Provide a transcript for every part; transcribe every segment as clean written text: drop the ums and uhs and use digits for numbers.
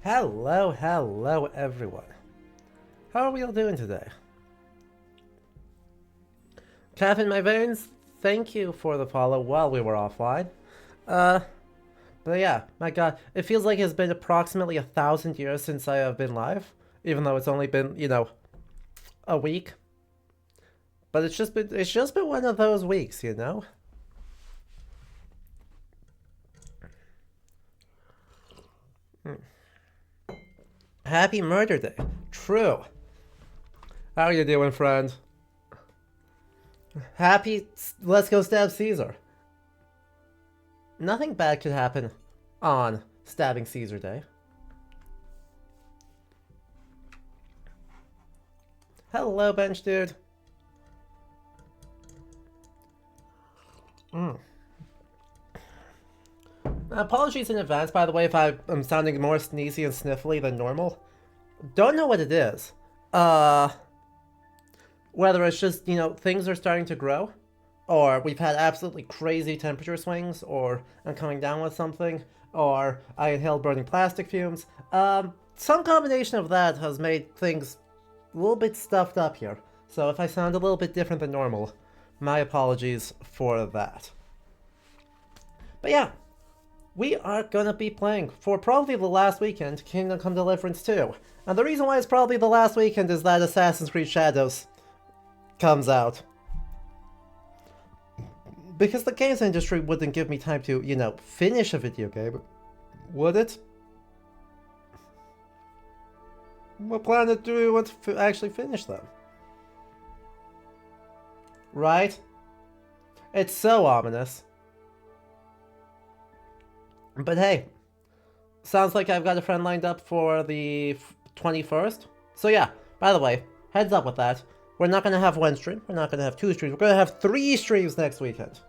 Hello everyone. How are we all doing today? Calf in my veins, thank you for the follow while we were offline. Uh, but yeah, my god, it feels like it's been approximately 1,000 years since I have been live, even though it's only been, a week. But it's just been one of those weeks, you know? Happy Murder Day. True. How are you doing, friend? Happy Let's Go Stab Caesar. Nothing bad could happen on Stabbing Caesar Day. Hello, Bench Dude. Apologies in advance, by the way, if I'm sounding more sneezy and sniffly than normal. Don't know what it is. Whether it's just, things are starting to grow, or we've had absolutely crazy temperature swings, or I'm coming down with something, or I inhaled burning plastic fumes. Some combination of that has made things a little bit stuffed up here. So if I sound a little bit different than normal, my apologies for that. But yeah, we are gonna be playing for probably the last weekend Kingdom Come Deliverance 2. And the reason why it's probably the last weekend is that Assassin's Creed Shadows comes out. Because the games industry wouldn't give me time to, finish a video game, would it? What planet do we want to actually finish them? Right? It's so ominous. But hey, sounds like I've got a friend lined up for the 21st. So yeah, by the way, heads up with that. We're not going to have one stream. We're not going to have two streams. We're going to have 3 streams next weekend.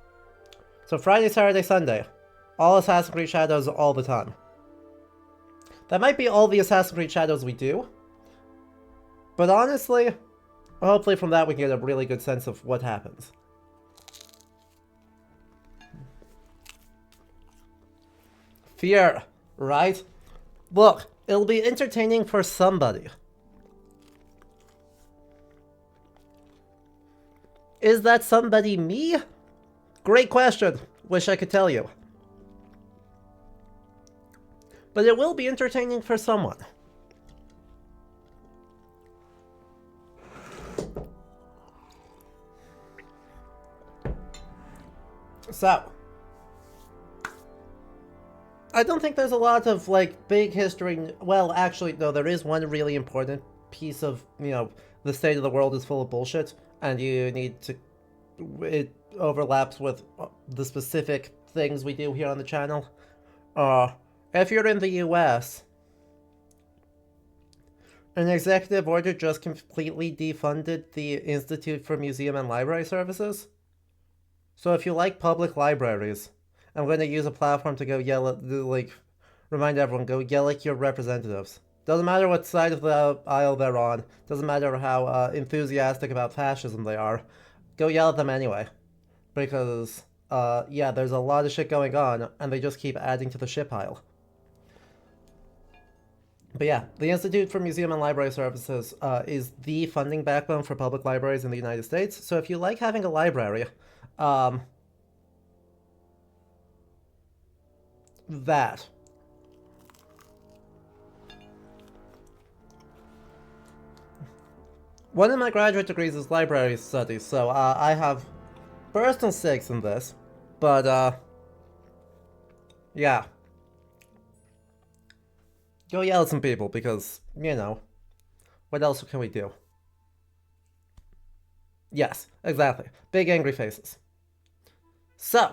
So Friday, Saturday, Sunday. All Assassin's Creed Shadows all the time. That might be all the Assassin's Creed Shadows we do. But honestly, hopefully from that we can get a really good sense of what happens. Fear, right? Look, it'll be entertaining for somebody. Is that somebody me? Great question. Wish I could tell you. But it will be entertaining for someone. So, I don't think there's a lot of, big history. Well, actually, no, there is one really important piece of, the state of the world is full of bullshit, and you need to... It overlaps with the specific things we do here on the channel. If you're in the US, an executive order just completely defunded the Institute for Museum and Library Services. So if you like public libraries, I'm going to use a platform to go yell at, remind everyone, go yell at your representatives. Doesn't matter what side of the aisle they're on. Doesn't matter how enthusiastic about fascism they are. Go yell at them anyway. Because, yeah, there's a lot of shit going on, and they just keep adding to the shit pile. But yeah, the Institute for Museum and Library Services is the funding backbone for public libraries in the United States. So if you like having a library, that. One of my graduate degrees is library studies, so I have personal stakes in this. But, yeah. Go yell at some people, because, what else can we do? Yes, exactly. Big angry faces. So,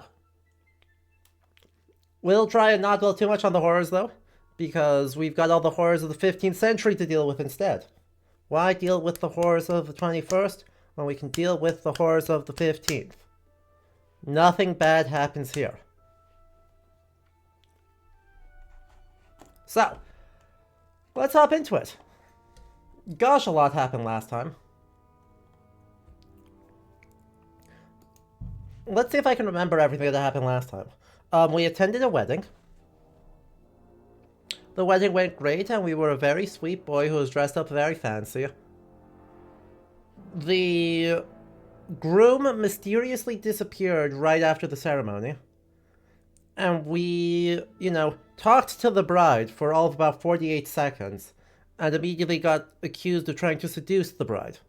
we'll try and not dwell too much on the horrors, though, because we've got all the horrors of the 15th century to deal with instead. Why deal with the horrors of the 21st when we can deal with the horrors of the 15th? Nothing bad happens here. So, let's hop into it. Gosh, a lot happened last time. Let's see if I can remember everything that happened last time. We attended a wedding. The wedding went great and we were a very sweet boy who was dressed up very fancy. The groom mysteriously disappeared right after the ceremony. And we, talked to the bride for all of about 48 seconds and immediately got accused of trying to seduce the bride.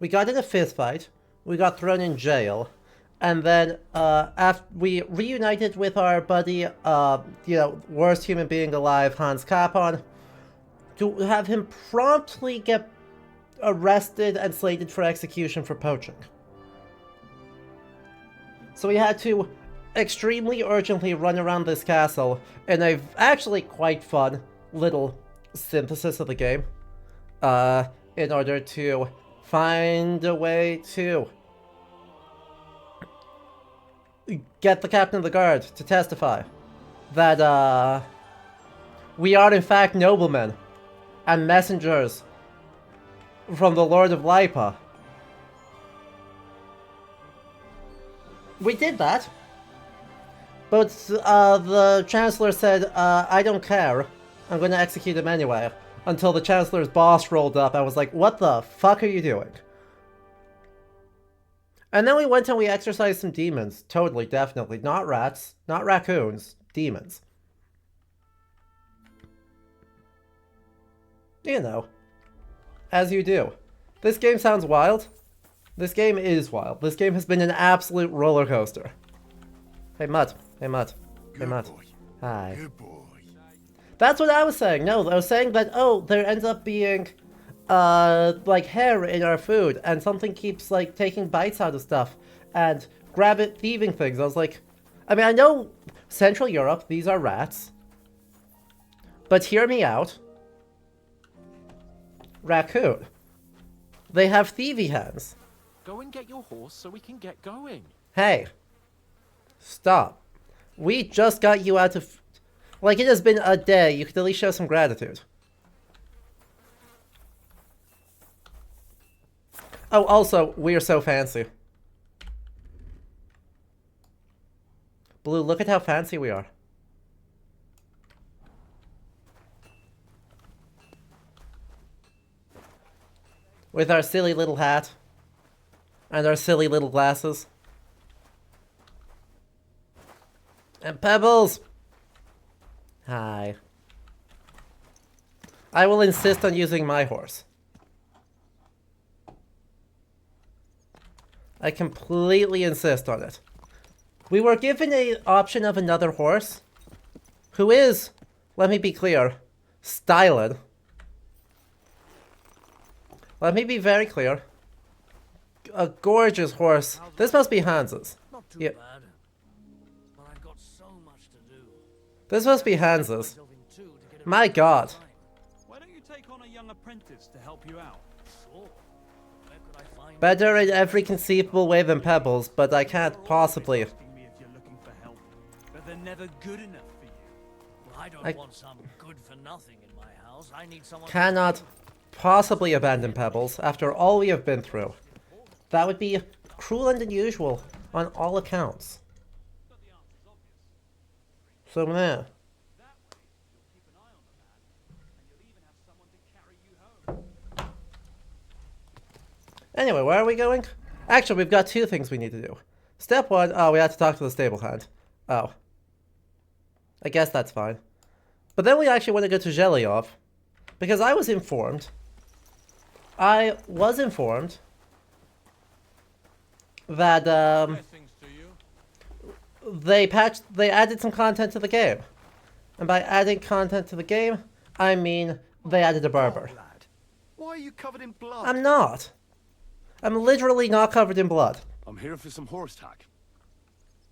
We got in a fist fight, we got thrown in jail, and then after we reunited with our buddy, worst human being alive, Hans Capon, to have him promptly get arrested and slated for execution for poaching. So we had to extremely urgently run around this castle in a actually quite fun little synthesis of the game in order to find a way to get the captain of the guard to testify that we are in fact noblemen and messengers from the Lord of Lipa. We did that. But the Chancellor said, I don't care. I'm going to execute him anyway. Until the Chancellor's boss rolled up. I was like, what the fuck are you doing? And then we went and we exorcised some demons. Totally, definitely. Not rats. Not raccoons. Demons. You know. As you do. This game sounds wild. This game is wild. This game has been an absolute roller coaster. Hey, Mutt. Hey, Mutt. Hey, Mutt. Hi. Good boy. That's what I was saying. No, I was saying that, oh, there ends up being, like, hair in our food, and something keeps, like, taking bites out of stuff, and thieving things. I was like, I mean, I know Central Europe, these are rats, but hear me out. Raccoon. They have thievy hands. Go and get your horse so we can get going. Hey. Stop. We just got you out of... Like, it has been a day. You could at least show some gratitude. Oh, also, we are so fancy. Blue, look at how fancy we are. With our silly little hat. And our silly little glasses. And Pebbles! Hi. I will insist on using my horse. I completely insist on it. We were given an option of another horse, who is, let me be clear, styled. Let me be very clear. A gorgeous horse. This must be Hans's. Not too Yeah. bad. But I've got so much to do. This must be Hans's. My god. Why don't you take on a young apprentice to help you out? Sure. Where could I find Better in every conceivable way than Pebbles, but I can't possibly. Asking me if you're looking for help, but they're never good enough for you. Well, I don't want some good for nothing in my house. I need someone Cannot possibly abandon Pebbles after all we have been through. That would be cruel and unusual on all accounts. So, meh. Anyway, where are we going? Actually, we've got two things we need to do. Step one, oh, we have to talk to the stable hand. Oh. I guess that's fine. But then we actually want to go to Zhelyov. Because I was informed that they added some content to the game. And by adding content to the game, I mean they added a barber. Lad, why are you covered in blood? I'm not. I'm literally not covered in blood. I'm here for some horse tack.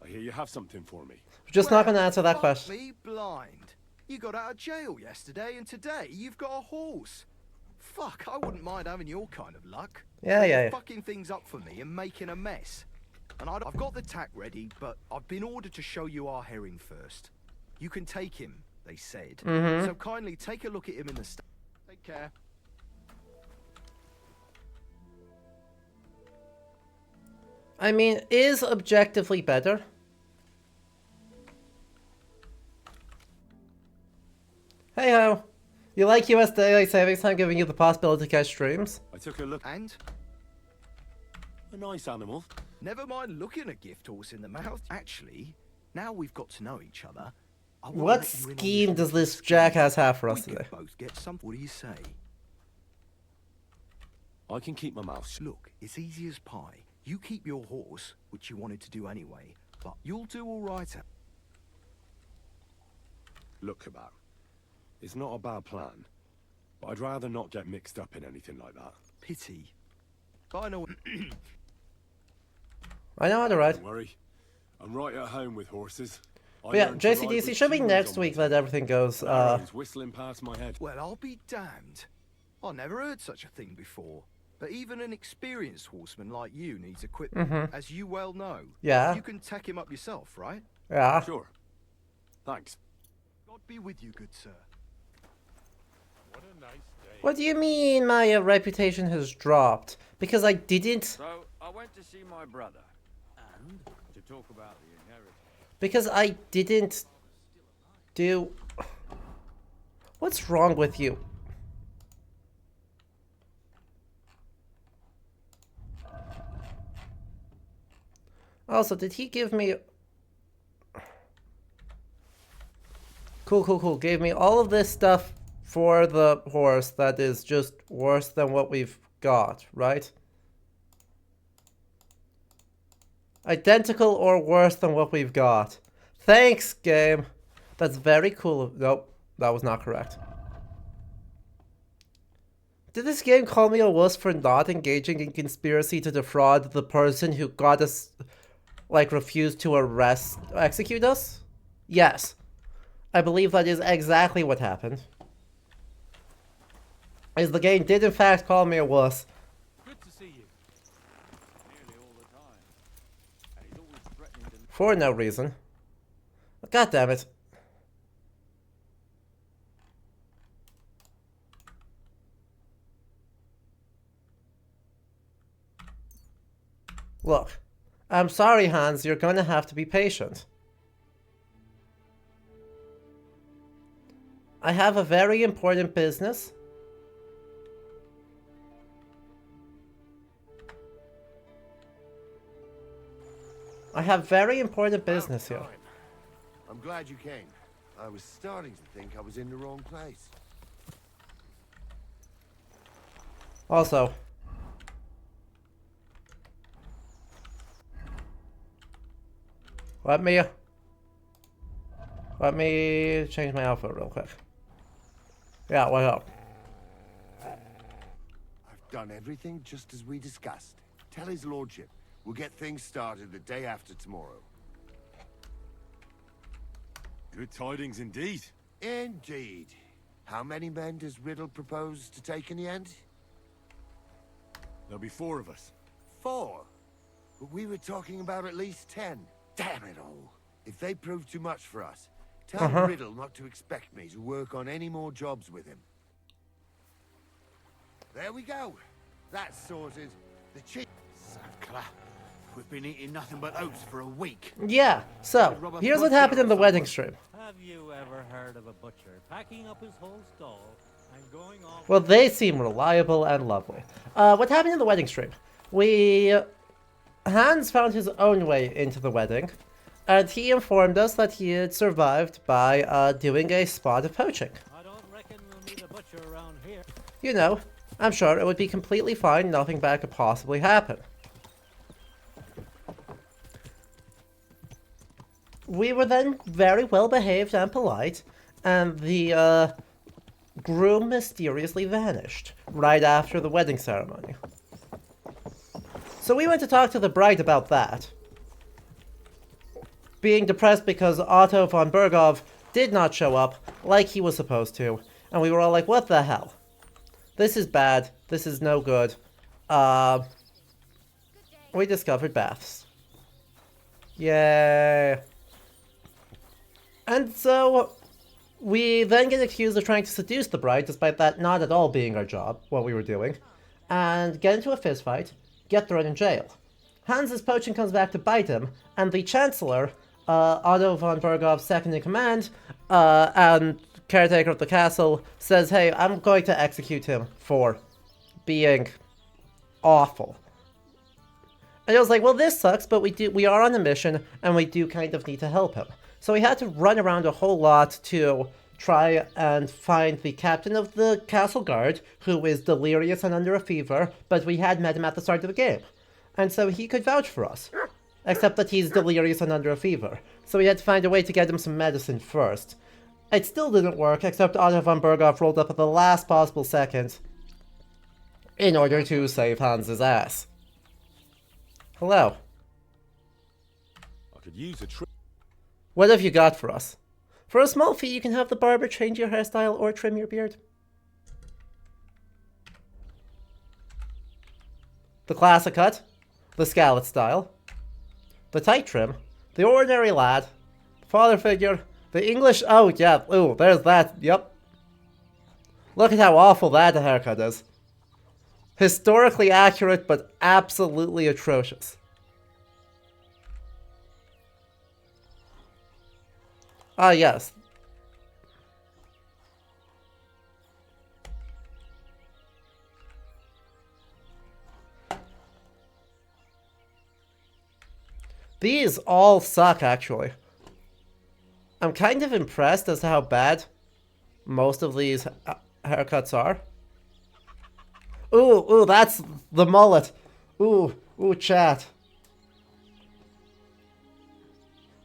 I hear you have something for me. We're just not going to answer that Fuck question. me blind. You got out of jail yesterday, and today you've got a horse. Fuck, I wouldn't mind having your kind of luck. Yeah. Fucking things up for me and making a mess. And I've got the tack ready, but I've been ordered to show you our herring first. You can take him, they said. So kindly take a look at him in the Take care. I mean, is objectively better. Hey ho! You like US daylight savings time giving you the possibility to catch streams? I took a look. And A nice animal. never mind looking a gift horse in the mouth. Actually, now we've got to know each other. I wanna What let you in on scheme does little this scheme. jackass have for us We today? could both get some. What do you say? I can keep my mouth shut. Look, it's easy as pie. You keep your horse, which you wanted to do anyway, but you'll do all right. Look, about. It's not a bad plan, but I'd rather not get mixed up in anything like that. Pity. But I know. I know how to ride. Don't worry, I'm right at home with horses. But yeah, learned to ride JCDC with should be humans next on week my that everything goes, arrows whistling past my head. Well, I'll be damned. I never heard such a thing before. But even an experienced horseman like you needs equipment, as you well know. Yeah. You can tack him up yourself, right? yeah. Sure. Thanks. God be with you, good sir. What a nice day. What do you mean my reputation has dropped? Because I didn't... So I went to see my brother and to talk about the inheritance. Because I didn't do... What's wrong with you? Also, did he give me... Cool. Gave me all of this stuff for the horse that is just worse than what we've got, right? Identical or worse than what we've got. Thanks, game. That's very cool. Nope, that was not correct. Did this game call me a wuss for not engaging in conspiracy to defraud the person who got us, like, refused to execute us? Yes. I believe that is exactly what happened. Is the game did in fact call me a wuss. Good to see you. Nearly all the time. And he's always threatening to... For no reason. God damn it. Look, I'm sorry, Hans, you're gonna have to be patient. I have a very important business. I have very important business here. I'm glad you came. I was starting to think I was in the wrong place. Also, let me change my outfit real quick. Yeah, what up? I've done everything just as we discussed. Tell his lordship. We'll get things started the day after tomorrow. Good tidings indeed. Indeed. How many men does Riddle propose to take in the end? There'll be 4 of us. 4? But we were talking about at least 10. Damn it all. If they prove too much for us, tell Riddle not to expect me to work on any more jobs with him. There we go. That's sorted. The chief... Savkla, we've been eating nothing but oats for a week. Yeah, so, here's what happened in the wedding stream. Have you ever heard of a butcher packing up his whole stall and going off? Well, they seem reliable and lovely. What happened in the wedding stream? Hans found his own way into the wedding, and he informed us that he had survived by doing a spot of poaching. I don't reckon we'll need a butcher around here. You know, I'm sure it would be completely fine, nothing bad could possibly happen. We were then very well behaved and polite, and the groom mysteriously vanished right after the wedding ceremony. So we went to talk to the bride about that, being depressed because Otto von Bergov did not show up like he was supposed to, and we were all like, what the hell? This is bad, this is no good. We discovered baths. Yay. And so, we then get accused of trying to seduce the bride, despite that not at all being our job, what we were doing, and get into a fistfight, get thrown in jail. Hans's poaching comes back to bite him, and the Chancellor, Otto von Bergov's second in command, and caretaker of the castle, says, hey, I'm going to execute him for being awful. And I was like, well, this sucks, but we are on a mission, and we do kind of need to help him. So we had to run around a whole lot to try and find the captain of the castle guard, who is delirious and under a fever, but we had met him at the start of the game. And so he could vouch for us. Except that he's delirious and under a fever. So we had to find a way to get him some medicine first. It still didn't work, except Otto von Berghoff rolled up at the last possible second in order to save Hans's ass. Hello. I could use a trick. What have you got for us? For a small fee, you can have the barber change your hairstyle or trim your beard. The classic cut, the scallop style, the tight trim, the ordinary lad, father figure, the English, oh yeah, ooh, there's that, yep. Look at how awful that haircut is. Historically accurate, but absolutely atrocious. Ah, yes. These all suck, actually. I'm kind of impressed as to how bad most of these haircuts are. Ooh, that's the mullet. Ooh, chat.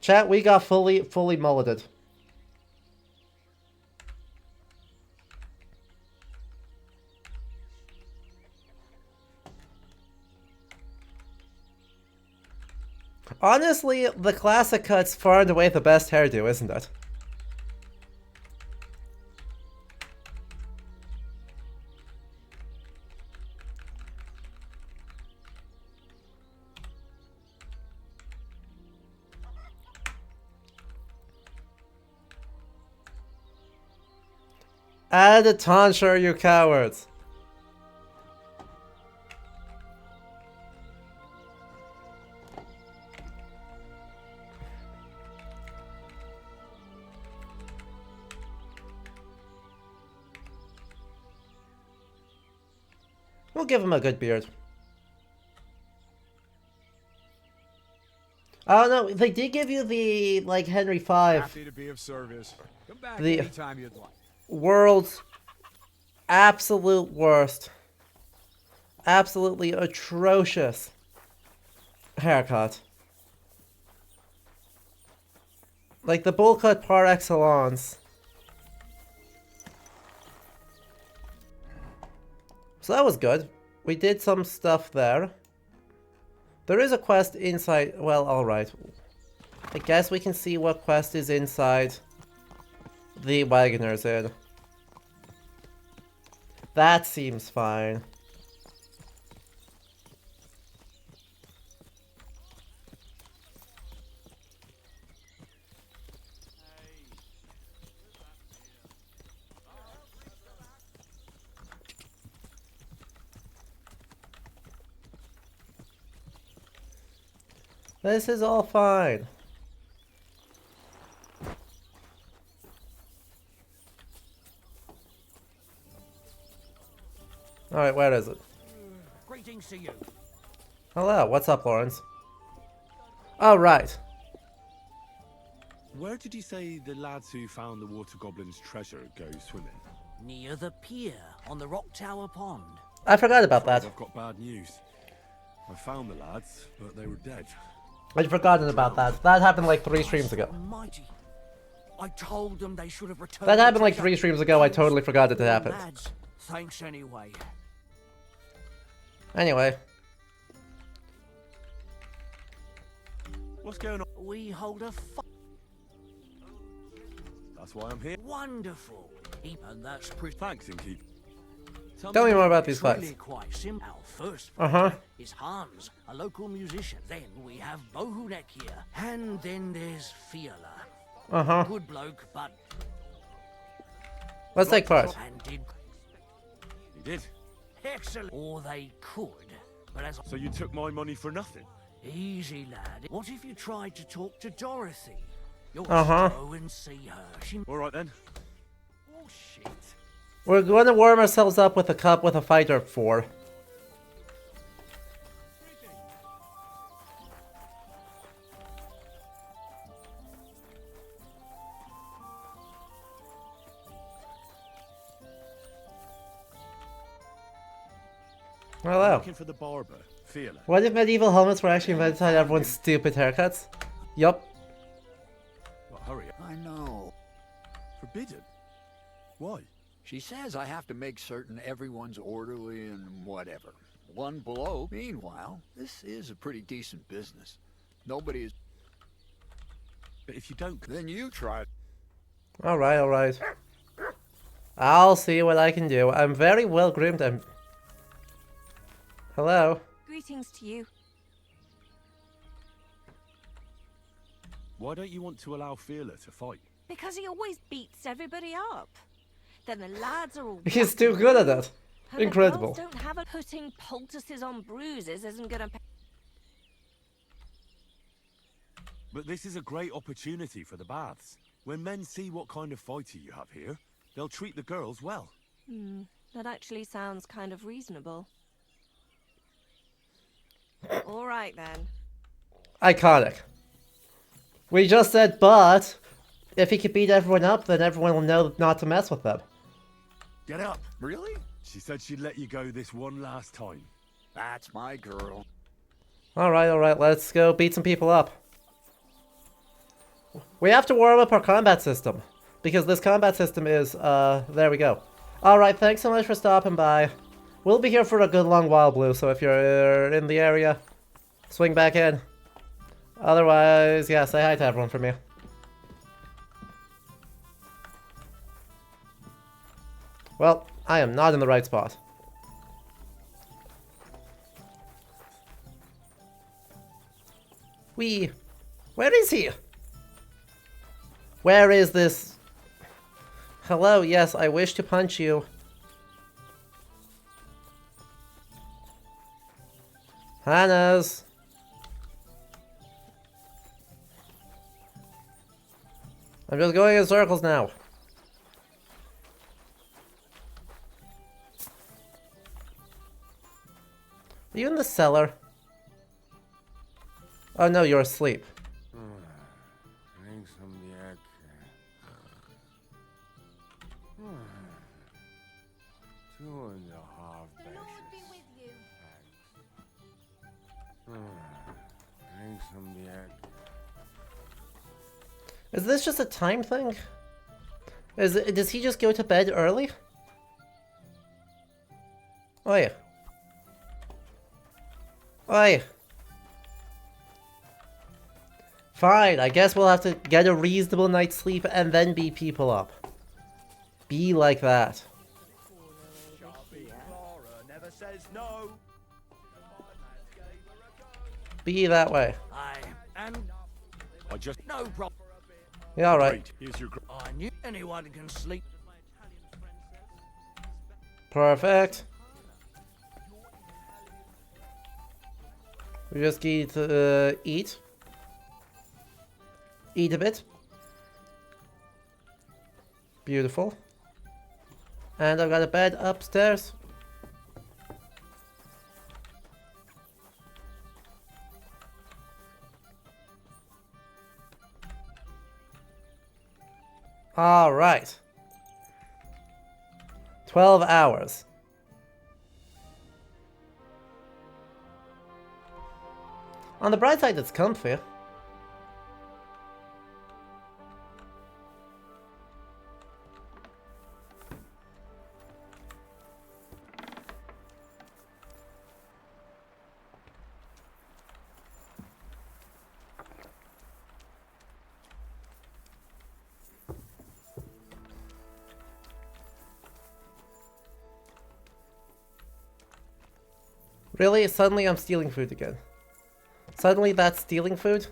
Chat, we got fully mulleted. Honestly, the classic cut's far and away the best hairdo, isn't it? Add a tonsure, you cowards. We'll give him a good beard. Oh no, they did give you the, like, Henry V. Happy to be of service. Come back The anytime you'd like. world's absolute worst. Absolutely atrocious haircut. Like the bowl cut par excellence. So that was good. We did some stuff there. There is a quest inside. Well, alright. I guess we can see what quest is inside the Wagoner's Inn. That seems fine. This is all fine. Alright, where is it? Greetings to you. Hello, what's up, Lawrence? Oh, right. Where did you say the lads who found the water goblin's treasure go swimming? Near the pier on the Rock Tower Pond. I forgot about that. I've got bad news. I found the lads, but they were dead. I'd forgotten about that. That happened like 3 streams ago. Almighty. I told them they should have returned. That happened the like treasure. 3 streams ago. I totally forgot it had happened. Lads, thanks anyway. Anyway. What's going on? We hold a That's why I'm here. wonderful. And that's pretty. Thanks, Inkeep. Tell me more about these It's fights. really quite simple. Our first Uh-huh. is Hans, a local musician. Then we have Bohunek here. And then there's Fiala. Uh-huh. Good bloke, but... Let's take part. And did You did? excellent. Or they could. But as So you took my money for nothing? easy, lad. What if you tried to talk to Dorothy? You'll Uh-huh. go and see her. She... All right then. Bullshit. We're going to warm ourselves up with a cup with a fighter 4. Hello. Looking for the barber, Fearless. What if medieval helmets were actually invented to hide everyone's stupid haircuts? Yup. Well, hurry up. I know. Forbidden? Why? She says I have to make certain everyone's orderly and whatever. One blow. Meanwhile, this is a pretty decent business. Nobody is... But if you don't... Then you try it. Alright, alright. I'll see what I can do. I'm very well groomed. Hello. Greetings to you. Why don't you want to allow Fearless to fight? Because he always beats everybody up. Then the lads are all... He's too good at it. And Incredible. The girls don't have a... Putting poultices on bruises isn't gonna... But this is a great opportunity for the baths. When men see what kind of fighter you have here, they'll treat the girls well. That actually sounds kind of reasonable. All right then. Iconic. We just said, but if he could beat everyone up, then everyone will know not to mess with them. Get up! Really? She said she'd let you go this one last time. That's my girl. Alright, let's go beat some people up. We have to warm up our combat system, because this combat system is, there we go. Alright, thanks so much for stopping by. We'll be here for a good long while, Blue, so if you're in the area, swing back in. Otherwise, yeah, say hi to everyone from me. Well, I am not in the right spot. Where is he? Where is this? Hello, yes, I wish to punch you. Hannah's. I'm just going in circles now. Are you in the cellar? Oh no, you're asleep. Is this just a time thing? Does he just go to bed early? Oi. Oi. Fine, I guess we'll have to get a reasonable night's sleep and then beat people up. Be like that. Be that way. I just... No problem. Yeah, alright. Here's your... I knew anyone can sleep. Perfect. We just need to eat. Eat a bit. Beautiful. And I've got a bed upstairs. All right. 12 hours. On the bright side, it's comfy. Really? Suddenly I'm stealing food again. Suddenly that's stealing food?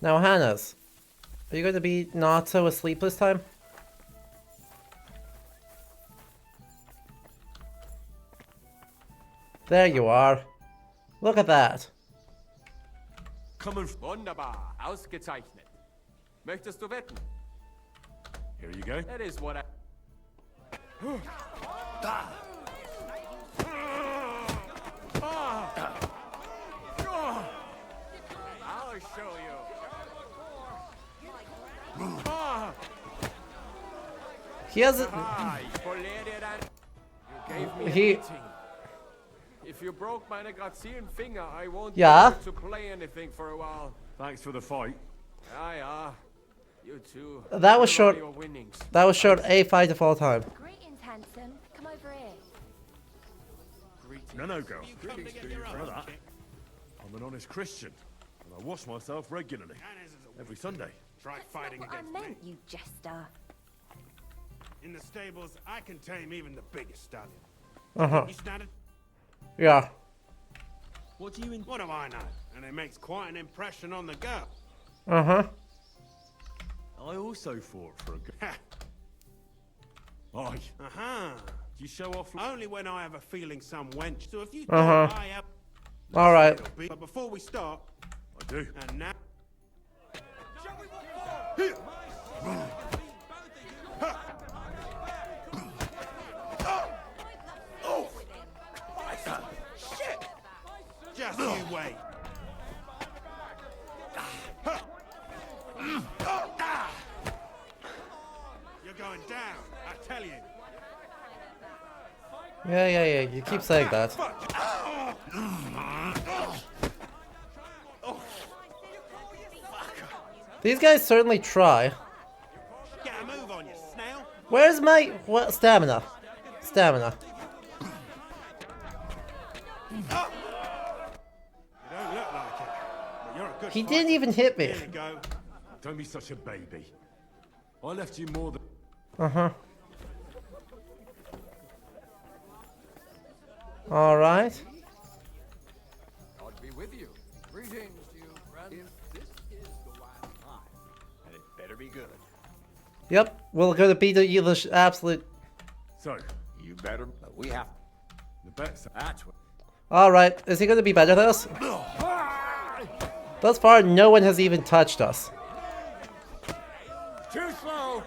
Now, Hannah's. Are you going to be not so asleep this time? There you are. Look at that. Wunderbar, ausgezeichnet. Möchtest du wetten? Here you go. That is what I... I'll show you. He hasn't. You gave me a He. meeting. If you broke my Negrazien finger, I won't Yeah. be able to play anything for a while. Thanks for the fight. Yeah. You too. That was Enjoy short. your winnings. That was short a fight of all time. Greetings, handsome. Come over here. No, girl. None of that. I'm an honest Christian, and I wash myself regularly. Every Sunday. Try fighting That's not what against I me. meant, you jester. In the stables, I can tame even the biggest stallion. You stand it? Yeah. What do you What do I know? And it makes quite an impression on the girl. I also fought for a girl. Aye. You show off. Only when I have a feeling some wench. So if you Uh-huh. think I have... All right. But before we start... I do. And now... Shit! Just you wait. You're going down, I tell you. Yeah. You keep saying that. These guys certainly try. Get a move on you, snail. Where's my stamina? Stamina. You don't look like it, but you're a good He fighter. didn't even hit me. Here you go. Don't be such a baby. I left you more than. All right. God be with you. Greetings to you, friend. If this is the wild time, and it better be good. Yep. We're gonna beat the absolute. So, You better. We have. the bet's. That's what. All right. Is he gonna be better than us? Thus far, no one has even touched us. Too slow.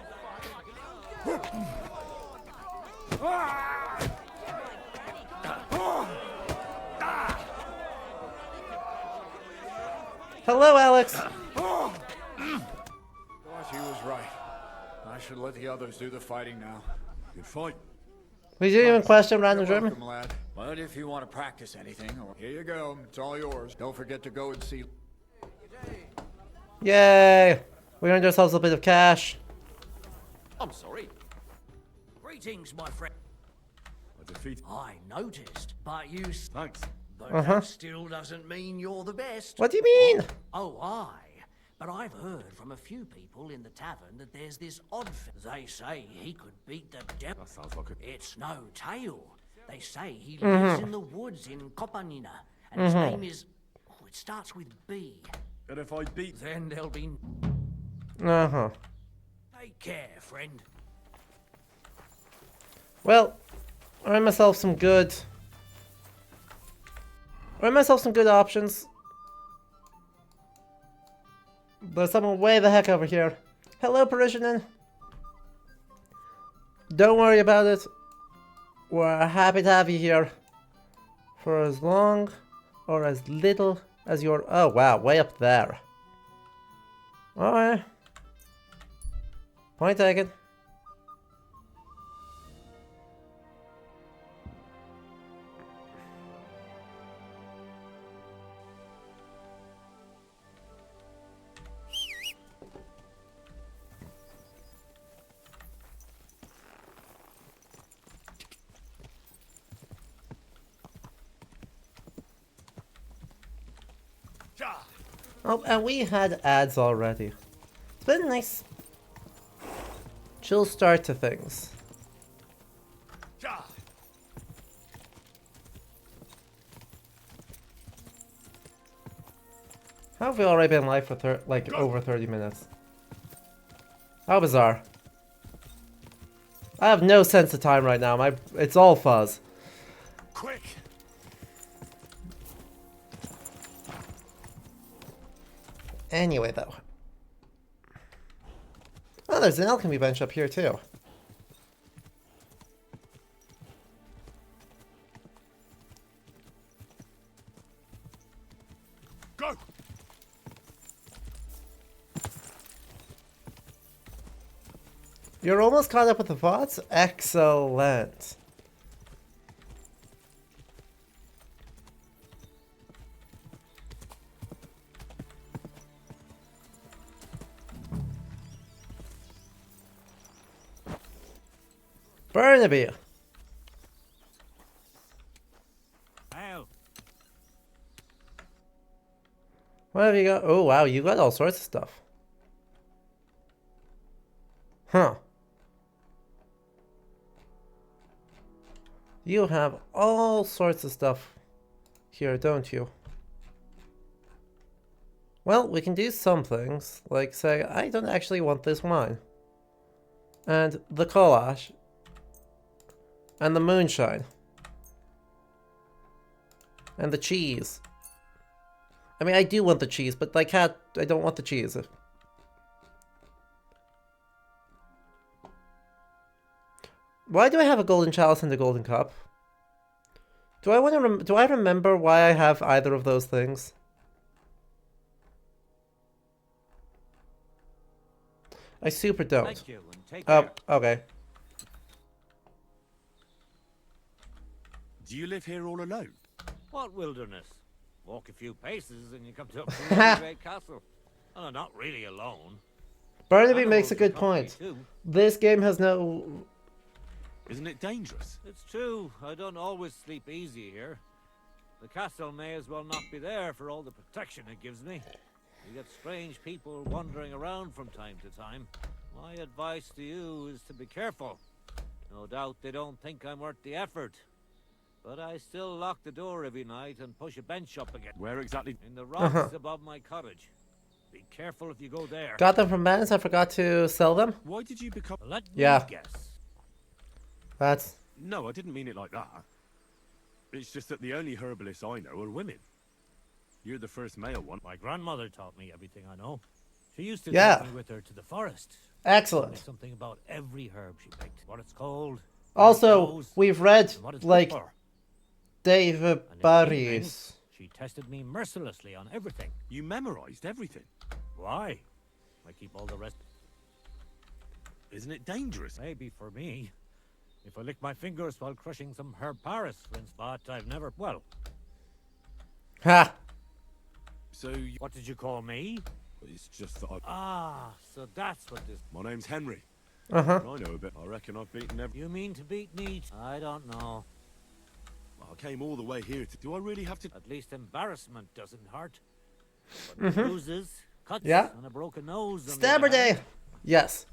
Hello, Alex. Gosh, he was right. I should let the others do the fighting now. Good fight. We didn't even question random You're German. welcome, lad. But if you want to practice anything, or... Here you go. It's all yours. Don't forget to go and see... Yay! We earned ourselves a bit of cash. I'm sorry. Greetings, my friend. I defeated. I noticed, but you... Thanks. But that still doesn't mean you're the best. What do you mean? Oh, aye. But I've heard from a few people in the tavern that there's this odd... They say he could beat the devil. That sounds like a. It's no tale. They say he lives in the woods in Kopanina, and his name is... Oh, it starts with B. And if I beat. Then there'll be... Take care, friend. Well, earn myself some good options. There's someone way the heck over here. Hello, parishioner. Don't worry about it. We're happy to have you here. For as long or as little as your... Oh, wow, way up there. Alright. Point taken. Oh, and we had ads already. It's been a nice, chill start to things. How have we already been live for like over 30 minutes? How bizarre. I have no sense of time right now. It's all fuzz. Quick! Anyway, though. Oh, there's an alchemy bench up here too. Go! You're almost caught up with the VODs? Excellent. Burnaby. Ow. What have you got? Oh, wow, you got all sorts of stuff. Huh. You have all sorts of stuff here, don't you? Well, we can do some things, like say, I don't actually want this wine. And the collage. And the moonshine. And the cheese. I mean, I do want the cheese, but I don't want the cheese. Why do I have a golden chalice and a golden cup? Do I remember why I have either of those things? I super don't. Thank you, and take Oh, care. okay. Do you live here all alone? What wilderness? Walk a few paces and you come to a pretty great castle. And I'm not really alone. Barnaby Animals makes a are good company point. too. This game has no... Isn't it dangerous? It's true. I don't always sleep easy here. The castle may as well not be there for all the protection it gives me. You get strange people wandering around from time to time. My advice to you is to be careful. No doubt they don't think I'm worth the effort. But I still lock the door every night and push a bench up again. Where exactly? In the rocks above my cottage. Be careful if you go there. Got them from Madness, I forgot to sell them. Why did you become... Let me Yeah. guess. That's... No, I didn't mean it like that. It's just that the only herbalists I know are women. You're the first male one. My grandmother taught me everything I know. She used to Yeah. take me with her to the forest. Excellent. Taught me something about every herb she picked. What it's called. Also, we've read, and what it's like, good for. David And in the Barry's. evenings, she tested me mercilessly on everything. You memorized everything. Why? I keep all the rest. Isn't it dangerous? Maybe for me. If I lick my fingers while crushing some herb Paris, for instance, but I've never. Well, Ha! So you... what did you call me? It's just that I... Ah, so that's what this. My name's Henry. Uh-huh. I know a bit. I reckon I've beaten every... You mean to beat me? I don't know. I came all the way here to... Do I really have to... At least embarrassment doesn't hurt. But bruises, cuts, Yeah. and a broken nose. on the Stabber other hand. Day! Yes.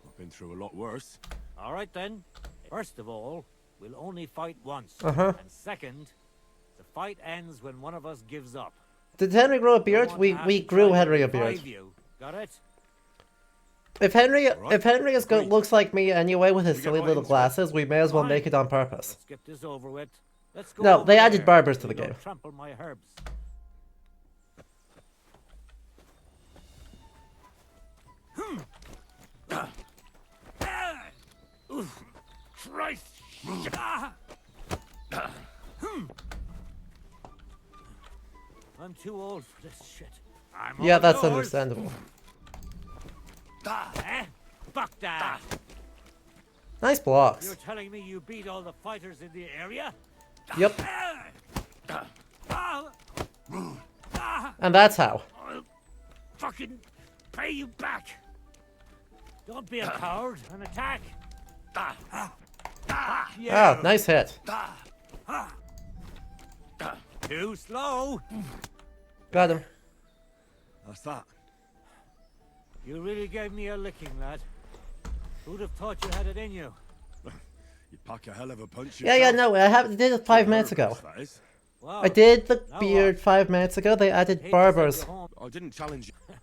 I've been through a lot worse. All right then. First of all, we'll only fight once. Uh-huh. And second, the fight ends when one of us gives up. Did Henry grow a Don't beard? want We to have we to grew try to Henry a beard. revive you. Got it? If Henry is Agreed. looks like me anyway with his We get silly right little into it. glasses, we may as well Fine. make it on purpose. Let's get this over with. Let's go. No, over they added there barbers to so the you don't game. Trample my herbs. Oof. Christ! I'm too old for this shit. I'm Yeah, all that's yours. understandable. Eh? Fuck that! Nice blocks. You're telling me you beat all the fighters in the area? Yep. I'll And that's how. fucking pay you back! Don't be a coward and attack! Ah, nice hit. Too slow! Got him. That's that. You really gave me a licking, lad. Who'd have thought you had it in you? You pack a hell of a punch Yeah, yourself. no, I did it 5 minutes ago. That is. Wow. I did the Now beard what? 5 minutes ago. They added Hate to send barbers. you home, I didn't challenge you.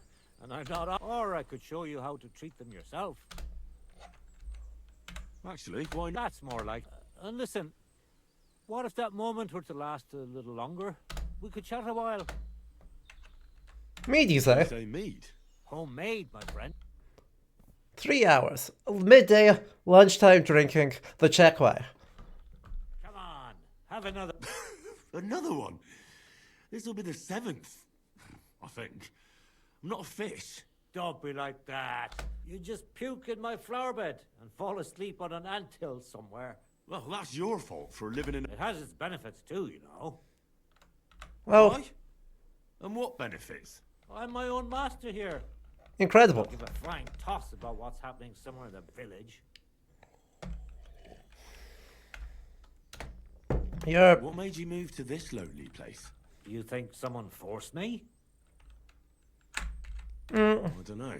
and I'm not. Or I could show you how to treat them yourself. Actually, why not? That's more like. And listen, what if that moment were to last a little longer? We could chat a while. Mead, you say? Say mead. Homemade, my friend. 3 hours. Midday, lunchtime drinking, the Czech way. Come on, have another. Another one? This'll be the 7th, I think. I'm not a fish. Don't be like that. You just puke in my flower bed and fall asleep on an anthill somewhere. Well, that's your fault for living in... It has its benefits too, you know. Well, Why? And what benefits? I'm my own master here. incredible. Don't give a flying toss about what's happening somewhere in the village. You're... What made you move to this lonely place? Do you think someone forced me? I don't know.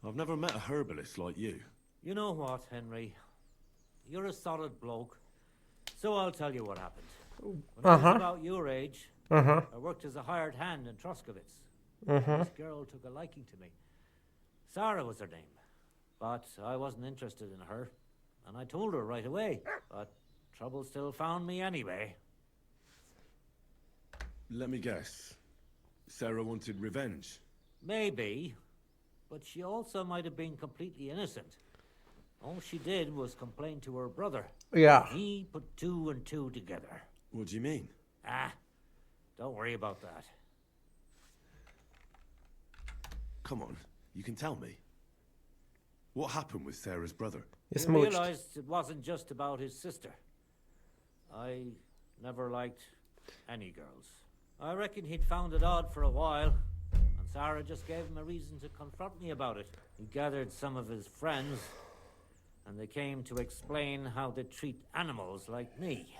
I've never met a herbalist like you. You know what, Henry? You're a solid bloke. So I'll tell you what happened. When I was about your age, I worked as a hired hand in Troskowitz. This girl took a liking to me. Sarah was her name. But I wasn't interested in her. And I told her right away. But trouble still found me anyway. Let me guess. Sarah wanted revenge. Maybe. But she also might have been completely innocent. All she did was complain to her brother. Yeah. He put 2 and 2 together. What do you mean? Don't worry about that. Come on, you can tell me. What happened with Sarah's brother? You He smooched. realized it wasn't just about his sister. I never liked any girls. I reckon he'd found it odd for a while, and Sarah just gave him a reason to confront me about it. He gathered some of his friends, and they came to explain how they treat animals like me.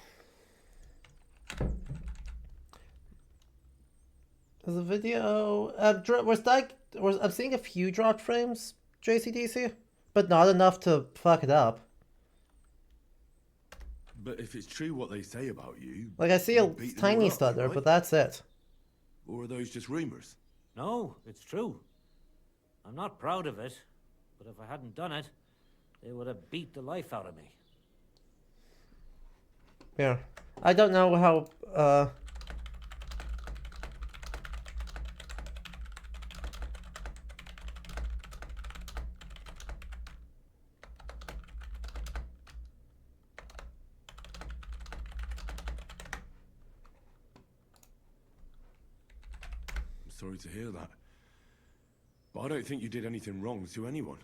There's a video. I'm seeing a few dropped frames, JCDC, but not enough to fuck it up. But if it's true what they say about you... Like, I see a you beat them tiny all up, stutter, right? but that's it. Or are those just rumors? No, it's true. I'm not proud of it, but if I hadn't done it, they would have beat the life out of me. Yeah. I don't know how, Sorry to hear that. But I don't think you did anything wrong to anyone.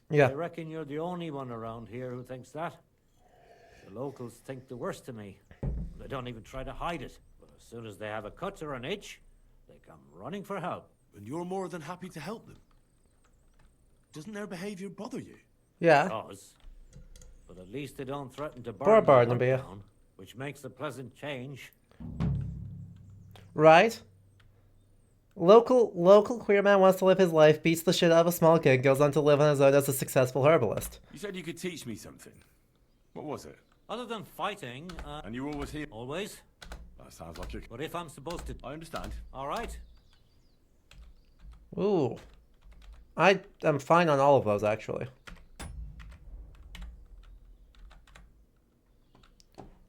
Yeah. I reckon you're the only one around here who thinks that. The locals think the worst of me. They don't even try to hide it. But as soon as they have a cut or an itch, they come running for help. And you're more than happy to help them. Doesn't their behavior bother you? Yeah. Does. But at least they don't threaten to Poor burn my Barnaby. hut down, which makes a pleasant change. Right? Local queer man wants to live his life, beats the shit out of a small kid, goes on to live on his own as a successful herbalist. You said you could teach me something. What was it? Other than fighting, And you were always here? always. That sounds like you... But if I'm supposed to... I understand. All right. Ooh. I am fine on all of those, actually.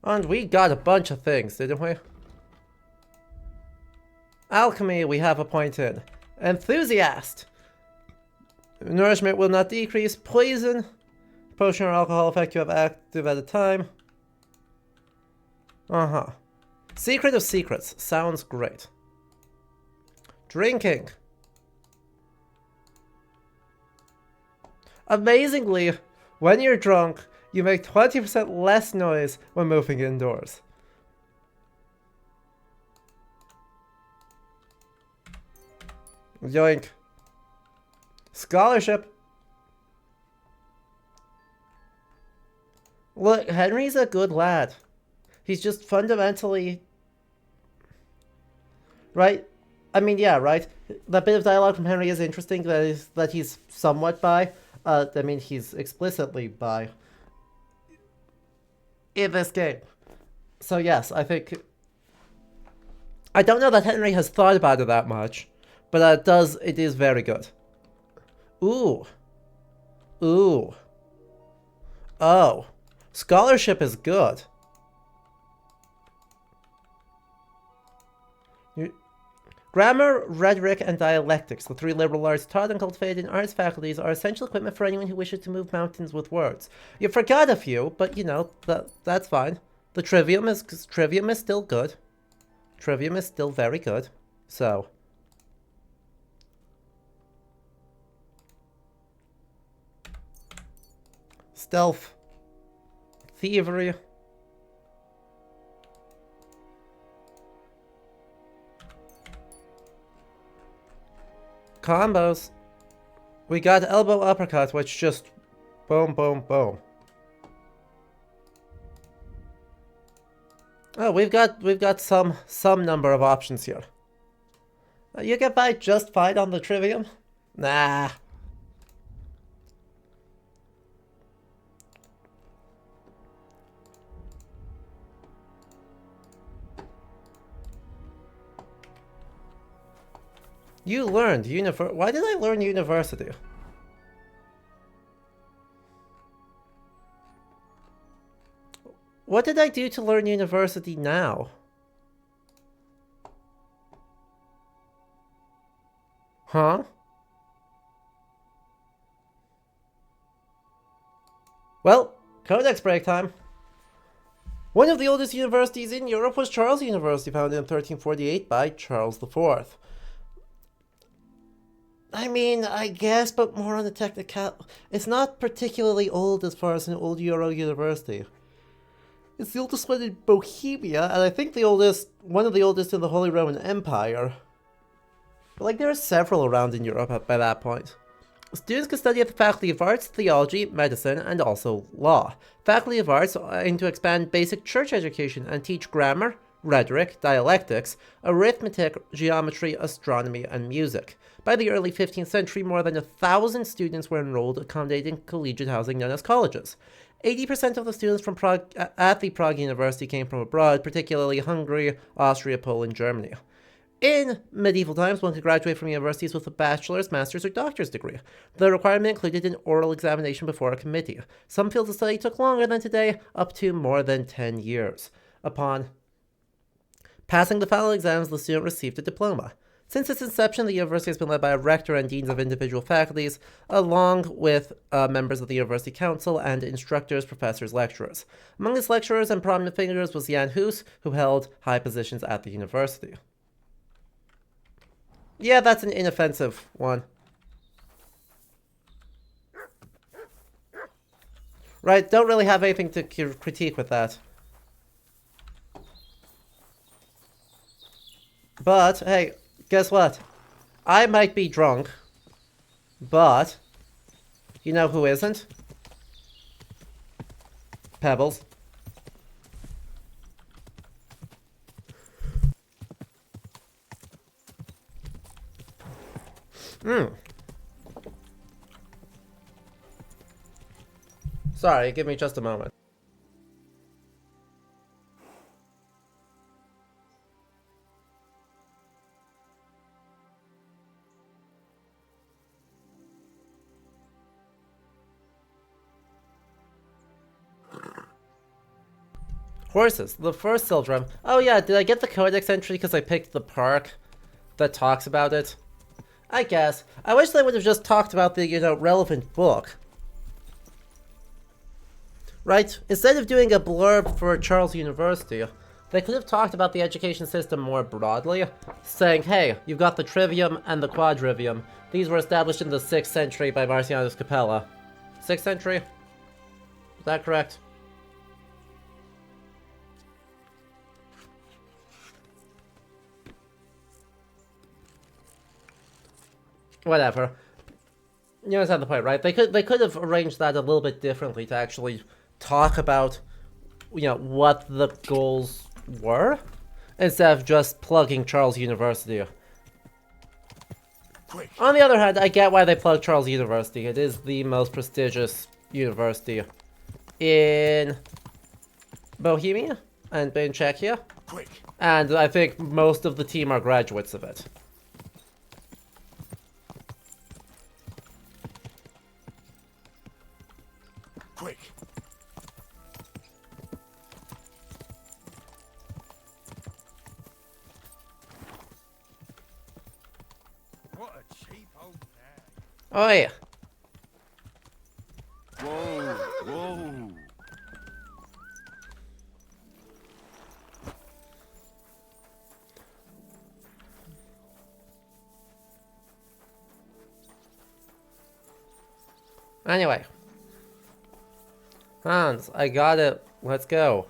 And we got a bunch of things, didn't we? Alchemy, we have appointed. Enthusiast. Nourishment will not decrease. Poison. Potion or alcohol effect you have active at a time. Secret of secrets. Sounds great. Drinking. Amazingly, when you're drunk, you make 20% less noise when moving indoors. Yoink. Scholarship. Look, Henry's a good lad. He's just fundamentally... Right? I mean, yeah, right? That bit of dialogue from Henry is interesting, that he's somewhat bi. I mean, he's explicitly bi. In this game. So yes, I think... I don't know that Henry has thought about it that much. But it is very good. Ooh. Ooh. Oh. Scholarship is good. Grammar, rhetoric, and dialectics, the three liberal arts taught and cultivated in arts faculties, are essential equipment for anyone who wishes to move mountains with words. You forgot a few, but you know, that's fine. The trivium is still good. Trivium is still very good. So. Stealth. Thievery. Combos. We got elbow uppercut, which just boom, boom, boom. Oh, we've got some number of options here. You get by just fine on the trivium? Nah. You learned Why did I learn university? What did I do to learn university now? Huh? Well, codex break time. One of the oldest universities in Europe was Charles University, founded in 1348 by Charles IV. I mean, I guess, but more on the technical. It's not particularly old as far as an old Euro university. It's the oldest one in Bohemia, and I think one of the oldest in the Holy Roman Empire. But like, there are several around in Europe by that point. Students can study at the Faculty of Arts, Theology, Medicine, and also Law. Faculty of Arts aim to expand basic church education and teach grammar, rhetoric, dialectics, arithmetic, geometry, astronomy, and music. By the early 15th century, more than 1,000 students were enrolled, accommodating collegiate housing known as colleges. 80% of the students from Prague at the Prague University came from abroad, particularly Hungary, Austria, Poland, Germany. In medieval times, one could graduate from universities with a bachelor's, master's, or doctor's degree. The requirement included an oral examination before a committee. Some fields of study took longer than today, up to more than 10 years. Upon passing the final exams, the student received a diploma. Since its inception, the university has been led by a rector and deans of individual faculties, along with members of the university council and instructors, professors, lecturers. Among its lecturers and prominent figures was Jan Hus, who held high positions at the university. Yeah, that's an inoffensive one. Right, don't really have anything to critique with that. But, hey, guess what? I might be drunk, but you know who isn't? Pebbles. Sorry, give me just a moment. Horses, the first Sildrum. Oh yeah, did I get the codex entry because I picked the park that talks about it? I guess. I wish they would have just talked about the, relevant book. Right? Instead of doing a blurb for Charles University, they could have talked about the education system more broadly, saying, hey, you've got the trivium and the quadrivium. These were established in the 6th century by Marcianus Capella. 6th century? Is that correct? Whatever. You understand the point, right? They could have arranged that a little bit differently to actually talk about, what the goals were, instead of just plugging Charles University. Quick. On the other hand, I get why they plug Charles University. It is the most prestigious university in Bohemia and in Czechia. Quick. And I think most of the team are graduates of it. Quick. Oh yeah. Whoa, whoa. Anyway. Hans, I got it. Let's go.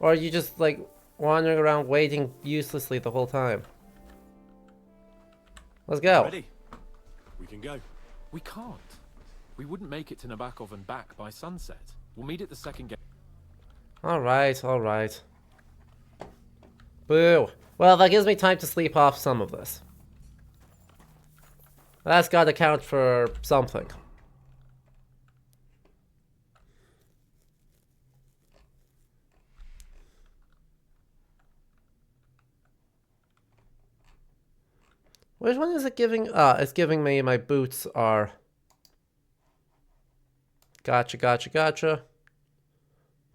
Or are you just, like, wandering around waiting uselessly the whole time? Let's go. Ready? We can go. We can't. We wouldn't make it to Nabokov and back by sunset. We'll meet at the second gate. Alright, alright. Boo. Well, that gives me time to sleep off some of this. That's gotta count for something. Which one is it giving? Ah, it's giving me my boots are... Gotcha, gotcha, gotcha.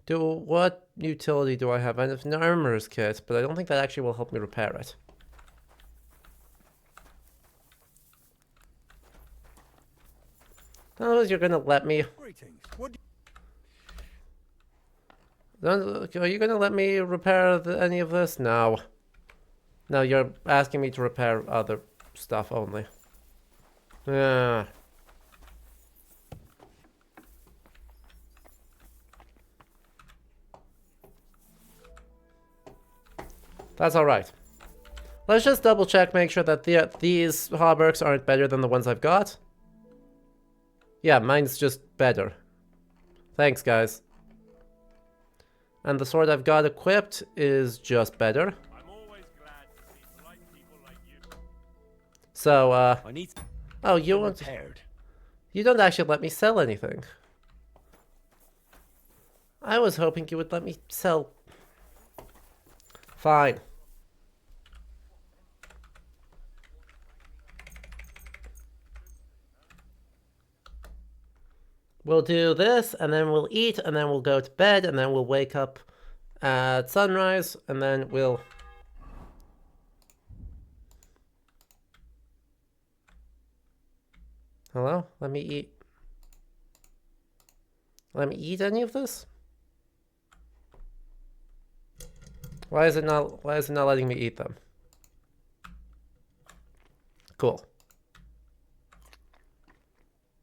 What utility do I have? I have an armorer's kit, but I don't think that actually will help me repair it. Oh, you're gonna let me... Are you gonna let me repair any of this? No. No, you're asking me to repair other stuff only. Yeah. That's alright. Let's just double check, make sure that these hauberks aren't better than the ones I've got. Yeah, mine's just better. Thanks, guys. And the sword I've got equipped is just better. I'm always glad to see polite people like you. So, I need oh, you want... You don't actually let me sell anything. I was hoping you would let me sell... Fine. We'll do this, and then we'll eat, and then we'll go to bed, and then we'll wake up at sunrise, and then we'll... Hello? Let me eat. Let me eat any of this? Why is it not letting me eat them? Cool.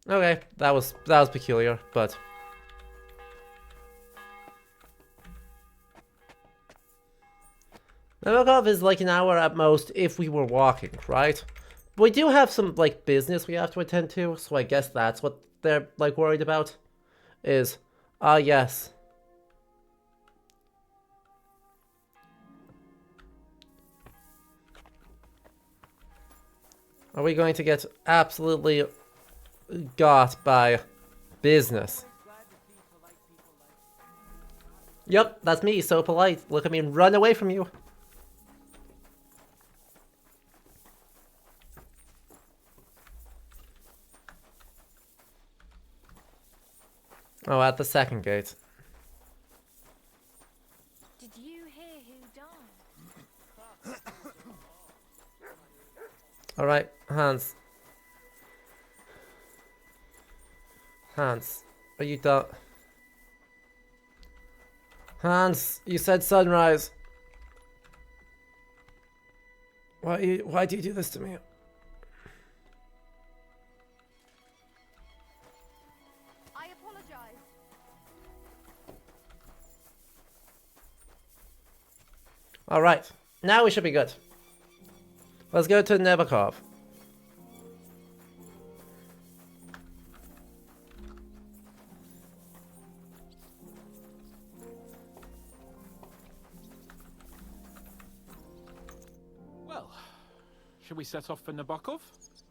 Okay, that was peculiar, but Nabokov is like an hour at most if we were walking, right? We do have some like business we have to attend to, so I guess that's what they're like worried about. Is yes. Are we going to get absolutely got by business? Yep, that's me, so polite. Look at me run away from you. Oh, at the second gate. Did you hear who died? Alright, Hans. Hans, are you done? Hans, you said sunrise. Why do you do this to me? I apologize. Alright, now we should be good. Let's go to Nabokov. Well, should we set off for Nabokov?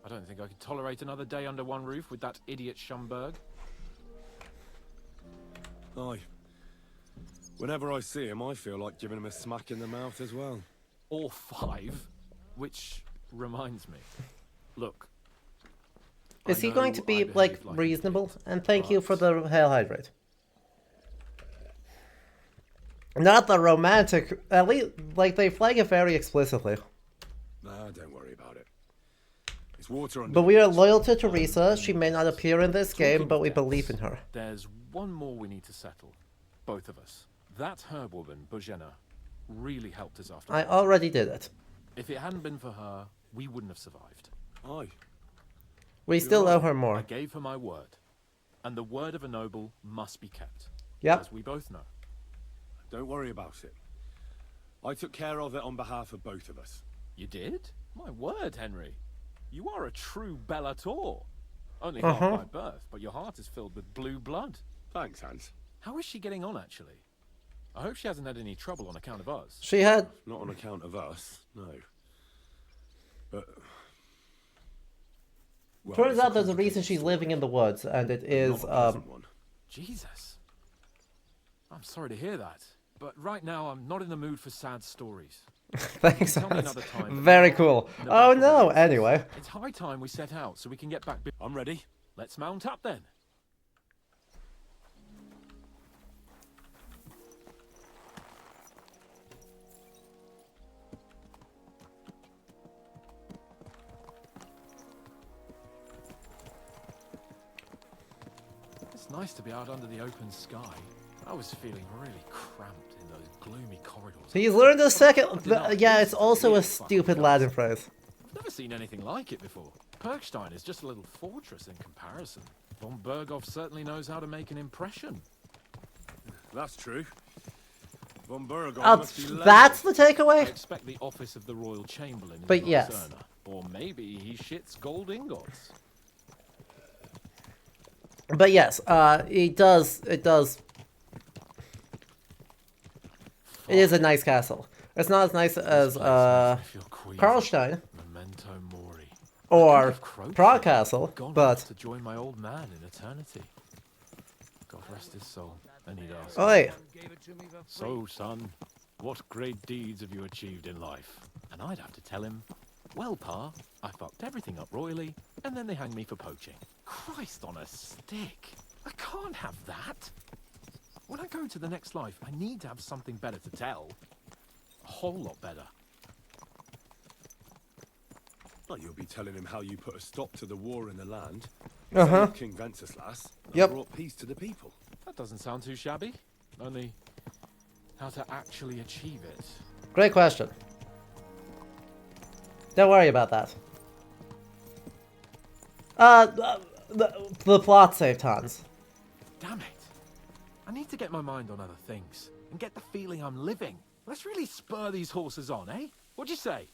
I don't think I could tolerate another day under one roof with that idiot Schomburg. Aye. Whenever I see him, I feel like giving him a smack in the mouth as well. Or 5. Which reminds me. Look. Is he going to be, like, reasonable? And thank you for the Hail Hydrate. Not the romantic... At least, like, they flag it very explicitly. Nah, don't worry about it. It's water under But the we are bridge. loyal to Teresa. She may not appear in this game, Talking but of we debts, believe in her. There's one more we need to settle. Both of us. That herb-woman, Bojena, really helped us after I all. already did it. If it hadn't been for her, we wouldn't have survived. Aye. We You're still right. owe her I more. gave her my word. And the word of a noble must be kept. Yep. As we both know. Don't worry about it. I took care of it on behalf of both of us. You did? My word, Henry. You are a true Bellator. Only half by birth, but your heart is filled with blue blood. Thanks, Hans. How is she getting on, actually? I hope she hasn't had any trouble on account of us. She had... Not on account of us, no. But... well, Turns it's out there's a reason complicated she's story, living in the woods, and it but is, not a pleasant one. Jesus. I'm sorry to hear that. But right now, I'm not in the mood for sad stories. Thanks, Tell me Hans. another time, but Very now, cool. in the Oh back of no, the anyway. It's high time we set out so we can get back. I'm ready. Let's mount up then. It's nice to be out under the open sky. I was feeling really cramped in those gloomy corridors. He's learned a second... Denied Yeah, this it's also a weird fucking stupid place. Latin phrase. I've never seen anything like it before. Perkstein is just a little fortress in comparison. Von Berghoff certainly knows how to make an impression. That's true. Von Berghoff Oh, must be that's the I takeaway? expect the office of the Royal Chamberlain is But Vice yes. Erna. Or maybe he shits gold ingots. But yes, it does... It is a nice castle. It's not as nice as, Karlstein Memento Mori. or Crow Prague Castle, Gone but... to join my old man in eternity. God rest his soul. And he'd ask. Oh, wait. So, son, what great deeds have you achieved in life? And I'd have to tell him, well, Pa, I fucked everything up royally, and then they hanged me for poaching. Christ on a stick. I can't have that. When I go to the next life, I need to have something better to tell. A whole lot better. Well, you'll be telling him how you put a stop to the war in the land, Uh-huh. saved King Wenceslas, and Yep. brought peace to the people. That doesn't sound too shabby. Only, how to actually achieve it. Great question. Don't worry about that. The plot saved Hans. Damn it. I need to get my mind on other things and get the feeling I'm living. Let's really spur these horses on, eh? What'd you say?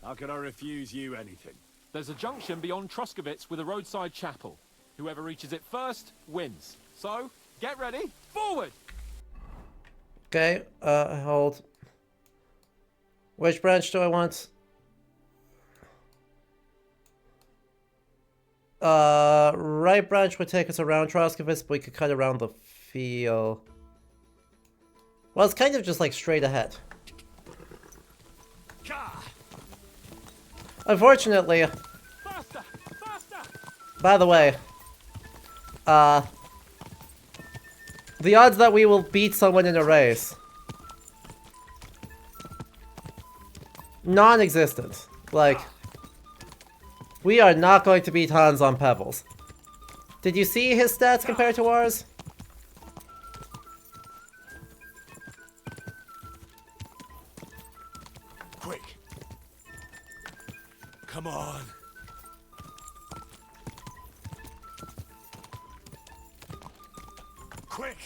How could I refuse you anything? There's a junction beyond Truskovitz with a roadside chapel. Whoever reaches it first wins. So, get ready. Forward! Okay, hold. Which branch do I want? Right branch would take us around Troskovitz, but we could cut around the field. Well, it's kind of just like straight ahead. Unfortunately, Faster! Faster! by the way, the odds that we will beat someone in a race, non-existent. Like, we are not going to beat Hans on Pebbles. Did you see his stats compared to ours? Quick! Come on! Quick!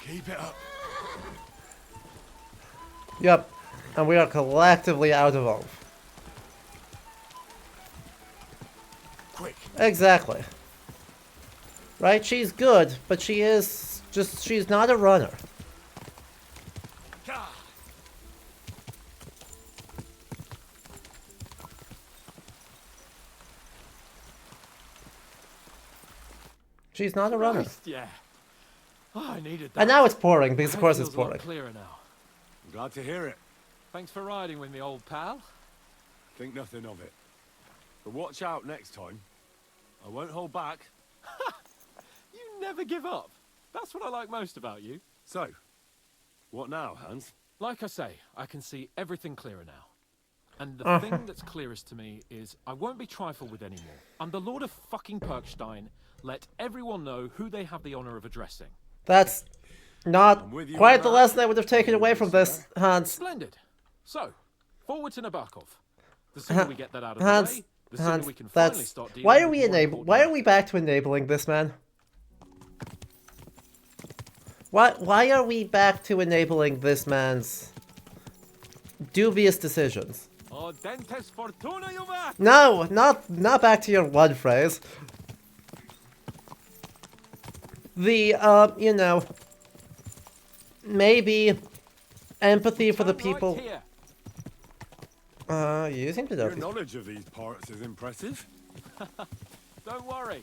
Keep it up. Yep. And we are collectively out of hope. Quick! Exactly. Right? She's good, but she is just, she's not a runner. She's not a runner. Christ, yeah. Oh, I needed that. And now it's pouring, because My of course head it's feels a lot pouring. clearer now. I'm glad to hear it. Thanks for riding with me, old pal. Think nothing of it. But watch out next time. I won't hold back. You never give up. That's what I like most about you. So, what now, Hans? Like I say, I can see everything clearer now. And the thing that's clearest to me is I won't be trifled with anymore. I'm the Lord of fucking Perkstein. Let everyone know who they have the honor of addressing. That's not quite the lesson I would have taken away from this, Hans. Splendid. So, forward to Nabokov. The sooner we get that out of Hans, the way, the sooner Hans, we can finally start dealing with why are we back to enabling this man? Why are we back to enabling this man's dubious decisions? Oh, dentes fortuna, Juve! No, not back to your one phrase. The you know, maybe empathy for the people. You seem to know. Your knowledge of these parts is impressive. Don't worry.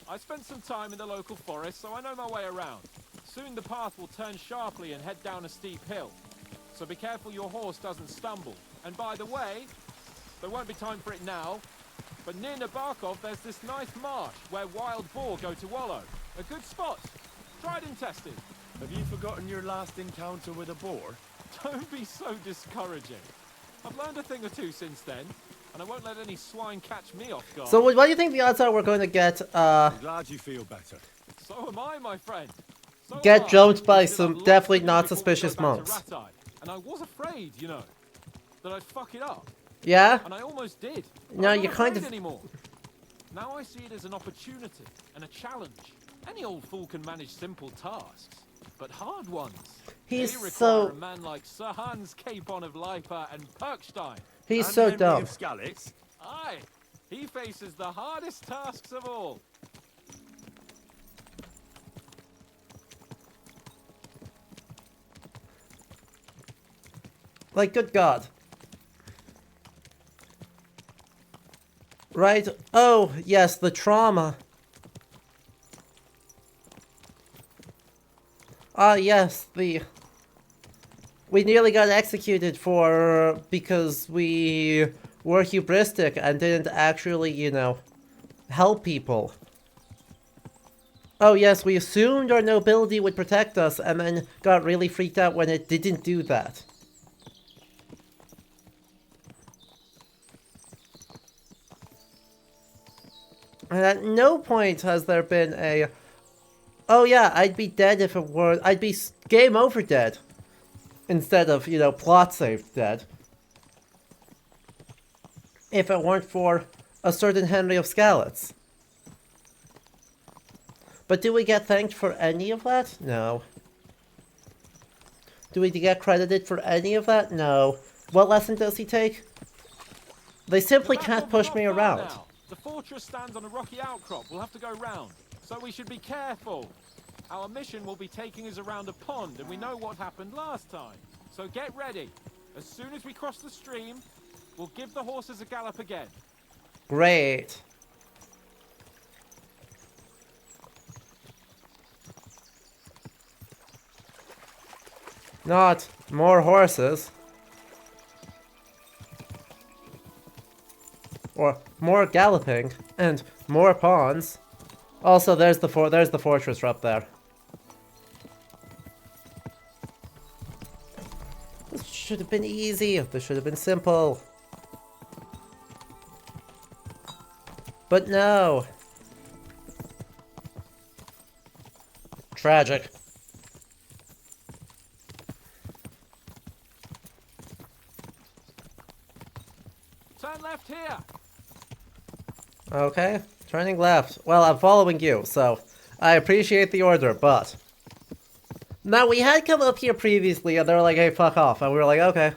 I spent some time in the local forest, so I know my way around. Soon the path will turn sharply and head down a steep hill. So be careful your horse doesn't stumble. And by the way, there won't be time for it now, but near Nabokov there's this nice marsh where wild boar go to wallow. A good spot. Tried and tested. Have you forgotten your last encounter with a boar? Don't be so discouraging. I've learned a thing or two since then, and I won't let any swine catch me off guard. So what do you think the odds are we're going to get, I'm glad you feel better. So am I, my friend. So get jumped by some definitely not suspicious monks? And I was afraid, you know, that I'd fuck it up. Yeah? And I almost did. No, you kind of... anymore. Now I see it as an opportunity and a challenge. Any old fool can manage simple tasks, but hard ones. He's they require so... a man like Sir Hans Capon of Leipa and Perkstein. He's and so Henry dumb. Of Skalitz. Aye, he faces the hardest tasks of all. Like, good God. Right? Oh, yes, the trauma. Ah, yes, we nearly got executed because we were hubristic and didn't actually, you know, help people. Oh yes, we assumed our nobility would protect us and then got really freaked out when it didn't do that. And at no point has there been a, oh yeah, I'd be dead if it were, I'd be game over dead. Instead of, you know, plot saved dead. If it weren't for a certain Henry of Skalitz. But do we get thanked for any of that? No. Do we get credited for any of that? No. What lesson does he take? They simply can't push me around. Now. The fortress stands on a rocky outcrop. We'll have to go round. So we should be careful. Our mission will be taking us around a pond, and we know what happened last time. So get ready. As soon as we cross the stream, we'll give the horses a gallop again. Great. Not more horses. Or more galloping and more pawns. Also, there's the fortress up there. This should have been easy. This should have been simple. But no. Tragic. Turn left here. Okay, turning left. Well, I'm following you, so I appreciate the order, but... Now, we had come up here previously, and they were like, hey, fuck off, and we were like, okay.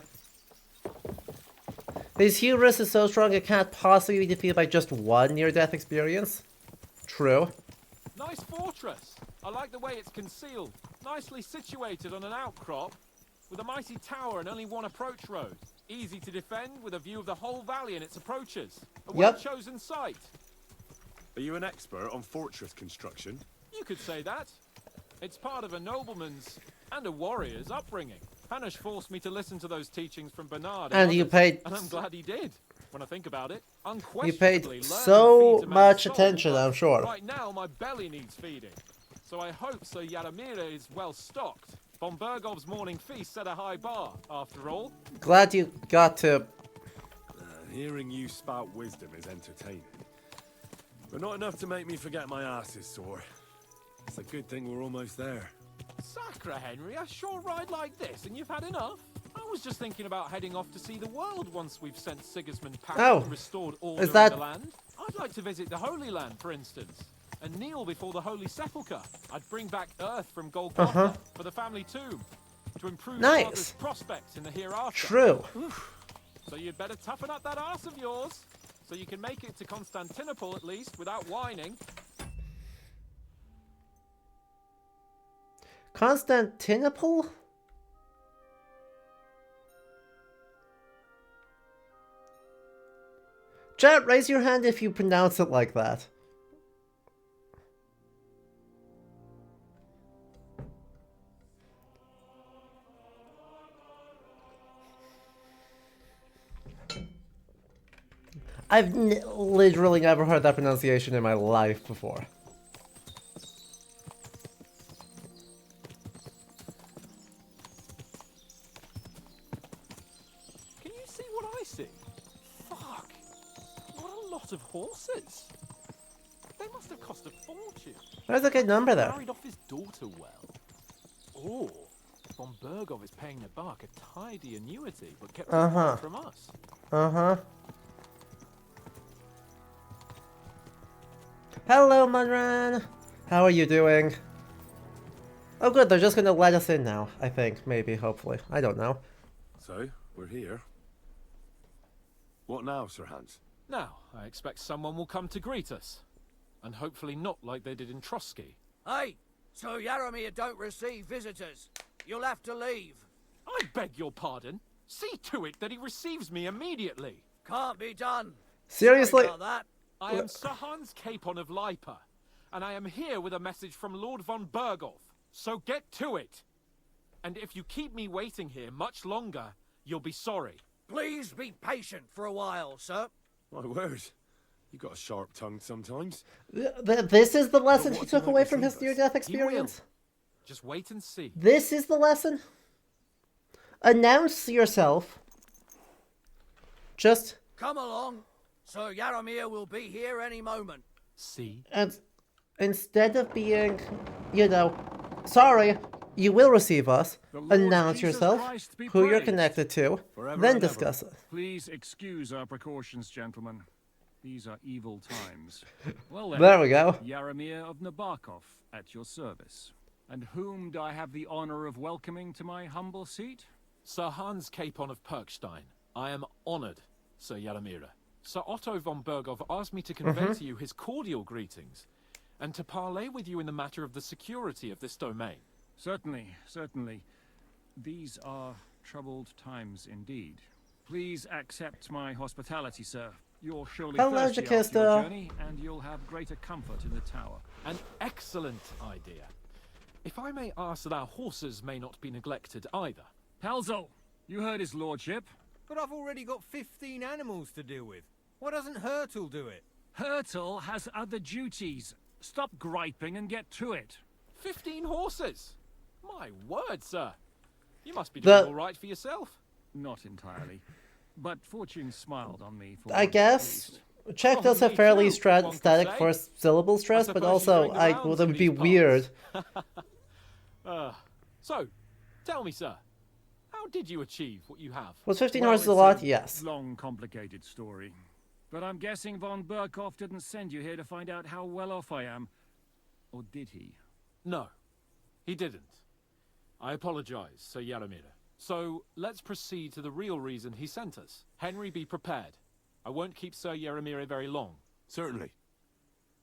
This hubris is so strong it can't possibly be defeated by just one near-death experience. True. Nice fortress. I like the way it's concealed. Nicely situated on an outcrop, with a mighty tower and only one approach road. Easy to defend, with a view of the whole valley and its approaches. A well-chosen site. Are you an expert on fortress construction? You could say that. It's part of a nobleman's and a warrior's upbringing. Hanush forced me to listen to those teachings from Bernard. And you paid... And I'm glad he did. When I think about it, you paid so much attention, I'm sure. Right now, my belly needs feeding. so I hope Sir Yaramir is well stocked. Von Bergov's morning feast set a high bar, after all. Glad you got to... Hearing you spout wisdom is entertaining. But not enough to make me forget my ass is sore. It's a good thing we're almost there. Sacre, Henry, a short ride like this and you've had enough? I was just thinking about heading off to see the world once we've sent Sigismund packing and restored order in the land. I'd like to visit the Holy Land, for instance, and kneel before the Holy Sepulchre. I'd bring back earth from Golgotha for the family tomb to improve father's prospects in the hereafter. True. So you'd better toughen up that arse of yours, so you can make it to Constantinople at least without whining. Constantinople? Chat, raise your hand if you pronounce it like that. I've literally never heard that pronunciation in my life before. Can you see what I see? Fuck! What a lot of horses! They must have cost a fortune. There's a good number there. Married off his daughter well. Or Von Bergov is paying the Bark a tidy annuity, but kept it from us. Hello, Munran. How are you doing? Oh, good. They're just gonna let us in now. I think, maybe, hopefully. I don't know. So we're here. What now, Sir Hans? Now, I expect someone will come to greet us. And hopefully not like they did in Trotsky. Hey, Sir Yaramir don't receive visitors. You'll have to leave. I beg your pardon. See to it that he receives me immediately. Can't be done. Seriously? Sorry about that. I am Sir Hans Capon of Lipa, and I am here with a message from Lord von Bergov. So get to it. And if you keep me waiting here much longer, you'll be sorry. Please be patient for a while, sir. My word. You got a sharp tongue sometimes. This is the lesson he took away from his near-death experience? Just wait and see. This is the lesson? Announce yourself. Just... Come along. Sir Yaramir will be here any moment. See? And instead of being, you know, sorry, you will receive us, announce yourself, who you're connected to, then discuss it. Please excuse our precautions, gentlemen. These are evil times. Well then, there we go. Yaramir of Nabokov at your service. And whom do I have the honor of welcoming to my humble seat? Sir Hans Capon of Perkstein. I am honored, Sir Yaramir. Sir Otto von Bergov asked me to convey to you his cordial greetings, and to parley with you in the matter of the security of this domain. Certainly, certainly. These are troubled times indeed. Please accept my hospitality, sir. You're surely thirsty after your journey, and you'll have greater comfort in the tower. An excellent idea. If I may ask that our horses may not be neglected either. Palzel, you heard his lordship. But I've already got 15 animals to deal with. Why doesn't Hurtle do it? Hurtle has other duties. Stop griping and get to it. 15 horses? My word, sir. You must be doing all right for yourself. Not entirely. But fortune smiled on me for I guess. Czech does have fairly static first syllable stress, but also it would be weird. So, tell me, sir. How did you achieve what you have? Was 15 horses a lot? Yes. Long, complicated story. But I'm guessing von Berkov didn't send you here to find out how well off I am. Or did he? No, he didn't. I apologize, Sir Yaramir. So, let's proceed to the real reason he sent us. Henry, be prepared. I won't keep Sir Yaramir very long. Certainly.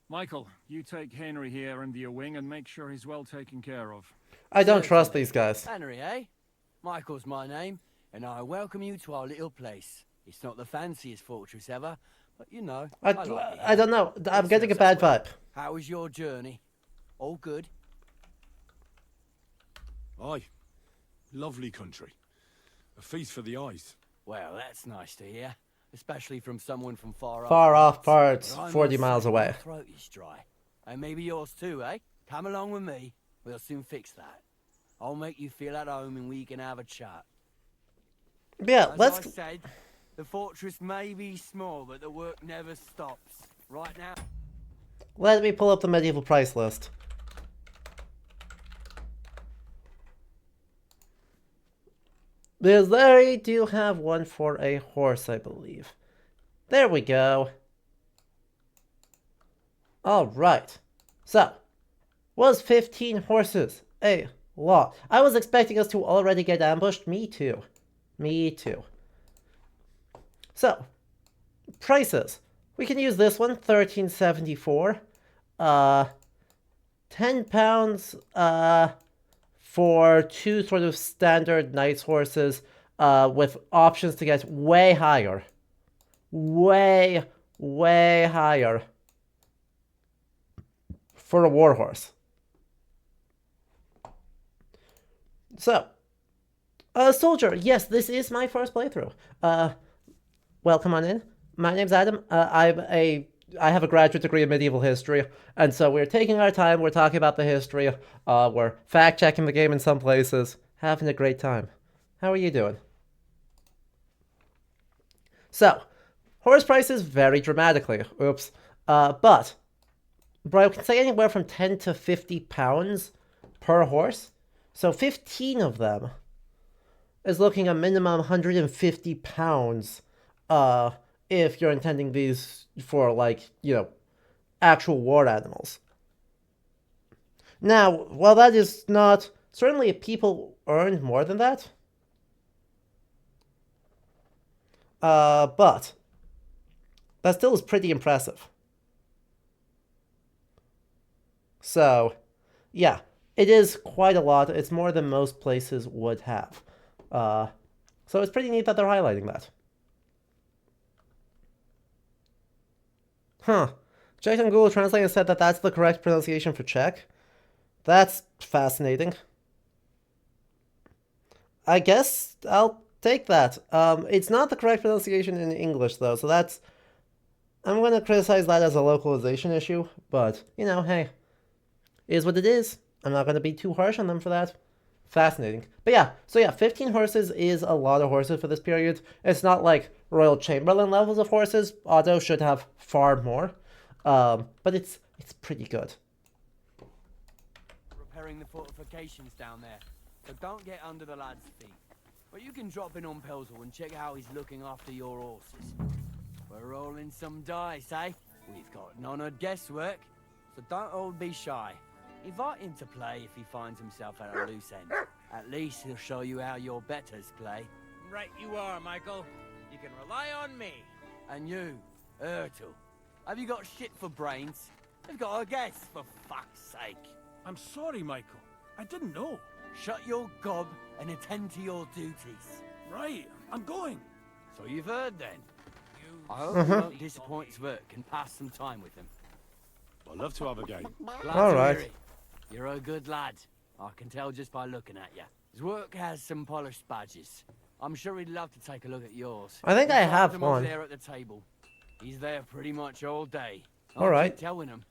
Michael, you take Henry here in the wing and make sure he's well taken care of. I don't trust these guys. Henry, eh? Michael's my name, and I welcome you to our little place. It's not the fanciest fortress ever, but you know, I like it. I don't know. I'm getting a bad vibe. How was your journey? All good? Aye. Lovely country. A feast for the eyes. Well, that's nice to hear, especially from someone from far off parts, 40 miles away. My throat is dry. And maybe yours too, eh? Come along with me. We'll soon fix that. I'll make you feel at home and we can have a chat. Yeah, As I said, the fortress may be small, but the work never stops. Right now. Let me pull up the medieval price list. Because they do have one for a horse, I believe. There we go. Alright. So, was 15 horses a lot? I was expecting us to already get ambushed. Me too. Me too. So, prices. We can use this one, 1374. 10 pounds for two sort of standard knight's horses with options to get way higher. Way higher for a warhorse. So, soldier, yes, this is my first playthrough. Welcome on in. My name's Adam. I have a graduate degree in medieval history, and so we're taking our time, we're talking about the history, we're fact-checking the game in some places, having a great time. How are you doing? So, horse prices vary dramatically. Oops. But I can say anywhere from 10 to 50 pounds per horse. So 15 of them is looking a minimum 150 pounds if you're intending these for, like, you know, actual war animals. Now, while that is not... Certainly if people earned more than that. But that still is pretty impressive. So, yeah, it is quite a lot. It's more than most places would have. So it's pretty neat that they're highlighting that. Huh. Checked on Google Translate and said that that's the correct pronunciation for Czech. That's fascinating. I guess I'll take that. It's not the correct pronunciation in English, though, so that's... I'm going to criticize that as a localization issue, but, you know, hey. It is what it is. I'm not going to be too harsh on them for that. Fascinating. But yeah, so yeah, 15 horses is a lot of horses for this period. It's not like Royal Chamberlain levels of horses. Otto should have far more. But it's pretty good. Repairing the fortifications down there, so don't get under the lad's feet. But you can drop in on Pelzel and check how he's looking after your horses. We're rolling some dice, eh? We've got none of guesswork, so don't all be shy. Invite him to play if he finds himself at a loose end. At least he'll show you how your betters play. Right you are, Michael. You can rely on me. And you, Ertl, have you got shit for brains? They've got a guess, for fuck's sake. I'm sorry, Michael. I didn't know. Shut your gob and attend to your duties. Right, I'm going. So you've heard then. I hope you won't disappoint Svert and pass some time with him. I'd love to have a game. All right. You're a good lad. I can tell just by looking at you. His work has some polished badges. I'm sure he'd love to take a look at yours. I think I have one. Over there at the table. He's there pretty much all day. All right. Keep telling him.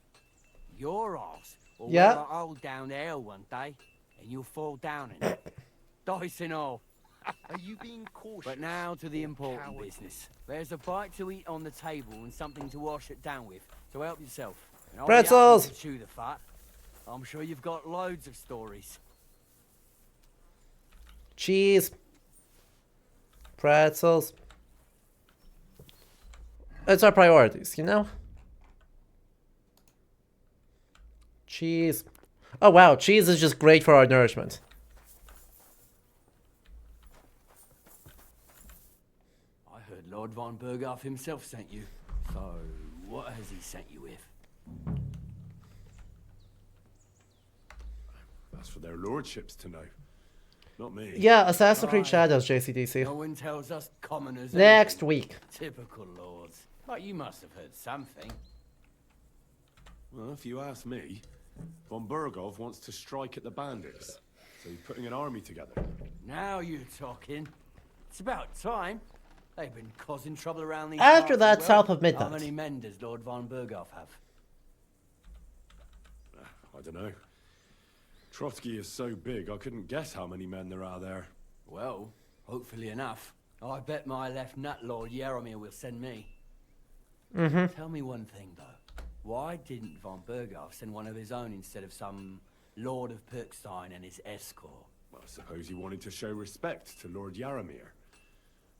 Your arse will yeah. wear a hole down there one day, and you'll fall down in it. Dice and all. Are you being cautious? But now to the important business. There's a bite to eat on the table and something to wash it down with. So help yourself. And pretzels! To chew the fat. I'm sure you've got loads of stories. Cheese. Pretzels. It's our priorities, you know? Cheese. Oh wow, cheese is just great for our nourishment. I heard Lord von Berghoff himself sent you. So, what has he sent you with? That's for their lordships to know. Not me. Yeah, Assassin's Creed Shadows, JCDC. No one tells us commoners next anything. Week. Typical lords. But you must have heard something. Well, if you ask me, von Berghoff wants to strike at the bandits. So he's putting an army together. Now you're talking. It's about time. They've been causing trouble around these After parts that, as south of midnight. How many men does Lord von Berghoff have? I don't know. Trotsky is so big, I couldn't guess how many men there are there. Well, hopefully enough. I bet my left nut Lord Yaromir will send me. Tell me one thing, though. Why didn't von Berghoff send one of his own instead of some Lord of Perkstein and his escort? Well, I suppose he wanted to show respect to Lord Yaromir.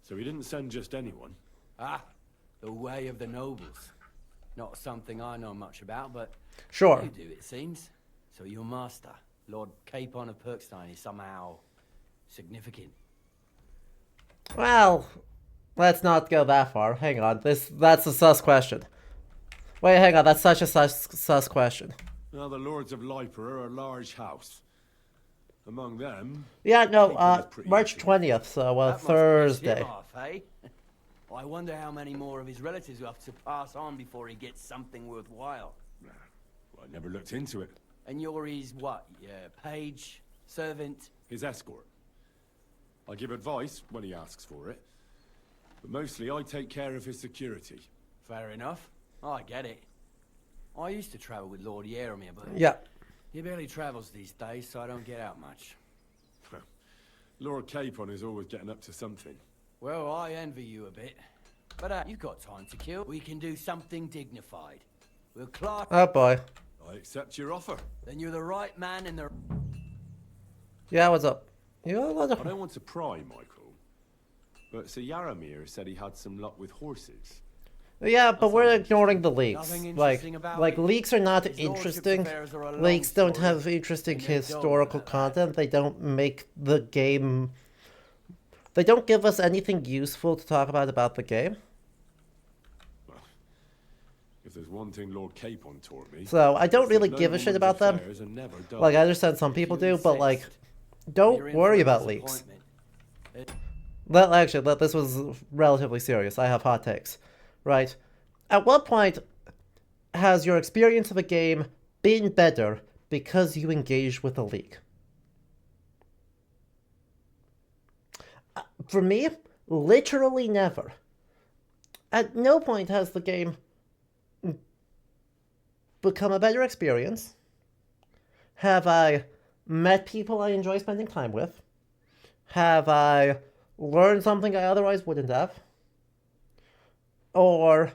So he didn't send just anyone. Ah, the way of the nobles. Not something I know much about, but sure. You do, it seems. So your master, Lord Capon of Perkstein, is somehow significant. Well, let's not go that far. Hang on, that's a sus question. Wait, hang on, that's such a sus question. Now, the Lords of Leiper are a large house. Among them... Yeah, no, March 20th, so Thursday. Off, eh? I wonder how many more of his relatives will have to pass on before he gets something worthwhile. Well, I never looked into it. And you're his, what, page, servant? His escort. I give advice when he asks for it. But mostly I take care of his security. Fair enough. I get it. I used to travel with Lord Yaromir, but... Yeah. He barely travels these days, so I don't get out much. Lord Capon is always getting up to something. Well, I envy you a bit. But you've got time to kill. We can do something dignified. We'll clark... Oh boy. I accept your offer. Then you're the right man in the... Yeah, what's up? I don't want to pry, Michael. But Sir Yaromir said he had some luck with horses. Yeah, but we're ignoring the leaks. Like leaks are not interesting. Leaks don't have interesting historical content. They don't make the game... They don't give us anything useful to talk about the game. Well, if there's one thing Lord Capon taught me... So, I don't really give a shit about them. Like, I understand some people do, but like... Don't worry about leaks. Well, actually, this was relatively serious. I have hot takes. Right? At what point has your experience of a game been better because you engaged with a leak? For me, literally never. At no point has the game become a better experience. Have I met people I enjoy spending time with? Have I learned something I otherwise wouldn't have? Or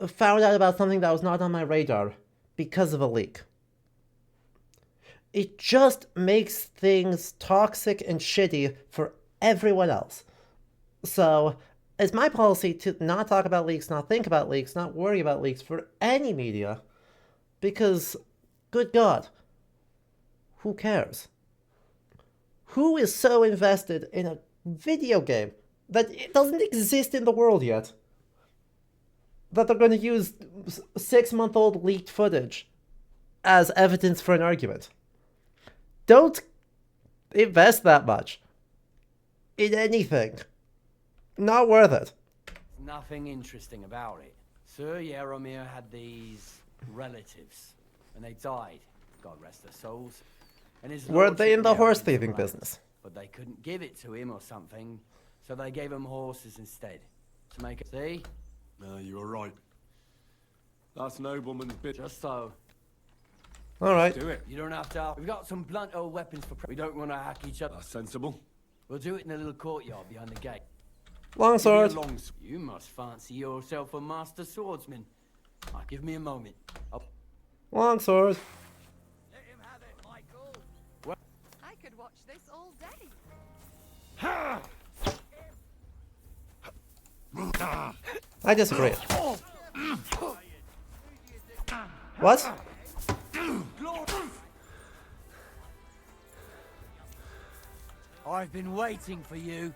found out about something that was not on my radar because of a leak? It just makes things toxic and shitty for everyone else. So, it's my policy to not talk about leaks, not think about leaks, not worry about leaks for any media. Because, good God, who cares? Who is so invested in a video game that it doesn't exist in the world yet that they're going to use 6-month-old leaked footage as evidence for an argument? Don't invest that much in anything. Not worth it. Nothing interesting about it. Sir Yaromir had these relatives, and they died, God rest their souls. And his Were they in the horse thieving business? But they couldn't give it to him or something, so they gave him horses instead. To make it... See? No, you were right. That's nobleman's bit. Just so. Alright. Do it. You don't have to... We've got some blunt old weapons for... We don't want to hack each other. That's sensible. We'll do it in a little courtyard behind the gate. Longsword. You must fancy yourself a master swordsman. Give me a moment. Longsword. Let him have it, Michael. What? I could watch this all day. I disagree. What? I've been waiting for you.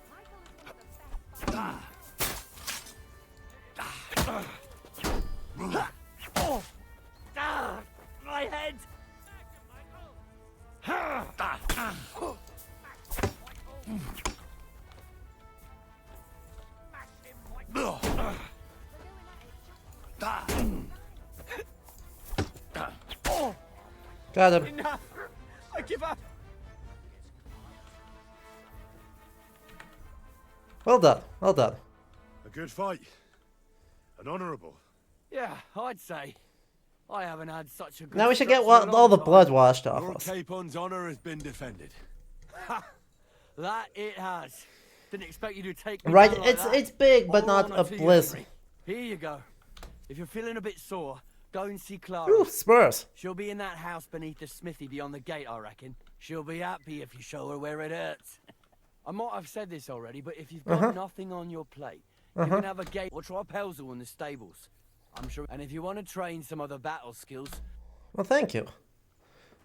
My head! Got him. Enough! I give up! Well done. Well done. A good fight. An honourable. Yeah, I'd say. I haven't had such a good Now we should get stretch in a all the long blood time. washed off Your us. Capon's honor has been defended. That it has. Didn't expect you to take me Right, down like that. it's big, but All not honour a to you bliss. three. Here you go. If you're feeling a bit sore, go and see Clara. Ooh, spurs. She'll be in that house beneath the smithy beyond the gate, I reckon. She'll be happy if you show her where it hurts. I might have said this already, but if you've got nothing on your plate, you can have a gate or try Pelzel in the stables. I'm sure. And if you want to train some other battle skills. Well, thank you.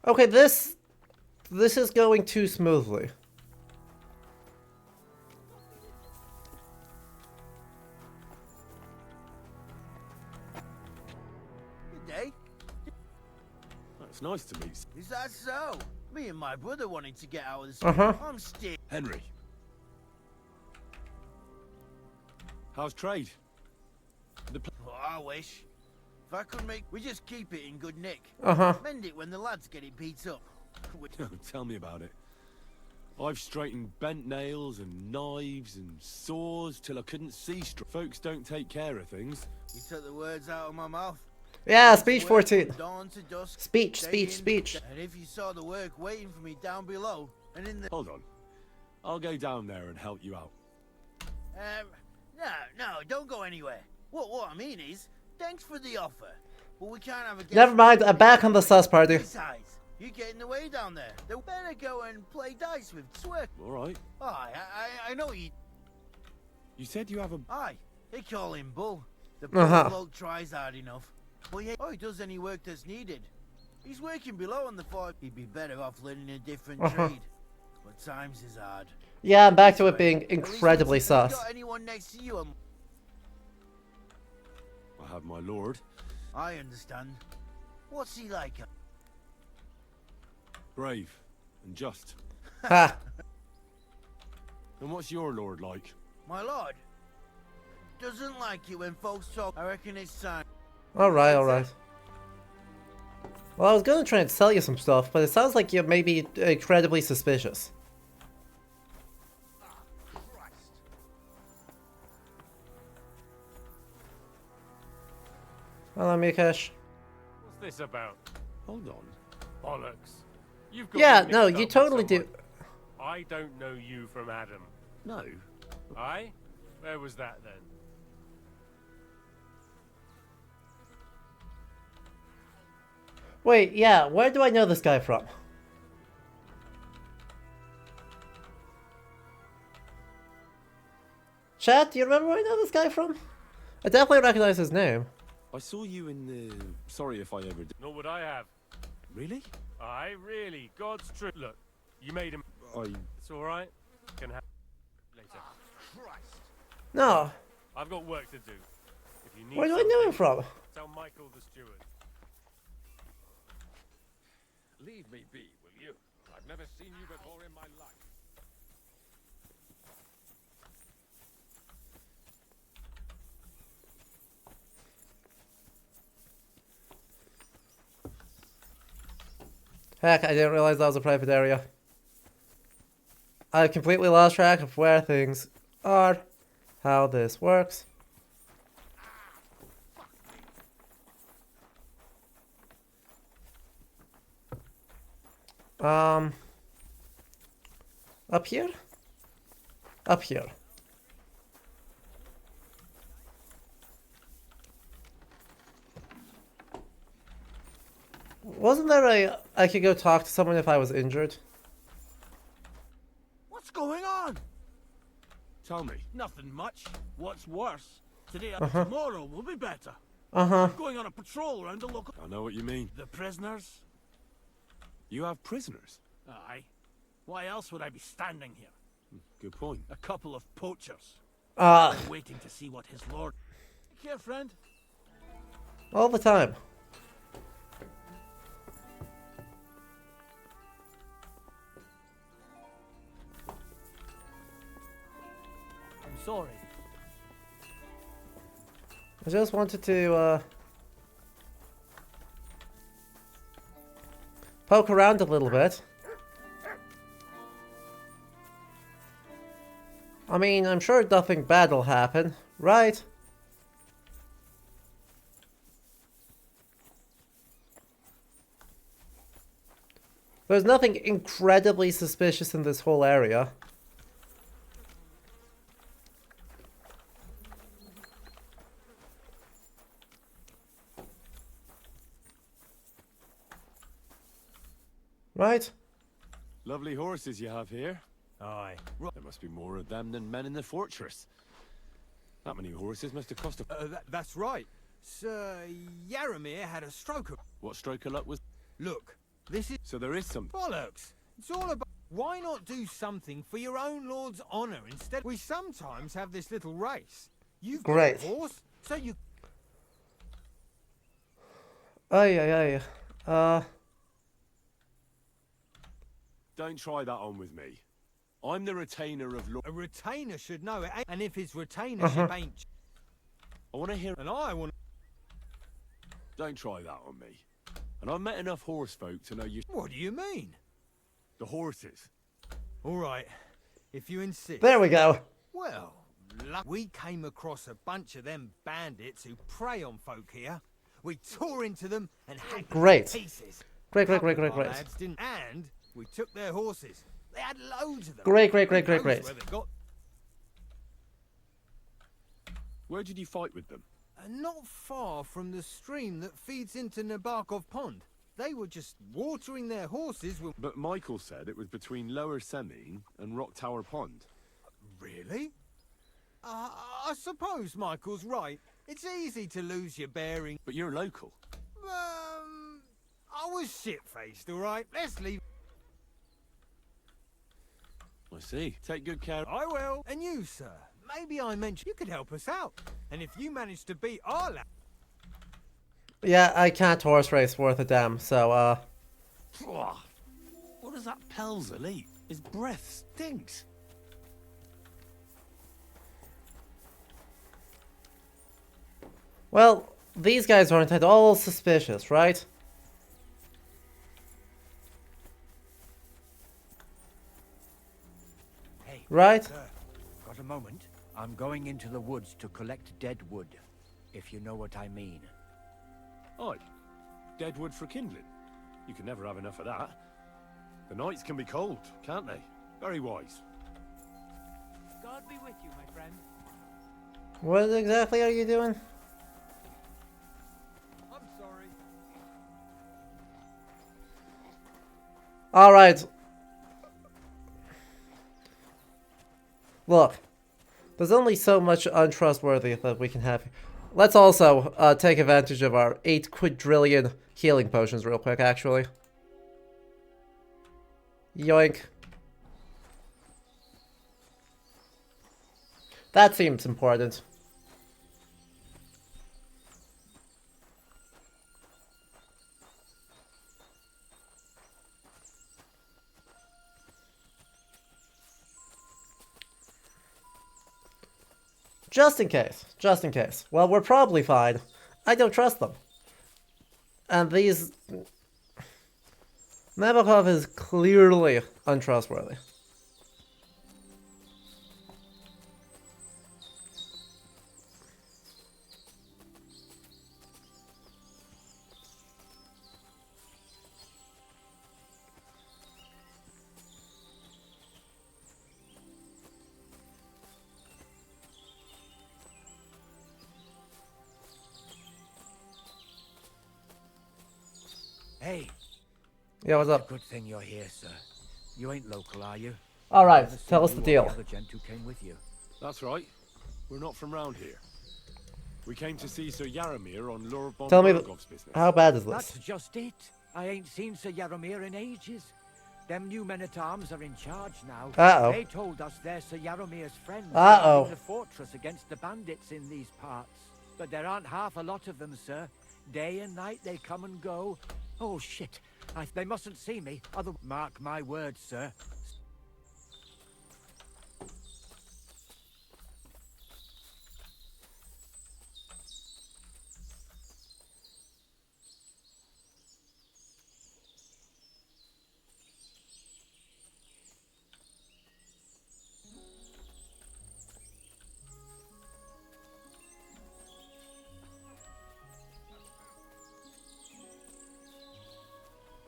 Okay, this is going too smoothly. Good day. It's nice to meet you. Is that so? Me and my brother wanting to get out of this. I'm still. Henry. How's trade? Oh, I wish. If I could make, we just keep it in good nick. Mend it when the lads get it beat up. Tell me about it. I've straightened bent nails and knives and saws till I couldn't see straight. Folks don't take care of things. You took the words out of my mouth. Yeah, speech 14. Dawn to dusk, Speech, day speech, in, speech. And if you saw the work waiting for me down below, and in the... Hold on. I'll go down there and help you out. No, don't go anywhere. What I mean is, thanks for the offer, but we can't have a... Never mind, I'm back on the sus party. Besides, you get in the way down there. They better go and play dice with Swerk. All right. Aye, I know you... You said you have a... Aye, they call him Bull. The poor bloke tries hard enough. But yeah, he does any work that's needed. He's working below on the fort. He'd be better off learning a different trade. But times is hard. Yeah, I'm back to it being incredibly sus. Got anyone next to you? I have my lord. I understand. What's he like? Brave and just. Ha! And what's your lord like? My lord doesn't like it when folks talk. I reckon it's time. Alright, alright. Well, I was gonna try and sell you some stuff, but it sounds like you may be incredibly suspicious. Hello, Mikash. What's this about? Hold on. Bollocks. You've got Yeah, me no, mixed you up with totally do. someone. I don't know you from Adam. No. Aye? Where was that then? Wait, yeah, where do I know this guy from? Chat, do you remember where I know this guy from? I definitely recognize his name. I saw you in the... Sorry if I ever did. Nor would I have. Really? Aye, really. God's truth. Look, you made him. It's alright. Can have later. No. I've got work to do. If you need Where do I know him from? Tell Michael the steward. Leave me be, will you? I've never seen you before in my life. Heck, I didn't realize that was a private area. I completely lost track of where things are, how this works. Up here? Up here. Wasn't there I could go talk to someone if I was injured? What's going on? Tell me. Nothing much. What's worse, today or tomorrow will be better. Uh-huh. Going on a patrol around the local... I know what you mean. The prisoners? You have prisoners? Aye. Why else would I be standing here? Good point. A couple of poachers. Waiting to see what his lord... Take care, friend. All the time. I'm sorry. I just wanted to, poke around a little bit. I mean, I'm sure nothing bad will happen, right? There's nothing incredibly suspicious in this whole area. Right? Lovely horses you have here. Aye. There must be more of them than men in the fortress. That many horses must have cost a... That's right. Sir Yaramir had a stroke of... What stroke of luck was... Look, this is... So there is some... Bollocks! It's all about... Why not do something for your own lord's honor instead? We sometimes have this little race. You've got a horse, so you... Ay. Don't try that on with me. I'm the retainer of Lord... A retainer should know it, and if his retainership ain't... I want to hear... And I want... Don't try that on me. And I've met enough horse folk to know you... What do you mean? The horses. All right, if you insist. There we go. Well, we came across a bunch of them bandits who prey on folk here. We tore into them and hacked them to pieces. Great. Lads didn't, and we took their horses. They had loads of them. Great. Where did you fight with them? Not far from the stream that feeds into Nabokov Pond. They were just watering their horses when... But Michael said it was between Lower Semine and Rock Tower Pond. Really? I suppose Michael's right. It's easy to lose your bearing. But you're local. I was shit-faced, all right? Let's leave... I see. Take good care. I will. And you, sir. Maybe I mentioned you could help us out. And if you manage to beat our lad... Yeah, I can't horse race worth a damn, so, What does that Pelzer eat? His breath stinks. Well, these guys aren't at all suspicious, right? Hey, right? Sir, got a moment? I'm going into the woods to collect dead wood, if you know what I mean. Aye. Dead wood for kindling. You can never have enough of that. The nights can be cold, can't they? Very wise. God be with you, my friend. What exactly are you doing? I'm sorry. Alright. Look. There's only so much untrustworthy that we can have. Let's also take advantage of our 8 quadrillion healing potions real quick, actually. Yoink. That seems important. Just in case. Just in case. Well, we're probably fine. I don't trust them. And these... Nabokov is clearly untrustworthy. Hey. Yeah, what's up? Good thing you're here, sir. You ain't local, are you? Alright, tell us the deal. The other gent who came with you. That's right. We're not from round here. We came to see Sir Yaramir on Lord von Tell me, Bergov's business. how bad is this? That's just it. I ain't seen Sir Yaramir in ages. Them new men-at-arms are in charge now. Uh-oh. They told us they're Sir Yaramir's friends. Uh-oh. In the fortress against the bandits in these parts. But there aren't half a lot of them, sir. Day and night they come and go. Oh, shit. They mustn't see me. Mark my words, sir.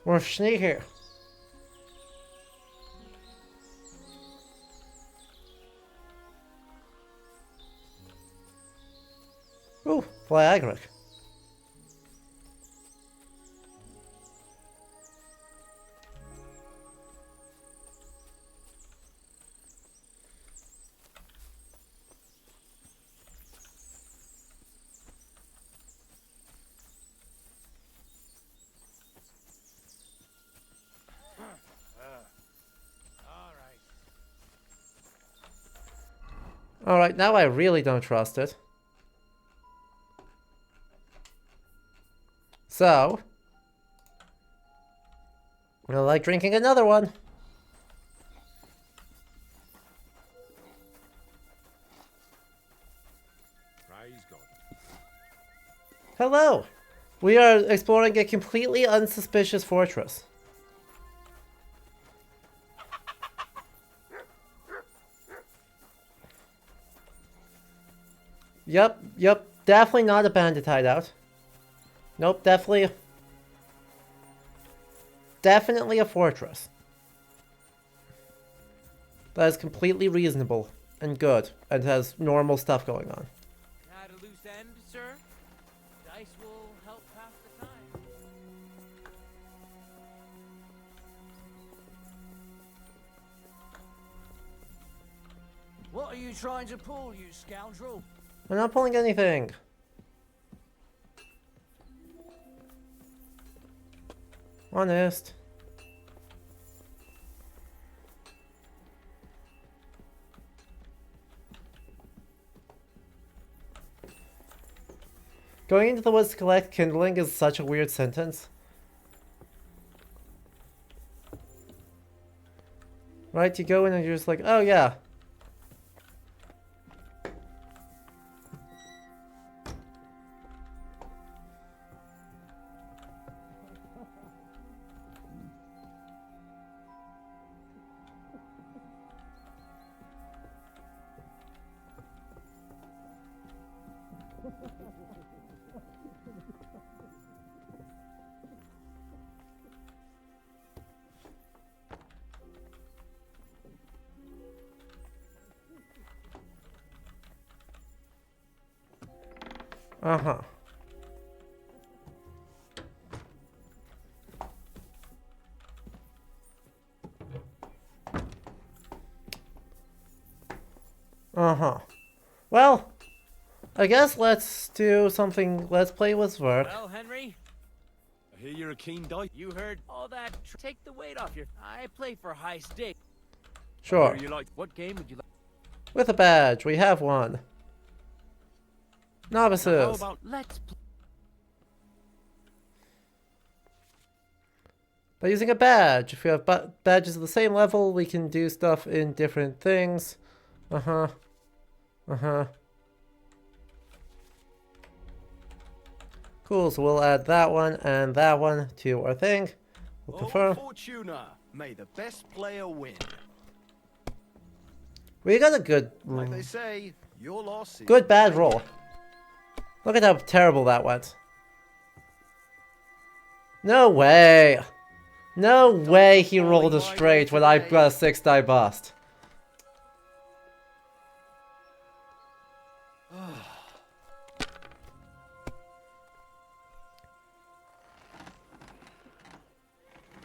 We're sneaky. Ooh, Viagra. Alright, now I really don't trust it. So, I like drinking another one. Praise God. Hello! We are exploring a completely unsuspicious fortress. Yep, definitely not a bandit hideout. Nope, definitely a fortress. That is completely reasonable and good and has normal stuff going on. Had a loose end, sir? Dice will help pass the time. What are you trying to pull, you scoundrel? I'm not pulling anything. Honest. Going into the woods to collect kindling is such a weird sentence. Right, you go in and you're just like, oh yeah. Uh-huh. Uh-huh. Well, I guess let's do something. Let's play with work. Well, Henry? I hear you're a keen dice. You heard all that. Take the weight off your... I play for high stakes. Sure. You like... What game would you like? With a badge. We have one. Novices. How about let's play? By using a badge. If you have badges of the same level, we can do stuff in different things. Uh-huh. Uh-huh. Cool, so we'll add that one and that one to our thing. We'll confirm. Fortuna, may the best player win. We got a good... Like they say, your loss is... Good bad roll. Look at how terrible that went. No way! No way he rolled a straight when I got a 6-die bust.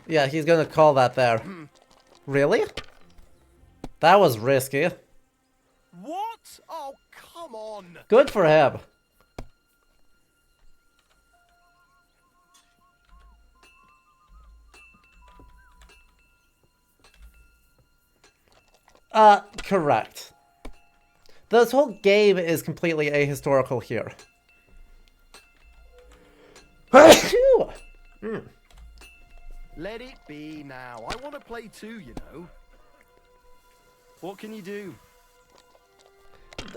Yeah, he's gonna call that there. Really? That was risky. What? Oh, come on! Good for him. Correct. This whole game is completely ahistorical here. Let it be now. I want to play too, you know. What can you do?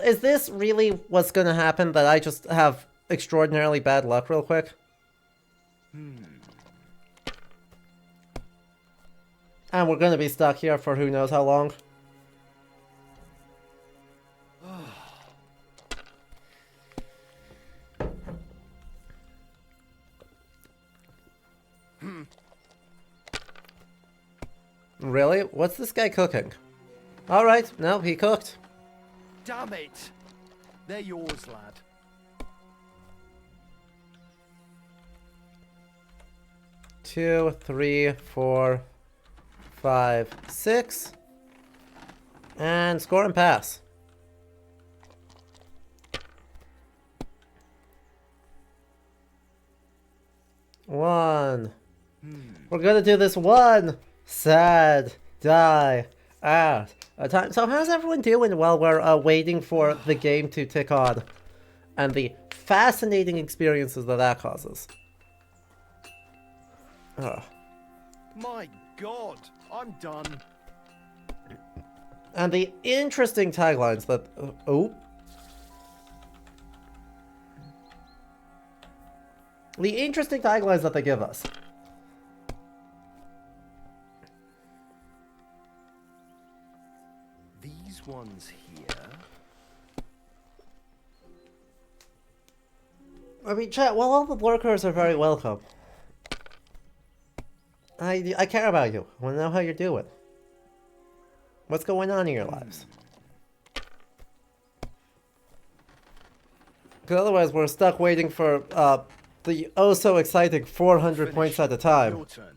Is this really what's gonna happen, that I just have extraordinarily bad luck real quick? And we're gonna be stuck here for who knows how long. Really? What's this guy cooking? Alright, no, he cooked. Damn it! They're yours, lad. 2, 3, 4, 5, 6. And score and pass. One. We're gonna do this one sad die at a time. So how's everyone doing while we're waiting for the game to tick on? And the fascinating experiences that causes. Oh. My God, I'm done. And the interesting taglines that... oh. The interesting taglines that they give us. These ones here... I mean, chat, well, all the lurkers are very welcome. I care about you. I want to know how you're doing. What's going on in your lives? Because otherwise we're stuck waiting for the oh-so-exciting 400 points at a time. Your turn.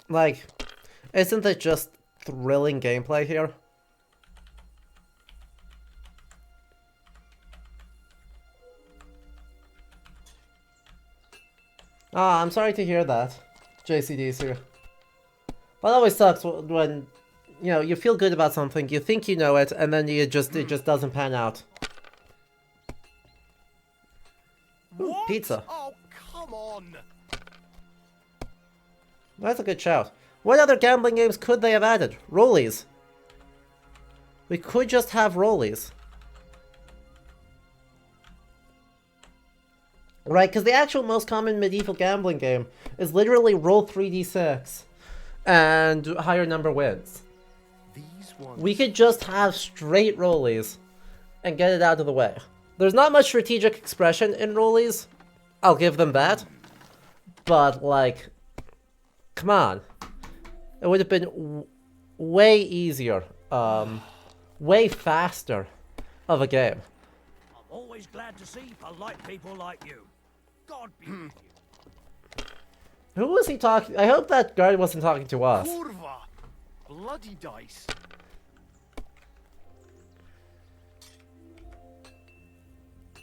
Like, isn't it just thrilling gameplay here? Ah, I'm sorry to hear that, JCDC. But it always sucks when, you know, you feel good about something, you think you know it, and then it just doesn't pan out. Ooh, pizza. Oh, come on. That's a good shout. What other gambling games could they have added? Rollies. We could just have rollies. Right, because the actual most common medieval gambling game is literally roll 3d6 and higher number wins. These ones... We could just have straight rollies and get it out of the way. There's not much strategic expression in rollies. I'll give them that. But, like, come on. It would have been way easier, way faster of a game. I'm always glad to see polite people like you. God be with you. Who was he talking? I hope that guy wasn't talking to us. Kurva! Bloody dice.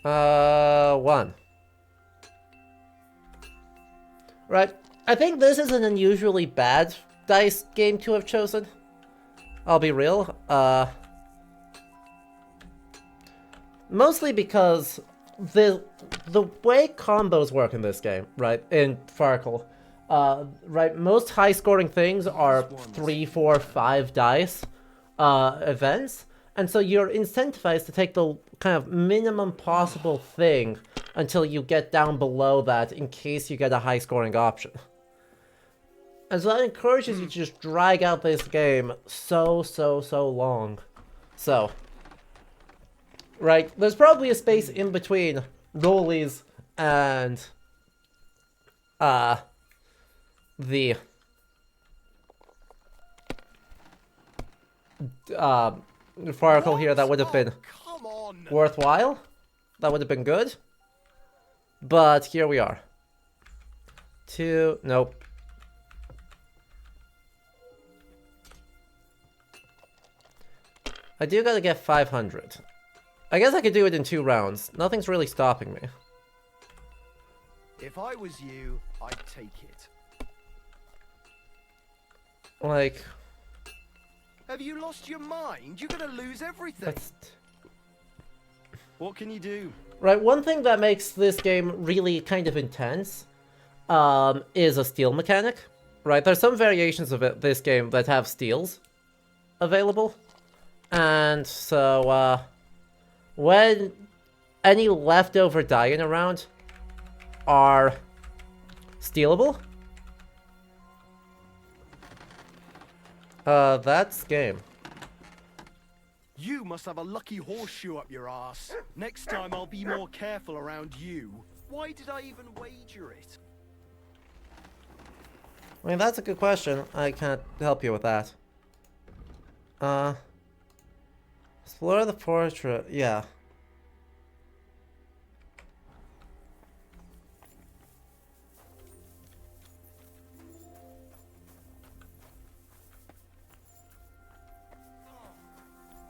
One. Right. I think this is an unusually bad dice game to have chosen. I'll be real. Mostly because the way combos work in this game, right, in Farkle, right, most high-scoring things are 3, 4, 5 dice events, and so you're incentivized to take the kind of minimum possible thing until you get down below that in case you get a high-scoring option. And so that encourages you to just drag out this game so long. So, right, there's probably a space in between rollies and the Farkle here that would have been worthwhile. That would have been good. But here we are. 2, nope. I do gotta get 500. I guess I could do it in 2 rounds. Nothing's really stopping me. If I was you, I'd take it. Like... Have you lost your mind? You're gonna lose everything. What can you do? Right, one thing that makes this game really kind of intense is a steal mechanic. Right, there's some variations of this game that have steals available. And so, when any leftover dying around are stealable, that's game. You must have a lucky horseshoe up your ass. Next time I'll be more careful around you. Why did I even wager it? I mean, that's a good question. I can't help you with that. Explore the portrait. Yeah.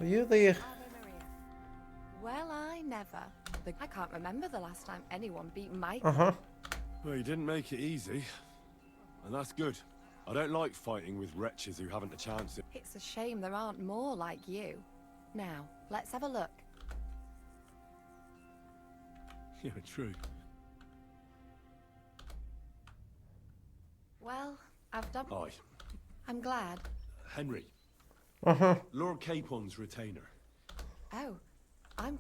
Are you the... Well, I never. I can't remember the last time anyone beat Mike. Uh-huh. Well, you didn't make it easy. And that's good. I don't like fighting with wretches who haven't a chance to... It's a shame there aren't more like you. Now, let's have a look. Yeah, true. Well, I've done... Aye. I'm glad. Henry. Uh-huh. Lord Capon's retainer. Oh, I'm...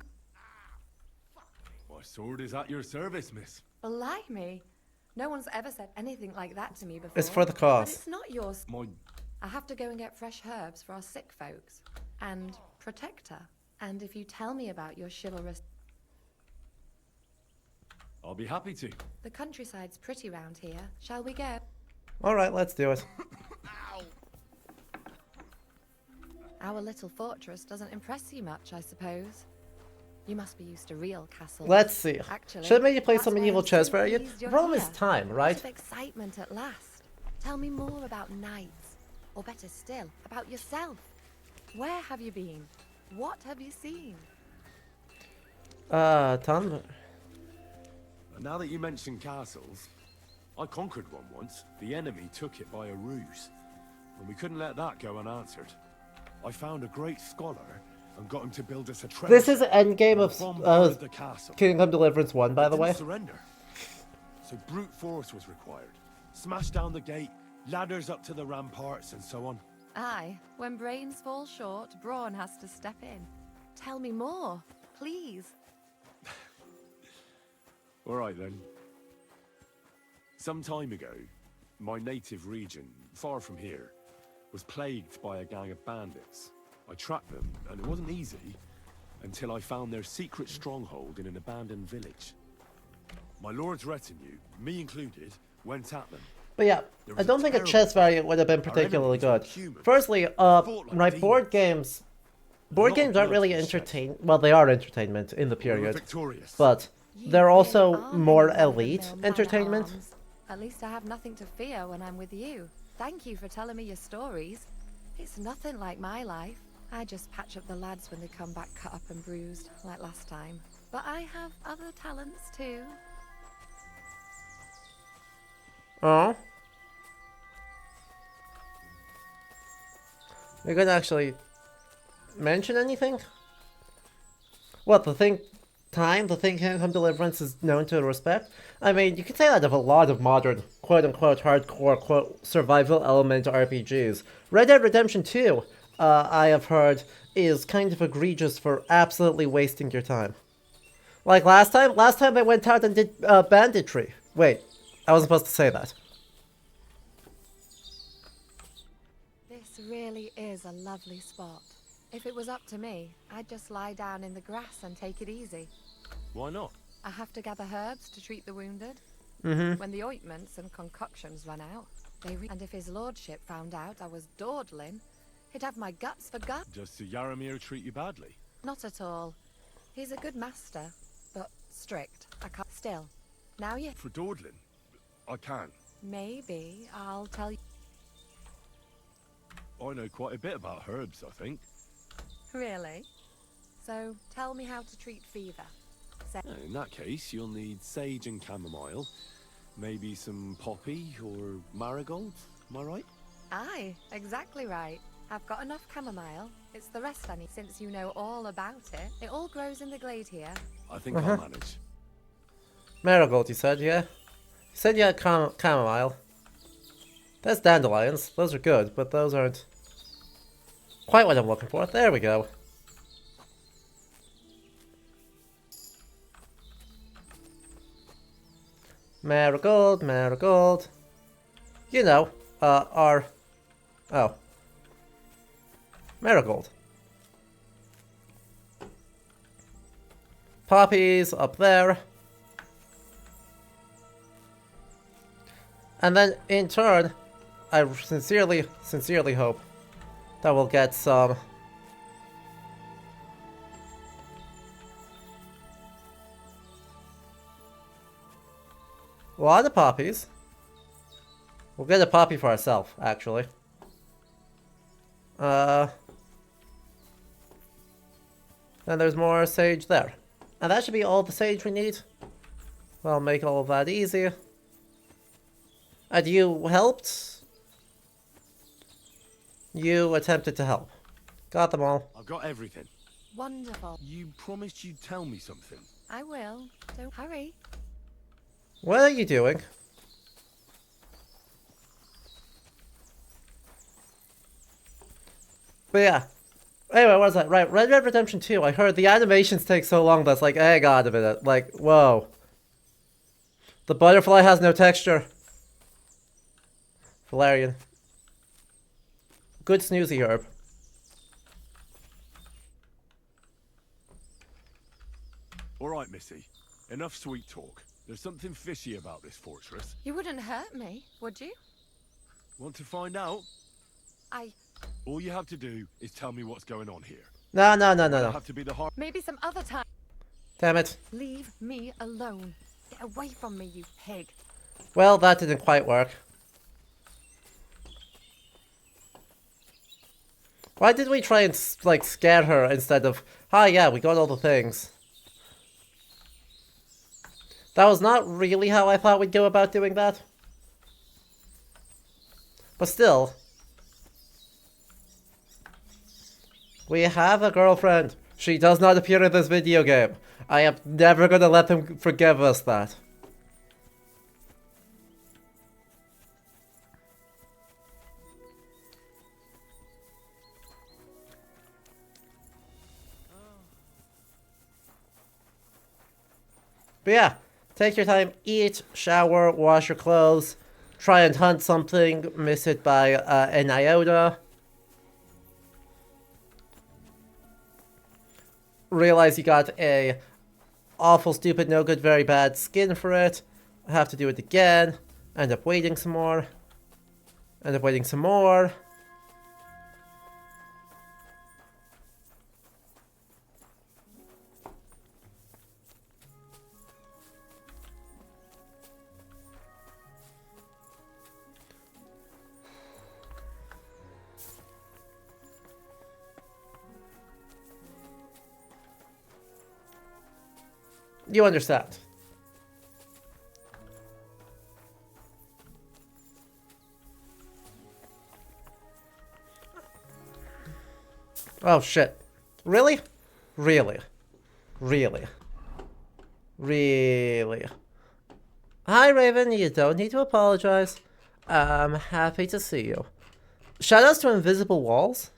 My sword is at your service, miss. Blimey. No one's ever said anything like that to me before. It's for the But cause. it's not yours. My... I have to go and get fresh herbs for our sick folks. And protect her. And if you tell me about your chivalrous... I'll be happy to. The countryside's pretty round here. Shall we go? Alright, let's do it. Our little fortress doesn't impress you much, I suppose. You must be used to real castles. Let's see. Actually, Should maybe play that's some why medieval I'm chess so variant? pleased The you're problem is here. time, Lots right? of excitement at last. Tell me more about knights. Or better still, about yourself. Where have you been? What have you seen? Ton. Now that you mention castles, I conquered one once. The enemy took it by a ruse. And we couldn't let that go unanswered. I found a great scholar and got him to build us a treasure. This is the endgame of the castle. Kingdom Deliverance 1, by the way. Surrender. So brute force was required. Smash down the gate, ladders up to the ramparts, and so on. Aye, when brains fall short, brawn has to step in. Tell me more, please. All right then. Some time ago, my native region, far from here, was plagued by a gang of bandits. I tracked them, and it wasn't easy, until I found their secret stronghold in an abandoned village. My lord's retinue, me included, went at them. But yeah, I don't think a chess variant would have been particularly good. Firstly, my board games aren't really entertain. Well, they are entertainment in the period, but they're also more elite entertainment. At least I have nothing to fear when I'm with you. Thank you for telling me your stories. It's nothing like my life. I just patch up the lads when they come back cut up and bruised, like last time. But I have other talents too. Oh. You're gonna actually mention anything? What, the thing Kingdom Deliverance is known to respect? I mean, you can say that of a lot of modern, quote-unquote, hardcore, quote, survival element RPGs. Red Dead Redemption 2, I have heard, is kind of egregious for absolutely wasting your time. Like last time I went out and did banditry. Wait, I wasn't supposed to say that. This really is a lovely spot. If it was up to me, I'd just lie down in the grass and take it easy. Why not? I have to gather herbs to treat the wounded. When the ointments and concoctions run out, and if his lordship found out I was dawdling, he'd have my guts for gut. Does Sir Yaramir treat you badly? Not at all. He's a good master, but strict. I can't. Still, now you. For dawdling? I can. Maybe I'll tell you. I know quite a bit about herbs, I think. Really? So tell me how to treat fever. In that case, you'll need sage and chamomile, maybe some poppy or marigold, am I right? Aye, exactly right. I've got enough chamomile. It's the rest I need, since you know all about it. It all grows in the glade here. I think I'll manage. Marigold, you said, yeah? You said you had chamomile. There's dandelions. Those are good, but those aren't quite what I'm looking for. There we go. Marigold, marigold. You know, oh. Marigold. Poppies up there. And then, in turn, I sincerely hope that we'll get some A lot of poppies. We'll get a poppy for ourselves, actually. Then there's more sage there. And that should be all the sage we need. I'll make all of that easy. And you helped? You attempted to help. Got them all. I've got everything. Wonderful. You promised you'd tell me something. I will. Don't hurry. What are you doing? But yeah. Anyway, what was that? Right, Red Dead Redemption 2. I heard the animations take so long that's like, hang on a minute. Like, whoa. The butterfly has no texture. Valerian. Good snoozy herb. All right, Missy. Enough sweet talk. There's something fishy about this fortress. You wouldn't hurt me, would you? Want to find out? All you have to do is tell me what's going on here. No. Have to be the hard. Maybe some other time. Damn it. Leave me alone. Get away from me, you pig. Well, that didn't quite work. Why did we try and, like, scare her instead of, ah, yeah, we got all the things. That was not really how I thought we'd go about doing that. But still. We have a girlfriend. She does not appear in this video game. I am never gonna let them forgive us that. But yeah, take your time, eat, shower, wash your clothes, try and hunt something, miss it by an iota. Realize you got a awful, stupid, no good, very bad skin for it. Have to do it again. End up waiting some more. End up waiting some more. You understand. Oh shit. Really? Really? Really? Really? Hi Raven, you don't need to apologize. I'm happy to see you. Shoutouts to Invisible Walls.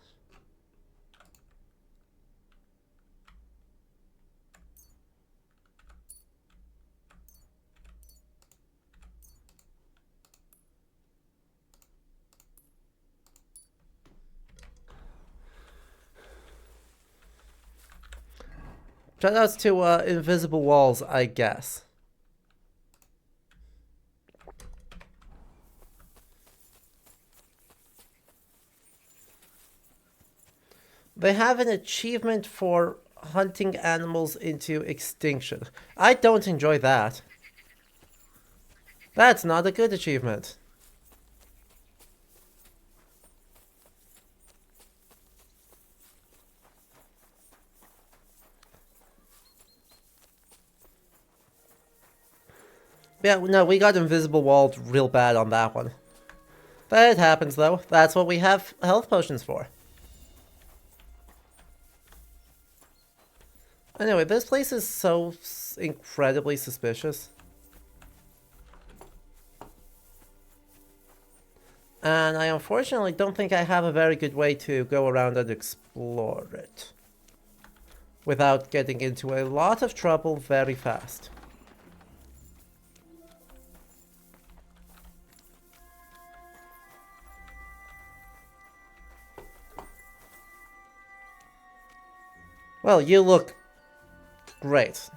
Shoutouts to Invisible Walls, I guess. They have an achievement for hunting animals into extinction. I don't enjoy that. That's not a good achievement. Yeah, no, we got invisible walled real bad on that one. But it happens, though. That's what we have health potions for. Anyway, this place is so incredibly suspicious. And I unfortunately don't think I have a very good way to go around and explore it without getting into a lot of trouble very fast. Well, you look great.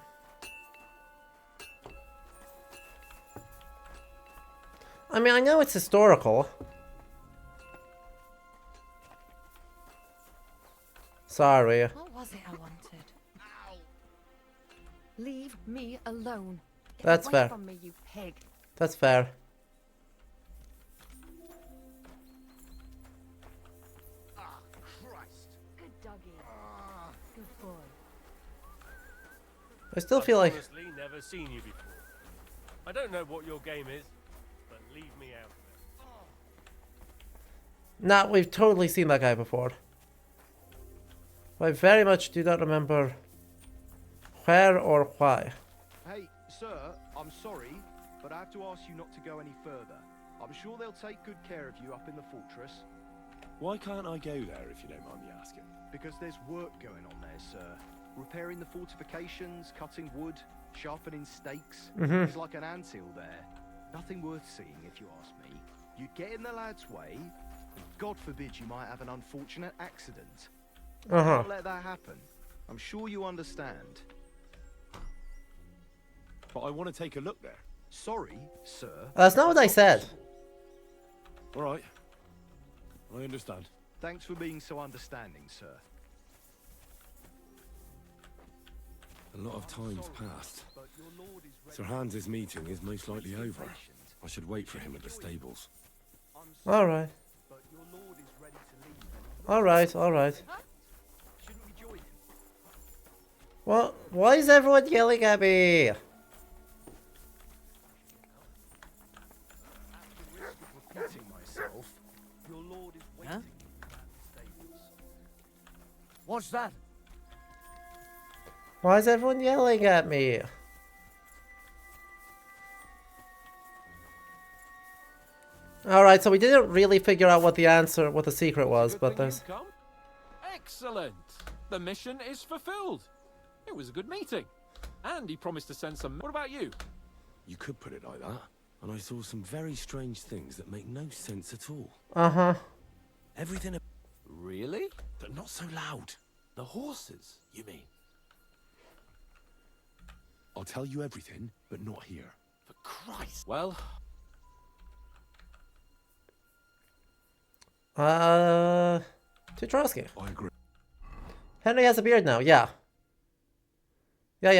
I mean, I know it's historical. Sorry. What was it I wanted? Leave me alone. Get That's away fair. from me, you pig. That's fair. Ah, Christ. Good doggy. Good boy. I still feel like... I've honestly never seen you before. I don't know what your game is, but leave me out of it. Nah, we've totally seen that guy before. I very much do not remember where or why. Hey, sir, I'm sorry, but I have to ask you not to go any further. I'm sure they'll take good care of you up in the fortress. Why can't I go there if you don't mind me asking? Because there's work going on there, sir. Repairing the fortifications, cutting wood, sharpening stakes. It's like an anthill there. Nothing worth seeing, if you ask me. You get in the lad's way, and God forbid you might have an unfortunate accident. Don't let that happen. I'm sure you understand. But I want to take a look there. Sorry, sir. That's not what I said. All right. I understand. Thanks for being so understanding, sir. A lot of time's passed. Sir Hans's meeting is most likely over. I should wait for him at the stables. Alright. Alright. Well, why is everyone yelling at me? Huh? What's that? Why is everyone yelling at me? Alright, so we didn't really figure out what the secret was, but there's... Excellent! The mission is fulfilled. It was a good meeting. And he promised to send some... What about you? You could put it like that. And I saw some very strange things that make no sense at all. Everything... Really? But not so loud. The horses, you mean? I'll tell you everything, but not here. For Christ. Well... Tutrowski. I agree. Henry has a beard now, yeah. Yeah.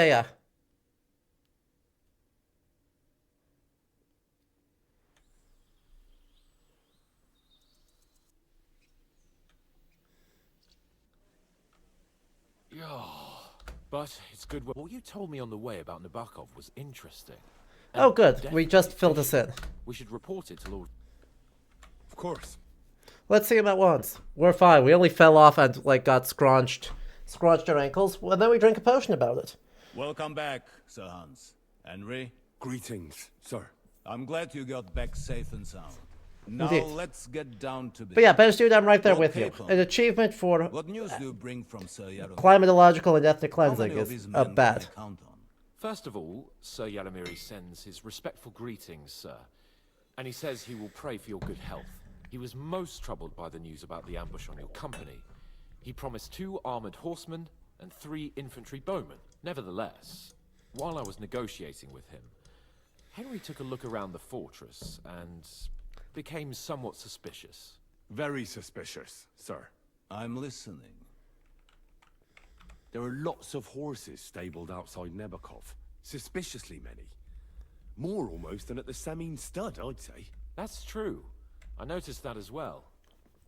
But it's good. What you told me on the way about Nabokov was interesting. Oh, good. We just filled this in. We should report it to Lord. Of course. Let's see him at once. We're fine. We only fell off and, like, got scrunched our ankles, and then we drank a potion about it. Welcome back, Sir Hans. Henry? Greetings, sir. I'm glad you got back safe and sound. Now Indeed. let's get down to business. But yeah, best dude, I'm right there What with you. people? An achievement for What news do you bring from Sir Yaromir? climatological and ethnic How cleansing many of is his men bad. can I count on? First of all, Sir Yaromir sends his respectful greetings, sir. And he says he will pray for your good health. He was most troubled by the news about the ambush on your company. He promised 2 armored horsemen and 3 infantry bowmen. Nevertheless, while I was negotiating with him, Henry took a look around the fortress and became somewhat suspicious. Very suspicious, sir. I'm listening. There are lots of horses stabled outside Nebokov. Suspiciously many. More almost than at the Semine stud, I'd say. That's true. I noticed that as well.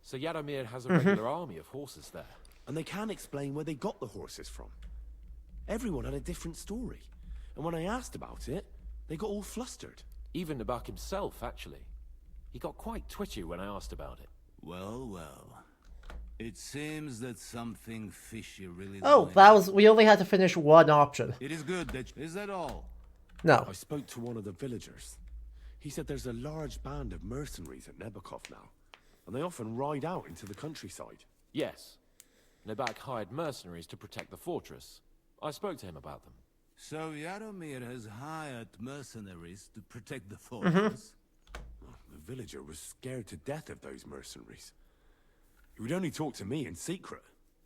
So Yaromir has a regular army of horses there. And they can't explain where they got the horses from. Everyone had a different story. And when I asked about it, they got all flustered. Even Nabok himself, actually. He got quite twitchy when I asked about it. Well. It seems that something fishy really... Oh, we only had to finish one option. It is good that... Is that all? No. I spoke to one of the villagers. He said there's a large band of mercenaries at Nebokov now. And they often ride out into the countryside. Yes. Nabok hired mercenaries to protect the fortress. I spoke to him about them. So Yaromir has hired mercenaries to protect the fortress? The villager was scared to death of those mercenaries. He would only talk to me in secret.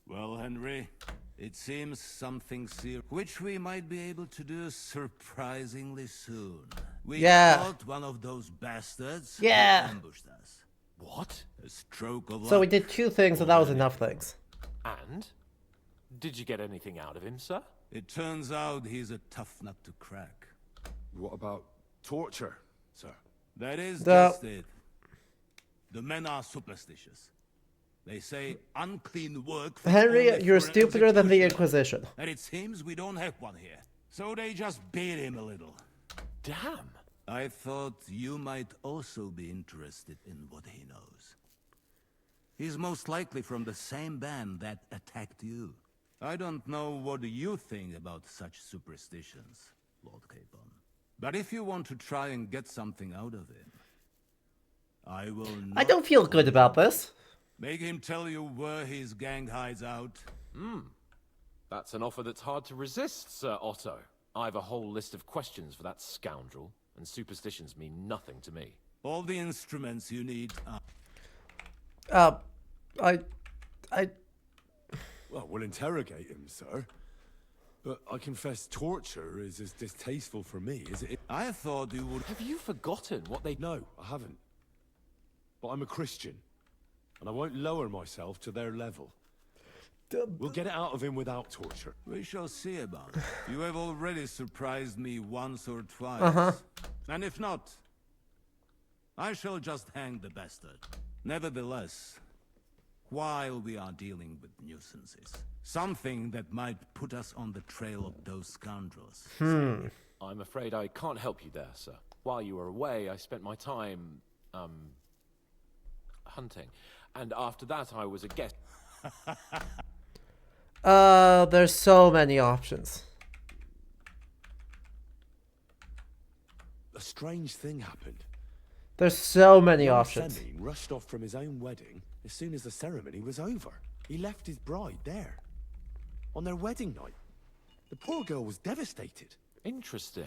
Well, Henry, it seems something serious, which we might be able to do surprisingly soon. We caught one of those bastards who ambushed us. What? A stroke of luck. So we did 2 things, and that was enough things. And? Did you get anything out of him, sir? It turns out he's a tough nut to crack. What about torture? sir. That is The- just it. The men are superstitious. They say unclean work. fit Henry, only you're for an stupider than the executioner. Inquisition. And it seems we don't have one here. So they just beat him a little. Damn. I thought you might also be interested in what he knows. He's most likely from the same band that attacked you. I don't know what you think about such superstitions, Lord Capon. But if you want to try and get something out of him, I will not... I don't feel good about this. Make him tell you where his gang hides out. That's an offer that's hard to resist, Sir Otto. I have a whole list of questions for that scoundrel, and superstitions mean nothing to me. All the instruments you need are... Well, we'll interrogate him, sir. But I confess torture is as distasteful for me as it... I thought you would... Have you forgotten what they... No, I haven't. But I'm a Christian, and I won't lower myself to their level. We'll get it out of him without torture. We shall see about it. You have already surprised me once or twice. And if not, I shall just hang the bastard. Nevertheless, while we are dealing with nuisances, something that might put us on the trail of those scoundrels. I'm afraid I can't help you there, sir. While you were away, I spent my time, hunting. And after that, I was a guest. There's so many options. A strange thing happened. There's so many Young options. Semine rushed off from his own wedding as soon as the ceremony was over. He left his bride there. On their wedding night. The poor girl was devastated. Interesting.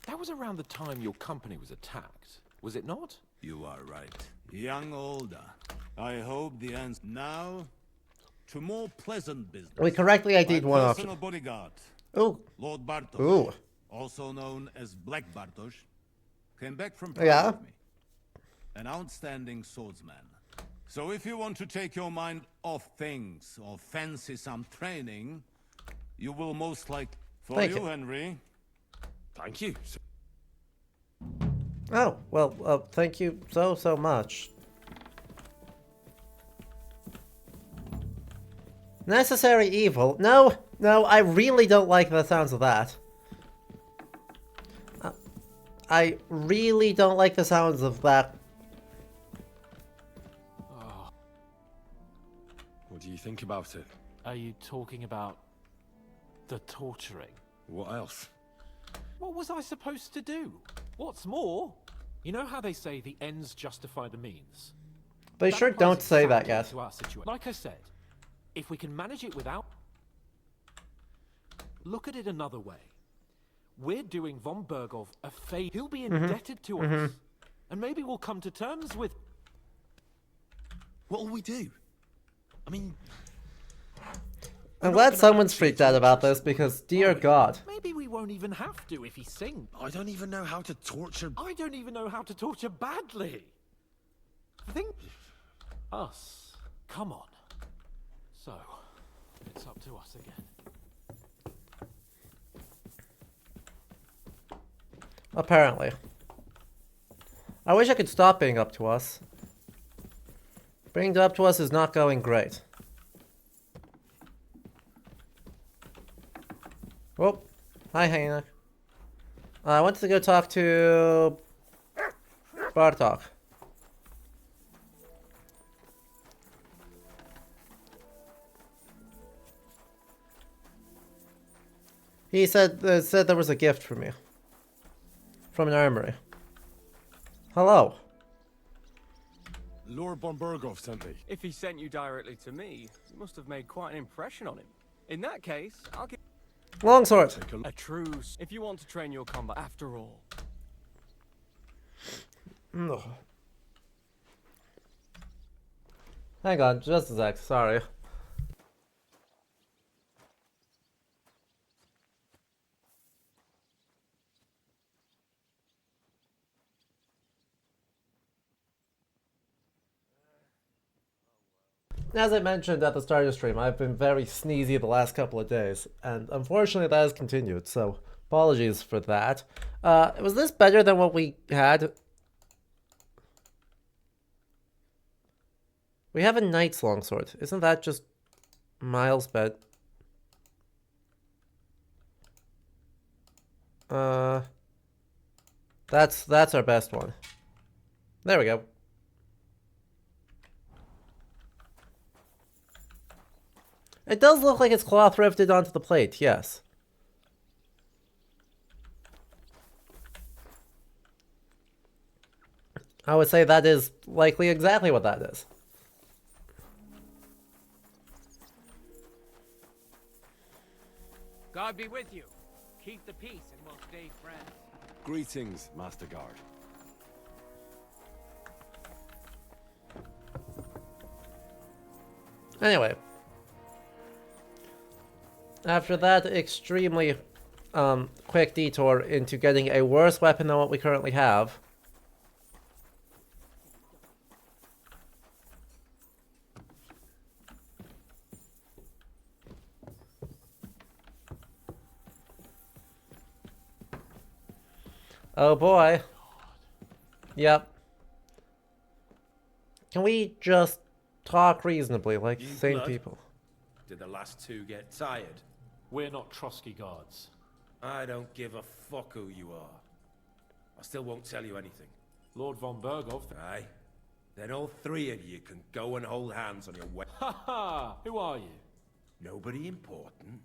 That was around the time your company was attacked, was it not? You are right. Young Olda. I hope the answer now to more pleasant business. We correctly ID'd My one personal option. bodyguard. Ooh. Lord Bartosz. Ooh. Also known as Black Bartosz, came back from Yeah. with me. An outstanding swordsman. So if you want to take your mind off things or fancy some training, you will most likely... For Thank you, you. Henry. Thank you. Oh, well, thank you so much. Necessary evil? No, I really don't like the sounds of that. I really don't like the sounds of that. What do you think about it? Are you talking about the torturing? What else? What was I supposed to do? What's more, you know how they say the ends justify the means? They That sure applies don't say that exactly yet. to our situation. Like I said, if we can manage it without... Look at it another way. We're doing von Berghoff a favor. He'll be indebted to us. And maybe we'll come to terms with... What'll we do? I mean... I'm glad someone's freaked out about this because, dear God. Maybe we won't even have to if he sings. I don't even know how to torture... I don't even know how to torture badly. Think... Us. Come on. So, it's up to us again. Apparently. I wish I could stop being up to us. Being up to us is not going great. Oh, hi Hannah. I wanted to go talk to Bartok. He said there was a gift for me. From an armory. Hello. Lord von Berghoff sent me. If he sent you directly to me, you must have made quite an impression on him. In that case, I'll give... Longsword. A truce, if you want to train your combat after all. No. Hang on, just a sec, sorry. As I mentioned at the start of the stream, I've been very sneezy the last couple of days, and unfortunately that has continued, so Apologies for that. Was this better than what we had? We have a knight's longsword. Isn't that just miles better? That's our best one. There we go. It does look like it's cloth riveted onto the plate, yes. I would say that is likely exactly what that is. God be with you. Keep the peace and we'll stay friends. Greetings, Master Guard. Anyway. After that extremely quick detour into getting a worse weapon than what we currently have. Oh boy. Yep. Can we just talk reasonably like sane people? Did the last two get tired? We're not Trotsky guards. I don't give a fuck who you are. I still won't tell you anything. Lord von Berghoff. Aye. Then all three of you can go and hold hands on your way. Ha ha! Who are you? Nobody important.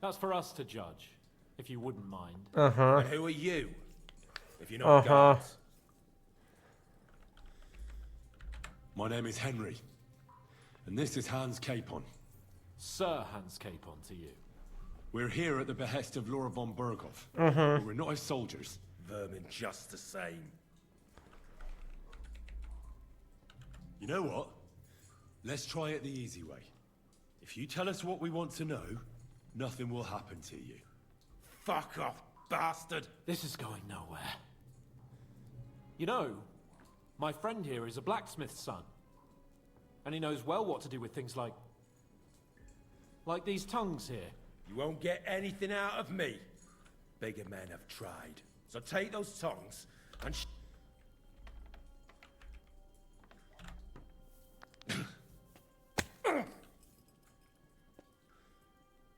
That's for us to judge, if you wouldn't mind. Uh-huh. And who are you? If you're not guards. My name is Henry. And this is Hans Capon. Sir Hans Capon to you. We're here at the behest of Lord von Berghoff. Uh-huh. We're not his soldiers. Vermin just the same. You know what? Let's try it the easy way. If you tell us what we want to know, nothing will happen to you. Fuck off, bastard! This is going nowhere. You know, my friend here is a blacksmith's son. And he knows well what to do with things like these tongues here. You won't get anything out of me. Bigger men have tried. So take those tongues and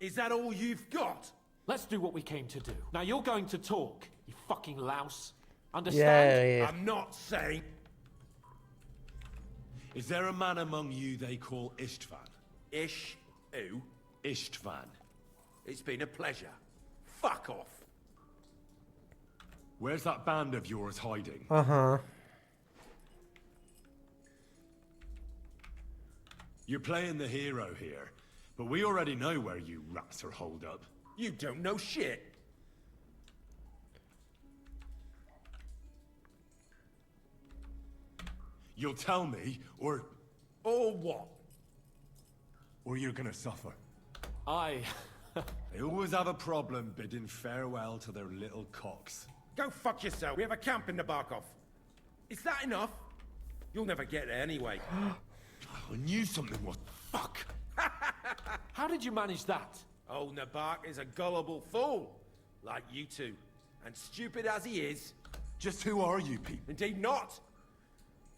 Is that all you've got? Let's do what we came to do. Now you're going to talk, you fucking louse. Understand? Yeah. I'm not saying... Is there a man among you they call Istvan? Who? Istvan. It's been a pleasure. Fuck off. Where's that band of yours hiding? Uh-huh. You're playing the hero here, but we already know where you rats are holed up. You don't know shit. You'll tell me, or what? Or you're gonna suffer. They always have a problem bidding farewell to their little cocks. Go fuck yourself. We have a camp in the Barkov. Is that enough? You'll never get there anyway. I knew something was... Fuck! How did you manage that? Old Nabark is a gullible fool. Like you two. And stupid as he is... Just who are you people? Indeed not.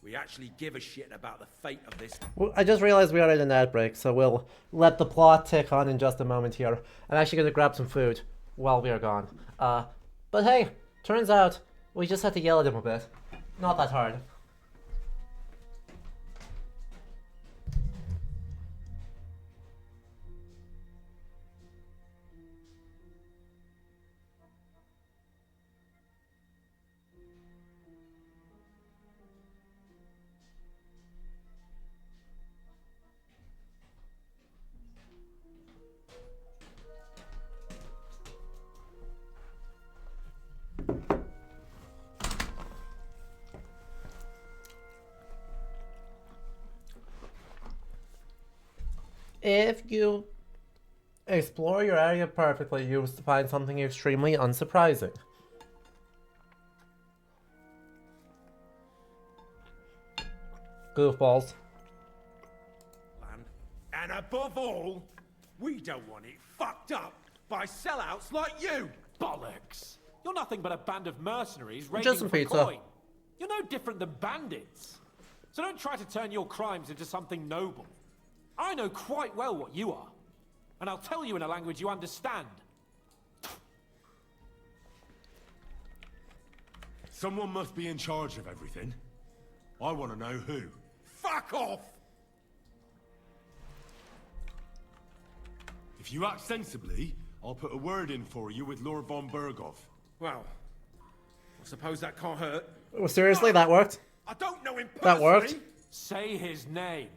We actually give a shit about the fate of this... Well, I just realized we are in an ad break, so we'll let the plot tick on in just a moment here. I'm actually going to grab some food while we are gone. But hey, turns out we just had to yell at him a bit. Not that hard. If you explore your area perfectly, you will find something extremely unsurprising. Goofballs. And above all, we don't want it fucked up by sellouts like you! Bollocks! You're nothing but a band of mercenaries Just raiding some for pizza. coin. You're no different than bandits. So don't try to turn your crimes into something noble. I know quite well what you are. And I'll tell you in a language you understand. Someone must be in charge of everything. I want to know who. Fuck off! If you act sensibly, I'll put a word in for you with Lord von Berghoff. Well, I suppose that can't hurt. Oh, seriously, that worked? I don't know him personally. That worked? Say his name.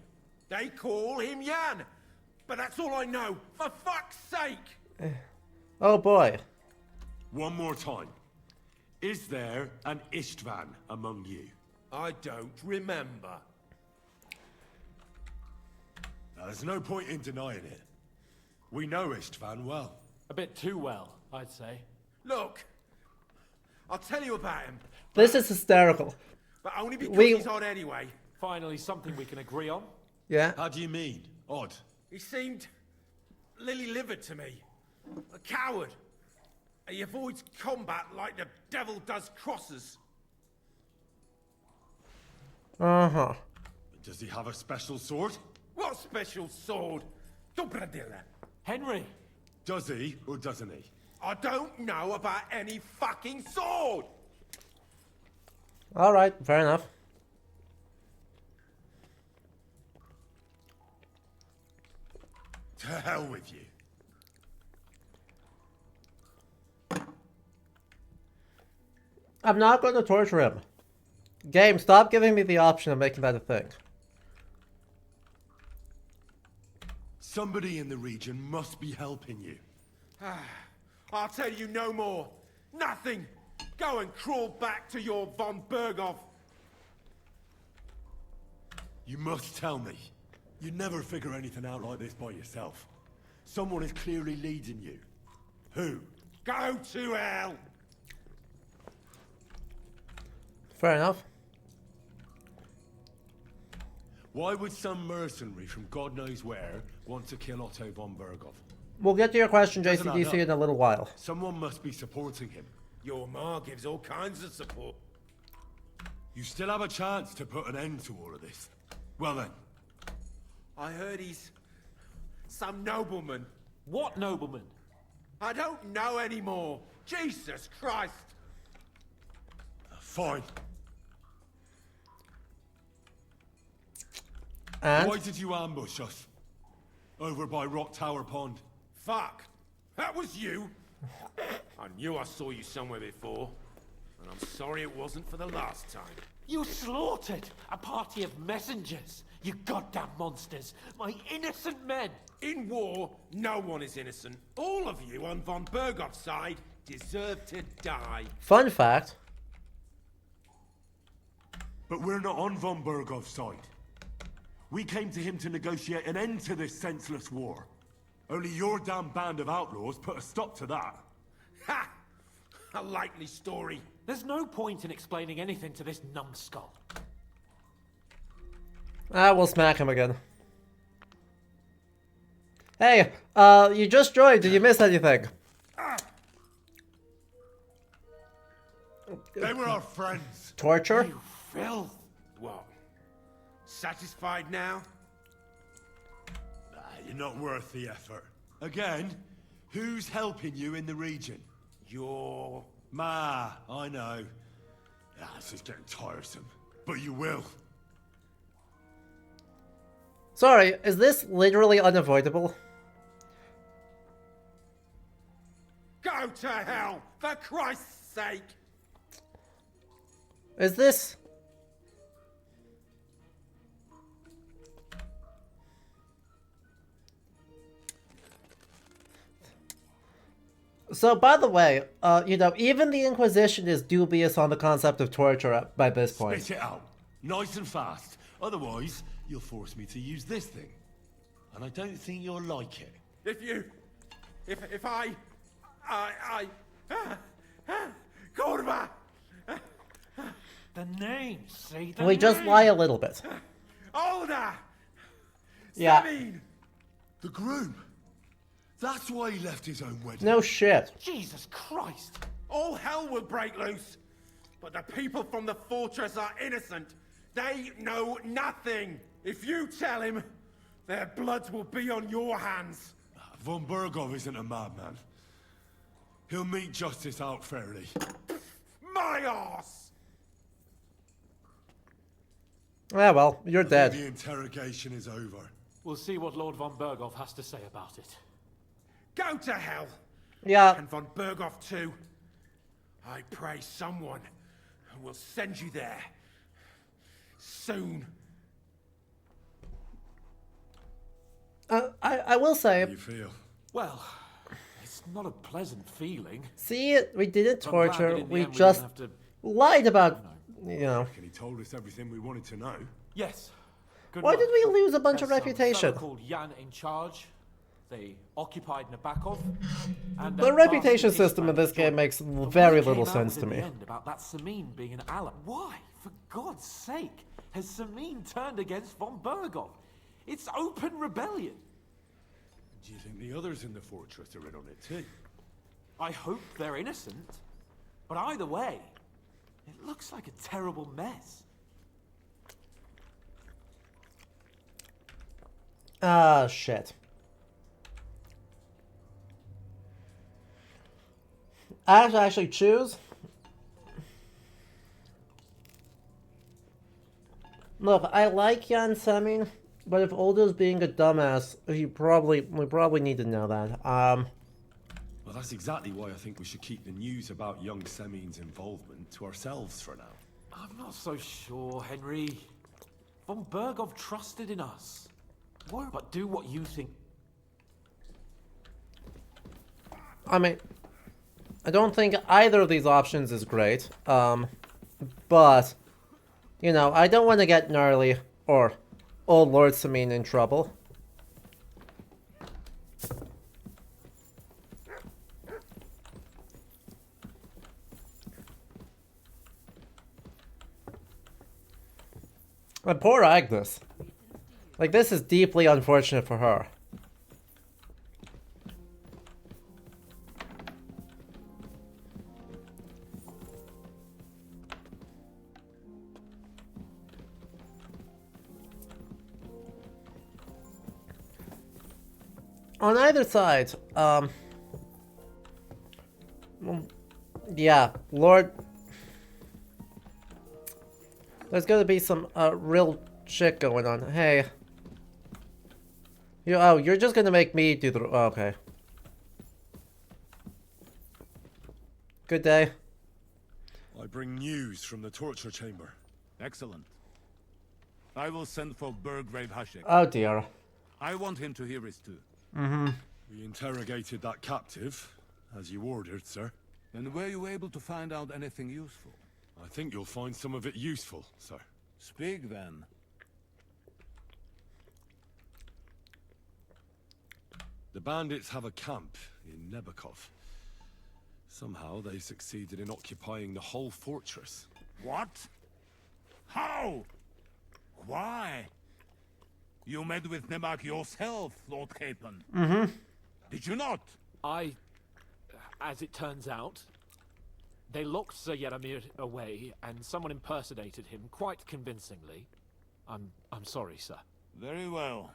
They call him Jan. But that's all I know. For fuck's sake! Oh boy. One more time. Is there an Istvan among you? I don't remember. There's no point in denying it. We know Istvan well. A bit too well, I'd say. Look, I'll tell you about him. This is hysterical. But only because We- he's odd anyway. Finally, something we can agree on. Yeah. How do you mean, odd? He seemed lily-livered to me. A coward. He avoids combat like the devil does crosses. Uh-huh. Does he have a special sword? What special sword? Dobradilla. Henry! Does he, or doesn't he? I don't know about any fucking sword! Alright, fair enough. To hell with you. I'm not going to torture him. Game, stop giving me the option of making that a thing. Somebody in the region must be helping you. I'll tell you no more. Nothing. Go and crawl back to your von Berghoff. You must tell me. You'd never figure anything out like this by yourself. Someone is clearly leading you. Who? Go to hell! Fair enough. Why would some mercenary from God knows where want to kill Otto von Berghoff? We'll get to your question, Doesn't add JCDC, up. in a little while. Someone must be supporting him. Your ma gives all kinds of support. You still have a chance to put an end to all of this. Well then. I heard he's some nobleman. What nobleman? I don't know anymore. Jesus Christ. Fine. And? Why did you ambush us? Over by Rock Tower Pond. Fuck. That was you? I knew I saw you somewhere before. And I'm sorry it wasn't for the last time. You slaughtered a party of messengers, you goddamn monsters. My innocent men. In war, no one is innocent. All of you on von Berghoff's side deserve to die. Fun fact. But we're not on von Berghoff's side. We came to him to negotiate an end to this senseless war. Only your damn band of outlaws put a stop to that. Ha! A likely story. There's no point in explaining anything to this numbskull. We'll smack him again. Hey, you just joined. Did you miss anything? They were our friends. Torture? You filth. What? Satisfied now? You're not worth the effort. Again, who's helping you in the region? Your... Ma, I know. This is getting tiresome. But you will. Sorry, is this literally unavoidable? Go to hell, for Christ's sake! Is this... So, by the way, you know, even the Inquisition is dubious on the concept of torture by this point. Spit it out. Nice and fast. Otherwise, you'll force me to use this thing. And I don't think you'll like it. If I... Corva! The name, see? The We just name. lie a little bit. Older! Yeah. Sabine! The groom! That's why he left his own wedding. No shit. Jesus Christ! All hell will break loose! But the people from the fortress are innocent. They know nothing. If you tell him, their blood will be on your hands. Von Bergov isn't a madman. He'll mete justice out fairly. My arse! Yeah, well, you're dead. The interrogation is over. We'll see what Lord von Bergov has to say about it. Go to hell! Yeah. And von Bergov too. I pray someone will send you there. Soon. I will say... How do you feel? Well, it's not a pleasant feeling. See, we didn't torture, we just lied about, you know. He told us everything we wanted to know. Yes. Good Why luck. did we lose a bunch of There's reputation? Some fella called Jan in charge. They occupied Nabokov. And The reputation system in this game makes very little sense to me. About that Samin being an ally. Why, for God's sake, has Samin turned against von Bergov? It's open rebellion. Do you think the others in the fortress are in on it too? I hope they're innocent. But either way, it looks like a terrible mess. Ah, shit. I have to actually choose. Look, I like Jan Semin, but if Oldo's being a dumbass, we probably need to know that. Well, that's exactly why I think we should keep the news about young Semin's involvement to ourselves for now. I'm not so sure, Henry. Von Bergov trusted in us. But do what you think. I mean, I don't think either of these options is great. But, you know, I don't want to get Gnarly or Old Lord Samin in trouble. And poor Agnes. Like, this is deeply unfortunate for her. On either side, yeah, Lord, there's gonna be some real shit going on. Hey, you're just gonna make me do the okay. Good day. I bring news from the torture chamber. Excellent. I will send for Burgrave Hashek. Oh dear. I want him to hear it too. Mm-hmm. We interrogated that captive, as you ordered, sir. And were you able to find out anything useful? I think you'll find some of it useful, sir. Speak then. The bandits have a camp in Nabokov. Somehow they succeeded in occupying the whole fortress. What? How? Why? You met with Nemak yourself, Lord Capon. Mm-hmm. Did you not? As it turns out, they locked Sir Yaramir away, and someone impersonated him quite convincingly. I'm sorry, sir. Very well.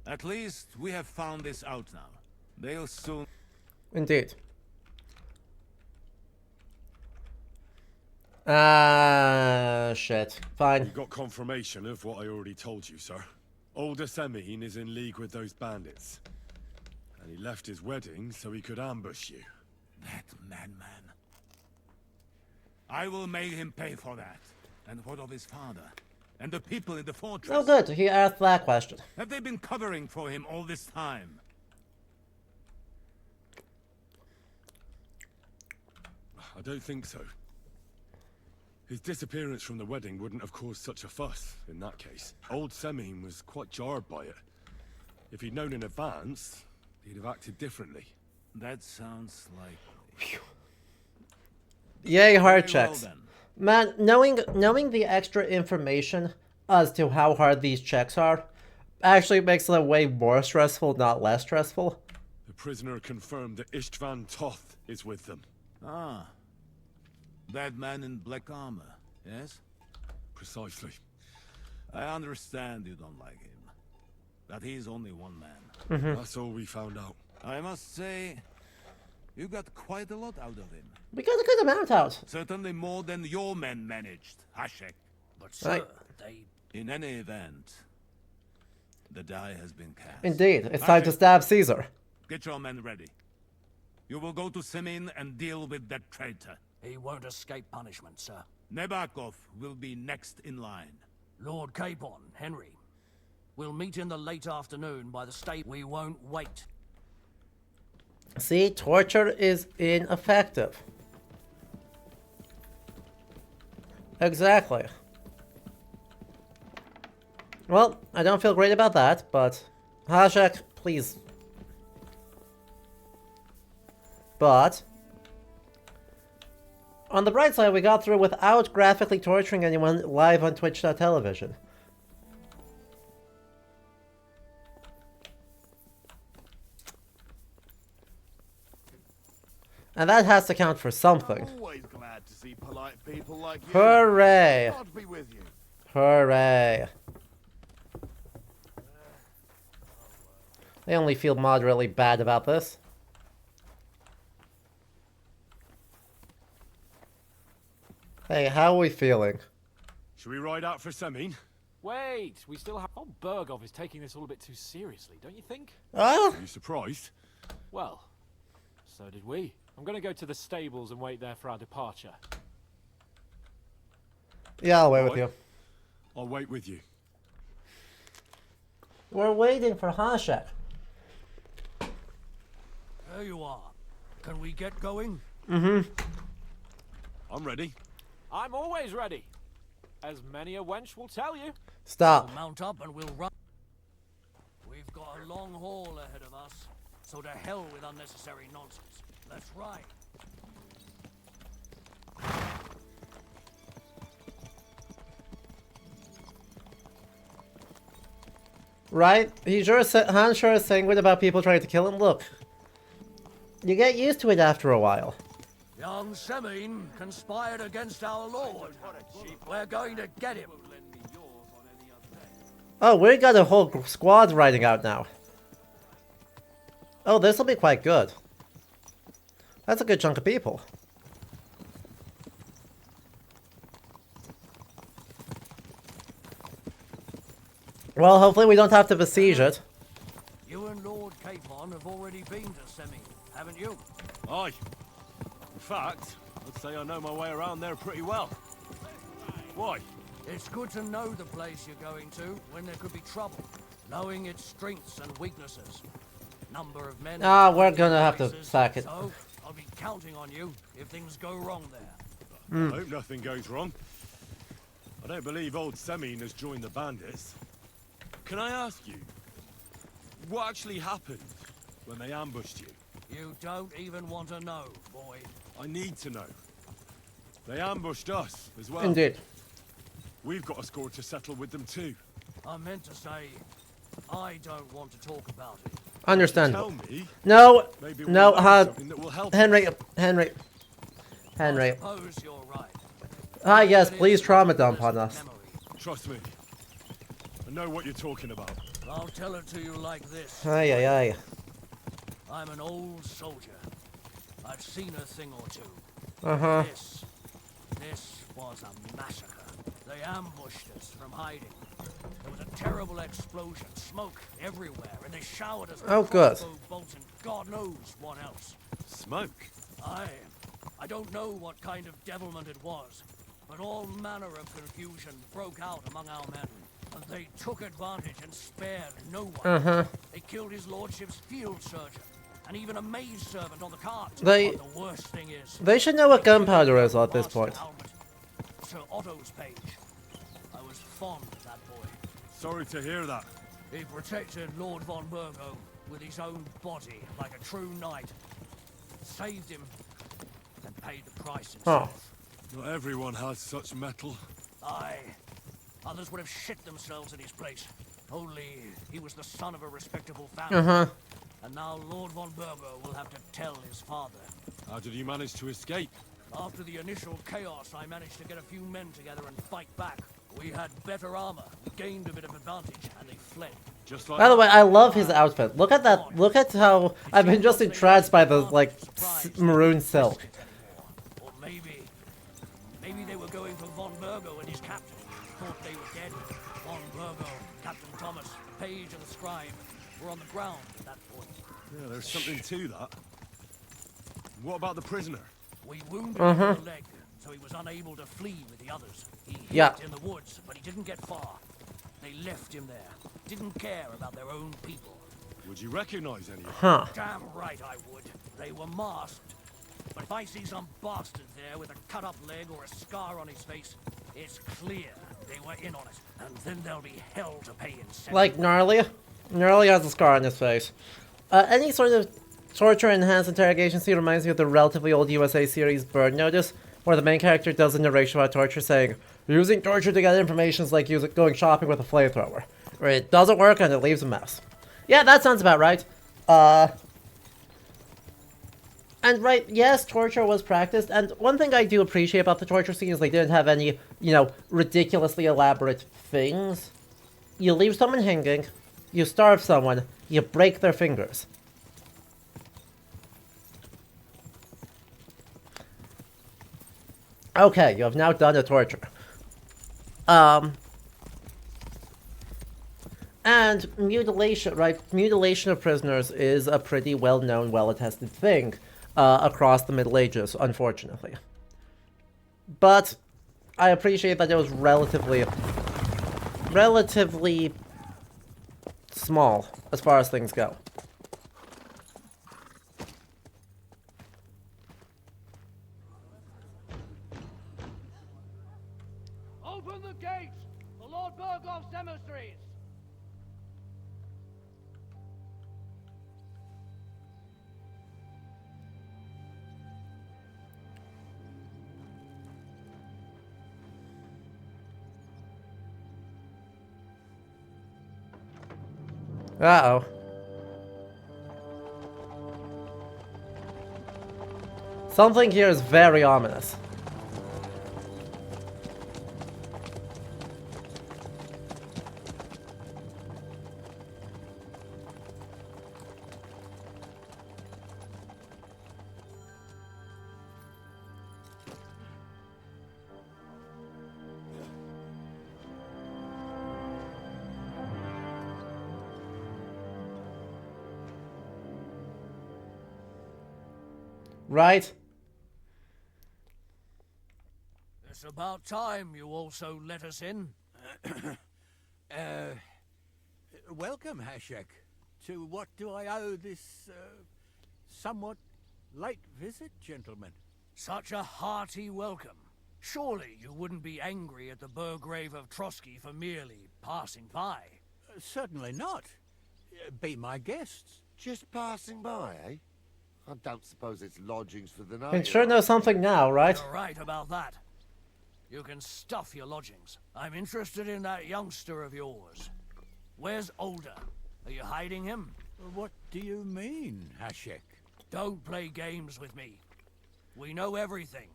At least we have found this out now. They'll soon... Indeed. Shit. Fine. We got confirmation of what I already told you, sir. Older Semin is in league with those bandits. And he left his wedding so he could ambush you. That madman. I will make him pay for that. And what of his father? And the people in the fortress? Oh good, he asked that question. Have they been covering for him all this time? I don't think so. His disappearance from the wedding wouldn't have caused such a fuss, in that case. Old Semin was quite jarred by it. If he'd known in advance, he'd have acted differently. That sounds like... Yay, hard Very checks. well, then. Man, knowing the extra information as to how hard these checks are actually makes them way more stressful, not less stressful. The prisoner confirmed that Istvan Toth is with them. Ah. That man in black armor, yes? Precisely. I understand you don't like him. That he's only one man. That's all we found out. I must say, you got quite a lot out of him. We got a good amount out. Certainly more than your men managed, Hashek. But sir, they... In any event, the die has been cast. Indeed, it's time to stab Caesar. Get your men ready. You will go to Semin and deal with that traitor. He won't escape punishment, sir. Nebakov will be next in line. Lord Capon, Henry. We'll meet in the late afternoon by the state. We won't wait. See, torture is ineffective. Exactly. Well, I don't feel great about that, but... Hashek, please. But... on the bright side, we got through without graphically torturing anyone live on Twitch.television. And that has to count for something. I'm always glad to see polite people like you. Hooray! God be with you. Hooray! I only feel moderately bad about this. Hey, how are we feeling? Should we ride out for Semin? Wait, we still have... Oh, Bergov is taking this all a bit too seriously, don't you think? Oh? Are you surprised? Well, so did we. I'm going to go to the stables and wait there for our departure. Yeah, I'll wait with you. I'll wait with you. We're waiting for Hashek. There you are. Can we get going? Mm-hmm. I'm ready. I'm always ready. As many a wench will tell you. Stop. We'll mount up and we'll run. We've got a long haul ahead of us, so to hell with unnecessary nonsense. Let's ride. Right? Han sure is sanguine about people trying to kill him. Look, you get used to it after a while. Young Semin conspired against our lord. We're going to get him. Oh, we got a whole squad riding out now. Oh, this will be quite good. That's a good chunk of people. Well, hopefully we don't have to besiege it. You and Lord Capon have already been to Semin, haven't you? Aye. In fact, I'd say I know my way around there pretty well. Why? It's good to know the place you're going to when there could be trouble. Knowing its strengths and weaknesses. Number of men... Ah, we're gonna have to sack it. So, I'll be counting on you if things go wrong there. I hope nothing goes wrong. I don't believe old Semin has joined the bandits. Can I ask you, what actually happened when they ambushed you? You don't even want to know, boy. I need to know. They ambushed us as well. Indeed. We've got a score to settle with them too. I meant to say, I don't want to talk about it. Understandable. Tell me, No, maybe we'll no, know something that will help Henry. I suppose you're right. Ah, yes, please trauma dump on us. Trust me. I know what you're talking about. I'll tell it to you like this. Aye, aye, aye. I'm an old soldier. I've seen a thing or two. Uh-huh. This was a massacre. They ambushed us from hiding. There was a terrible explosion, smoke everywhere, and they showered us with crossbow bolts and God knows what else. Smoke? I don't know what kind of devilment it was, but all manner of confusion broke out among our men. And they took advantage and spared no one. They killed his lordship's field surgeon, and even a maid servant on the cart. They... But the worst thing is... They should know what gunpowder is at this point. Sir Otto's page. I was fond of that boy. Sorry to hear that. He protected Lord von Burgo with his own body like a true knight. Saved him, and paid the price himself. Not everyone has such metal. Aye. Others would have shit themselves in his place. Only he was the son of a respectable family. And now Lord von Burgo will have to tell his father. How did you manage to escape? After the initial chaos, I managed to get a few men together and fight back. We had better armor, we gained a bit of advantage, and they fled. Just like By the way, I love his outfit. Look at that. Look at how I've been just entranced by the like maroon silk. Or maybe they were going for von Burgo and his captain. Thought they were dead. Von Burgo, Captain Thomas, the page and the scribe were on the ground at that point. Yeah, there's something to that. What about the prisoner? We wounded him in the leg, so he was unable to flee with the others. He hid in the woods, but he didn't get far. They left him there. Didn't care about their own people. Would you recognize any of them? Huh. Damn right I would. They were masked. But if I see some bastard there with a cut-up leg or a scar on his face, it's clear they were in on it. And then there'll be hell to pay in seven. Like Gnarly? Gnarly has a scar on his face. Any sort of torture-enhanced interrogation scene reminds me of the relatively old USA series Bird Notice, where the main character does a narration about torture saying, using torture to get information is like going shopping with a flamethrower, where it doesn't work and it leaves a mess. Yeah, that sounds about right. And right, yes, torture was practiced, and one thing I do appreciate about the torture scene is they didn't have any, you know, ridiculously elaborate things. You leave someone hanging, you starve someone, you break their fingers. Okay, you have now done a torture. And mutilation, right? Mutilation of prisoners is a pretty well-known, well-attested thing across the Middle Ages, unfortunately. But I appreciate that it was relatively small as far as things go. Open the gates for Lord Burgov's emissaries. Uh-oh. Something here is very ominous. Right? It's about time you also let us in. Welcome, Hashek. To what do I owe this, somewhat late visit, gentlemen? Such a hearty welcome. Surely you wouldn't be angry at the Burgrave of Trotsky for merely passing by. Certainly not. Be my guests. Just passing by, eh? I don't suppose it's lodgings for the night. Can sure know something now, right? You're right about that. You can stuff your lodgings. I'm interested in that youngster of yours. Where's Older? Are you hiding him? What do you mean, Hashek? Don't play games with me. We know everything.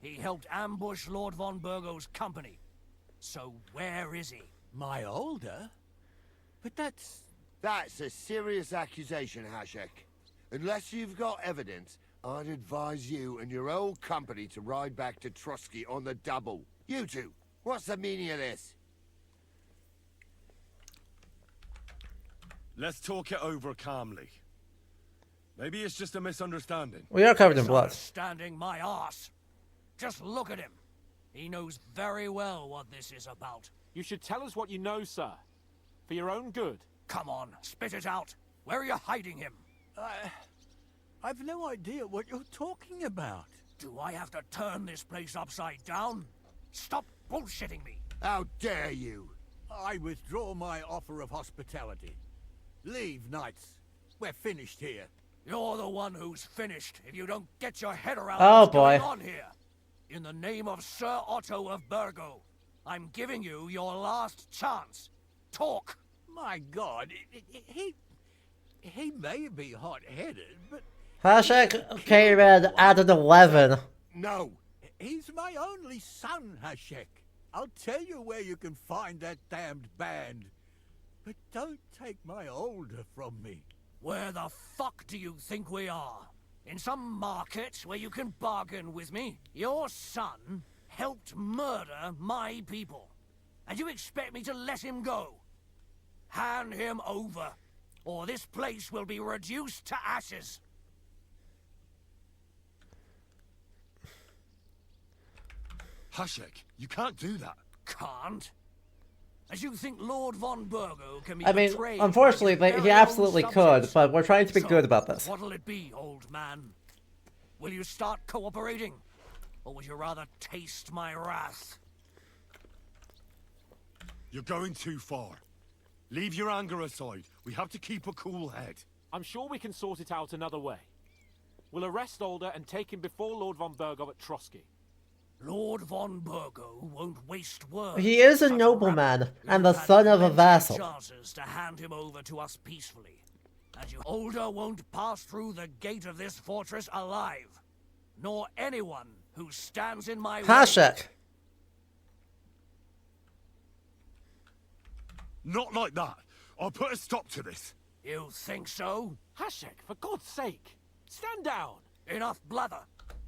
He helped ambush Lord von Burgo's company. So where is he? My Older? But that's a serious accusation, Hashek. Unless you've got evidence, I'd advise you and your old company to ride back to Trotsky on the double. You two, what's the meaning of this? Let's talk it over calmly. Maybe it's just a misunderstanding. We are covered in blood. Misunderstanding my arse. Just look at him. He knows very well what this is about. You should tell us what you know, sir. For your own good. Come on, spit it out. Where are you hiding him? I've no idea what you're talking about. Do I have to turn this place upside down? Stop bullshitting me. How dare you? I withdraw my offer of hospitality. Leave, knights. We're finished here. You're the one who's finished if you don't get your head around what's going on here. In the name of Sir Otto of Burgo, I'm giving you your last chance. Talk. My God, He may be hot-headed, but... Hashek K-Red added 11. No. He's my only son, Hashek. I'll tell you where you can find that damned band. But don't take my older from me. Where the fuck do you think we are? In some market where you can bargain with me? Your son helped murder my people. And you expect me to let him go? Hand him over, or this place will be reduced to ashes. Hashek, you can't do that. Can't? As you think Lord von Burgo can be I mean, betrayed unfortunately, by his he very own absolutely could, subjects? but we're trying to be So, good about this. What'll it be, old man? Will you start cooperating? Or would you rather taste my wrath? You're going too far. Leave your anger aside. We have to keep a cool head. I'm sure we can sort it out another way. We'll arrest Older and take him before Lord von Burgov at Trotsky. Lord von Burgo won't waste words. He is a nobleman and the son of a vassal. Chances to hand him over to us peacefully, and you Older won't pass through the gate of this fortress alive, nor anyone who stands in my way. Hashek. Not like that. I'll put a stop to this. You think so? Hashek, for God's sake, stand down. Enough blather.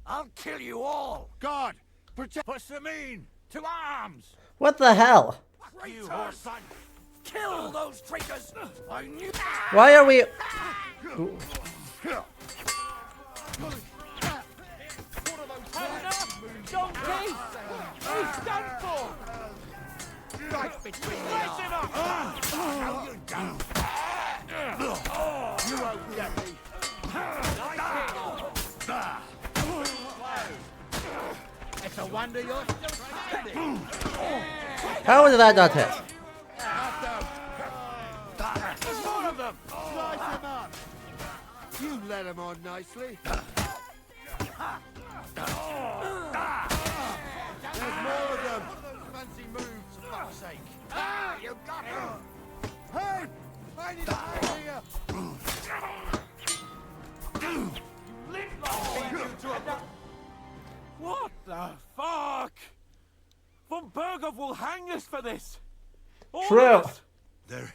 I'll kill you all. God, protect. Persimmon, to arms! What the hell? You horse son. Kill those traitors. I knew. Why are we... Donkey! He's done for! Right between the arms! How you done? You won't get me. It's a wonder you're still standing. How did that not hit? There's more of them! Slice him up! You let him on nicely. There's more of them! Fancy moves, for fuck's sake. Ah, you got him! Hey! I need to here! You live like you to a... What the fuck? Von Burgov will hang us for this. All True. of us. There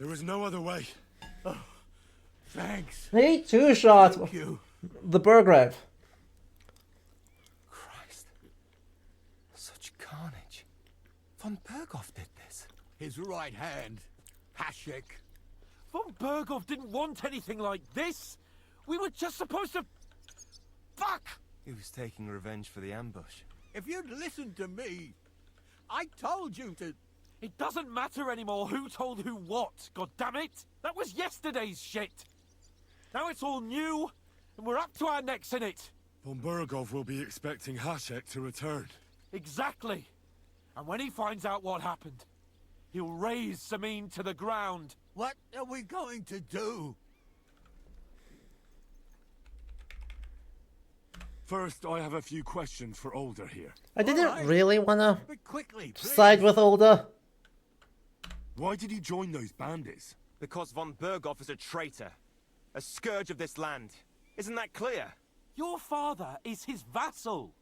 was no other way. Oh, thanks. He two-shot the Burgrave. Christ. Such carnage. Von Burgov did this. His right hand, Hashek. Von Burgov didn't want anything like this. We were just supposed to... Fuck! He was taking revenge for the ambush. If you'd listened to me, I told you to... It doesn't matter anymore who told who what, goddammit! That was yesterday's shit! Now it's all new, and we're up to our necks in it! Von Burgov will be expecting Hashek to return. Exactly! And when he finds out what happened, he'll raise Samin to the ground. What are we going to do? First, I have a few questions for Older here. I didn't really want to quickly, side with Older. Why did you join those bandits? Because von Burgov is a traitor. A scourge of this land. Isn't that clear? Your father is his vassal.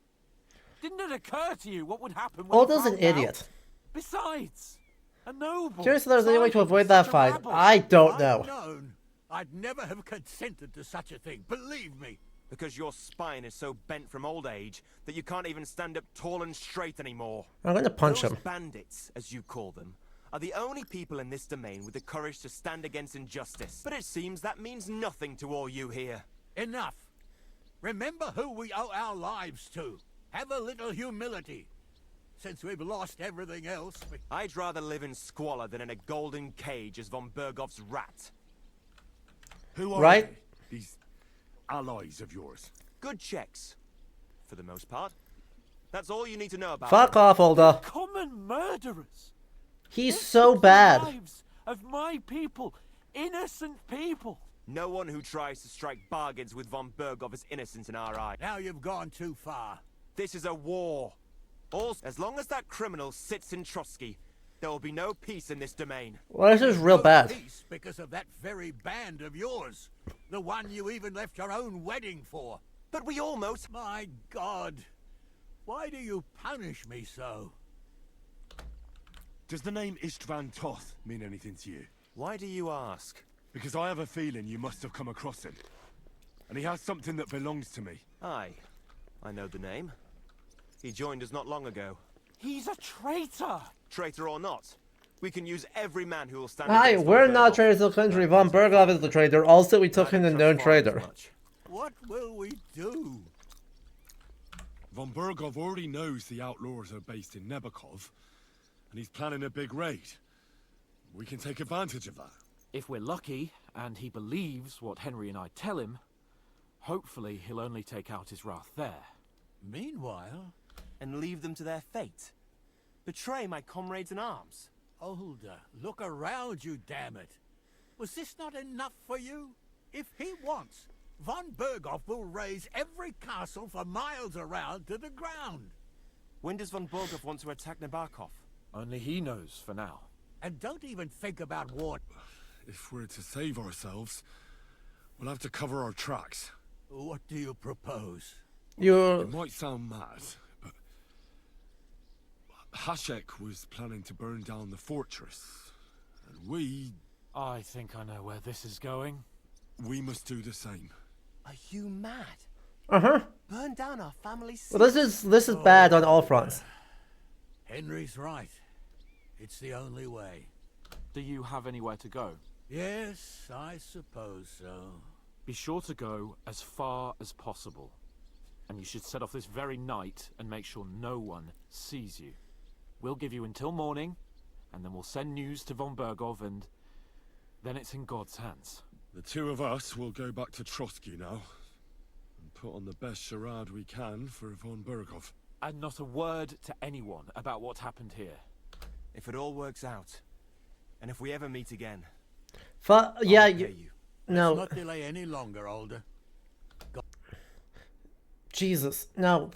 Didn't it occur to you what would happen when Older's he an found out? idiot. Besides, a noble. Curious if there's any way to siding avoid with that such a fight. rabble. I don't I'd know. known, I'd never have consented to such a thing, believe me. Because your spine is so bent from old age that you can't even stand up tall and straight anymore. I'm going to punch Those him. bandits, as you call them, are the only people in this domain with the courage to stand against injustice. But it seems that means nothing to all you here. Enough. Remember who we owe our lives to. Have a little humility. Since we've lost everything else, I'd rather live in squalor than in a golden cage as von Burgov's rat. Who are Right? they? These allies of yours. Good checks, for the most part. That's all you need to know about Fuck them. off, Older. Common murderers. He's They so took the bad. lives of my people, innocent people. No one who tries to strike bargains with von Burgov is innocent in our eyes. now you've gone too far. This is a war. As long as that criminal sits in Trotsky, there will be no peace in this domain. Well, this is real bad. Peace because of that very band of yours. The one you even left your own wedding for. But we almost... My God. Why do you punish me so? Does the name Istvan Toth mean anything to you? Why do you ask? Because I have a feeling you must have come across him. And he has something that belongs to me. Aye. I know the name. He joined us not long ago. He's a traitor! Traitor or not, we can use every man who will stand Hi, against we're Von not Berghoff. traitors to the country. Von Berghoff is the traitor. Also, we took in a known traitor. What will we do? Von Berghoff already knows the outlaws are based in Nebakov, and he's planning a big raid. We can take advantage of that. If we're lucky, and he believes what Henry and I tell him, hopefully he'll only take out his wrath there. Meanwhile... And leave them to their fate. Betray my comrades in arms. Older, look around you, damn it. Was this not enough for you? If he wants, Von Berghoff will raise every castle for miles around to the ground. When does Von Berghoff want to attack Nebakov? Only he knows for now. And don't even think about war. If we're to save ourselves, we'll have to cover our tracks. What do you propose? It might sound mad, but Hashek was planning to burn down the fortress, and we... I think I know where this is going. We must do the same. Are you mad? Uh-huh. Burn down our family's... Well, this is bad on all fronts. Henry's right. It's the only way. Do you have anywhere to go? Yes, I suppose so. Be sure to go as far as possible. And you should set off this very night and make sure no one sees you. We'll give you until morning, and then we'll send news to Von Berghoff, and then it's in God's hands. The two of us will go back to Trotsky now, and put on the best charade we can for Von Berghoff. And not a word to anyone about what happened here. If it all works out, and if we ever meet again... Yeah, you. No. Let's not delay any longer, Older. Jesus. No,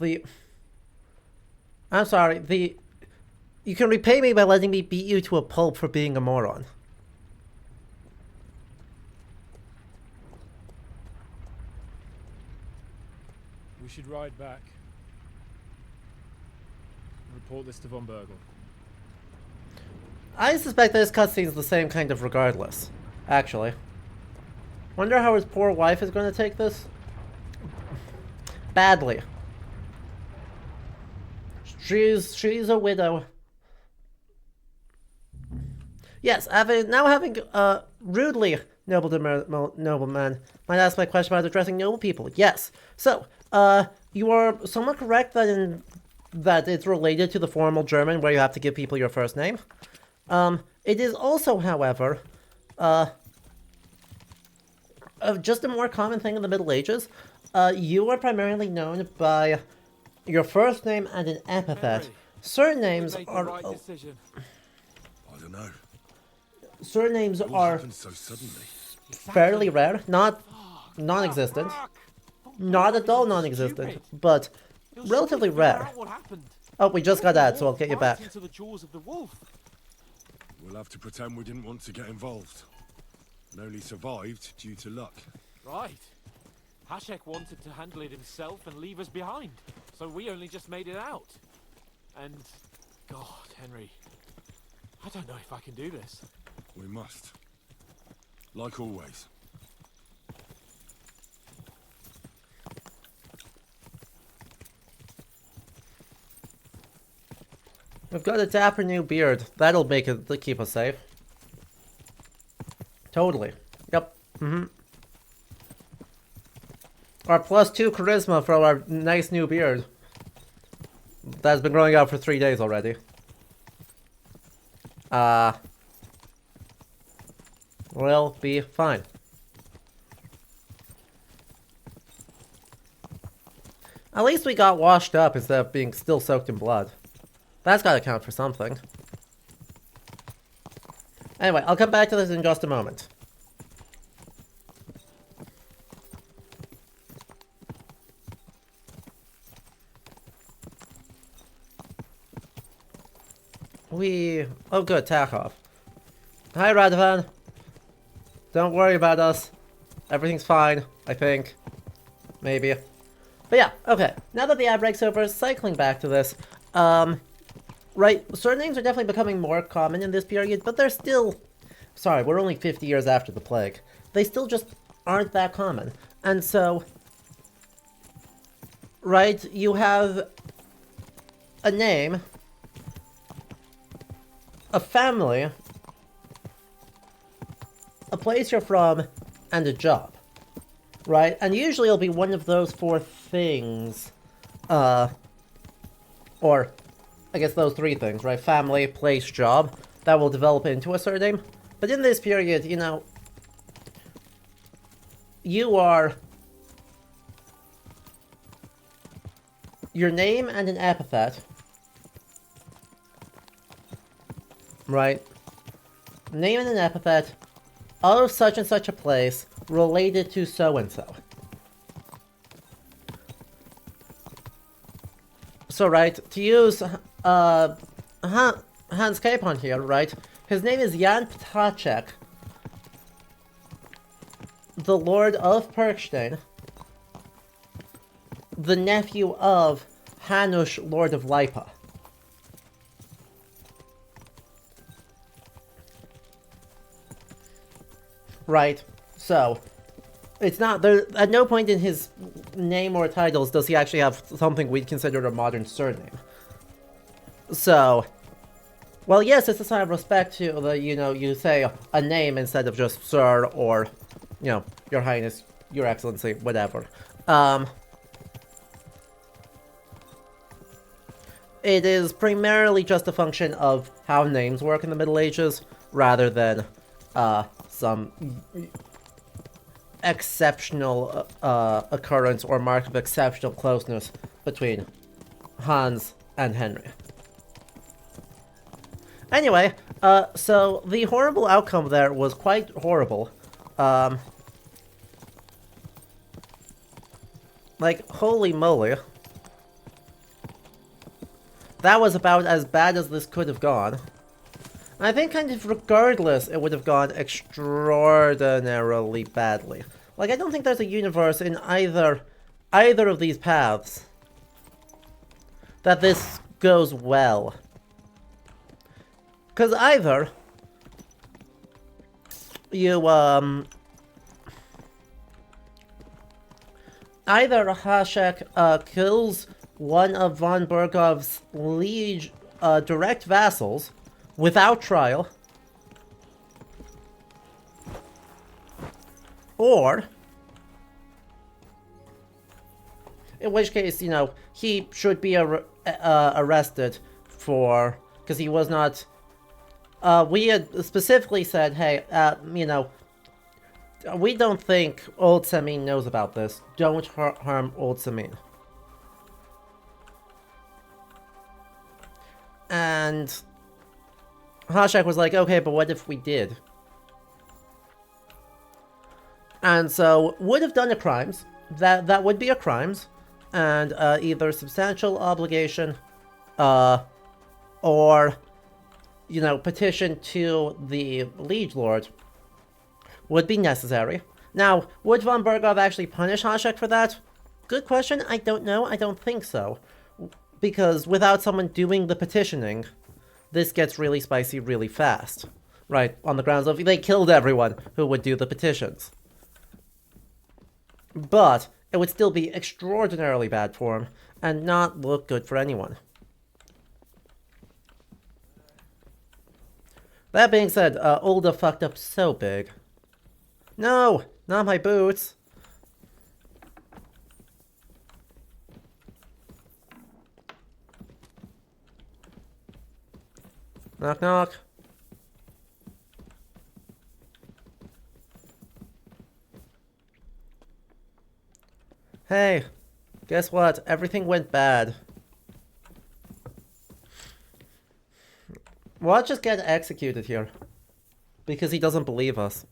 I'm sorry, you can repay me by letting me beat you to a pulp for being a moron. We should ride back. Report this to Von Berghoff. I suspect this cutscene's the same kind of regardless, actually. Wonder how his poor wife is going to take this? Badly. She's a widow. Yes, having rudely nobleman might ask my question about addressing noble people. Yes. So, you are somewhat correct that it's related to the formal German where you have to give people your first name. It is also, however, just a more common thing in the Middle Ages. You are primarily known by your first name and an epithet. Henry, surnames are... Right decision. I don't know. Surnames are so suddenly. fairly rare, not non-existent, not at all non-existent, but relatively rare. Oh, we just got that, so I'll get you back. Into the jaws of the wolf. We'll have to pretend we didn't want to get involved, and only survived due to luck. Right. Hashek wanted to handle it himself and leave us behind, so we only just made it out. And, God, Henry, I don't know if I can do this. We must. Like always. We've got a dapper new beard. That'll keep us safe. Totally. Yep. Our +2 charisma from our nice new beard. That's been growing out for 3 days already. We'll be fine. At least we got washed up instead of being still soaked in blood. That's gotta count for something. Anyway, I'll come back to this in just a moment. We Oh good, Tarkov. Hi Radovan. Don't worry about us. Everything's fine, I think. Maybe. But yeah, okay. Now that the ad break's over, cycling back to this. Right, surnames are definitely becoming more common in this period, but they're still... Sorry, we're only 50 years after the plague. They still just aren't that common. And so... Right, you have a name, a family, a place you're from, and a job. Right? And usually it'll be one of those four things. Or, I guess those three things, right? Family, place, job. That will develop into a surname. But in this period, you know, you are your name and an epithet. Right? Name and an epithet of such and such a place related to so-and-so. So, right, to use Hans Capon here, right, his name is Jan Ptacek, the Lord of Perkstein, the nephew of Hanush, Lord of Lipa. Right, so, it's not, there, at no point in his name or titles does he actually have something we'd consider a modern surname. So, well, yes, it's a sign of respect to the, you know, you say a name instead of just Sir or, you know, Your Highness, Your Excellency, whatever. It is primarily just a function of how names work in the Middle Ages, rather than, some exceptional occurrence or mark of exceptional closeness between Hans and Henry. Anyway, so the horrible outcome there was quite horrible. Like, holy moly. That was about as bad as this could have gone. I think kind of regardless, it would have gone extraordinarily badly. Like, I don't think there's a universe in either of these paths that this goes well. Because either you, either Hashek kills one of von Bergov's liege direct vassals without trial, or, in which case, you know, he should be arrested for, because he was not, we had specifically said, hey, you know, we don't think Old Samin knows about this. Don't harm Old Samin. And Hashek was like, okay, but what if we did? And so, would have done a crimes. That would be a crimes. And either substantial obligation, or, you know, petition to the liege lord would be necessary. Now, would von Bergov actually punish Hashek for that? Good question. I don't know. I don't think so. Because without someone doing the petitioning, this gets really spicy really fast. Right, on the grounds of they killed everyone who would do the petitions. But it would still be extraordinarily bad for him, and not look good for anyone. That being said, Ulda fucked up so big. No, not my boots. Knock knock. Hey, guess what? Everything went bad. We'll just get executed here. Because he doesn't believe us.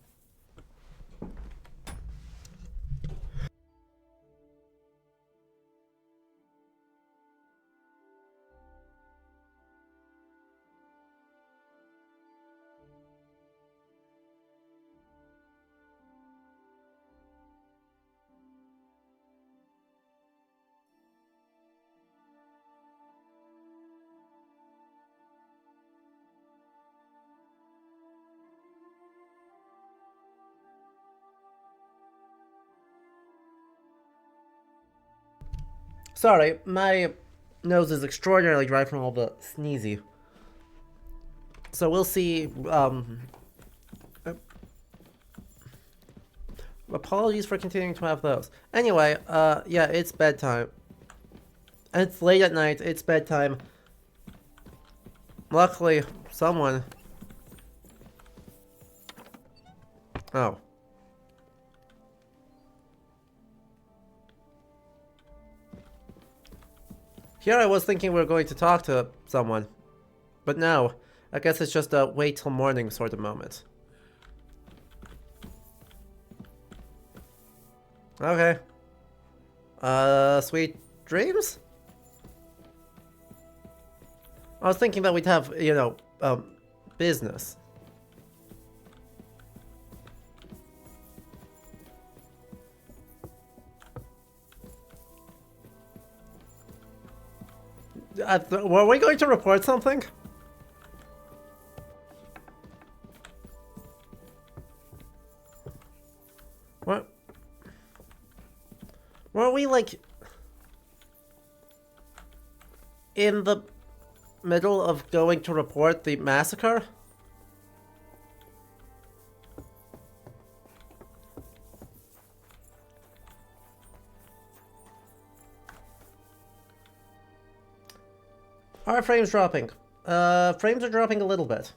Sorry, my nose is extraordinarily dry from all the sneezy. So we'll see, apologies for continuing to have those. Anyway, yeah, it's bedtime. It's late at night, it's bedtime. Luckily, someone... Oh. Here I was thinking we were going to talk to someone. But no, I guess it's just a wait till morning sort of moment. Okay. Sweet dreams? I was thinking that we'd have, you know, business. Were we going to report something? What? Were we, like, in the middle of going to report the massacre? Are frames dropping? Frames are dropping a little bit.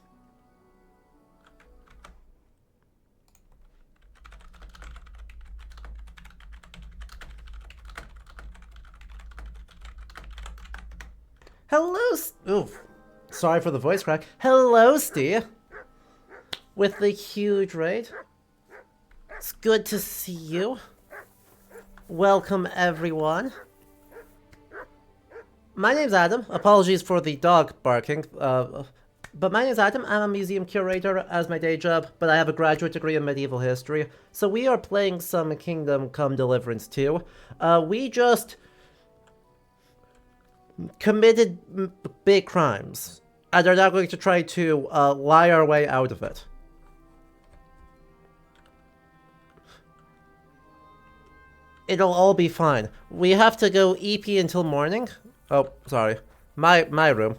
Hello, oof. Sorry for the voice crack. Hello, Steve. With the huge raid. It's good to see you. Welcome, everyone. My name's Adam. Apologies for the dog barking. But my name's Adam. I'm a museum curator as my day job, but I have a graduate degree in medieval history. So we are playing some Kingdom Come Deliverance 2. We just committed big crimes, and are now going to try to lie our way out of it. It'll all be fine. We have to go EP until morning. Oh, sorry. My room.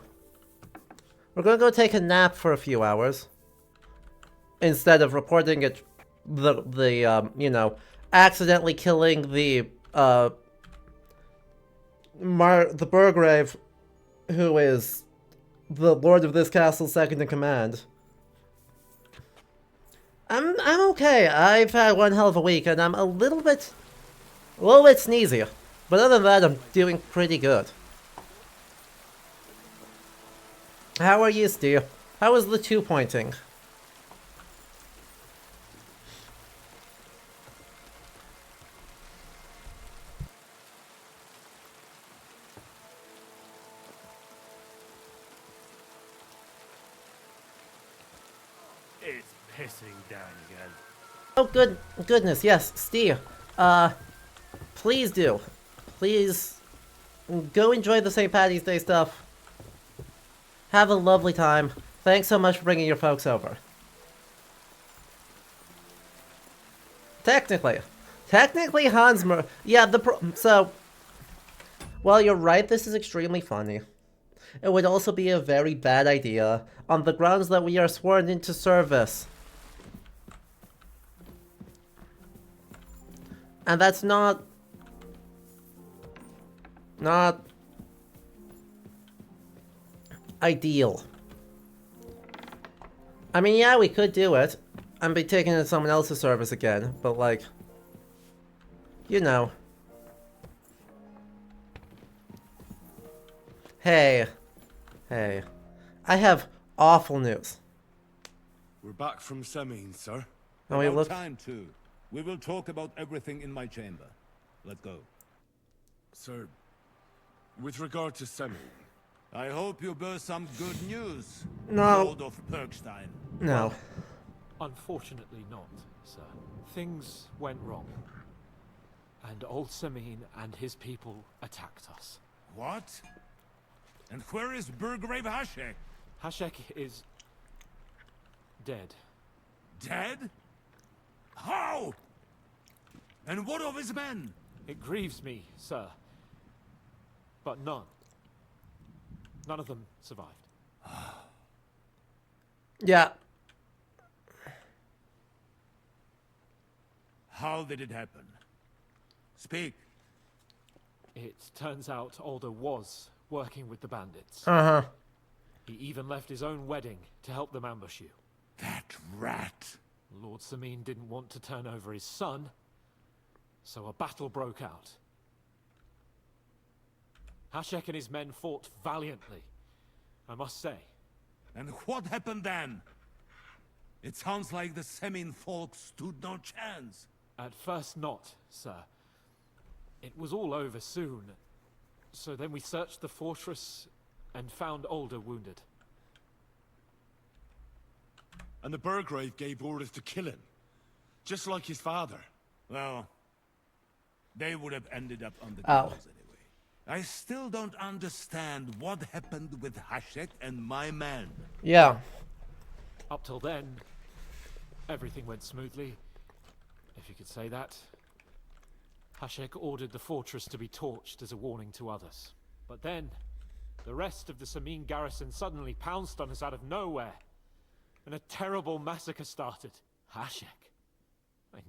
We're gonna go take a nap for a few hours. Instead of reporting it, you know, accidentally killing the Burgrave, who is the lord of this castle's second in command. I'm okay. I've had one hell of a week, and I'm a little bit sneezy. But other than that, I'm doing pretty good. How are you, Steve? How is the 2 pointing? It's pissing down again. Oh, goodness, yes, Steve. Please do. Please go enjoy the St. Paddy's Day stuff. Have a lovely time. Thanks so much for bringing your folks over. Technically, yeah, so, while you're right, this is extremely funny. It would also be a very bad idea on the grounds that we are sworn into service. And that's not ideal. I mean, yeah, we could do it and be taken into someone else's service again, but like, you know. Hey, I have awful news. We're back from Semine, sir. Oh, we look. Time to. We will talk about everything in my chamber. Let's go. Sir, with regard to Semine, I hope you bear some good news, No. Lord of Perkstein. No. Unfortunately not, sir. Things went wrong. And old Semine and his people attacked us. What? And where is Burgrave Hashek? Hashek is dead. Dead? How? And what of his men? It grieves me, sir. but none of them survived. Yeah. How did it happen? Speak. It turns out Alder was working with the bandits. Uh-huh. He even left his own wedding to help them ambush you. That rat! Lord Samin didn't want to turn over his son, so a battle broke out. Hashek and his men fought valiantly, I must say. And what happened then? It sounds like the Semin folk stood no chance. At first not, sir. It was all over soon. So then we searched the fortress and found Alder wounded. And the Burgrave gave orders to kill him, just like his father. Well, they would have ended up on the gallows anyway. I still don't understand what happened with Hashek and my men. Yeah. Up till then, everything went smoothly, if you could say that. Hashek ordered the fortress to be torched as a warning to others. But then, the rest of the Samin garrison suddenly pounced on us out of nowhere, and a terrible massacre started. Hashek?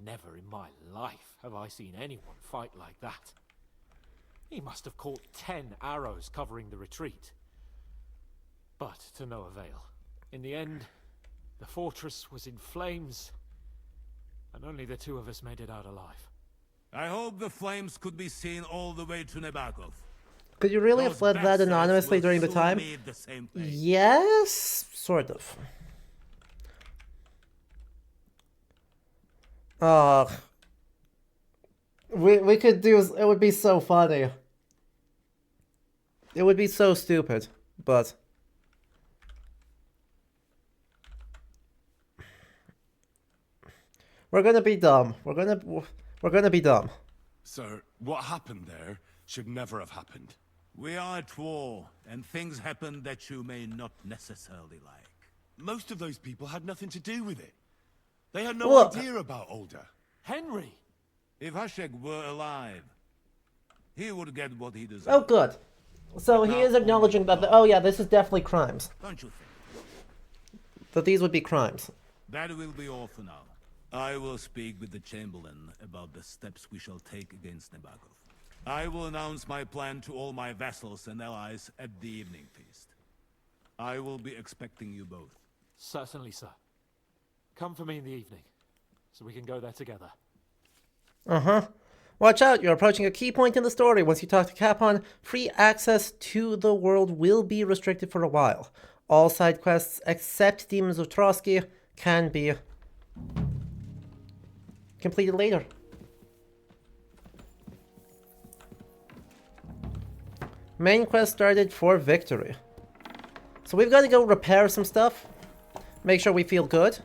Never in my life have I seen anyone fight like that. He must have caught 10 arrows covering the retreat. But to no avail. In the end, the fortress was in flames, and only the two of us made it out alive. I hope the flames could be seen all the way to Nebakov. Could you really have fled that anonymously during the time? Yes, sort of. We could do, it would be so funny. It would be so stupid, but we're gonna be dumb. We're gonna be dumb. Sir, what happened there should never have happened. We are at war, and things happen that you may not necessarily like. Most of those people had nothing to do with it. They had no idea about Alder. Henry! If Hashek were alive, he would get what he deserved. Oh, good. So he is acknowledging that, oh yeah, this is definitely crimes. Don't you think? That these would be crimes. That will be all for now. I will speak with the Chamberlain about the steps we shall take against Nebakov. I will announce my plan to all my vassals and allies at the evening feast. I will be expecting you both. Certainly, sir. Come for me in the evening, so we can go there together. Uh-huh. Watch out, you're approaching a key point in the story. Once you talk to Capon, free access to the world will be restricted for a while. All side quests, except Demons of Trotsky, can be completed later. Main quest started for victory. So we've got to go repair some stuff. Make sure we feel good.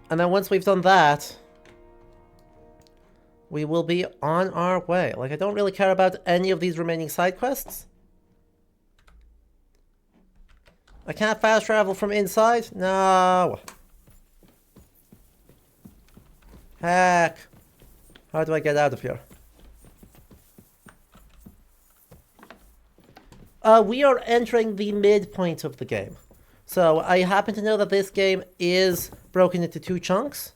And then once we've done that, we will be on our way. Like, I don't really care about any of these remaining side quests. I can't fast travel from inside? No. Heck. How do I get out of here? We are entering the midpoint of the game. So I happen to know that this game is broken into 2 chunks.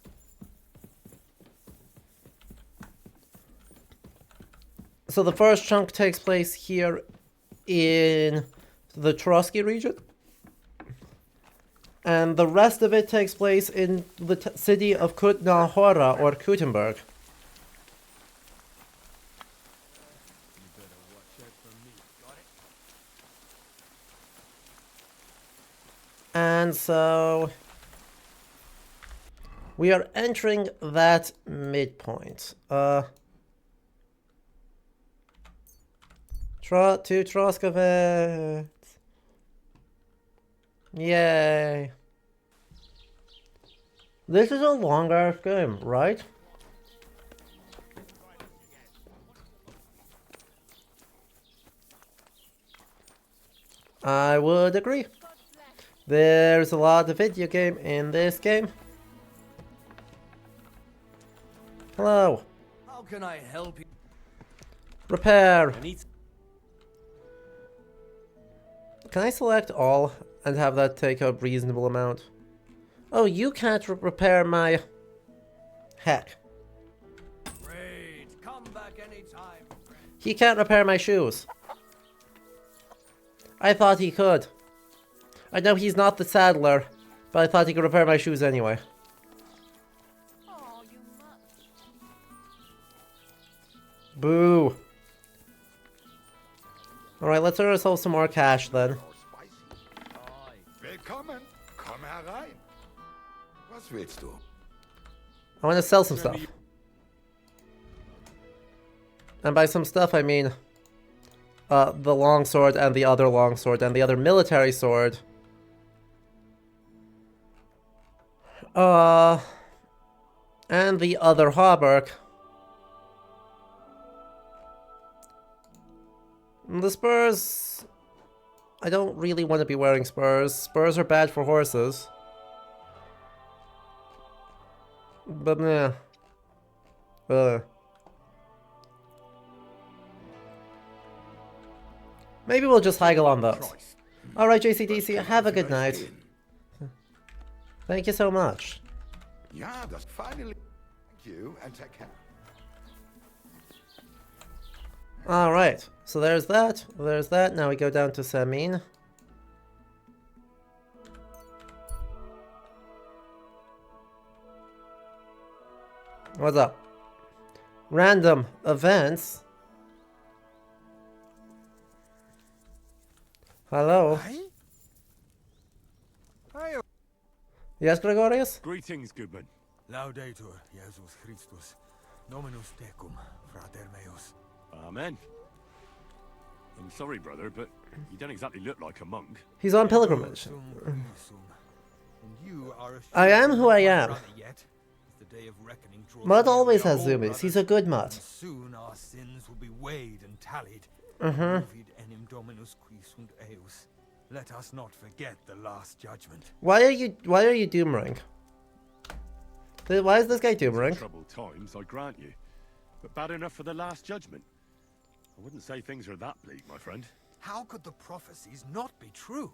So the first chunk takes place here in the Trotsky region. And the rest of it takes place in the city of Kutna Hora, or Kutenberg. And so we are entering that midpoint. To Troskovet. Yay. This is a long-ass game, right? I would agree. There's a lot of video game in this game. Hello. How can I help you? Repair! Can I select all and have that take a reasonable amount? Oh, you can't repair my... Heck. Great. Come back anytime. He can't repair my shoes. I thought he could. I know he's not the saddler, but I thought he could repair my shoes anyway. Boo. Alright, let's earn ourselves some more cash then. Willkommen. Komm herein. Was willst du? I want to sell some stuff. And by some stuff I mean the longsword and the other longsword and the other military sword. And the other hauberk. The spurs... I don't really want to be wearing spurs. Spurs are bad for horses. But yeah. Maybe we'll just haggle on those. Alright, JCDC, have a good night. Thank you so much. Ja, das finally. Thank you and take care. Alright, so there's that. There's that. Now we go down to Samin. What's up? Random events. Hello. Hi. Yes, Gregorius? Greetings, goodman. Laudetur Jesus Christus. Dominus tecum, frater meus. Amen. I'm sorry, brother, but you don't exactly look like a monk. He's on pilgrimage. I am who I am. Mutt always has zoomies. He's a good Mutt. Soon our sins will be weighed and tallied. Let us not forget the last judgment. Why are you Doomring? Why is this guy Doomring? Troubled times, I grant you. But bad enough for the last judgment. I wouldn't say things are that bleak, my friend. How could the prophecies not be true?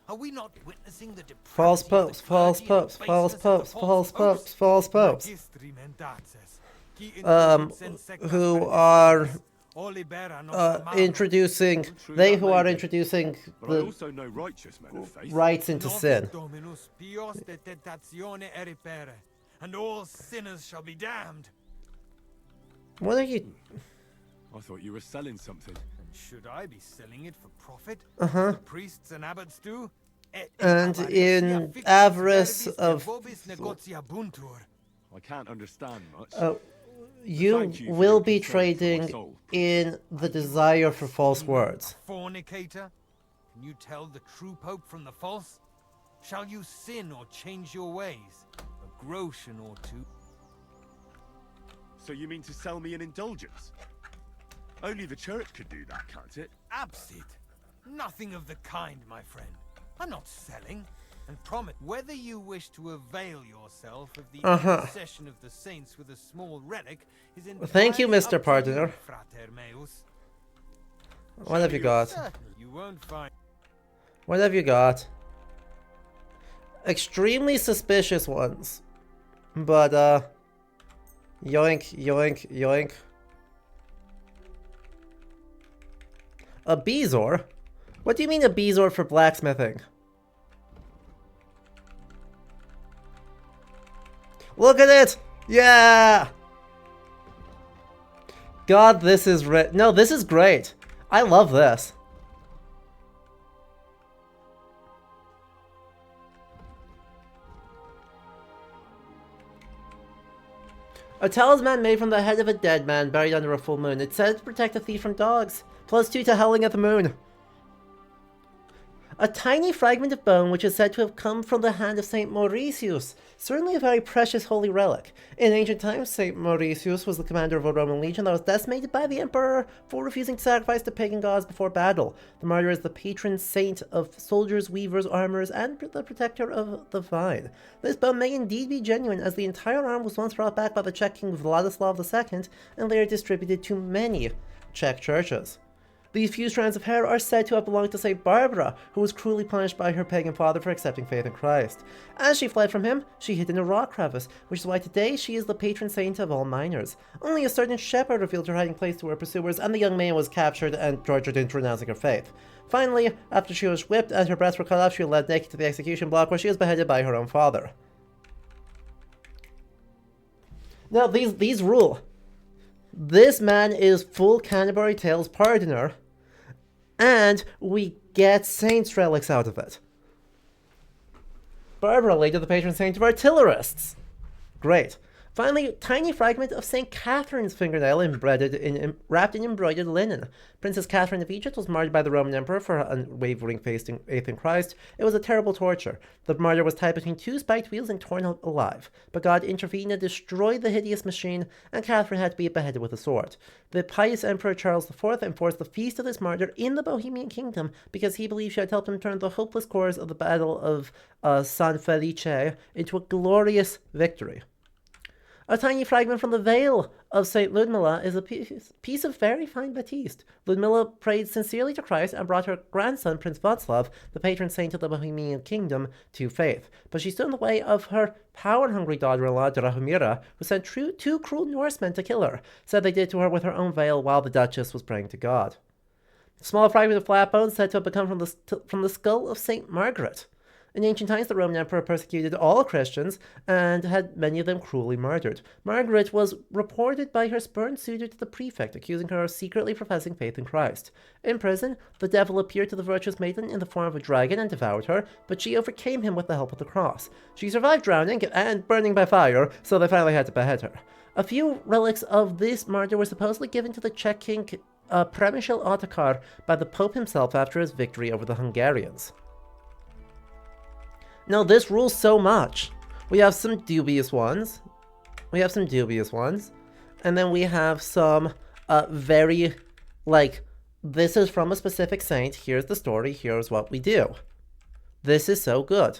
Are we not witnessing the false popes, false popes, false popes, false popes, false popes. Who are introducing, they who are introducing the rights into sin. And all sinners shall be damned. What are you? I thought you were selling something. And should I be selling it for profit? Uh-huh. The priests and abbots do? And in avarice of... I can't understand much. You will be trading in the desire for false words. Fornicator? Can you tell the true pope from the false? Shall you sin or change your ways? A groschen or two. So you mean to sell me an indulgence? Only the church could do that, can't it? Absit. Nothing of the kind, my friend. I'm not selling. And promise, whether you wish to avail yourself of the intercession of the saints with a small relic is entirely thank you, Mr. Partner. Frater meus. What have you got? You won't find. What have you got? Extremely suspicious ones. But, yoink, yoink, yoink. A Beezor? What do you mean a Beezor for blacksmithing? Look at it! Yeah! God, this is no, this is great. I love this. A talisman made from the head of a dead man buried under a full moon. It's said to protect a thief from dogs. +2 to howling at the moon. A tiny fragment of bone which is said to have come from the hand of Saint Mauritius. Certainly a very precious holy relic. In ancient times, Saint Mauritius was the commander of a Roman legion that was decimated by the emperor for refusing to sacrifice to pagan gods before battle. The martyr is the patron saint of soldiers, weavers, armorers, and the protector of the vine. This bone may indeed be genuine, as the entire arm was once brought back by the Czech king Vladislav II and later distributed to many Czech churches. These few strands of hair are said to have belonged to St. Barbara, who was cruelly punished by her pagan father for accepting faith in Christ. As she fled from him, she hid in a rock crevice, which is why today she is the patron saint of all miners. Only a certain shepherd revealed her hiding place to her pursuers, and the young man was captured and tortured into renouncing her faith. Finally, after she was whipped and her breasts were cut off, she was led naked to the execution block, where she was beheaded by her own father. Now, these rule. This man is full Canterbury Tales pardoner, and we get saints' relics out of it. Barbara, later the patron saint of artillerists. Great. Finally, tiny fragment of St. Catherine's fingernail wrapped in embroidered linen. Princess Catherine of Egypt was martyred by the Roman Emperor for her unwavering faith in Christ. It was a terrible torture. The martyr was tied between two spiked wheels and torn alive. But God intervened and destroyed the hideous machine, and Catherine had to be beheaded with a sword. The pious Emperor Charles IV enforced the feast of this martyr in the Bohemian kingdom because he believed she had helped him turn the hopeless course of the Battle of San Felice into a glorious victory. A tiny fragment from the veil of St. Ludmilla is a piece of very fine batiste. Ludmilla prayed sincerely to Christ and brought her grandson, Prince Václav, the patron saint of the Bohemian kingdom, to faith. But she stood in the way of her power-hungry daughter-in-law, Drahomira, who sent two cruel Norsemen to kill her, said they did to her with her own veil while the Duchess was praying to God. A small fragment of flat bone said to have become from the skull of St. Margaret. In ancient times, the Roman Emperor persecuted all Christians and had many of them cruelly murdered. Margaret was reported by her spurned suitor to the prefect, accusing her of secretly professing faith in Christ. In prison, the devil appeared to the virtuous maiden in the form of a dragon and devoured her, but she overcame him with the help of the cross. She survived drowning and burning by fire, so they finally had to behead her. A few relics of this martyr were supposedly given to the Czech king Přemysl Otakar by the Pope himself after his victory over the Hungarians. Now, this rules so much. We have some dubious ones. And then we have some very, this is from a specific saint. Here's the story. Here's what we do. This is so good.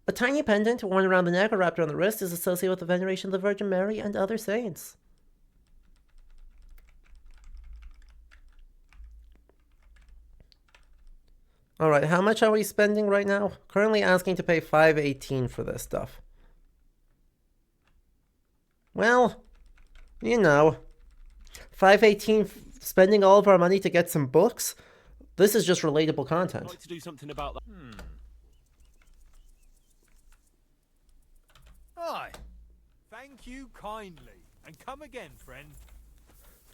A tiny pendant worn around the neck or wrapped around the wrist is associated with the veneration of the Virgin Mary and other saints. Alright, how much are we spending right now? Currently asking to pay $5.18 for this stuff. Well, you know, $5.18 spending all of our money to get some books? This is just relatable content. I'd like to do something about that. Aye. Thank you kindly. And come again, friend.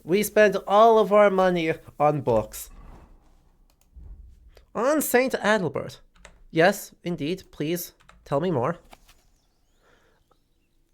We spent all of our money on books. On Saint Adalbert. Yes, indeed. Please, tell me more.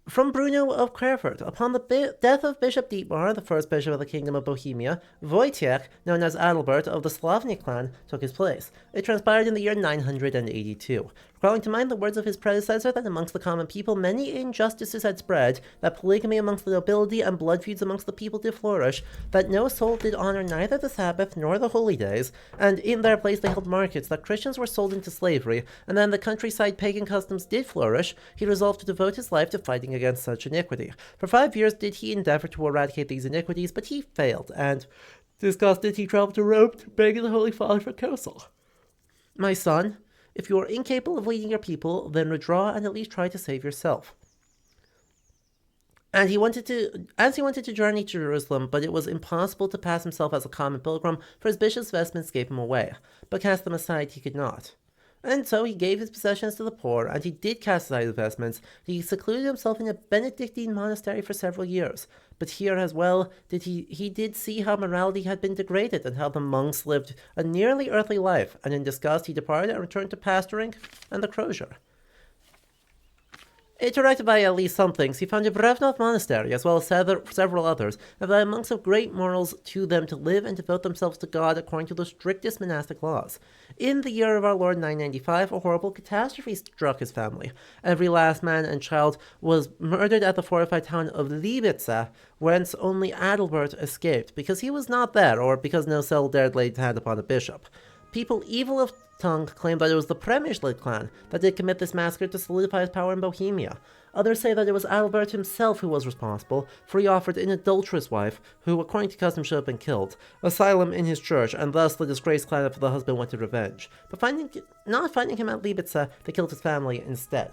From Bruno of Creford, upon the death of Bishop Dietmar, the first bishop of the Kingdom of Bohemia, Wojciech, known as Adalbert of the Slavnik clan, took his place. It transpired in the year 982. Recalling to mind the words of his predecessor that amongst the common people many injustices had spread, that polygamy amongst the nobility and blood feuds amongst the people did flourish, that no soul did honor neither the Sabbath nor the holy days, and in their place they held markets, that Christians were sold into slavery, and then the countryside pagan customs did flourish, he resolved to devote his life to fighting against such iniquity. For 5 years did he endeavor to eradicate these iniquities, but he failed, and disgusted he traveled to Rome to beg the Holy Father for counsel. My son, if you are incapable of leading your people, then withdraw and at least try to save yourself. And he wanted to journey to Jerusalem, but it was impossible to pass himself as a common pilgrim, for his bishop's vestments gave him away, but cast them aside he could not. And so he gave his possessions to the poor, and he did cast aside his vestments. He secluded himself in a Benedictine monastery for several years. But here as well, he did see how morality had been degraded, and how the monks lived a nearly earthly life, and in disgust he departed and returned to pastoring and the crozier. Interacted by at least some things, he founded Brevnov Monastery, as well as several others, and by monks of great morals to them to live and devote themselves to God according to the strictest monastic laws. In the year of our Lord 995, a horrible catastrophe struck his family. Every last man and child was murdered at the fortified town of Libica, whence only Adalbert escaped, because he was not there, or because no soul dared lay hand upon a bishop. people evil of tongue claim that it was the Przemyśl clan that did commit this massacre to solidify his power in Bohemia. Others say that it was Adalbert himself who was responsible, for he offered an adulterous wife, who according to custom should have been killed, asylum in his church, and thus the disgraced clan of the husband wanted revenge. But not finding him at Libica, they killed his family instead.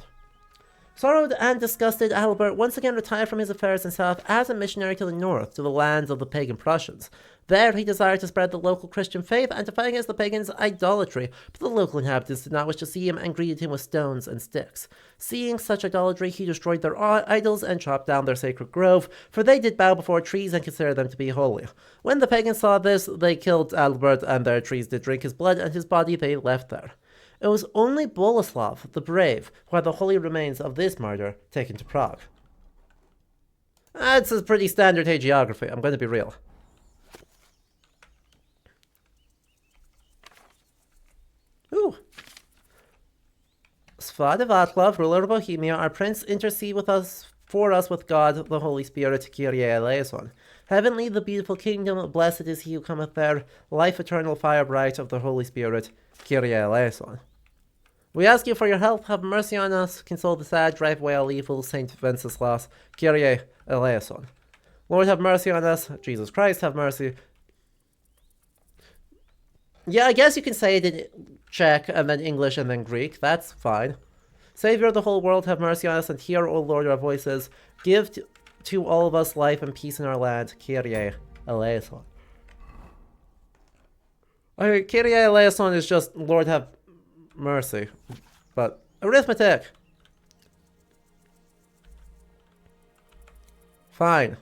Sorrowed and disgusted, Adalbert once again retired from his affairs and set off as a missionary to the north, to the lands of the pagan Prussians. There he desired to spread the local Christian faith and to fight against the pagans' idolatry, but the local inhabitants did not wish to see him and greeted him with stones and sticks. Seeing such idolatry, he destroyed their idols and chopped down their sacred grove, for they did bow before trees and considered them to be holy. When the pagans saw this, they killed Adalbert, and their trees did drink his blood, and his body they left there. It was only Boleslav, the brave, who had the holy remains of this martyr taken to Prague. That's a pretty standard hagiography, I'm going to be real. Ooh. Svade Václav, ruler of Bohemia, our prince, intercede with us for us with God, the Holy Spirit, Kyrie eleison. Heavenly, the beautiful kingdom, blessed is he who cometh there, life eternal, fire bright of the Holy Spirit, Kyrie eleison. We ask you for your help, have mercy on us, console the sad, drive away all evil, Saint Wenceslas, Kyrie eleison. Lord, have mercy on us, Jesus Christ, have mercy. Yeah, I guess you can say it in Czech, and then English, and then Greek, that's fine. Savior of the whole world, have mercy on us, and hear, O Lord, our voices. Give to all of us life and peace in our land, Kyrie eleison. Okay, Kyrie eleison is just, Lord, have mercy, but arithmetic. Fine.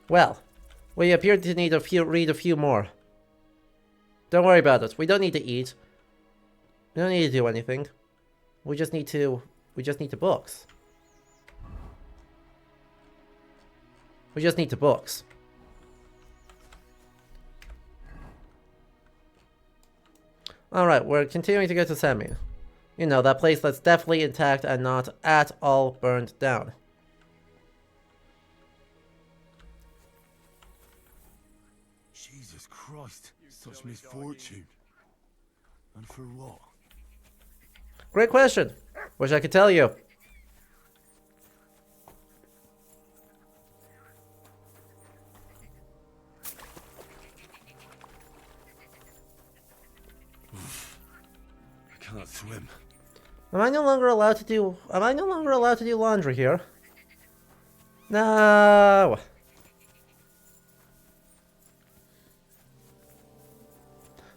Well, we appear to need read a few more. Don't worry about it. We don't need to eat. We don't need to do anything. We just need to books. We just need to books. Alright, we're continuing to get to Semyon. You know, that place that's definitely intact and not at all burned down. Jesus Christ, such misfortune. And for what? Great question. Wish I could tell you. I cannot swim. Am I no longer allowed to do laundry here? No.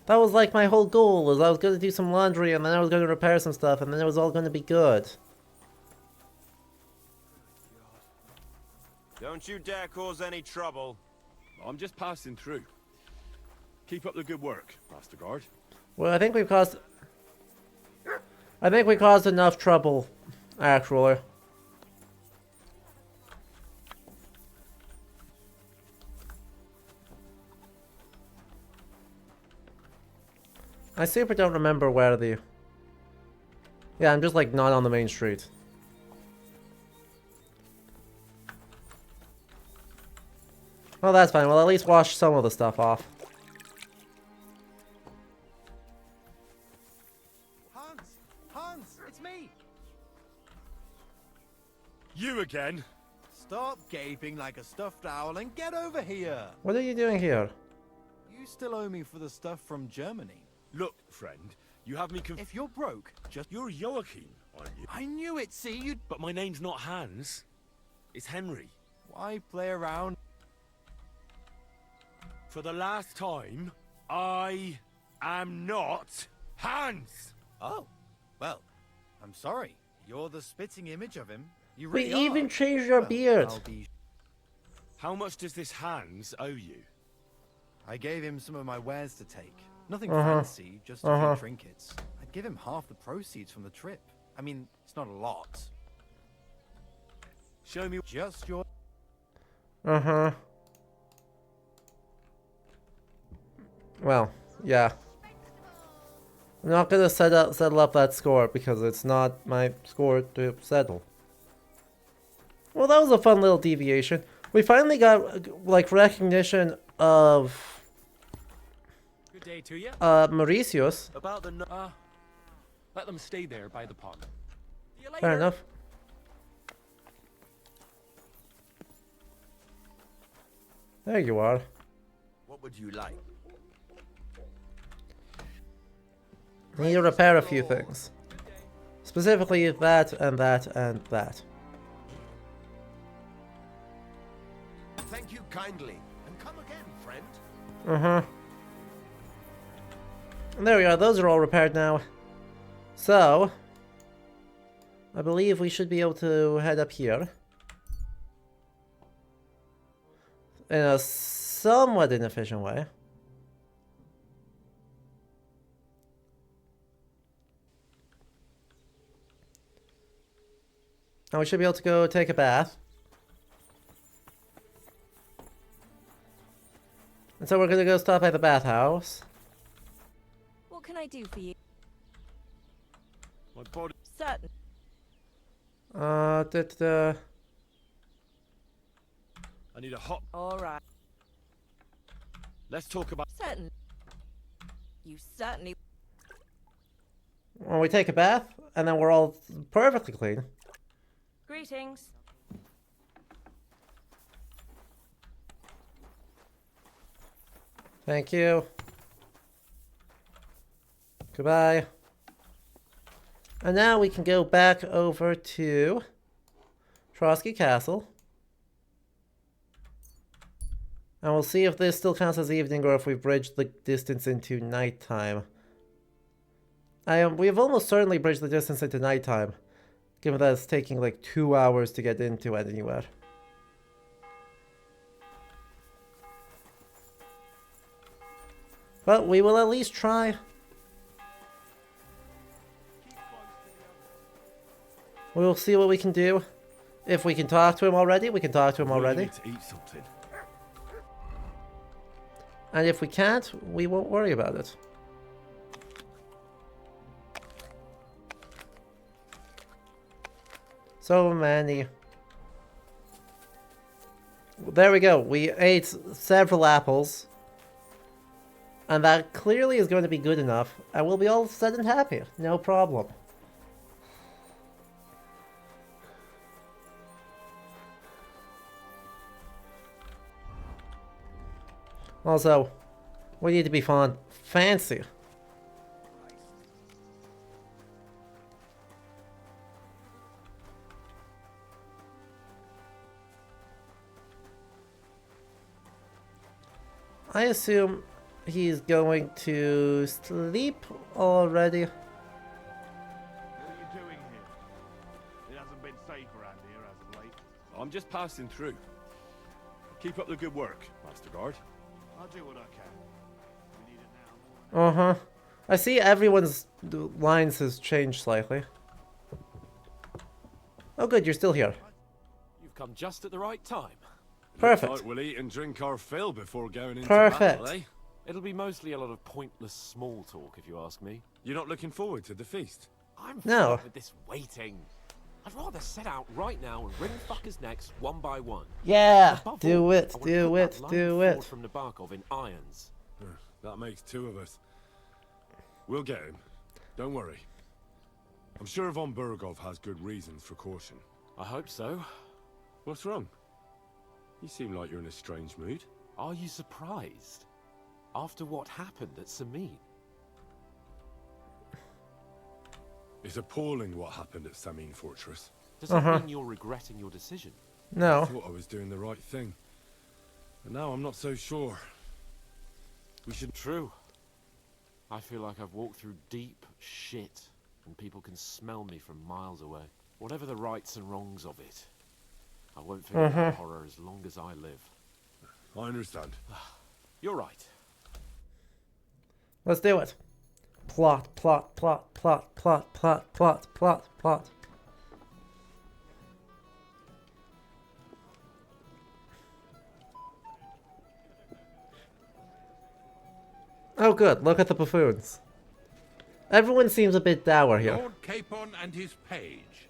That was like my whole goal, was I was going to do some laundry and then I was going to repair some stuff and then it was all going to be good. Don't you dare cause any trouble. I'm just passing through. Keep up the good work, Master Guard. Well, I think we caused enough trouble, actually. I super don't remember where the... Yeah, I'm just like not on the main street. Well, that's fine. We'll at least wash some of the stuff off. Hans, it's me. You again? Stop gaping like a stuffed owl and get over here. What are you doing here? You still owe me for the stuff from Germany. Look, friend, you have me If you're broke, You're Joachim, aren't you? I knew it, see? You... But my name's not Hans. It's Henry. Why play around? For the last time, I am not Hans! Oh, well, I'm sorry. You're the spitting image of him. You We really even are. changed your beard. How much does this Hans owe you? I gave him some of my wares to take. Nothing Uh-huh. fancy, just a Uh-huh. few trinkets. I'd give him half the proceeds from the trip. I mean, it's not a lot. Show me just your... Uh-huh. Well, yeah. I'm not gonna settle up that score because it's not my score to settle. Well, that was a fun little deviation. We finally got, like, recognition of... Good day to you. Mauritius. About the... let them stay there by the pond. See you later. Fair enough. There you are. What would you like? I need to repair a few things. Specifically that and that and that. Thank you kindly, and come again, friend. Uh-huh. There we are, those are all repaired now. So, I believe we should be able to head up here. In a somewhat inefficient way. Now we should be able to go take a bath. And so we're gonna go stop at the bathhouse. What can I do for you? My body. Certain. I need a hot. All right. Let's talk about. Certain. You certainly. Well, we take a bath, and then we're all perfectly clean. Greetings. Thank you. Goodbye. And now we can go back over to Trotsky Castle. And we'll see if this still counts as evening or if we've bridged the distance into nighttime. We've almost certainly bridged the distance into nighttime, given that it's taking like 2 hours to get into it anywhere. But we will at least try. We'll see what we can do. If we can talk to him already, we can talk to him already. To eat something. And if we can't, we won't worry about it. So many. There we go. We ate several apples. And that clearly is going to be good enough. And we'll be all set and happy. No problem. Also, we need to be fancy. I assume he's going to sleep already. What are you doing here? It hasn't been safe around here as of late. I'm just passing through. Keep up the good work, Master Guard. I'll do what I can. We need it now. Uh-huh. I see everyone's lines has changed slightly. Oh good, you're still here. You've come just at the right time. Perfect. Looks like we'll eat and drink our fill before going into Perfect. battle, eh? It'll be mostly a lot of pointless small talk, if you ask me. You're not looking forward to the feast? I'm No. fed with this waiting. I'd rather set out right now and wring fuckers' necks one by one. Yeah, Above do all, it, I wanna do put it, that line do forward it. from Nabokov in irons. That makes two of us. We'll get him. Don't worry. I'm sure Von Burgov has good reasons for caution. I hope so. What's wrong? You seem like you're in a strange mood. Are you surprised? After what happened at Samin? It's appalling what happened at Samin Fortress. Does that mean you're regretting your decision? No. I thought I was doing the right thing. But now I'm not so sure. We should... True. I feel like I've walked through deep shit, and people can smell me from miles away. Whatever the rights and wrongs of it, I won't forget that horror as long as I live. I understand. You're right. Let's do it. Plot, plot, plot, plot, plot, plot, plot, plot, plot. Oh good, look at the buffoons. Everyone seems a bit dour here. Lord Capon and his page.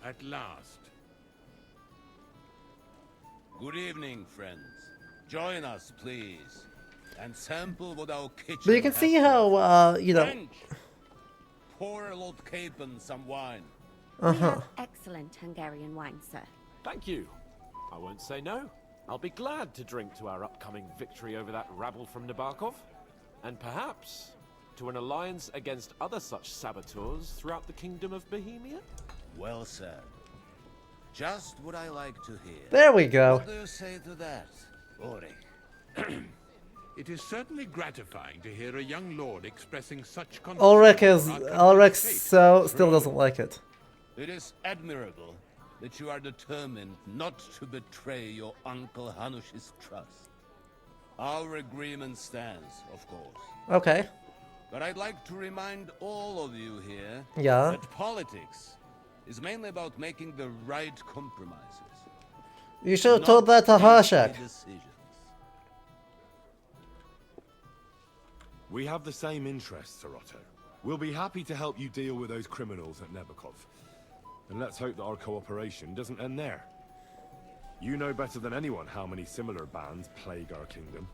At last. Good evening, friends. Join us, please, and sample what our kitchen. But you can see how, you know. French. Pour Lord Capon some wine. We have excellent Hungarian wine, sir. Thank you. I won't say no. I'll be glad to drink to our upcoming victory over that rabble from Nabokov, and perhaps to an alliance against other such saboteurs throughout the kingdom of Bohemia. Well said. Just what I like to hear. There we go. What do you say to that, Ulrich? It is certainly gratifying to hear a young lord expressing such Ulrich still doesn't like it. It is admirable that you are determined not to betray your uncle Hanush's trust. Our agreement stands, of course. Okay. But I'd like to remind all of you here that politics is mainly about making the right compromises. You should have told that to Hashak. We have the same interests, Sir Otto. We'll be happy to help you deal with those criminals at Nebokov. And let's hope that our cooperation doesn't end there. You know better than anyone how many similar bands plague our kingdom.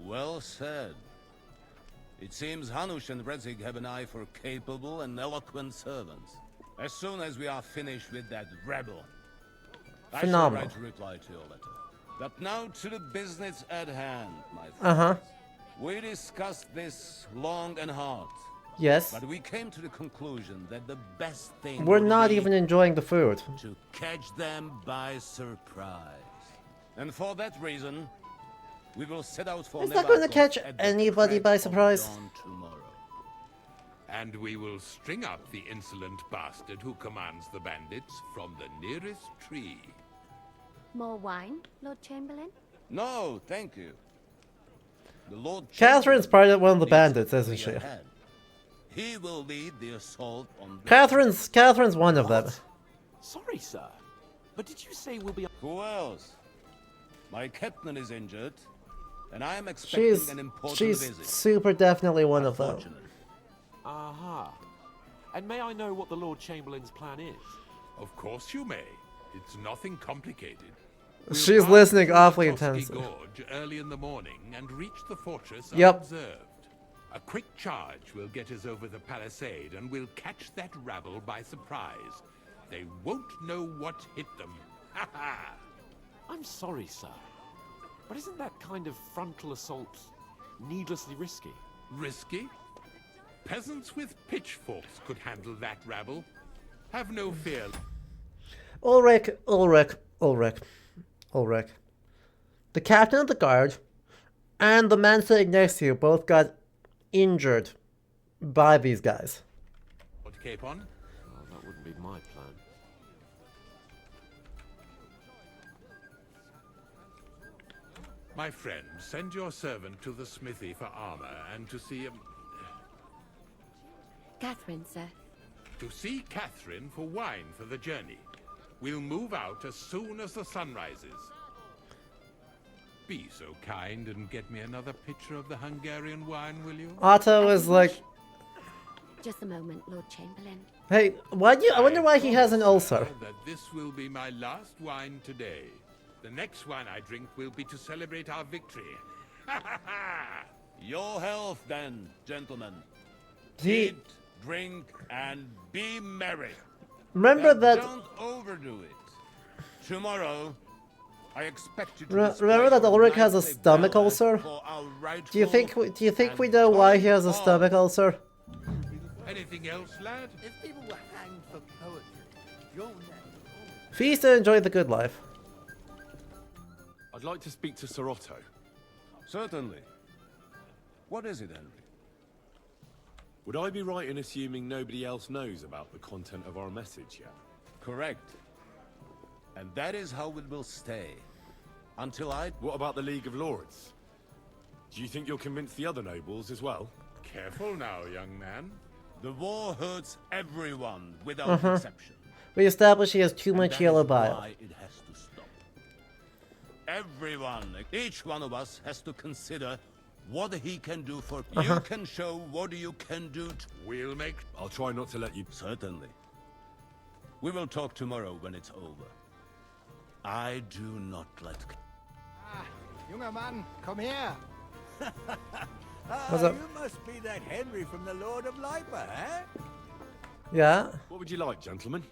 Well said. It seems Hanush and Rezig have an eye for capable and eloquent servants. As soon as we are finished with that rebel, I shall write a reply to your letter. But now to the business at hand, my friends. We discussed this long and hard. Yes. But we came to the conclusion that the best thing We're would not be even enjoying the food. to catch them by surprise. And for that reason, we will set out for It's not going to Nebokov catch at the anybody by crack of surprise. dawn tomorrow. And we will string up the insolent bastard who commands the bandits from the nearest tree. More wine, Lord Chamberlain? No, thank you. The Lord Catherine's part of one of the bandits, isn't she? He will lead the assault on Catherine's one of them. Sorry, sir. But did you say we'll be... Who else? My captain is injured, and I am expecting an important visit. She's super definitely one of them. Aha. And may I know what the Lord Chamberlain's plan is? Of course you may. It's nothing complicated. She's listening awfully intensely. Gorge early in the morning and reach the fortress Yep. unobserved. A quick charge will get us over the palisade and we'll catch that rabble by surprise. They won't know what hit them. Ha ha! I'm sorry, sir. But isn't that kind of frontal assault needlessly risky? Risky? Peasants with pitchforks could handle that rabble. Have no fear. Ulrich. The captain of the guard and the man sitting next to you both got injured by these guys. Lord Capon? Oh, that wouldn't be my plan. My friend, send your servant to the smithy for armor and to see Catherine, sir. To see Catherine for wine for the journey. We'll move out as soon as the sun rises. Be so kind and get me another pitcher of the Hungarian wine, will you? Otto is like, Just a moment, Lord Chamberlain. hey, I wonder why he has an ulcer. That this will be my last wine today. The next wine I drink will be to celebrate our victory. Your health, then, gentlemen. He- Eat, drink, and be merry. Remember But that- Don't overdo it. Tomorrow, I expect you to Remember that Ulrich has a knightly stomach valor ulcer? for our Do you think rightful we know why he has a stomach ulcer? Anything else, lad? If people were hanged for poetry, you're next. Feast and enjoy the good life. I'd like to speak to Sir Otto. Certainly. What is it, Henry? Would I be right in assuming nobody else knows about the content of our message yet? Correct. And that is how it will stay. Until I... What about the League of Lords? Do you think you'll convince the other nobles as well? Careful now, young man. The war hurts everyone without exception. We established he has too much That yellow is bile. why it has to stop. Everyone, each one of us has to consider what he can do for... You can show what you can do. We'll make... I'll try not to let you... Certainly. We will talk tomorrow when it's over. I do not let... Junger Mann, komm her. What's up? You must be that Henry from the Lord of Lipa, eh? Yeah. What would you like, gentlemen?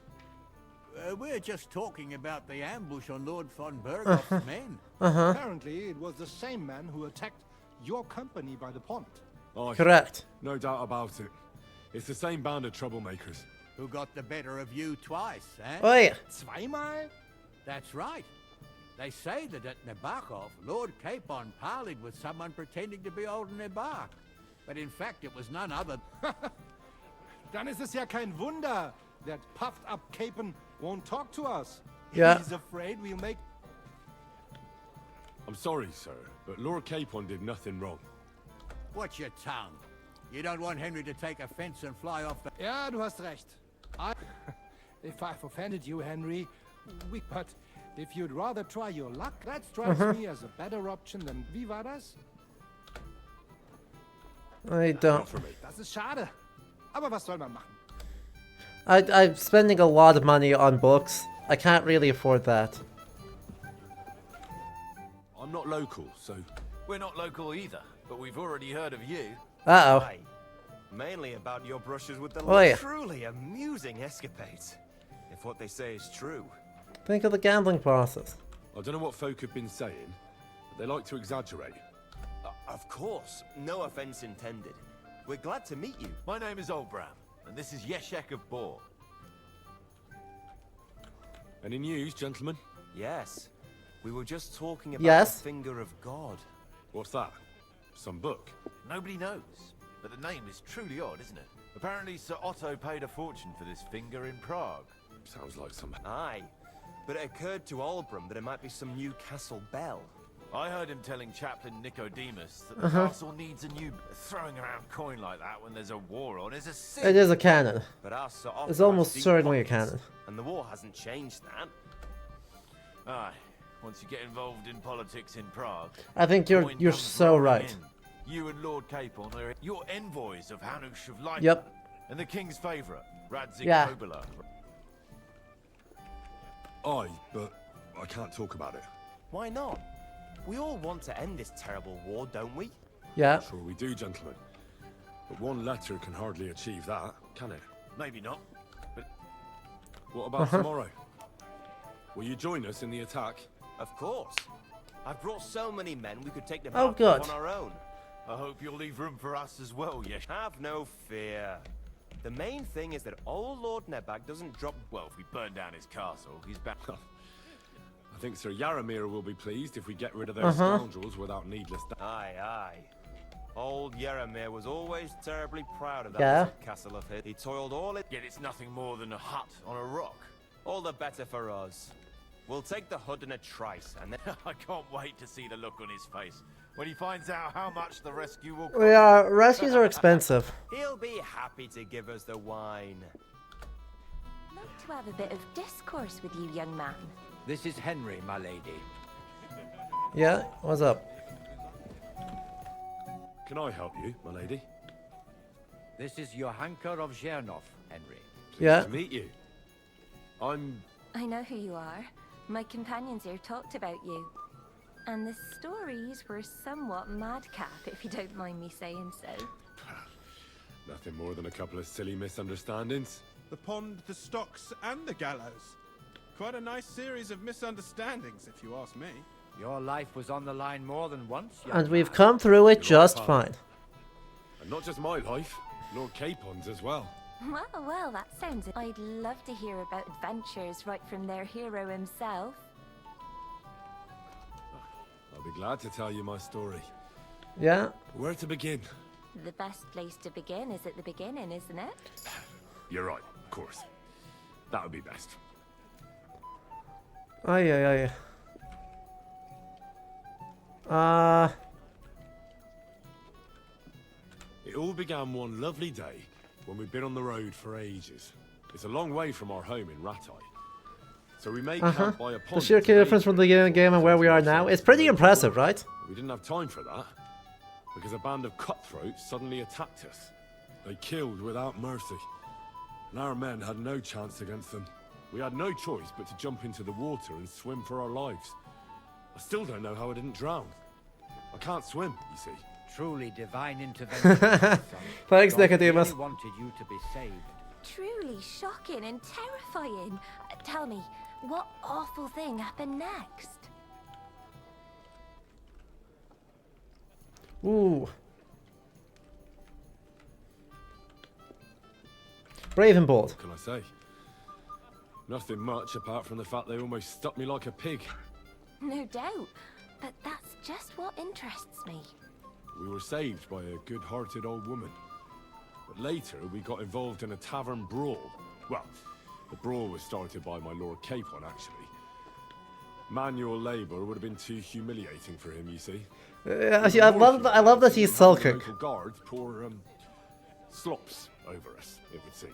We're just talking about the ambush on Lord von Bergoff's men. Apparently, it was the same man who attacked your company by the pond. Aye, Correct. no doubt about it. It's the same band of troublemakers. Who got the better of you twice, eh? Oi. Zweimal? That's right. They say that at Nebachov, Lord Capon parleyed with someone pretending to be old Nebach. But in fact, it was none other. Dann ist es ja kein Wunder that puffed up Capon won't talk to us. Yeah. He's afraid we'll make... I'm sorry, sir, but Lord Capon did nothing wrong. Watch your tongue. You don't want Henry to take offense and fly off the... Ja, du hast recht. If I've offended you, Henry, but if you'd rather try your luck, that strikes me as a better option than... Wie war das? I don't. Das ist schade. Aber was soll man machen? I'm spending a lot of money on books. I can't really afford that. I'm not local, so... We're not local either, but we've already heard of you. Uh-oh. Aye. Mainly about your brushes with the Oh, yeah. truly amusing escapades. If what they say is true. Think of the gambling process. I don't know what folk have been saying, but they like to exaggerate. Of course, no offense intended. We're glad to meet you. My name is Olbram, and this is Yeshek of Bor. Any news, gentlemen? Yes. We were just talking about Yes. the finger of God. What's that? Some book? Nobody knows, but the name is truly odd, isn't it? Apparently Sir Otto paid a fortune for this finger in Prague. Sounds like some... Aye. But it occurred to Olbram that it might be some new castle bell. I heard him telling Chaplain Nicodemus that the castle needs a new... Throwing around coin like that when there's a war on is a sin. It is a cannon. But our Sir Otto It's almost has deep certainly a pockets, cannon. And the war hasn't changed that. Aye. Once you get involved in politics in Prague... I think you're so right. You and Lord Capon are your envoys of Hanush of Lipa. Yep. And the king's favourite, Radzik Yeah. Kobula. Aye, but I can't talk about it. Why not? We all want to end this terrible war, don't we? Yeah. Sure we do, gentlemen. But one letter can hardly achieve that, can it? Maybe not. But what about tomorrow? Will you join us in the attack? Of course. I've brought so many men we could take the Oh, battle good. on our own. I hope you'll leave room for us as well, yes. Have no fear. The main thing is that old Lord Nebak doesn't drop... Well, if we burn down his castle, he's back. I think Sir Yaramir will be pleased if we get rid of those scoundrels without needless... Aye, aye. Old Yaramir was always terribly proud of that Yeah. little castle of his. He toiled all it... Yet it's nothing more than a hut on a rock. All the better for us. We'll take the hood in a trice, and then... I can't wait to see the look on his face when he finds out how much the rescue will cost. Yeah, rescues are expensive. He'll be happy to give us the wine. I'd like to have a bit of discourse with you, young man. This is Henry, my lady. Yeah, what's up? Can I help you, my lady? This is Johanka of Zhernov, Henry. Yeah. To meet you. I'm... I know who you are. My companions here talked about you. And the stories were somewhat madcap, if you don't mind me saying so. Nothing more than a couple of silly misunderstandings. The pond, the stocks, and the gallows. Quite a nice series of misunderstandings, if you ask me. Your life was on the line more than once, young And we've man. come through it just fine. And not just my life, Lord Capon's as well. Well, that sounds... I'd love to hear about adventures right from their hero himself. I'll be glad to tell you my story. Yeah. Where to begin? The best place to begin is at the beginning, isn't it? You're right, of course. That would be best. Aye. It all began one lovely day when we'd been on the road for ages. It's a long way from our home in Ratai. So we made camp by a pond. The sheer difference from the beginning of the game and where we are now is pretty impressive, right? We didn't have time for that, because a band of cutthroats suddenly attacked us. They killed without mercy, and our men had no chance against them. We had no choice but to jump into the water and swim for our lives. I still don't know how I didn't drown. I can't swim, you see. Truly divine intervention. Son. Thanks, God Nicodemus. really wanted you to be saved. Truly shocking and terrifying. Tell me, what awful thing happened next? Ooh. Brave and bold. What can I say? Nothing much apart from the fact they almost stuck me like a pig. No doubt, but that's just what interests me. We were saved by a good-hearted old woman. But later, we got involved in a tavern brawl. Well, the brawl was started by my Lord Capon, actually. Manual labor would have been too humiliating for him, you see. I love that he's sulking. Local guards pour slops over us, it would seem.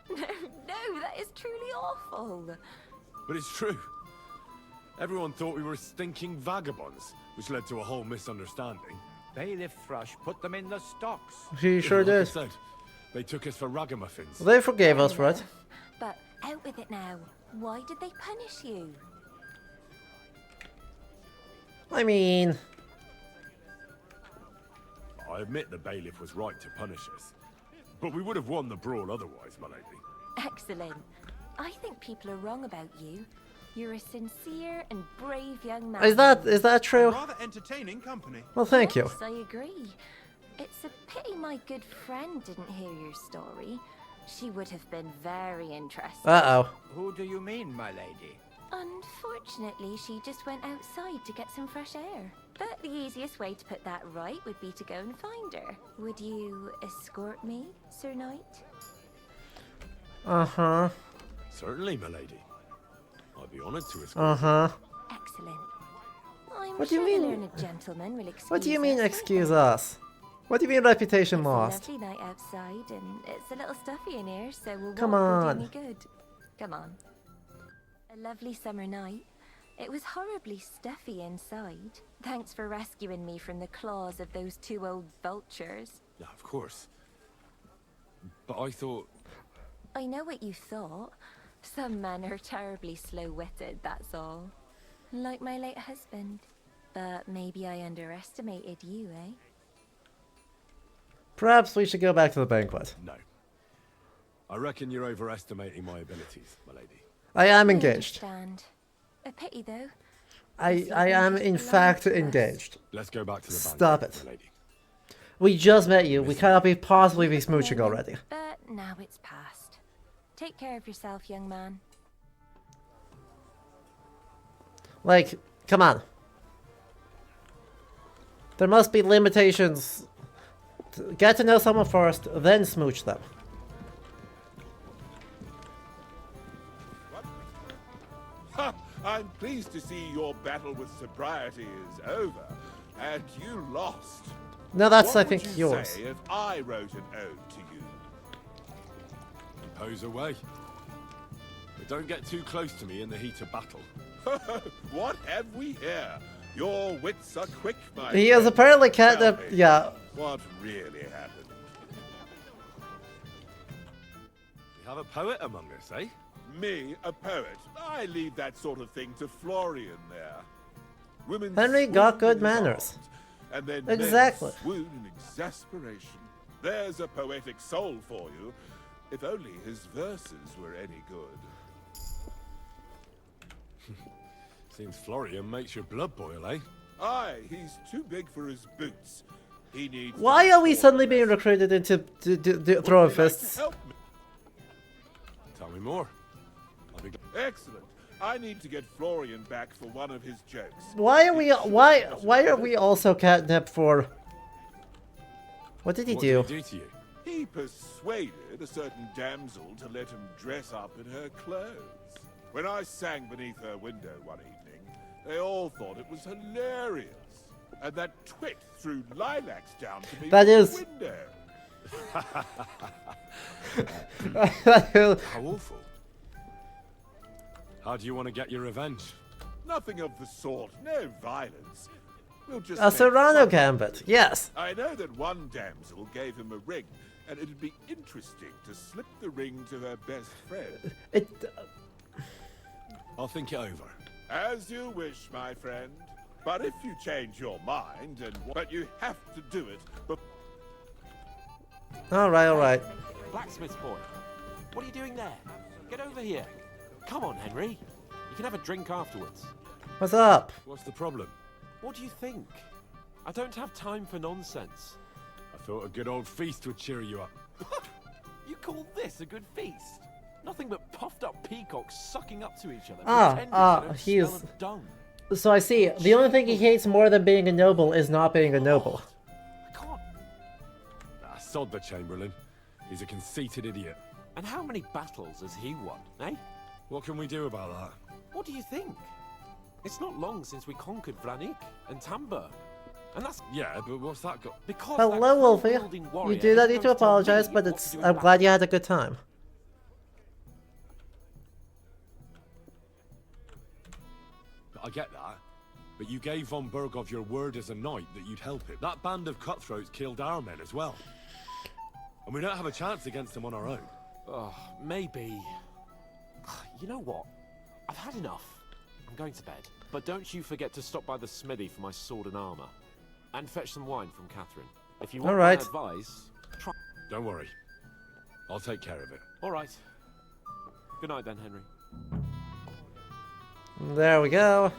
No, that is truly awful. But it's true. Everyone thought we were stinking vagabonds, which led to a whole misunderstanding. Bailiff Thrush put them in the stocks. He sure Like did. I said, they took us for ragamuffins. Well, they forgave us, right? But out with it now. Why did they punish you? I mean... I admit the bailiff was right to punish us. But we would have won the brawl otherwise, my lady. Excellent. I think people are wrong about you. You're a sincere and brave young man. Is that true? Rather entertaining company. Well, thank you. Yes, I agree. It's a pity my good friend didn't hear your story. She would have been very interested. Uh-oh. Who do you mean, my lady? Unfortunately, she just went outside to get some fresh air. But the easiest way to put that right would be to go and find her. Would you escort me, Sir Knight? Uh-huh. Certainly, my lady. I'd be honored to escort. Uh-huh. Excellent. I'm What do you sure the mean? learned gentleman will excuse What do you mean, us, excuse won't us? What do you mean reputation he? lost? It's a lovely night outside, and it's a little stuffy in here, so we'll Come walk will on. do me good. Come on. A lovely summer night. It was horribly stuffy inside. Thanks for rescuing me from the claws of those two old vultures. Yeah, of course. But I thought... I know what you thought. Some men are terribly slow-witted, that's all. Like my late husband. But maybe I underestimated you, eh? Perhaps we should go back to the banquet. No. I reckon you're overestimating my abilities, my lady. I am I engaged. understand. A pity, though. I am in fact engaged. Let's go back to the Stop banquet, it. my lady. We just met you. We cannot be possibly be smooching already. But now it's past. Take care of yourself, young man. Like, come on. There must be limitations. Get to know someone first, then smooch them. Ha! I'm pleased to see your battle with sobriety is over, and you lost. No, that's, What I think, would you yours. say if I wrote an ode to you? Pose away. But don't get too close to me in the heat of battle. What have we here? Your wits are quick, my He is friend. apparently Tell kind of, me, yeah. What really happened? We have a poet among us, eh? Me, a poet. I leave that sort of thing to Florian there. Women Henry swoon got good in his manners. arms, and then Exactly. men swoon in exasperation. There's a poetic soul for you. If only his verses were any good. Seems Florian makes your blood boil, eh? Aye, he's too big for his boots. He needs... Why are we suddenly being recruited into throwing fists? Help me. Tell me more. I'll be Excellent. I need to get Florian back for one of his jokes. Why are we also catnip for? What did he do? What did he do to you? He persuaded a certain damsel to let him dress up in her clothes. When I sang beneath her window one evening, they all thought it was hilarious. And that twit threw lilacs down to me That from is- the window. How awful. How do you want to get your revenge? Nothing of the sort. No violence. We'll just A make Serrano fun. gambit. Yes. I know that one damsel gave him a ring, and it'd be interesting to slip the ring to her best friend. It. I'll think it over. As you wish, my friend. But if you change your mind, but you have to do it. Alright. Blacksmith's boy, what are you doing there? Get over here. Come on, Henry. You can have a drink afterwards. What's up? What's the problem? What do you think? I don't have time for nonsense. I thought a good old feast would cheer you up. You call this a good feast? Nothing but puffed up peacocks sucking up to each other. He's... So I see. The only thing he hates more than being a noble is not being a noble. Sod the Chamberlain. He's a conceited idiot. And how many battles has he won, eh? What can we do about that? What do you think? It's not long since we conquered Vranik and Tamber. And that's... Yeah, but what's that got... Because hello, Wolfie. You do not need to apologize, but it's... I'm glad you had a good time. I get that. But you gave von Berghoff your word as a knight that you'd help him. That band of cutthroats killed our men as well. And we don't have a chance against them on our own. Oh, maybe. You know what? I've had enough. I'm going to bed. But don't you forget to stop by the smithy for my sword and armor. And fetch some wine from Catherine. If you want my advice, try... Don't worry. I'll take care of it. All right. Good night then, Henry. There we go.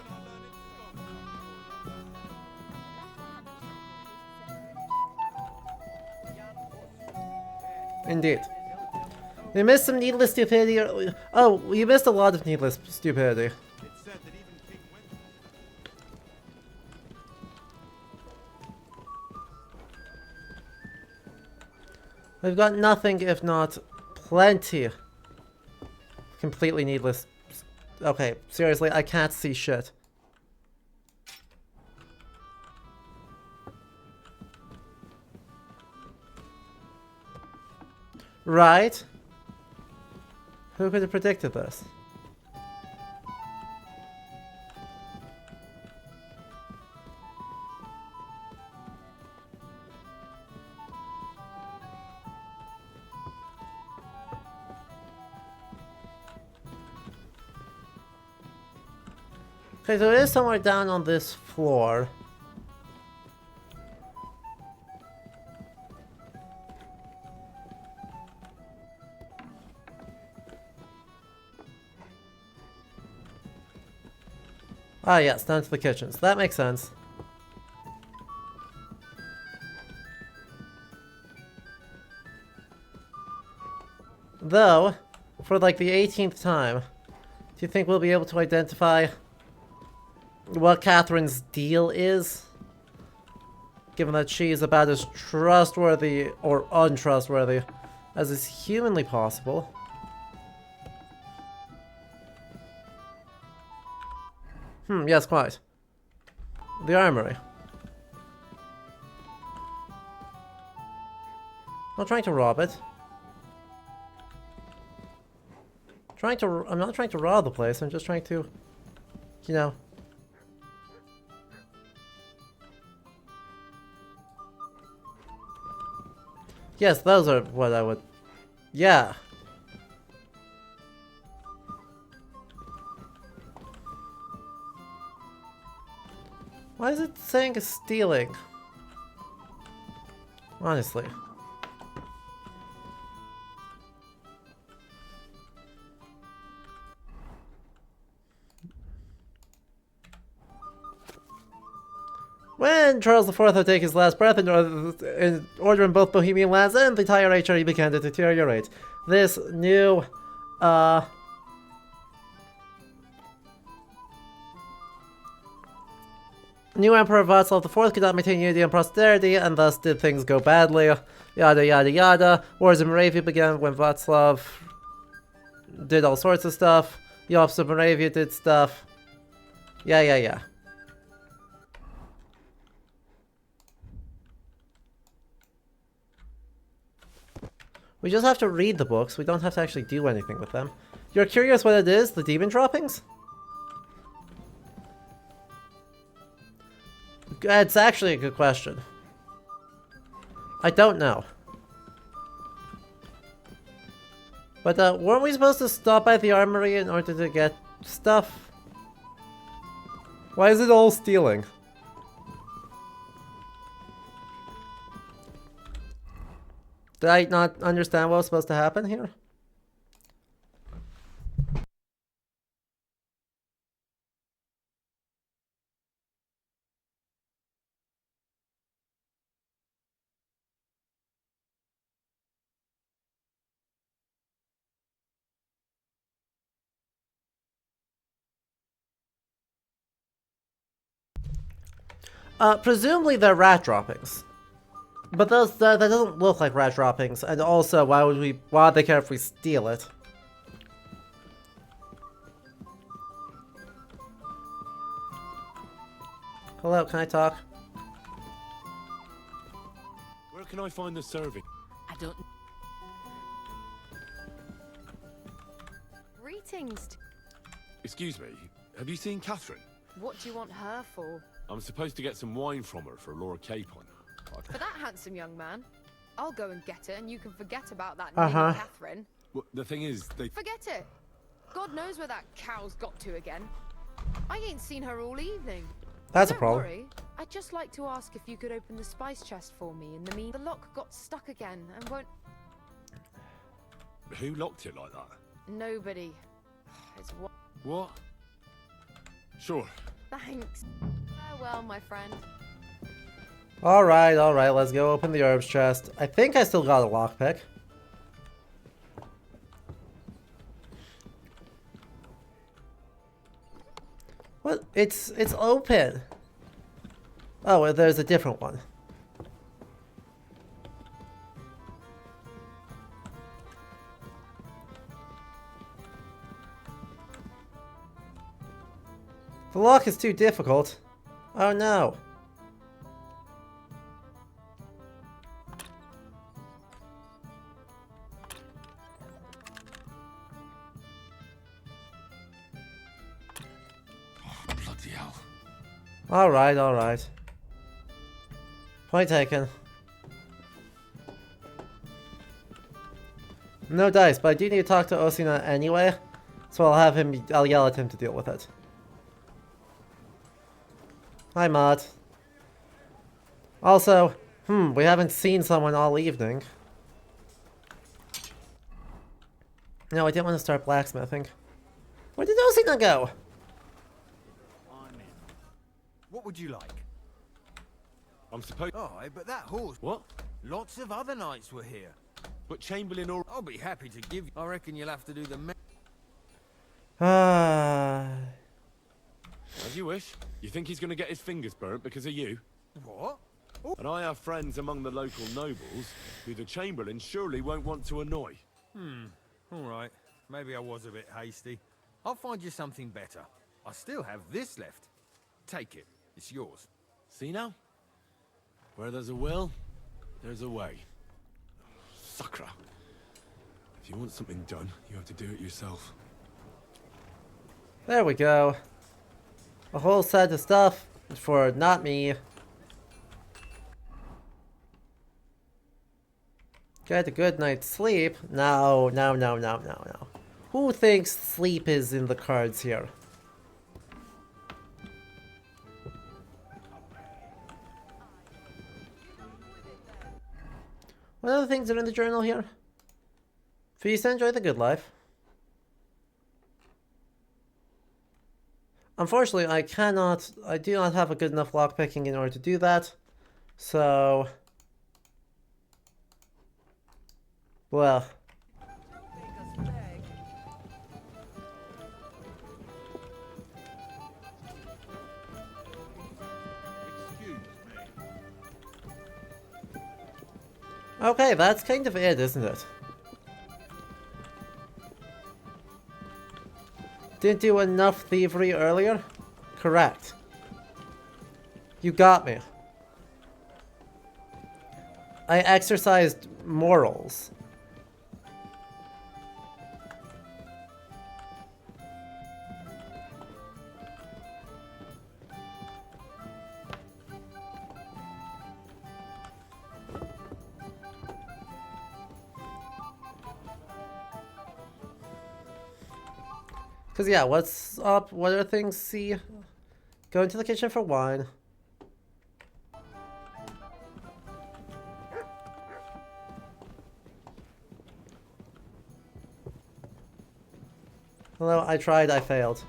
Indeed. We missed some needless stupidity. Oh, you missed a lot of needless stupidity. We've got nothing if not plenty. Completely needless. Okay, seriously, I can't see shit. Right? Who could have predicted this? Okay, so it is somewhere down on this floor. Ah, yes, down to the kitchens. That makes sense. Though, for like the 18th time, do you think we'll be able to identify what Catherine's deal is? Given that she is about as trustworthy or untrustworthy as is humanly possible. Yes, quite. The armory. I'm not trying to rob it. I'm not trying to rob the place, I'm just trying to, you know. Yes, those are what I would, yeah. Why is it saying stealing? Honestly. When Charles IV had taken his last breath in order in both Bohemian lands and the entire HRE began to deteriorate. This new, new Emperor Václav IV could not maintain unity and prosperity, and thus did things go badly. Yada yada yada. Wars in Moravia began when Václav did all sorts of stuff. The opposite of Moravia did stuff. Yeah. We just have to read the books, we don't have to actually do anything with them. You're curious what it is, the demon droppings? It's actually a good question. I don't know. But weren't we supposed to stop by the armory in order to get stuff? Why is it all stealing? Did I not understand what was supposed to happen here? Presumably they're rat droppings. But those that doesn't look like rat droppings, and also why would they care if we steal it? Hello, can I talk? Where can I find the serving? I don't... Greetings. Excuse me, have you seen Catherine? What do you want her for? I'm supposed to get some wine from her for Laura Capon. For that handsome young man? I'll go and get it, and you can forget about that Uh-huh. Catherine. Well, the thing is, they... Forget it! God knows where that cow's got to again. I ain't seen her all evening. That's a Don't problem. worry. I'd just like to ask if you could open the spice chest for me. In the lock got stuck again and won't... Who locked it like that? Nobody. It's what... What? Sure. Thanks. Farewell, my friend. Alright, let's go open the herbs chest. I think I still got a lockpick. What? It's open. Oh, well, there's a different one. The lock is too difficult. Oh no. Bloody hell. Alright. Point taken. No dice, but I do need to talk to Osina anyway. So I'll yell at him to deal with it. Hi, Mod. Also, we haven't seen someone all evening. No, I didn't want to start blacksmithing. Where did Osina go? What would you like? I'm supposed... Oh, but that horse... What? Lots of other knights were here. But Chamberlain or... I'll be happy to give you... I reckon you'll have to do the... As you wish. You think he's going to get his fingers burnt because of you? What? And I have friends among the local nobles who the Chamberlain surely won't want to annoy. All right. Maybe I was a bit hasty. I'll find you something better. I still have this left. Take it. It's yours. See now? Where there's a will, there's a way. Sucker. If you want something done, you have to do it yourself. There we go. A whole set of stuff for not me. Get a good night's sleep. No. Who thinks sleep is in the cards here? What other things are in the journal here? Feast and enjoy the good life. Unfortunately, I do not have a good enough lockpicking in order to do that. So... well... okay, that's kind of it, isn't it? Didn't do enough thievery earlier? Correct. You got me. I exercised morals. Cause yeah, what's up? What are things? See, Go into the kitchen for wine. Hello, I tried, I failed.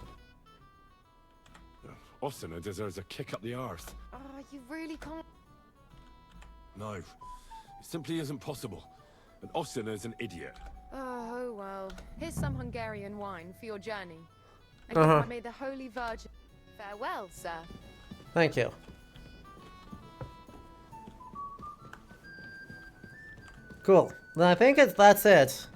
Ossina deserves a kick up the arse. Oh, you really can't. No, it simply isn't possible. And Ossina's an idiot. Oh, well. Here's some Hungarian wine for your journey. And I made the Holy Virgin. Farewell, sir. Thank you. Cool. Then I think that's it.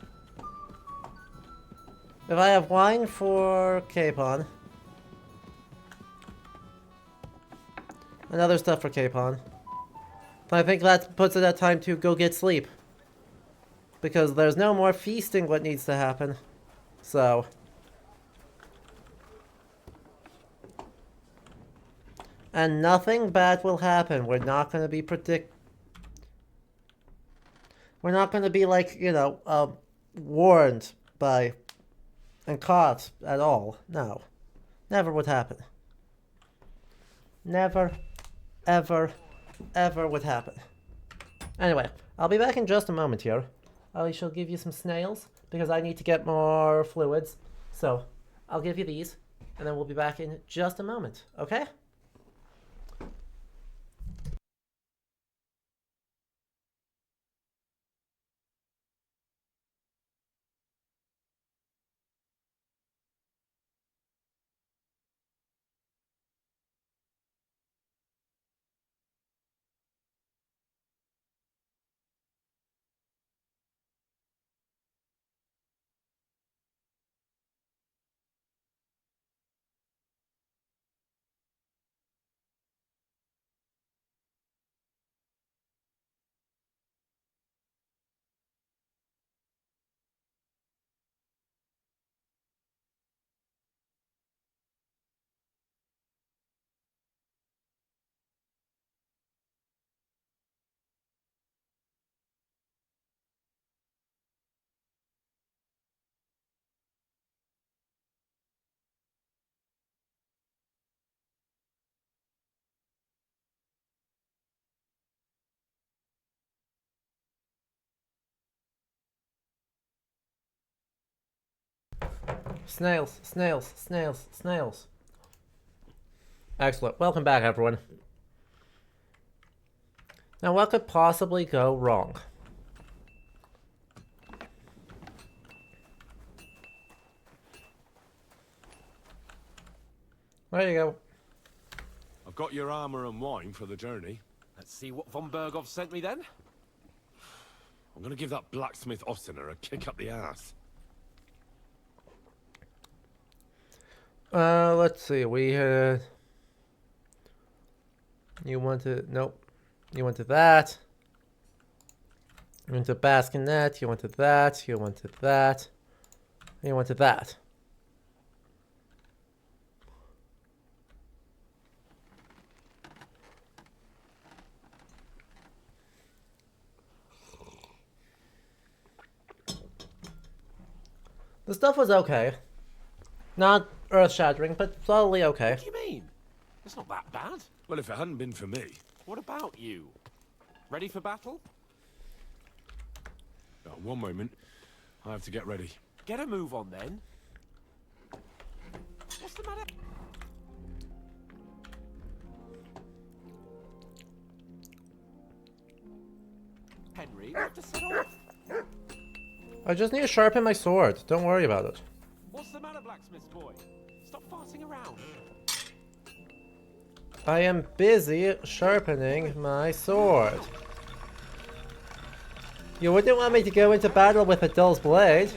If I have wine for Capon. And other stuff for Capon. I think that puts it at time to go get sleep. Because there's no more feasting what needs to happen. So. And nothing bad will happen. We're not going to be We're not going to be like, you know, warned by and caught at all. No. Never would happen. Never, ever, ever would happen. Anyway, I'll be back in just a moment here. I shall give you some snails, because I need to get more fluids. So, I'll give you these, and then we'll be back in just a moment, okay? Snails, snails, snails, snails. Excellent. Welcome back, everyone. Now, what could possibly go wrong? There you go. I've got your armor and wine for the journey. Let's see what von Berghoff sent me then. I'm gonna give that blacksmith Ossina a kick up the ass. Let's see. We had. You wanted. Nope. You wanted that. You wanted bassinet. You wanted that. You wanted that. You wanted that. The stuff was okay. Not earth-shattering, but totally okay. What do you mean? It's not that bad. Well, if it hadn't been for me. What about you? Ready for battle? One moment. I have to get ready. Get a move on then. What's the matter? Henry, you have to set off. I just need to sharpen my sword. Don't worry about it. What's the matter, blacksmith boy? Stop farting around. I am busy sharpening my sword. You wouldn't want me to go into battle with a dull blade.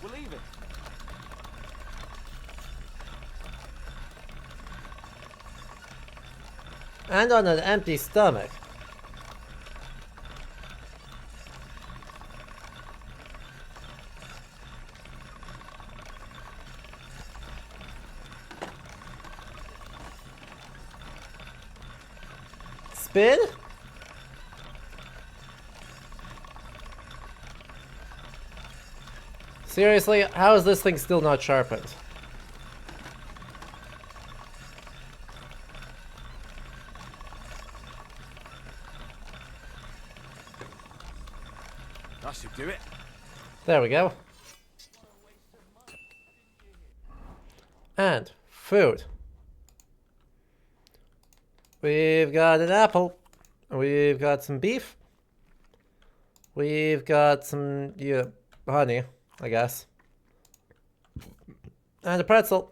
We'll leave it. And on an empty stomach. Spin? Seriously, how is this thing still not sharpened? That should do it. There we go. And food. We've got an apple. We've got some beef. We've got some honey, I guess. And a pretzel.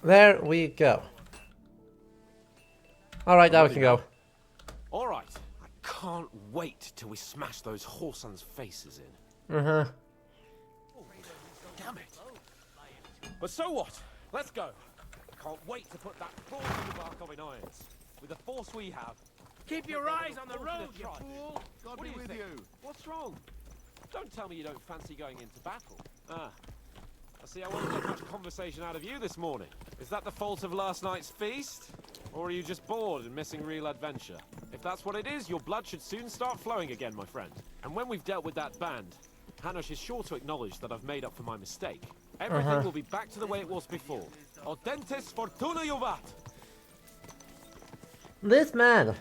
There we go. Alright, now we can go. Alright. I can't wait till we smash those whoresons' faces in. Uh-huh. Damn it. But so what? Let's go. I can't wait to put that ball in the bark of in irons. With the force we have. Keep your eyes on the road, you fool! God be with you. What's wrong? Don't tell me you don't fancy going into battle. Ah. I see I won't get much conversation out of you this morning. Is that the fault of last night's feast? Or are you just bored and missing real adventure? If that's what it is, your blood should soon start flowing again, my friend. And when we've dealt with that band, Hanush is sure to acknowledge that I've made up for my mistake. Everything will be back to the way it was before. Audentes fortuna juvat! This man.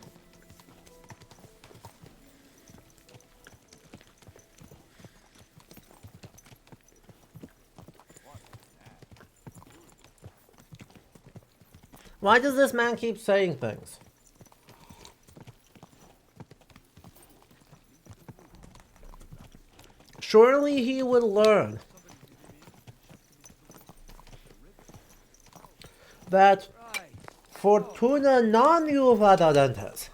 Why does this man keep saying things? Surely he would learn that fortuna non juvat audentes.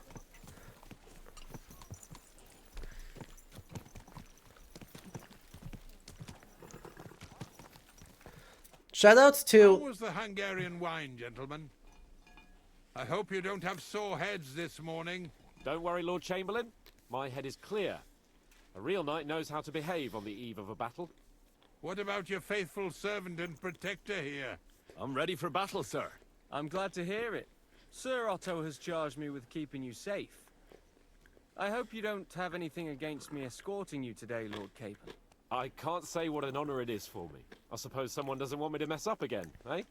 Shoutouts to... How was the Hungarian wine, gentlemen? I hope you don't have sore heads this morning. Don't worry, Lord Chamberlain. My head is clear. A real knight knows how to behave on the eve of a battle. What about your faithful servant and protector here? I'm ready for battle, sir. I'm glad to hear it. Sir Otto has charged me with keeping you safe. I hope you don't have anything against me escorting you today, Lord Capon. I can't say what an honor it is for me. I suppose someone doesn't want me to mess up again, eh?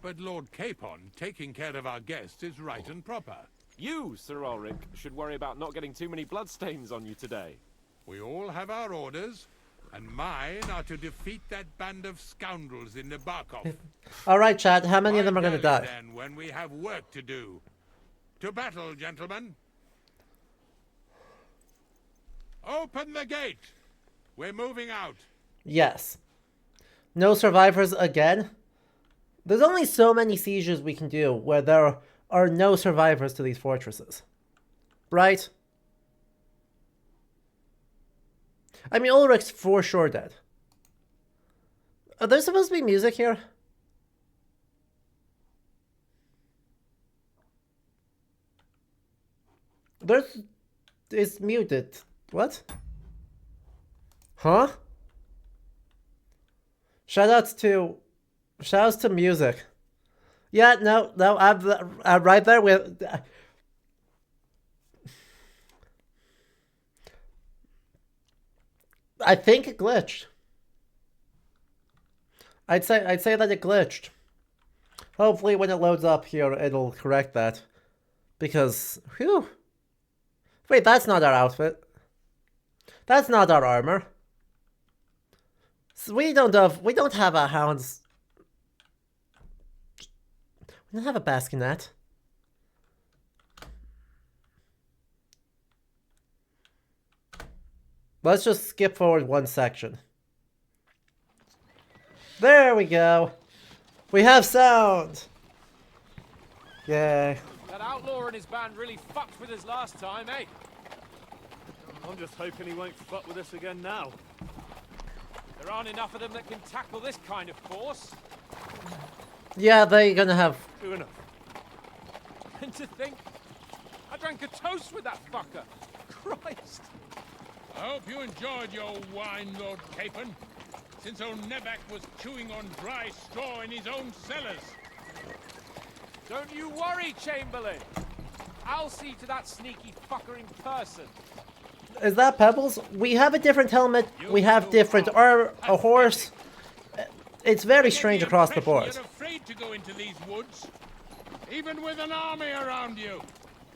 But Lord Capon, taking care of our guests is right and proper. You, Sir Ulrich, should worry about not getting too many bloodstains on you today. We all have our orders, and mine are to defeat that band of scoundrels in the Barkov. Alright, Chad, how many of them are going to die? Then, when we have work to do. To battle, gentlemen. Open the gate. We're moving out. Yes. No survivors again? There's only so many sieges we can do where there are no survivors to these fortresses. Right? I mean, Ulrich's for sure dead. Are there supposed to be music here? It's muted. What? Huh? Shoutouts to music. Yeah, no, I'm right there with... I think it glitched. I'd say that it glitched. Hopefully when it loads up here, it'll correct that. Because, whew. Wait, that's not our outfit. That's not our armor. So we don't have a hound's... We don't have a bassinet. Let's just skip forward one section. There we go. We have sound. Yay. That outlaw and his band really fucked with us last time, eh? I'm just hoping he won't fuck with us again now. There aren't enough of them that can tackle this kind of force. Yeah, they're gonna have... True enough. And to think, I drank a toast with that fucker. Christ. I hope you enjoyed your wine, Lord Capon, since old Neback was chewing on dry straw in his own cellars. Don't you worry, Chamberlain. I'll see to that sneaky fucker in person. Is that Pebbles? We have a different helmet. We have different a horse. It's very strange across the board. You're afraid to go into these woods, even with an army around you.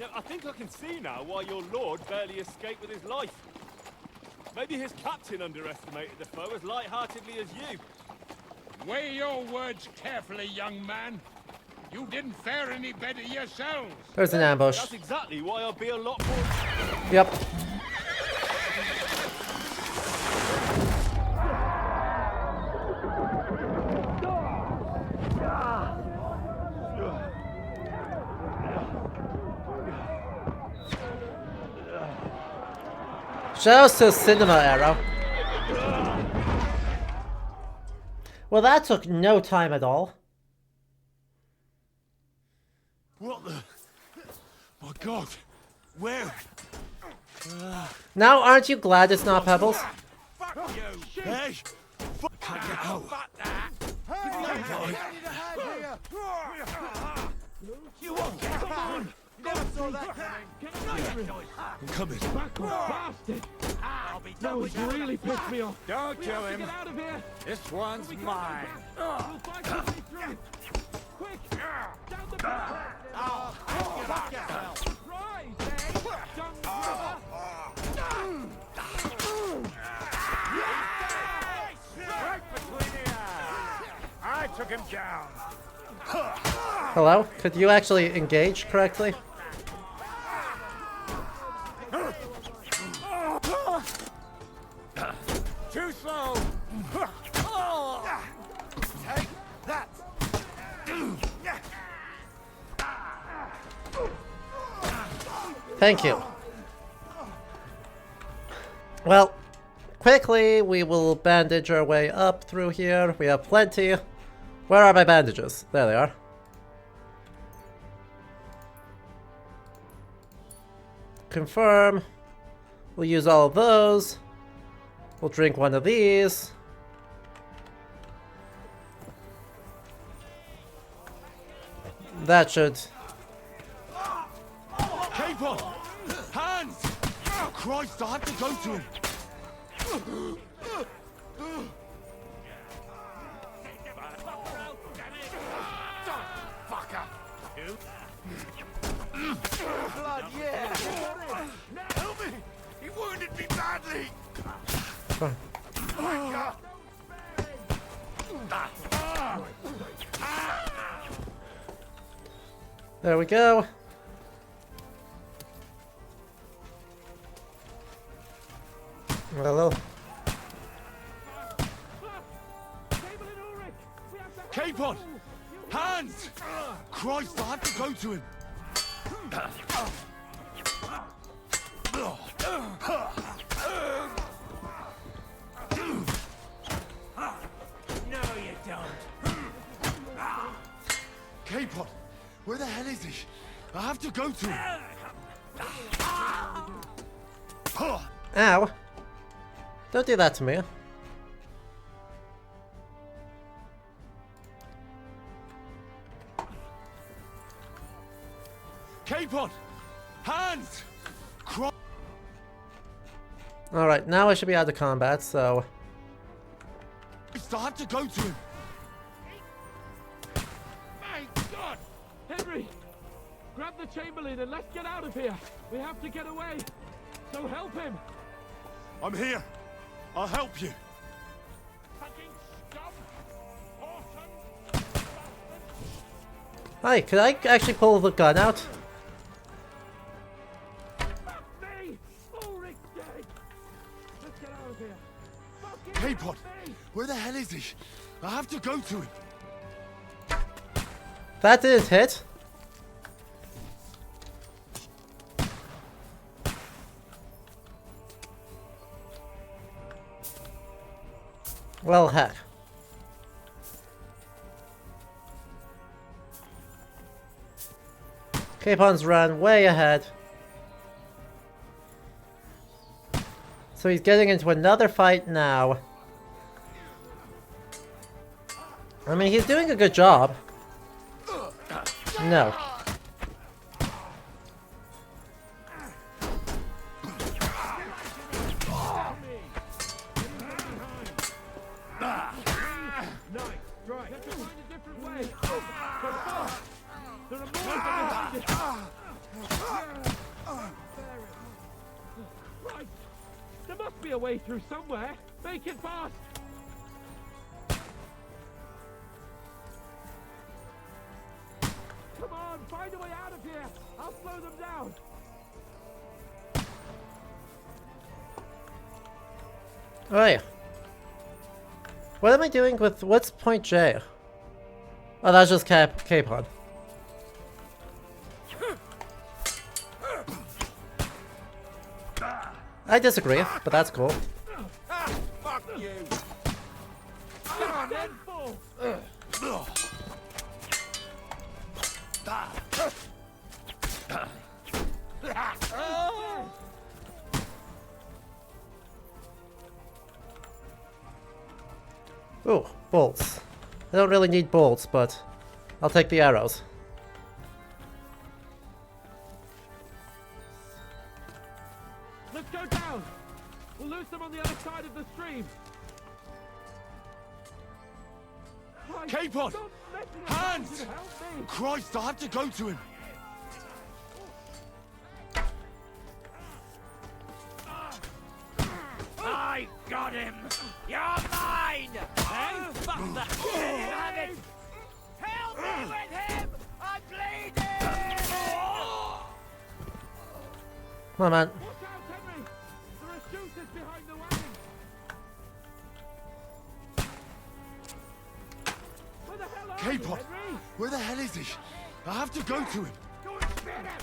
Yeah, I think I can see now why your lord barely escaped with his life. Maybe his captain underestimated the foe as light-heartedly as you. Weigh your words carefully, young man. You didn't fare any better yourselves. There's an ambush. That's exactly why I'll be a lot more... Yep. Shout out to Cinema Arrow. Well, that took no time at all. What the? My God! Where? Now, aren't you glad it's not Pebbles? Fuck you! Hey! Can't get out! You won't get on! Never saw that coming! I'm coming. Bastard! I'll be done No, with he's really pissed me off. Don't We kill have to him. get out of here. This one's mine. We'll fight our way through. Quick! Down the back! Fuck yourself! Rise, eh? Right between the eyes. I took him down. Hello? Could you actually engage correctly? Too slow. Take that. Thank you. Well, quickly we will bandage our way up through here. We have plenty. Where are my bandages? There they are. Confirm. We'll use all of those. We'll drink one of these. That should... Capon! Hands! Christ, I have to go to him! Blood, yeah! Help me! He wounded me badly! There we go. Hello. Capon! Hands! Christ, I have to go to him! No, you don't. Capon! Where the hell is he? I have to go to him! Ow. Don't do that to me. Capon! Hands! Alright, now I should be out of combat, so... I have to go to him! My God! Henry! Grab the Chamberlain and let's get out of here! We have to get away! So help him! I'm here! I'll help you! Fucking scum! Hi, could I actually pull the gun out? Me! Ulrich's dead! Let's get out of here! Fucking Capon! Where the hell is he? I have to go to him! That didn't hit. Well, heck. Capon's run way ahead. So he's getting into another fight now. I mean, he's doing a good job. No. must be a way through somewhere. Make it fast! Come on, find a way out of here! I'll slow them down! Oh yeah. What am I doing with... what's point J? Oh, that's just Capon. I disagree, but that's cool. Fuck you! Come on then, fool! Ooh, bolts. I don't really need bolts, but I'll take the arrows. Let's go down! We'll lose them on the other side of the stream! Capon! Hands! Christ, I have to go to him! I got him! You're mine! Hey, fuck the have it! Help me with him! I'm bleeding! Come on, man. Watch out, Henry! There are shooters behind the wagon! Where the hell are you, Capon! Henry? Where the hell is he? I have to go to him! Go and spit him!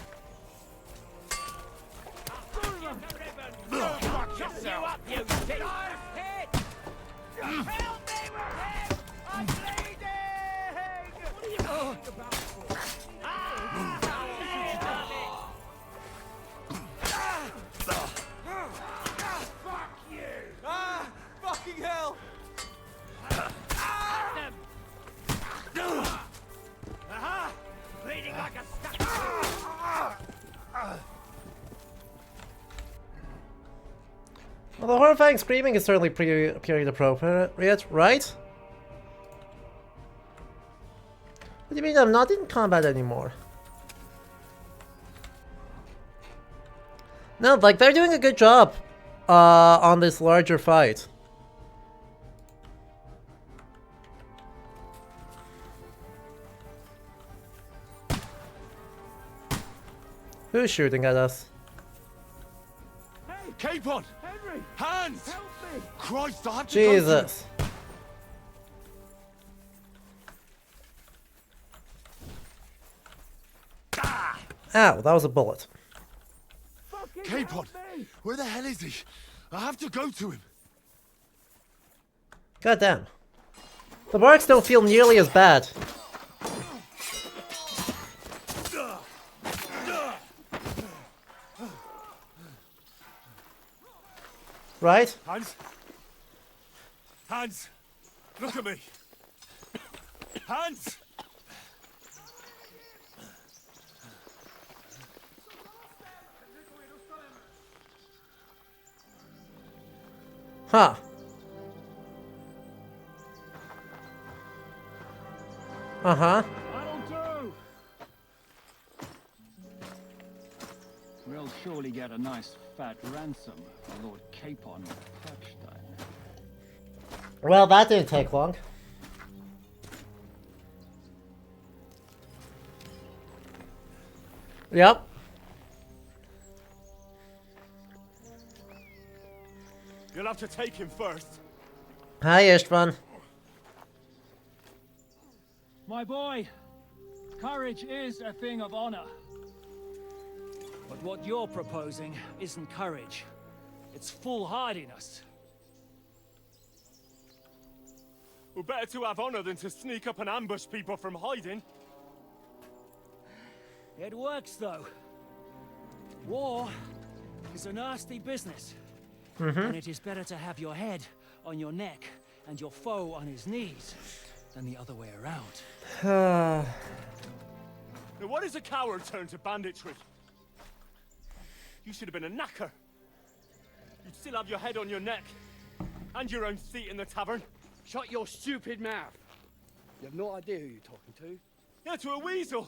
Fuck Shut you up, you shit! Help me with him! I'm bleeding! What are you talking about? Fuck you! Ah! Fucking hell! Aha! Bleeding like a stuck. Well, the horrifying screaming is certainly period appropriate, right? What do you mean I'm not in combat anymore? No, like, they're doing a good job on this larger fight. Who's shooting at us? Capon! Henry! Hands! Help me! Christ, I have to go to him! Jesus. Ow, that was a bullet. Capon! Where the hell is he? I have to go to him! God damn. The marks don't feel nearly as bad. Right? Hans? Hans! Look at me! Hans! Huh. Uh-huh. That'll do! We'll surely get a nice fat ransom for Lord Capon of Perkstein. Well, that didn't take long. Yep. You'll have to take him first. Hi, Istvan. My boy, courage is a thing of honor. But what you're proposing isn't courage. It's foolhardiness. Well, better to have honor than to sneak up and ambush people from hiding. It works, though. War is a nasty business. And it is better to have your head on your neck and your foe on his knees than the other way around. Now, what is a coward turned to banditry? You should have been a knacker. You'd still have your head on your neck and your own seat in the tavern. Shut your stupid mouth. You have no idea who you're talking to. Yeah, to a weasel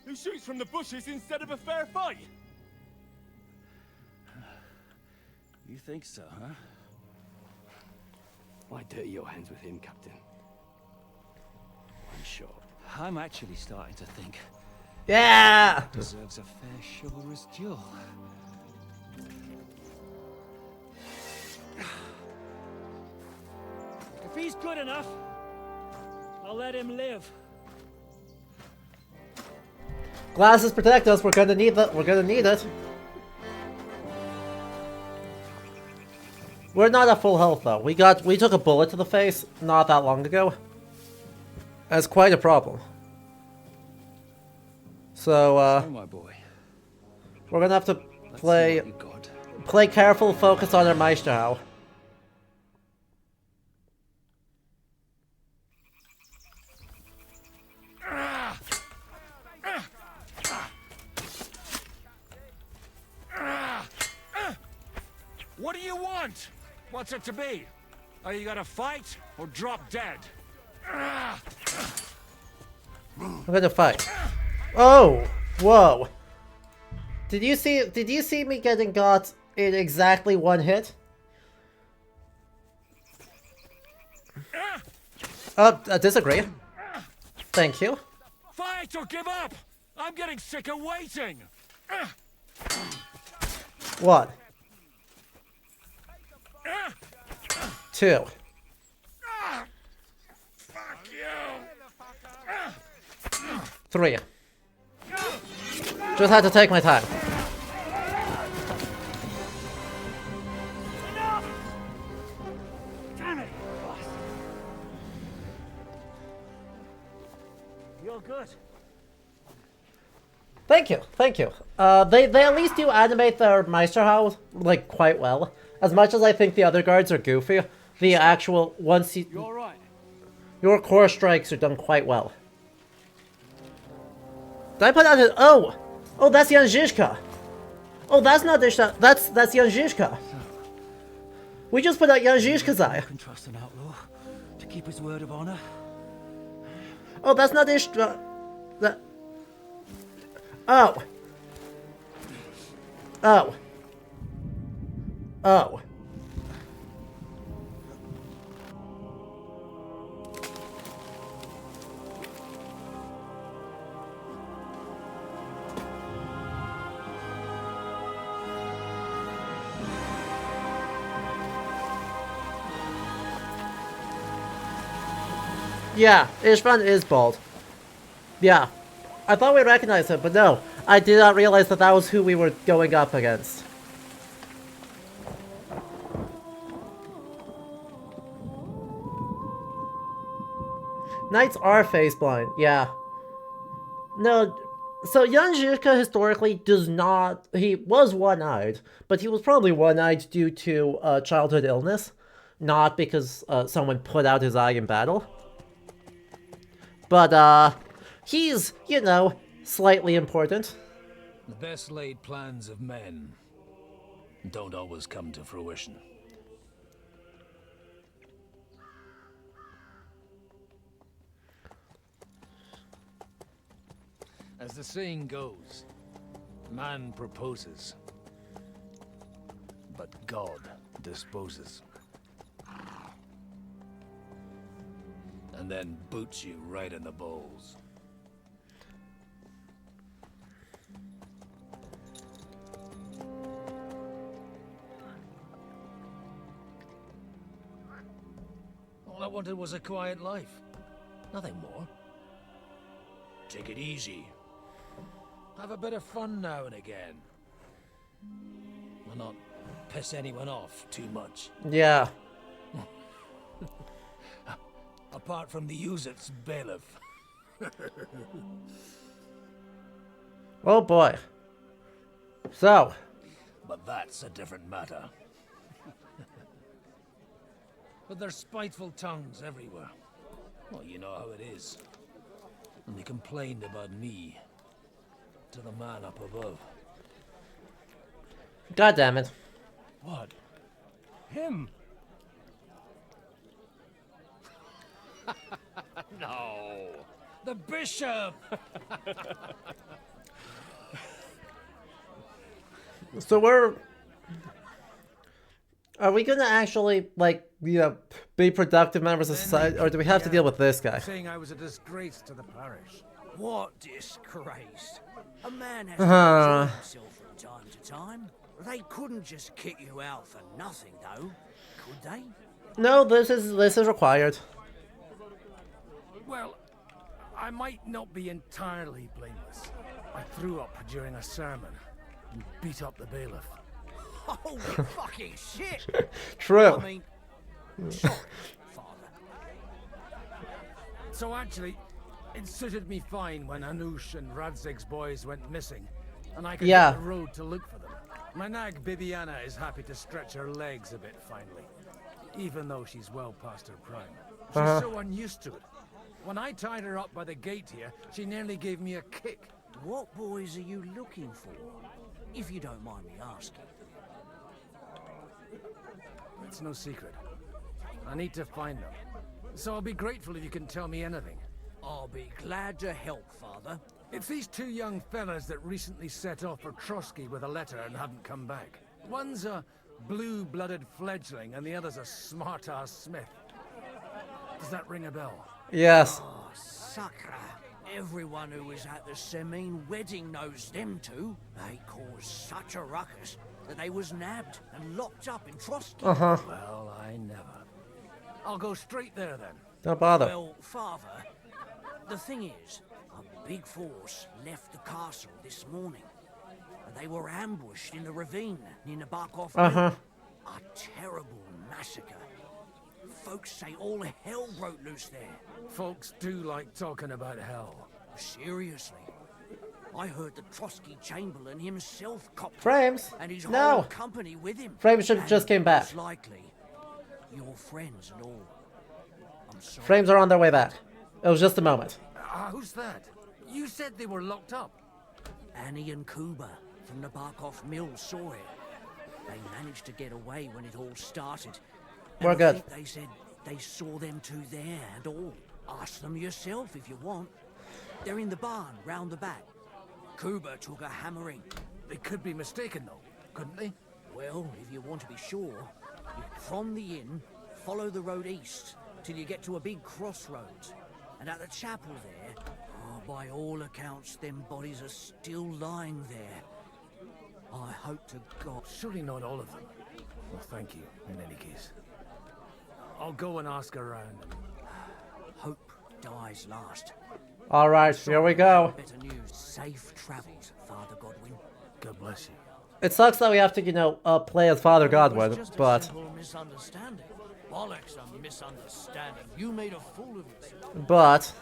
who shoots from the bushes instead of a fair fight. You think so, huh? Why dirty your hands with him, Captain? I'm sure. I'm actually starting to think. Yeah! Deserves a fair chivalrous duel. If he's good enough, I'll let him live. Glasses protect us. We're gonna need that. We're gonna need it. We're not at full health though. We took a bullet to the face not that long ago. That's quite a problem. So my boy. We're gonna have to play careful, focus on our Meisterhau. What do you want? What's it to be? Are you gonna fight or drop dead? I'm gonna fight. Oh, whoa! Did you see me getting got in exactly one hit? I disagree. Thank you. Fight or give up! I'm getting sick of waiting. What? 2. Fuck you! 3. Just had to take my time. Damn it! You're good. Thank you, thank you. They at least do animate their Meisterhau like quite well. As much as I think the other guards are goofy, the actual You're right. your core strikes are done quite well. Did I put out his oh that's Jan Žižka. Oh, that's not Dishta. That's Jan Žižka. We just put out Jan Žižka's eye. You can trust an outlaw to keep his word of honor. Oh, that's not Ishta. That. Oh. Oh. Oh. Yeah, Ishvan is bald. Yeah. I thought we recognized him, but no. I did not realize that that was who we were going up against. Knights are face blind, yeah. No, so Jan Žižka historically does not... He was one-eyed, but he was probably one-eyed due to childhood illness, not because someone put out his eye in battle. But, he's, you know, slightly important. The best laid plans of men don't always come to fruition. As the saying goes, man proposes, but God disposes. And then boots you right in the balls. All I wanted was a quiet life. Nothing more. Take it easy. Have a bit of fun now and again. And not piss anyone off too much. Yeah. Apart from the Uzit's bailiff. Oh boy. So. But that's a different matter. But there's spiteful tongues everywhere. Well, you know how it is. And they complained about me to the man up above. God damn it. What? Him? No. The bishop! So we're... Are we gonna actually, like, you know, be productive members of society, or do we have to deal with this guy? Saying I was a disgrace to the parish. What disgrace? A man has to enjoy himself from time to time. They couldn't just kick you out for nothing, though, could they? No, this is required. Well, I might not be entirely blameless. I threw up during a sermon and beat up the bailiff. Holy fucking shit! True. I mean, sorry, Father. So actually, it suited me fine when Anush and Radzig's boys went missing, and I could hit the road to look for them. My nag Bibiana is happy to stretch her legs a bit finally, even though she's well past her prime. She's so unused to it. When I tied her up by the gate here, she nearly gave me a kick. What boys are you looking for, if you don't mind me asking? It's no secret. I need to find them. So I'll be grateful if you can tell me anything. I'll be glad to help, Father. It's these two young fellas that recently set off for Trotsky with a letter and haven't come back. One's a blue-blooded fledgling and the other's a smart-ass smith. Does that ring a bell? Yes. Oh, sucker. Everyone who was at the Semine wedding knows them two. They caused such a ruckus that they was nabbed and locked up in Trotsky. Well, I never. I'll go straight there then. Don't bother. Well, Father, the thing is, a big force left the castle this morning. And they were ambushed in the ravine near the Barkov Mill. A terrible massacre. Folks say all hell broke loose there. Folks do like talking about hell. Seriously. I heard the Trotsky Chamberlain himself cop Frames? and his No. whole company with him. Frames should have just came back. Most likely, your friends and all. I'm sorry. Frames are on their way back. It was just a moment. Who's that? You said they were locked up. Annie and Kuba from the Barkov Mill saw it. They managed to get away when it all started. And We're I good. think they said they saw them two there and all. Ask them yourself if you want. They're in the barn round the back. Kuba took a hammering. They could be mistaken though, couldn't they? Well, if you want to be sure, from the inn, follow the road east till you get to a big crossroads. And at the chapel there, by all accounts, them bodies are still lying there. I hope to God. Surely not all of them. Well, thank you, in any case. I'll go and ask around. Hope dies last. All right, here we go. Better news. Safe travels, Father Godwin. God bless you. It sucks that we have to, you know, play as Father Godwin, but... Simple misunderstanding. Bollocks, a misunderstanding. You made a fool of yourself. But...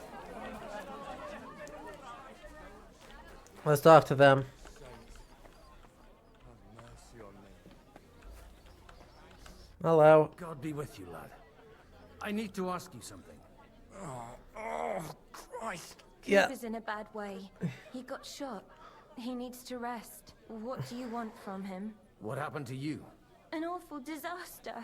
let's talk to them. Hello. God be with you, lad. I need to ask you something. Oh, Christ. Yeah. Cooper's in a bad way. He got shot. He needs to rest. What do you want from him? What happened to you? An awful disaster.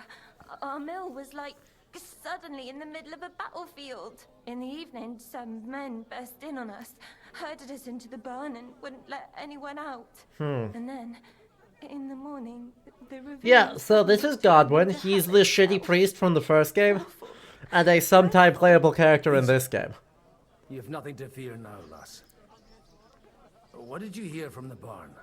Our mill was like suddenly in the middle of a battlefield. In the evening, some men burst in on us, herded us into the barn and wouldn't let anyone out. And then, in the morning, the ravine... Yeah, so this is Godwin. He's the shitty priest from the first game, and a sometime playable character in this game. You have nothing to fear now, lass. What did you hear from the barn?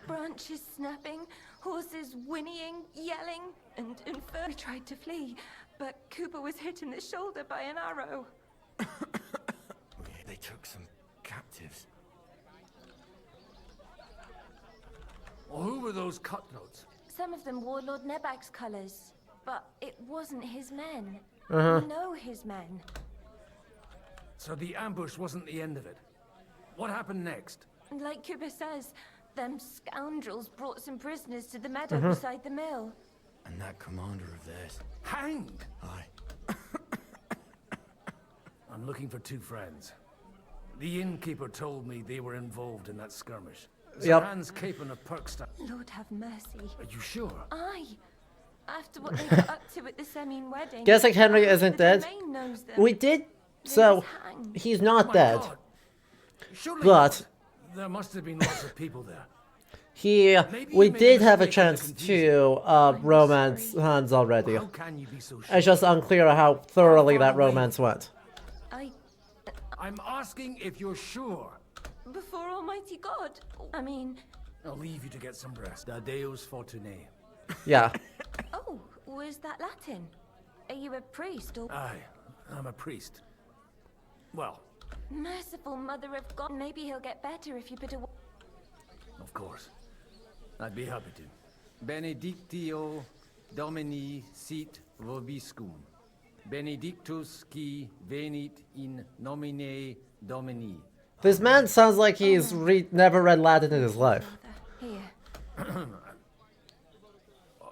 Branches snapping, horses whinnying, yelling, and Fur tried to flee, but Cooper was hit in the shoulder by an arrow. They took some captives. Well, who were those cutthroats? Some of them wore Lord Nebag's colours, but it wasn't his men. We know his men. So the ambush wasn't the end of it. What happened next? Like Cooper says, them scoundrels brought some prisoners to the meadow beside the mill. And that commander of theirs. Hanged? Aye. I'm looking for two friends. The innkeeper told me they were involved in that skirmish. Yep. Hans Capon of Perkstad. Lord have mercy. Are you sure? Aye. After what they got up to at the Semine wedding. Guessing Henry isn't the dead. Domain knows them. We did... so, he's not dead. Surely But... there must have been lots of people there. We did have a chance to romance Hans already. It's just unclear how thoroughly that romance went. I'm asking if you're sure. Before Almighty God. I mean... I'll leave you to get some rest. Da Deus Fortunae. Yeah. Oh, was that Latin? Are you a priest or... Aye, I'm a priest. Well... Merciful Mother of God. Maybe he'll get better if you put a... Of course. I'd be happy to. Benedictio Domini sit vobiscum. Benedictus qui venit in nomine Domini. This man sounds like he's never read Latin in his life. Here.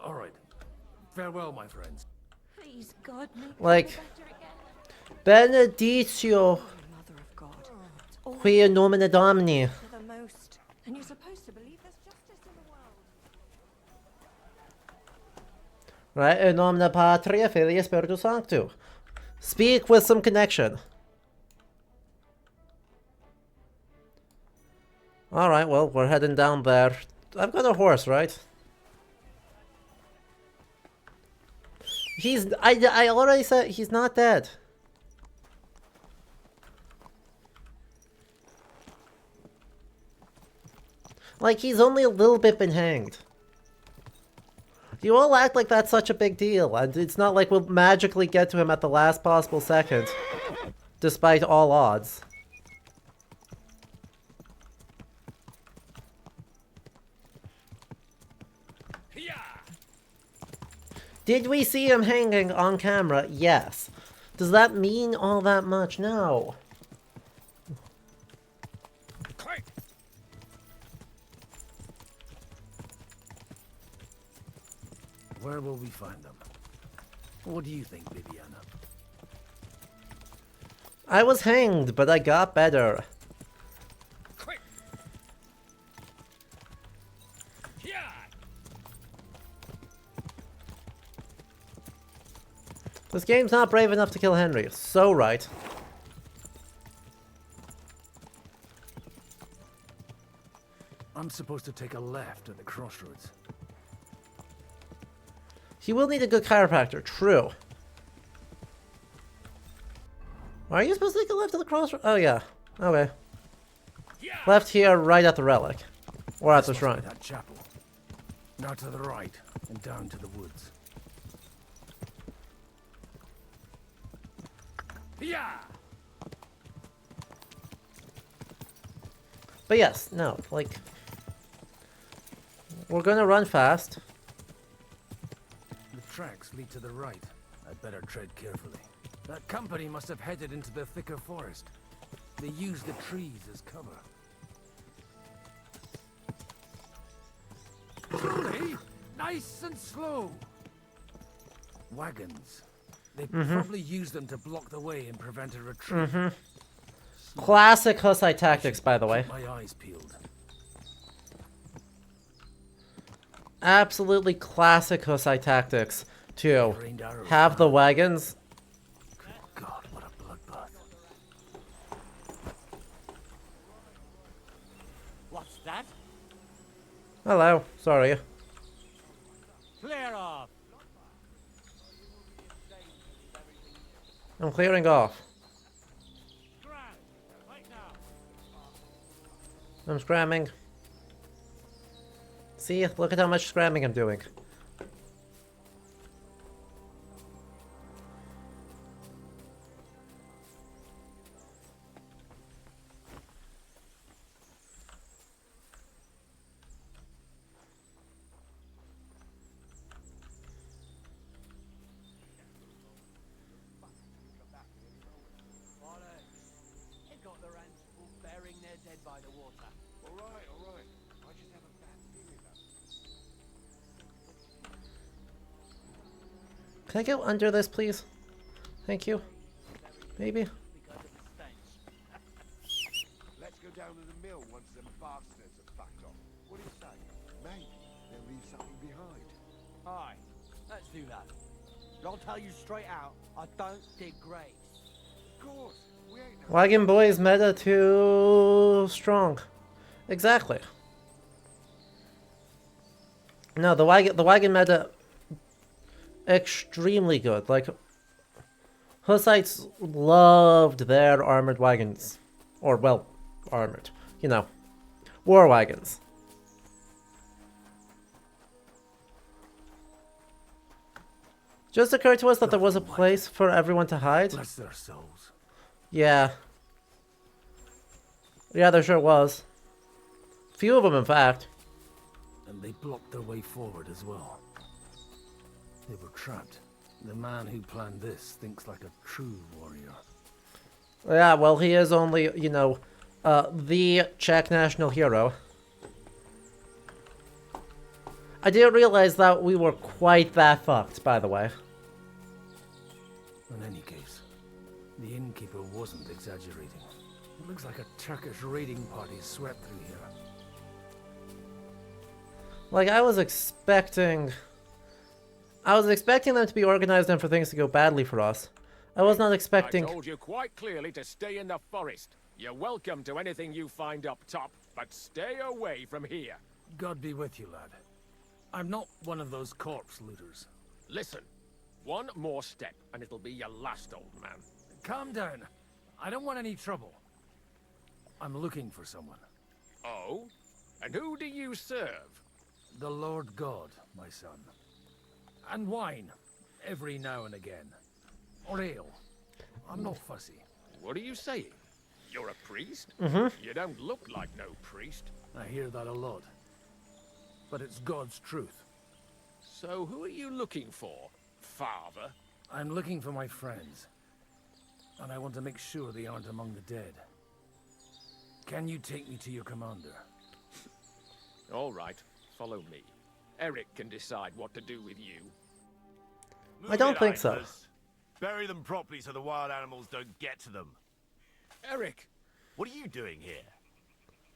All right. Farewell, my friends. Please, God, make like, Benedictio qui in nomine Domini. And you're supposed to believe there's justice in the world. Right? In nomine Patria, Filii, Spiritus Sanctus. Speak with some connection. Alright, well, we're heading down there. I've got a horse, right? I already said he's not dead. Like, he's only a little bit been hanged. You all act like that's such a big deal, and it's not like we'll magically get to him at the last possible second, despite all odds. Did we see him hanging on camera? Yes. Does that mean all that much? No. Where will we find them? What do you think, Bibiana? I was hanged, but I got better. Quick! This game's not brave enough to kill Henry. So right. I'm supposed to take a left at the crossroads. He will need a good chiropractor, true. Are you supposed to take a left at the crossroads? Oh yeah, okay. Left here, right at the relic. Or at the shrine. That chapel. Now to the right, and down to the woods. Yeah. But yes, no, like... We're gonna run fast. The tracks lead to the right. I'd better tread carefully. That company must have headed into the thicker forest. They used the trees as cover. Slowly, nice and slow. Wagons. They probably used them to block the way and prevent a retreat. Classic Hussite tactics, by the way. My eyes peeled. Absolutely classic Hussite tactics to have the wagons. God, what a bloodbath. What's that? Hello, sorry. Clear off. I'm clearing off. I'm scramming. See, look at how much scramming I'm doing. Can I go under this, please? Thank you. Maybe. Let's go down to the mill once them bastards are backed off. What do you say? Maybe they'll leave something behind. Aye, let's do that. But I'll tell you straight out, I don't dig graves. Of course, we ain't. Wagon boys meta too strong. Exactly. No, the wagon meta extremely good. Like, Hussites loved their armored wagons. Or, well, armored. You know, war wagons. Just occurred to us that there was a place for everyone to hide. Bless their souls. Yeah. Yeah, there sure was. Few of them, in fact. And they blocked their way forward as well. They were trapped. The man who planned this thinks like a true warrior. Yeah, well, he is only, you know, the Czech national hero. I didn't realize that we were quite that fucked, by the way. In any case, the innkeeper wasn't exaggerating. It looks like a Turkish raiding party swept through here. Like, I was expecting them to be organized and for things to go badly for us. I was not expecting... I told you quite clearly to stay in the forest. You're welcome to anything you find up top, but stay away from here. God be with you, lad. I'm not one of those corpse looters. Listen, one more step and it'll be your last, old man. Calm down. I don't want any trouble. I'm looking for someone. Oh? And who do you serve? The Lord God, my son. And wine, every now and again. Or ale. I'm not fussy. What are you saying? You're a priest? Mm-hmm. You don't look like no priest. I hear that a lot. But it's God's truth. So who are you looking for, Father? I'm looking for my friends. And I want to make sure they aren't among the dead. Can you take me to your commander? All right, follow me. Eric can decide what to do with you. I don't think so. Bury them properly so the wild animals don't get to them. Eric! What are you doing here?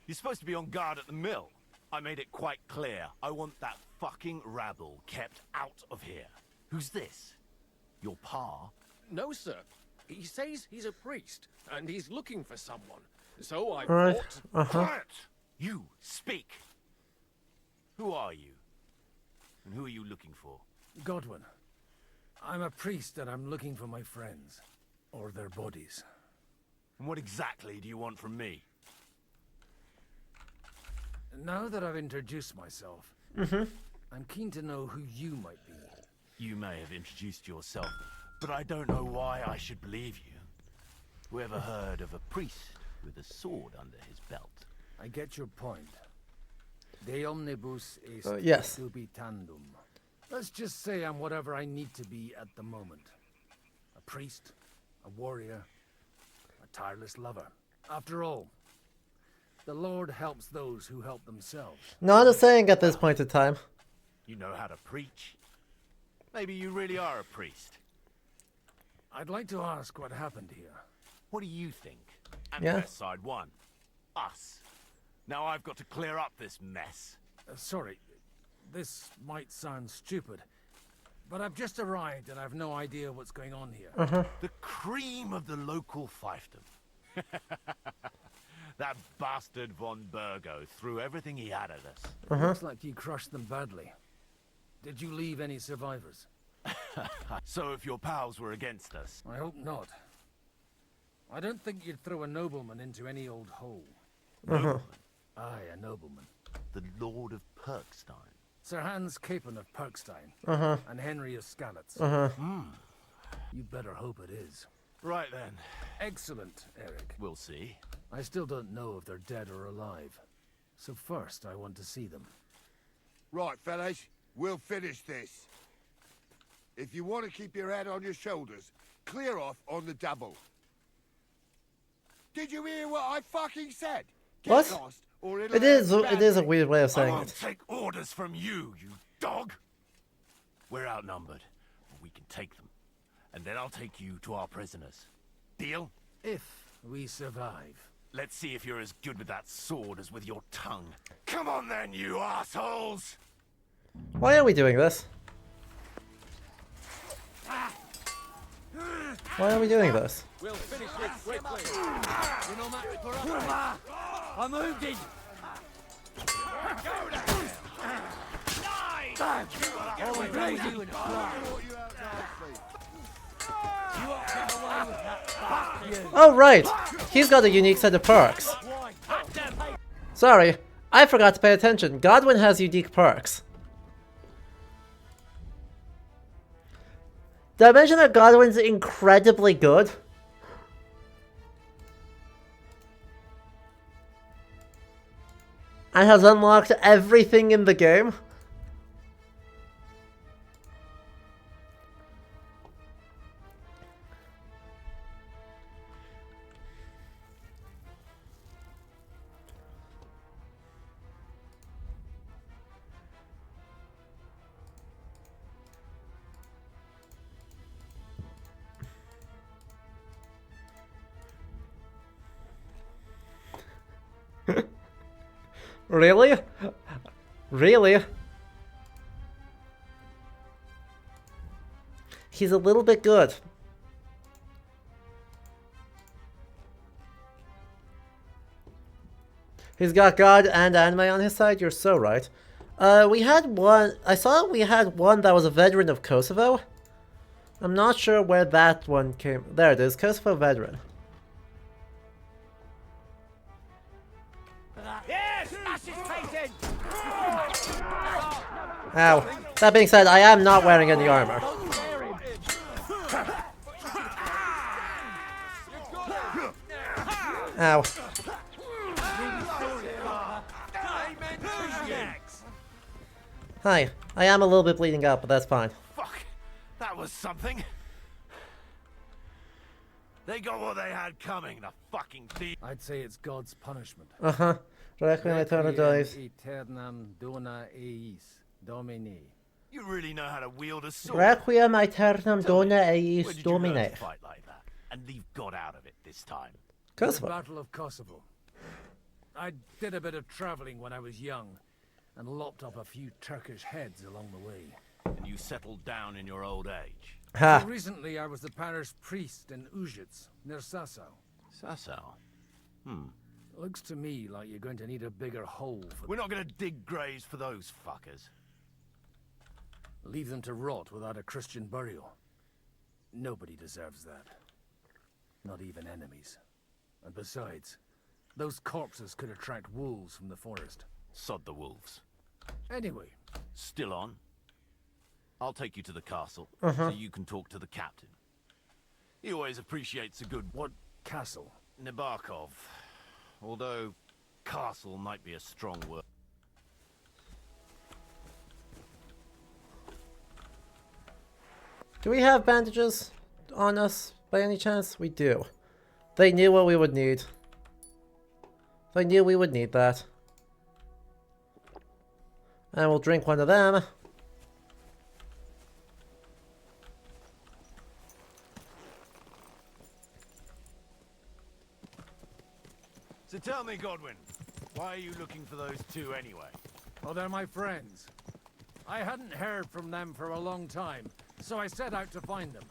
You're supposed to be on guard at the mill. I made it quite clear. I want that fucking rabble kept out of here. Who's this? Your pa? No, sir. He says he's a priest, and he's looking for someone. So I Right. thought... Quiet! You, speak! Who are you? And who are you looking for? Godwin. I'm a priest and I'm looking for my friends. Or their bodies. And what exactly do you want from me? Now that I've introduced myself, I'm keen to know who you might be. You may have introduced yourself, but I don't know why I should believe you. Whoever heard of a priest with a sword under his belt? I get your point. De omnibus est yes. dubitandum. Let's just say I'm whatever I need to be at the moment. A priest, a warrior, a tireless lover. After all, the Lord helps those who help themselves. Not a saying at this point in time. You know how to preach. Maybe you really are a priest. I'd like to ask what happened here. What do you think? And Yeah. West Side won. Us. Now I've got to clear up this mess. Sorry, this might sound stupid, but I've just arrived and I've no idea what's going on here. The cream of the local fiefdom. That bastard von Burgo threw everything he had at us. Looks like you crushed them badly. Did you leave any survivors? So if your pals were against us... I hope not. I don't think you'd throw a nobleman into any old hole. Aye, a nobleman. The Lord of Perkstein. Sir Hans Capon of Perkstein. And Henry of Skalitz. You better hope it is. Right then. Excellent, Eric. We'll see. I still don't know if they're dead or alive. So first, I want to see them. Right, fellas. We'll finish this. If you want to keep your head on your shoulders, clear off on the double. Did you hear what I fucking said? Get What? lost, or it'll It is a bad weird way of I saying won't it. take orders from you, you dog. We're outnumbered, but we can take them. And then I'll take you to our prisoners. Deal? If we survive. Let's see if you're as good with that sword as with your tongue. Come on then, you assholes! Why are we doing this? Why are we doing this? We'll finish this quickly. You know, Matt, I'm wounded. All we do is you in a fly. You won't get away with that, bastard. Oh right, he's got a unique set of perks. Sorry, I forgot to pay attention. Godwin has unique perks. Did I mention that Godwin's incredibly good? And has unlocked everything in the game? Really? Really? He's a little bit good. He's got God and anime on his side, you're so right. We had one, I saw we had one that was a veteran of Kosovo. I'm not sure where that one came, there it is, Kosovo veteran. Yes, smash his face in. Ow. That being said, I am not wearing any armor. Ow. Hi. I am a little bit bleeding out, but that's fine. Fuck. That was something. They got what they had coming, the fucking thief. I'd say it's God's punishment. Uh-huh. Requiem aeternam dies. Aeternam dona eis Domini. You really know how to wield a sword. Requiem aeternam dona Where eis did you learn Domine. to fight like that and leave God out of it this time? Kosovo. The Battle of Kosovo. I did a bit of traveling when I was young and lopped up a few Turkish heads along the way. And you settled down in your old age. Ha. So recently I was the parish priest in Užice, near Sasau. Sasau? Looks to me like you're going to need a bigger hole for We're not going to dig graves for those fuckers. Leave them to rot without a Christian burial. Nobody deserves that. Not even enemies. And besides, those corpses could attract wolves from the forest. Sod the wolves. Anyway. Still on? I'll take you to the castle, Uh-huh. so you can talk to the captain. He always appreciates a good... What castle? Nabokov. Although, castle might be a strong word. Do we have bandages on us by any chance? We do. They knew what we would need. They knew we would need that. And we'll drink one of them. So tell me, Godwin, why are you looking for those two anyway? Oh, they're my friends. I hadn't heard from them for a long time, so I set out to find them.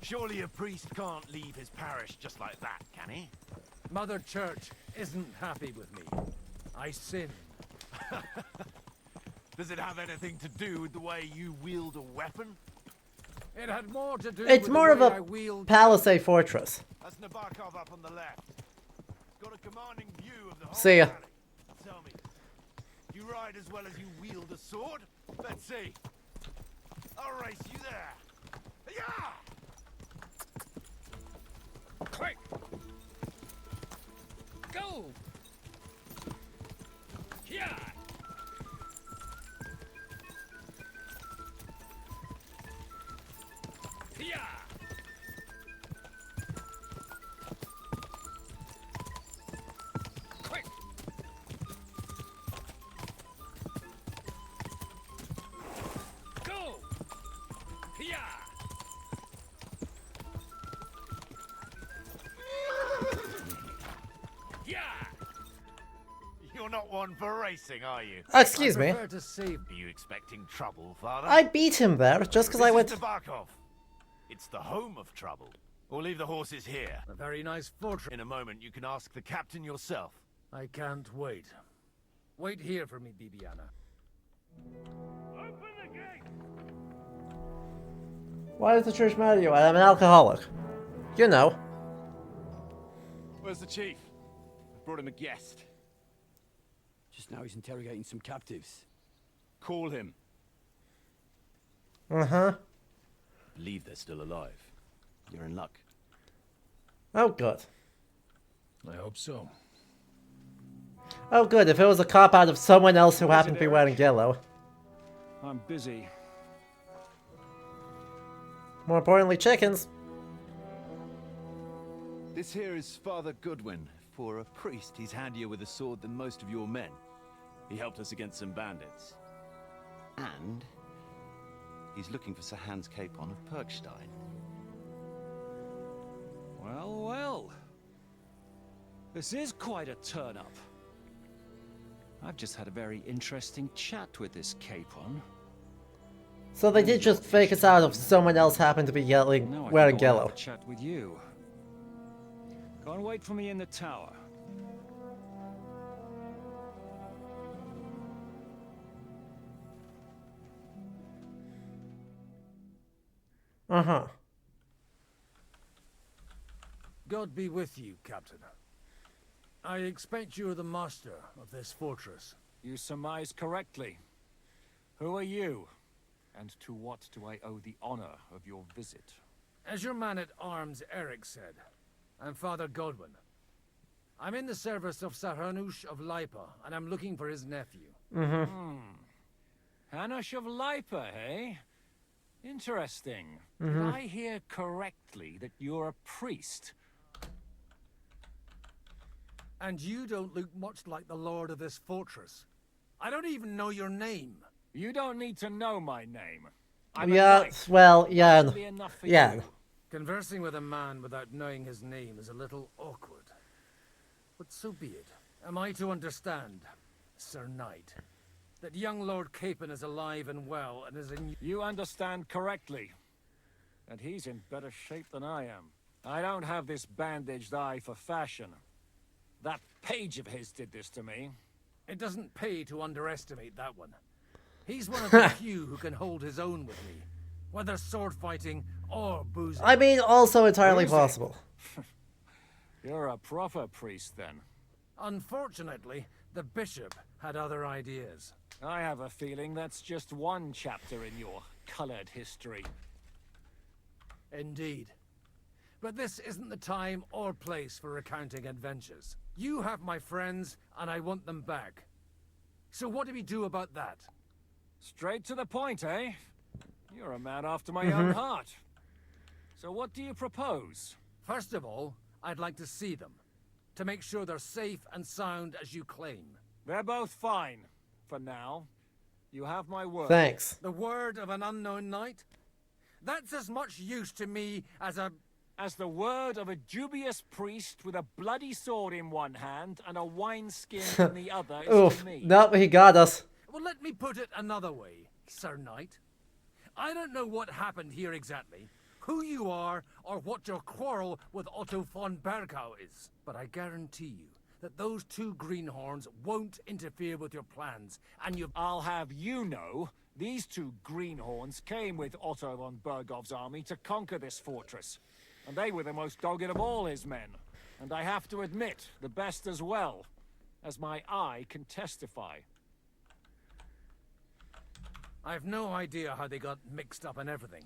Surely a priest can't leave his parish just like that, can he? Mother Church isn't happy with me. I sinned. Does it have anything to do with the way you wield a weapon? It had more to do It's with more of the way I a wield... palisade fortress. That's Nabokov up on the left. Got a commanding view of the whole See ya. valley. Tell me, you ride as well as you wield a sword? Let's see. I'll race you there. Yeah! Quick! Go! Yeah! Yeah! Quick! Go! Yeah! Yeah! You're not one for racing, are you? Excuse me. Are you expecting trouble, Father? I beat him there just because I went... This is Nabokov. It's the home of trouble. We'll leave the horses here. A very nice fortress. In a moment, you can ask the captain yourself. I can't wait. Wait here for me, Bibiana. Why is the church mad at you? I'm an alcoholic. You know. Where's the chief? I brought him a guest. Just now he's interrogating some captives. Call him. Uh-huh. Believe they're still alive. You're in luck. Oh, good. I hope so. Oh, good. If it was a cop-out of someone else who happened to be wearing yellow. I'm busy. More importantly, chickens. This here is Father Goodwin. For a priest, he's handier with a sword than most of your men. He helped us against some bandits. And he's looking for Sir Hans Capon of Perkstein. Well, well. This is quite a turn-up. I've just had a very interesting chat with this Capon. So they did just fake us out if someone else happened to be wearing yellow. Have a chat with you. Go and wait for me in the tower. Uh-huh. God be with you, Captain. I expect you're the master of this fortress. You surmise correctly. Who are you? And to what do I owe the honor of your visit? As your man-at-arms Eric said, I'm Father Godwin. I'm in the service of Sir Hanush of Lipa, and I'm looking for his nephew. Hanush of Lipa, eh? Interesting. Mm-hmm. Did I hear correctly that you're a priest? And you don't look much like the lord of this fortress. I don't even know your name. You don't need to know my name. Yeah, well, yeah. Yeah. Conversing with a man without knowing his name is a little awkward. But so be it. Am I to understand, Sir Knight, that young Lord Capon is alive and well and is in... You understand correctly. And he's in better shape than I am. I don't have this bandaged eye for fashion. That page of his did this to me. It doesn't pay to underestimate that one. He's one of the few who can hold his own with me, whether sword fighting or boozing. I mean, also entirely possible. You're a proper priest, then. Unfortunately, the bishop had other ideas. I have a feeling that's just one chapter in your colored history. Indeed. But this isn't the time or place for recounting adventures. You have my friends, and I want them back. So what do we do about that? Straight to the point, eh? You're a man after my own heart. So what do you propose? First of all, I'd like to see them, to make sure they're safe and sound as you claim. They're both fine, for now. You have my word. Thanks. The word of an unknown knight? That's as much use to me as the word of a dubious priest with a bloody sword in one hand and a wineskin in the other is Oof. to me. Nope, he got us. Well, let me put it another way, Sir Knight. I don't know what happened here exactly, who you are, or what your quarrel with Otto von Bergau is. But I guarantee you that those two greenhorns won't interfere with your plans, and I'll have you know, these two greenhorns came with Otto von Bergau's army to conquer this fortress. And they were the most dogged of all his men. And I have to admit, the best as well, as my eye can testify. I've no idea how they got mixed up in everything.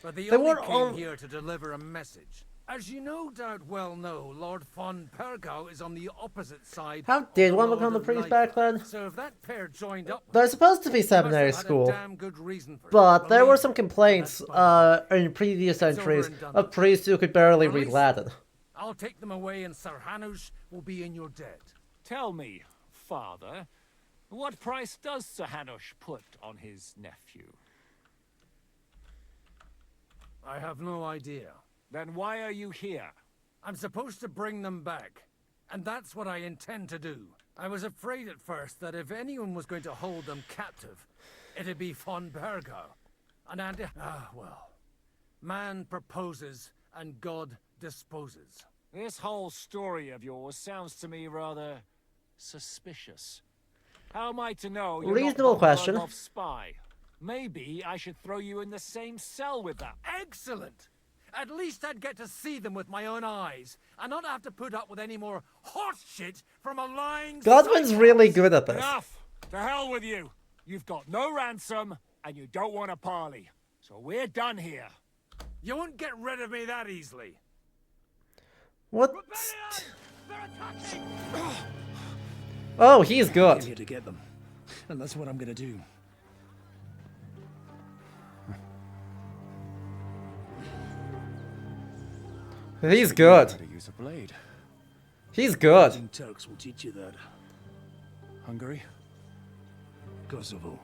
But they only came here to deliver a message. As you no doubt well know, Lord von Pergau is on the opposite side. How did one become the priest back then? So if that pair joined up, They're supposed to be seminary school, but there were some complaints in previous entries of priests who could barely read Latin. I'll take them away and Sir Hanush will be in your debt. Tell me, Father, what price does Sir Hanush put on his nephew? I have no idea. Then why are you here? I'm supposed to bring them back, and that's what I intend to do. I was afraid at first that if anyone was going to hold them captive, it'd be von Bergau. Well. Man proposes, and God disposes. This whole story of yours sounds to me rather suspicious. How am I to know you're Reasonable not question. Berghoff's spy? Maybe I should throw you in the same cell with them. Excellent! At least I'd get to see them with my own eyes, and not have to put up with any more horse shit from a lying... Godwin's really good at this. Enough! To hell with you! You've got no ransom, and you don't want a parley. So we're done here. You won't get rid of me that easily. What? Oh, he's good. I'm here to get them, and that's what I'm gonna do. He's good. How to use a blade. He's good. Turks will teach you that. Hungary, Kosovo.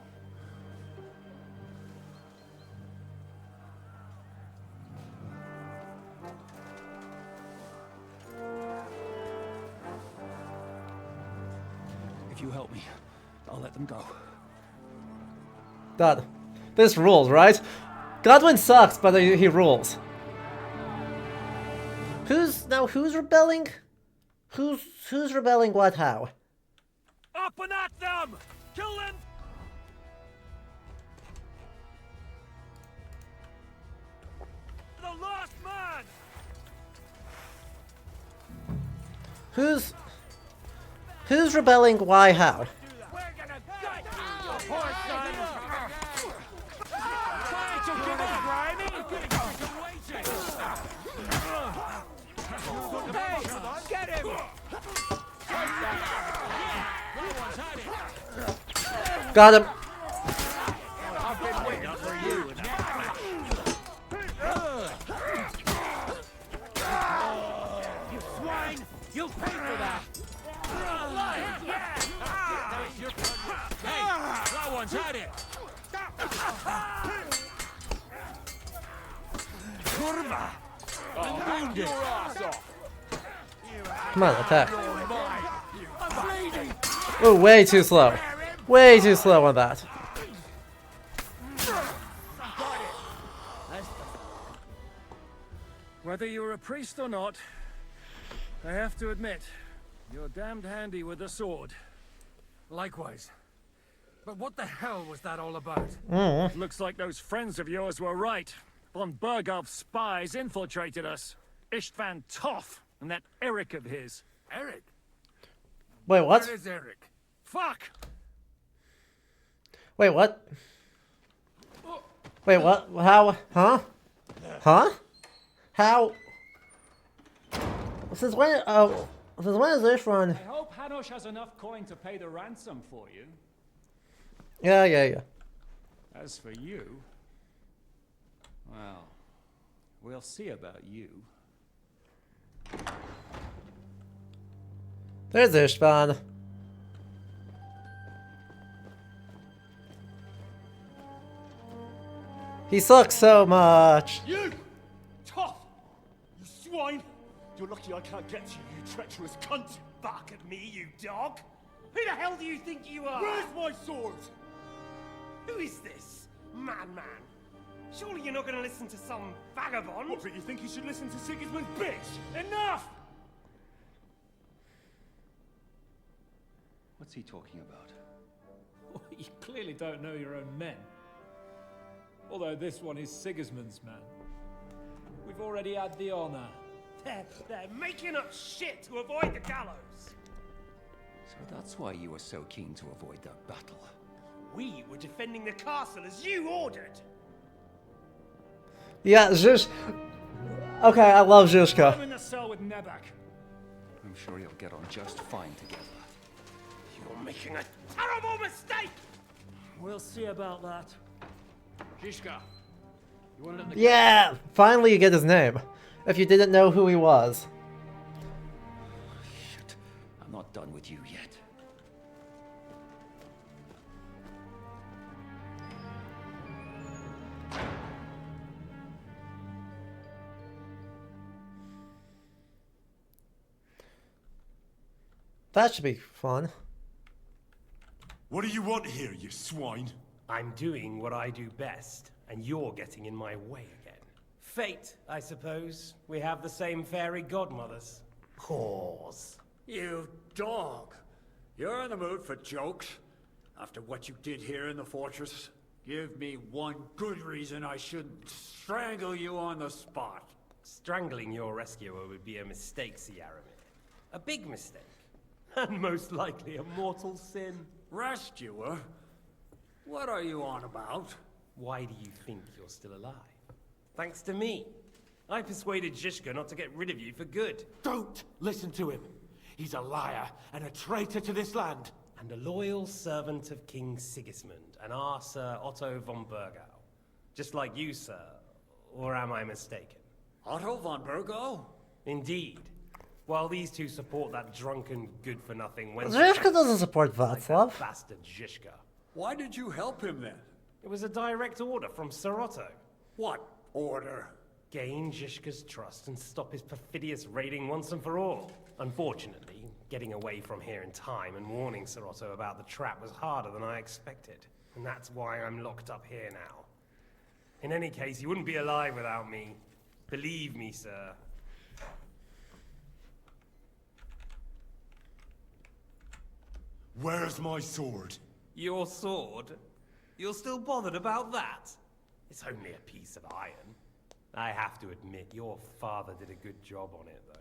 If you help me, I'll let them go. Dad, this rules, right? Godwin sucks, but he rules. Who's rebelling? Who's rebelling? What? How? Up and at them! Kill them! The last man! Who's rebelling? Why? How? Get him! Got him. I've been waiting for you. You swine! You'll pay for that! Hey, that one's had it! Kurva! Wounded! Your ass off! Come on, attack. Oh, way too slow. Way too slow on that. Whether you're a priest or not, I have to admit, you're damned handy with a sword. Likewise. But what the hell was that all about? Looks like those friends of yours were right. Von Berghoff's spies infiltrated us. Istvan Toth and that Eric of his. Eric? Wait, what? Where is Eric? Fuck! Wait, what? Wait, what? How? Huh? Huh? How? Since when? Since when is this run? I hope Hanush has enough coin to pay the ransom for you. Yeah. As for you, well, we'll see about you. There's Istvan. He sucks so much. You! Tough! You swine! You're lucky I can't get to you, you treacherous cunt! Bark at me, you dog! Who the hell do you think you are? Where's my sword? Who is this? Madman! Surely you're not gonna listen to some vagabond? What, but you think you should listen to Sigismund's bitch? Enough! What's he talking about? Well, you clearly don't know your own men. Although this one is Sigismund's man. We've already had the honor. They're making up shit to avoid the gallows! So that's why you were so keen to avoid that battle. We were defending the castle as you ordered! Yeah, Zhuzh. Okay, I love Zhuzhka. I'm in the cell with Nebak. I'm sure you'll get on just fine together. You're making a terrible mistake! We'll see about that. Zhuzhka, you want to let the Yeah, finally you get his name. If you didn't know who he was. Shit, I'm not done with you yet. That should be fun. What do you want here, you swine? I'm doing what I do best, and you're getting in my way again. Fate, I suppose. We have the same fairy godmothers. Whores. You dog! You're in the mood for jokes. After what you did here in the fortress, give me one good reason I shouldn't strangle you on the spot. Strangling your rescuer would be a mistake, Yaramir. A big mistake. And most likely a mortal sin. Rescuer? What are you on about? Why do you think you're still alive? Thanks to me. I persuaded Zhishka not to get rid of you for good. Don't listen to him. He's a liar and a traitor to this land. And a loyal servant of King Sigismund and our Sir Otto von Burgau. Just like you, sir. Or am I mistaken? Otto von Burgau? Indeed. While these two support that drunken, good-for-nothing Zhishka doesn't support Václav. Bastard Zhishka. Why did you help him then? It was a direct order from Sir Otto. What order? Gain Zhishka's trust and stop his perfidious raiding once and for all. Unfortunately, getting away from here in time and warning Sir Otto about the trap was harder than I expected. And that's why I'm locked up here now. In any case, you wouldn't be alive without me. Believe me, sir. Where's my sword? Your sword? You're still bothered about that? It's only a piece of iron. I have to admit, your father did a good job on it, though.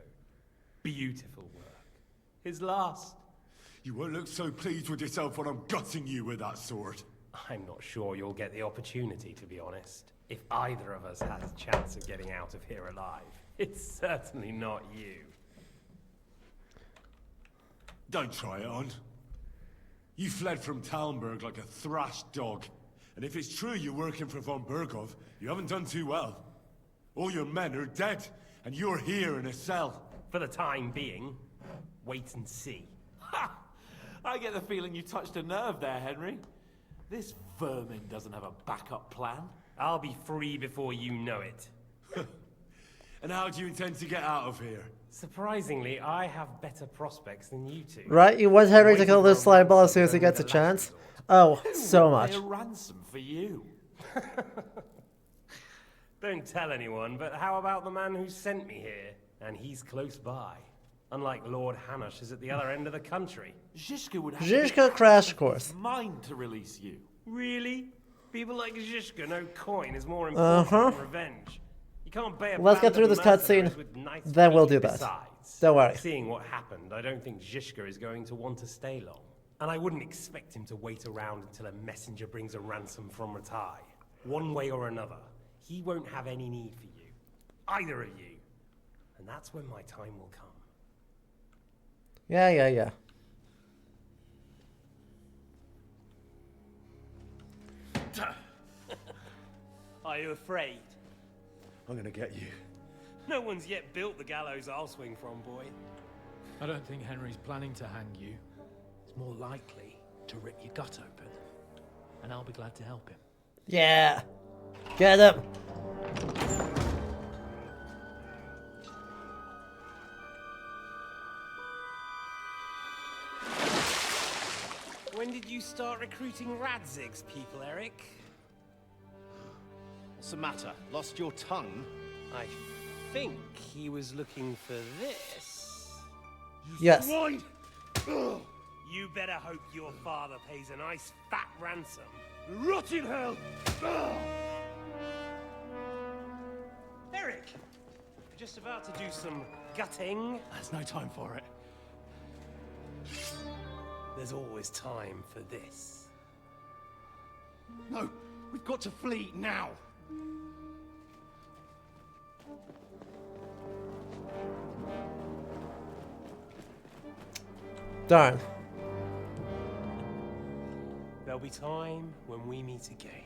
Beautiful work. His last. You won't look so pleased with yourself when I'm gutting you with that sword. I'm not sure you'll get the opportunity, to be honest. If either of us has a chance of getting out of here alive, it's certainly not you. Don't try it on. You fled from Talmberg like a thrashed dog. And if it's true you're working for von Burgov, you haven't done too well. All your men are dead, and you're here in a cell. For the time being, wait and see. Ha! I get the feeling you touched a nerve there, Henry. This vermin doesn't have a backup plan. I'll be free before you know it. And how do you intend to get out of here? Surprisingly, I have better prospects than you two. Right? You want Henry to kill this slime ball as soon as he gets a chance? Oh, so much. A ransom for you. Don't tell anyone, but how about the man who sent me here? And he's close by. Unlike Lord Hanush is at the other end of the country. Zhishka would have Zhishka crash course. Mind to release you. Really? People like Zhishka know coin is more important than revenge. You can't bear. Let's get through this cutscene, then we'll do that. Besides, don't worry. Seeing what happened, I don't think Zhishka is going to want to stay long. And I wouldn't expect him to wait around until a messenger brings a ransom from Ratai. One way or another, he won't have any need for you. Either of you. And that's when my time will come. Yeah. Are you afraid? I'm gonna get you. No one's yet built the gallows I'll swing from, boy. I don't think Henry's planning to hang you. It's more likely to rip your gut open. And I'll be glad to help him. Yeah. Get him. When did you start recruiting Radzig's people, Eric? What's the matter? Lost your tongue? I think he was looking for this. Yes. Swine! You better hope your father pays a nice fat ransom. Rot in hell! Eric! You're just about to do some gutting. There's no time for it. There's always time for this. No, we've got to flee now. Darn. There'll be time when we meet again.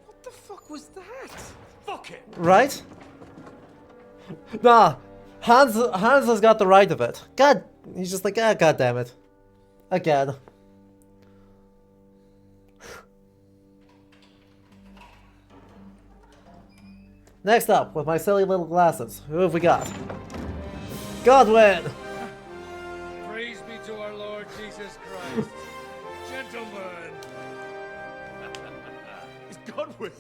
What the fuck was that? Fuck it! Right? Nah. Hans has got the right of it. God, he's just like, ah, god damn it. Again. Next up, with my silly little glasses, who have we got? Godwin! Praise be to our Lord Jesus Christ. Gentlemen! It's Godwin!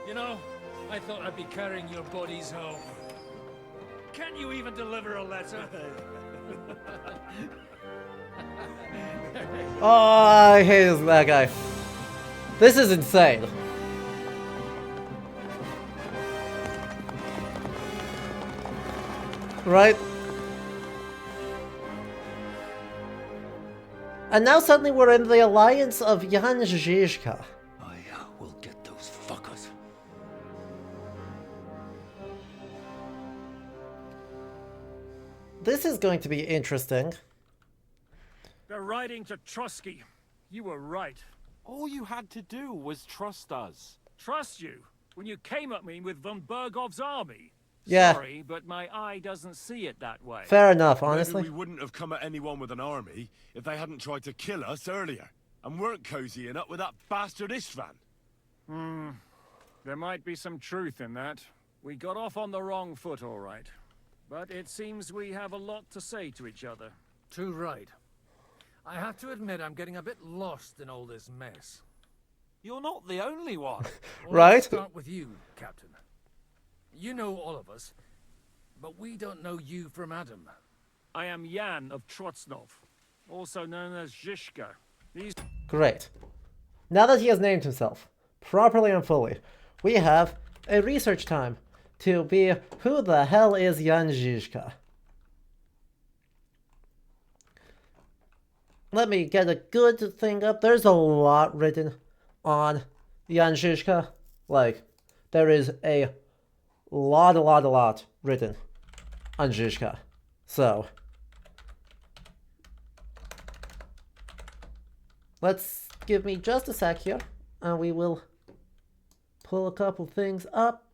You know, I thought I'd be carrying your bodies home. Can't you even deliver a letter? Oh, I hate that guy. This is insane. Right? And now suddenly we're in the alliance of Jan Zizka. I will get those fuckers. This is going to be interesting. They're riding to Trotsky. You were right. All you had to do was trust us. Trust you? When you came at me with von Bergov's army? Yeah. Sorry, but my eye doesn't see it that way. Fair enough, honestly. Maybe we wouldn't have come at anyone with an army if they hadn't tried to kill us earlier and weren't cozying up with that bastard Istvan. There might be some truth in that. We got off on the wrong foot, all right. But it seems we have a lot to say to each other. Too right. I have to admit I'm getting a bit lost in all this mess. You're not the only one. Well, Right? Let's start with you, Captain. You know all of us, but we don't know you from Adam. I am Jan of Trotsnov, also known as Zizka. These... Great. Now that he has named himself, properly and fully, we have a research time to be who the hell is Jan Zizka? Let me get a good thing up. There's a lot written on Jan Zizka. Like, there is a lot written on Zizka. So, let's give me just a sec here, and we will pull a couple things up.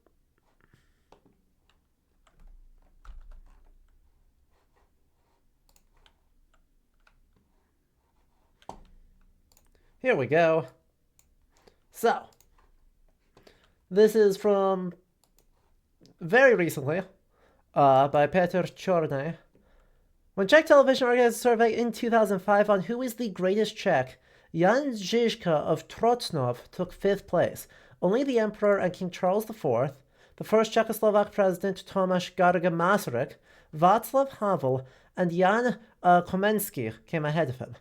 Here we go. So, this is from very recently, by Petr Chorny. When Czech television organized a survey in 2005 on who is the greatest Czech, Jan Zizka of Trocnov took 5th place. Only the Emperor and King Charles IV, the first Czechoslovak president Tomáš Garga Masaryk, Václav Havel, and Jan Komensky came ahead of him.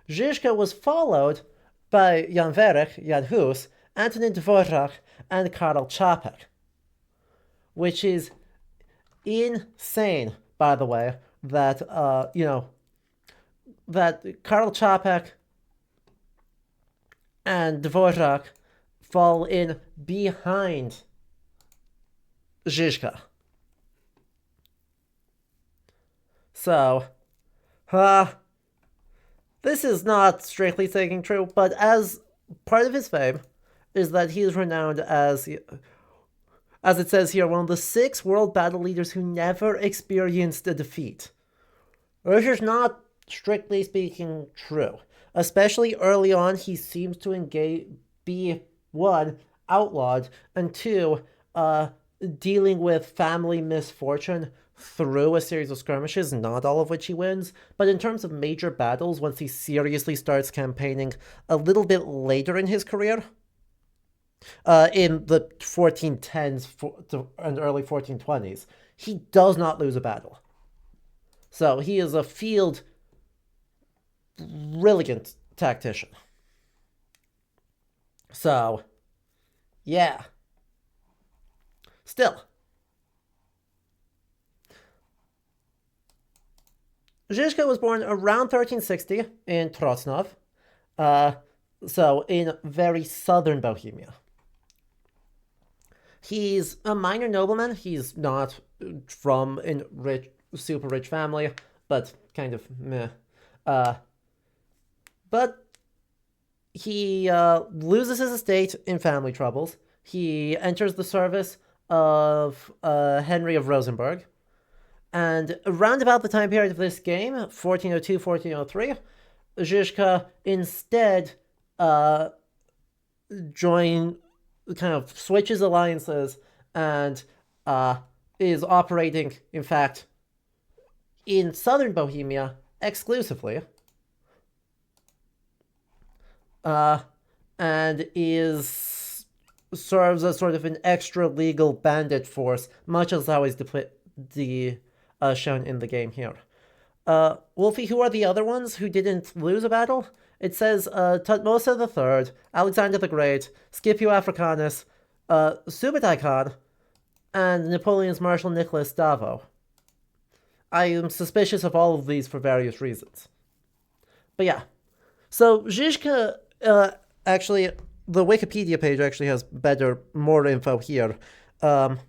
Zizka was followed by Jan Verich, Jan Hus, Antonin Dvorak, and Karel Čapek. Which is insane, by the way, that, that Karel Čapek and Dvorak fall in behind Zizka. So, this is not strictly speaking true, but as part of his fame is that he is renowned as it says here, one of the 6 world battle leaders who never experienced a defeat. Which is not strictly speaking true. Especially early on, he seems to be, 1, outlawed, and 2, dealing with family misfortune through a series of skirmishes, not all of which he wins. But in terms of major battles, once he seriously starts campaigning a little bit later in his career, in the 1410s and early 1420s, he does not lose a battle. So he is a field brilliant tactician. So, yeah. Still, Zizka was born around 1360 in Trocnov, so in very southern Bohemia. He's a minor nobleman. He's not from a super rich family, but kind of meh. But he loses his estate in family troubles. He enters the service of Henry of Rosenborg. And around about the time period of this game, 1402, 1403, Zizka instead switches alliances and is operating, in fact, in southern Bohemia exclusively. And serves as sort of an extra legal bandit force, much as how he's shown in the game here. Wolfie, who are the other ones who didn't lose a battle? It says Tutmosis III, Alexander the Great, Scipio Africanus, Subutai Khan, and Napoleon's Marshal Nicholas Davo. I am suspicious of all of these for various reasons. But yeah. So Zhizka, actually, the Wikipedia page actually has more info here. But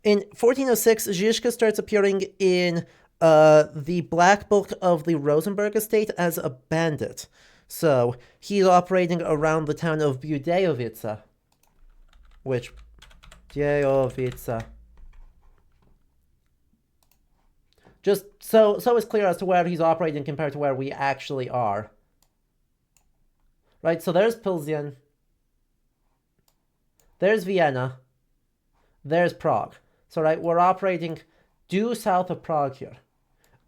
in 1406, Zhizka starts appearing in the Black Book of the Rosenberg estate as a bandit. So he's operating around the town of Budejovica, which Budejovica. Just so it's clear as to where he's operating compared to where we actually are. Right, so there's Pilsen. There's Vienna. There's Prague. So, right, we're operating due south of Prague here.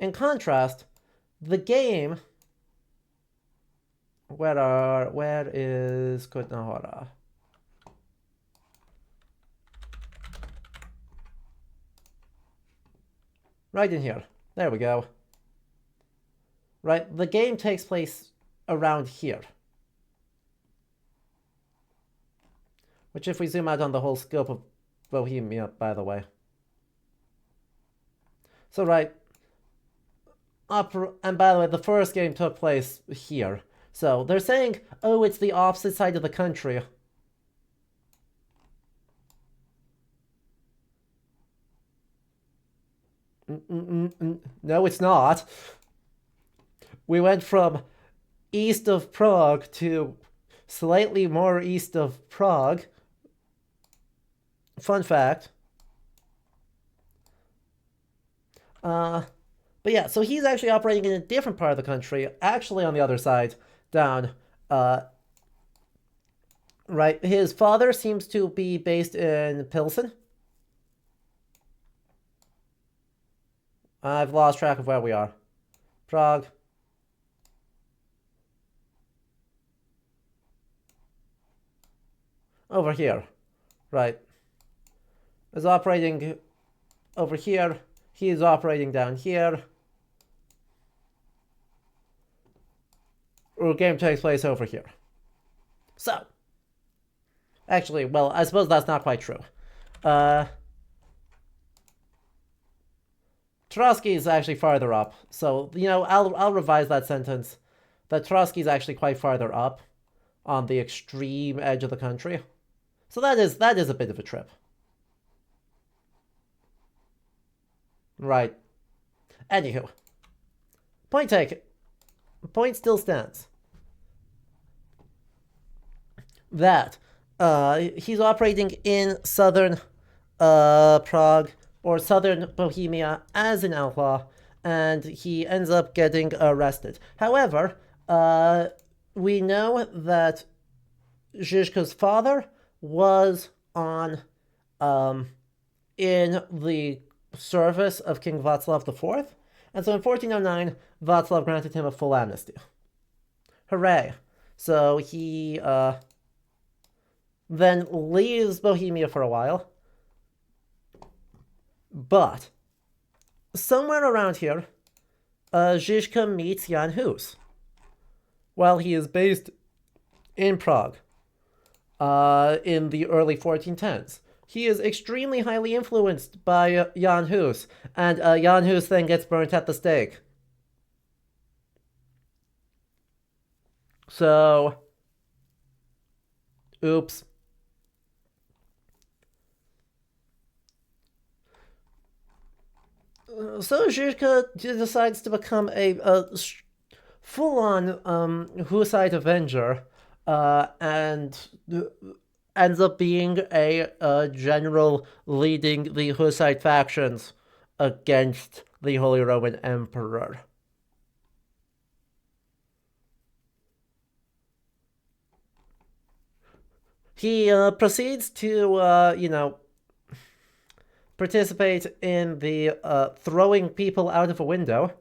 In contrast, the game... Where is Kutna Hora? Right in here. There we go. Right, the game takes place around here. Which, if we zoom out on the whole scope of Bohemia, by the way. So, right. And by the way, the first game took place here. So, they're saying, oh, it's the opposite side of the country. No, it's not. We went from east of Prague to slightly more east of Prague. Fun fact. But yeah, so he's actually operating in a different part of the country, actually on the other side, down. Right, his father seems to be based in Pilsen. I've lost track of where we are. Prague. Over here. Right. Is operating over here. He is operating down here. Our game takes place over here. So. Actually, well, I suppose that's not quite true. Trotsky is actually farther up. So, you know, I'll revise that sentence. That Trotsky is actually quite farther up on the extreme edge of the country. So that is a bit of a trip. Right. Anywho. Point taken. Point still stands. That he's operating in southern Prague or southern Bohemia as an outlaw, and he ends up getting arrested. However, we know that Zhizka's father was on in the service of King Václav IV, and so in 1409, Václav granted him a full amnesty. Hooray! So he then leaves Bohemia for a while, but somewhere around here, Zhizka meets Jan Hus while he is based in Prague in the early 1410s. He is extremely highly influenced by Jan Hus, and Jan Hus then gets burnt at the stake. So, oops. So Zhizka decides to become a full-on Hussite avenger, and ends up being a general leading the Hussite factions against the Holy Roman Emperor. He proceeds to, you know, participate in the throwing people out of a window.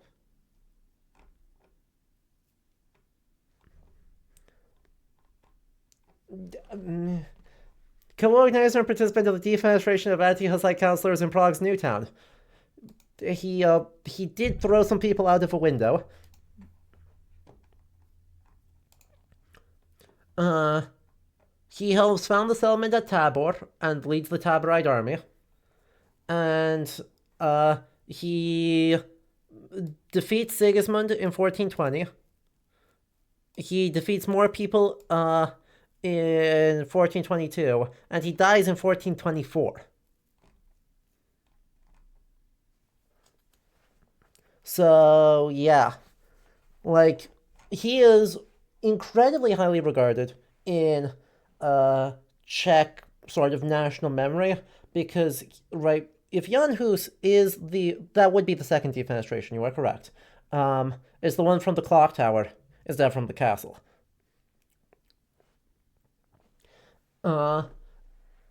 Co-organizer and participant of the defenestration of anti-Hussite councillors in Prague's New Town. He did throw some people out of a window. He helps found the settlement at Tabor and leads the Taborite army. And he defeats Sigismund in 1420. He defeats more people in 1422, and he dies in 1424. So, yeah. Like, he is incredibly highly regarded in Czech sort of national memory, because, right, if Jan Hus is that would be the second defenestration, you are correct. It's the one from the clock tower, is that from the castle.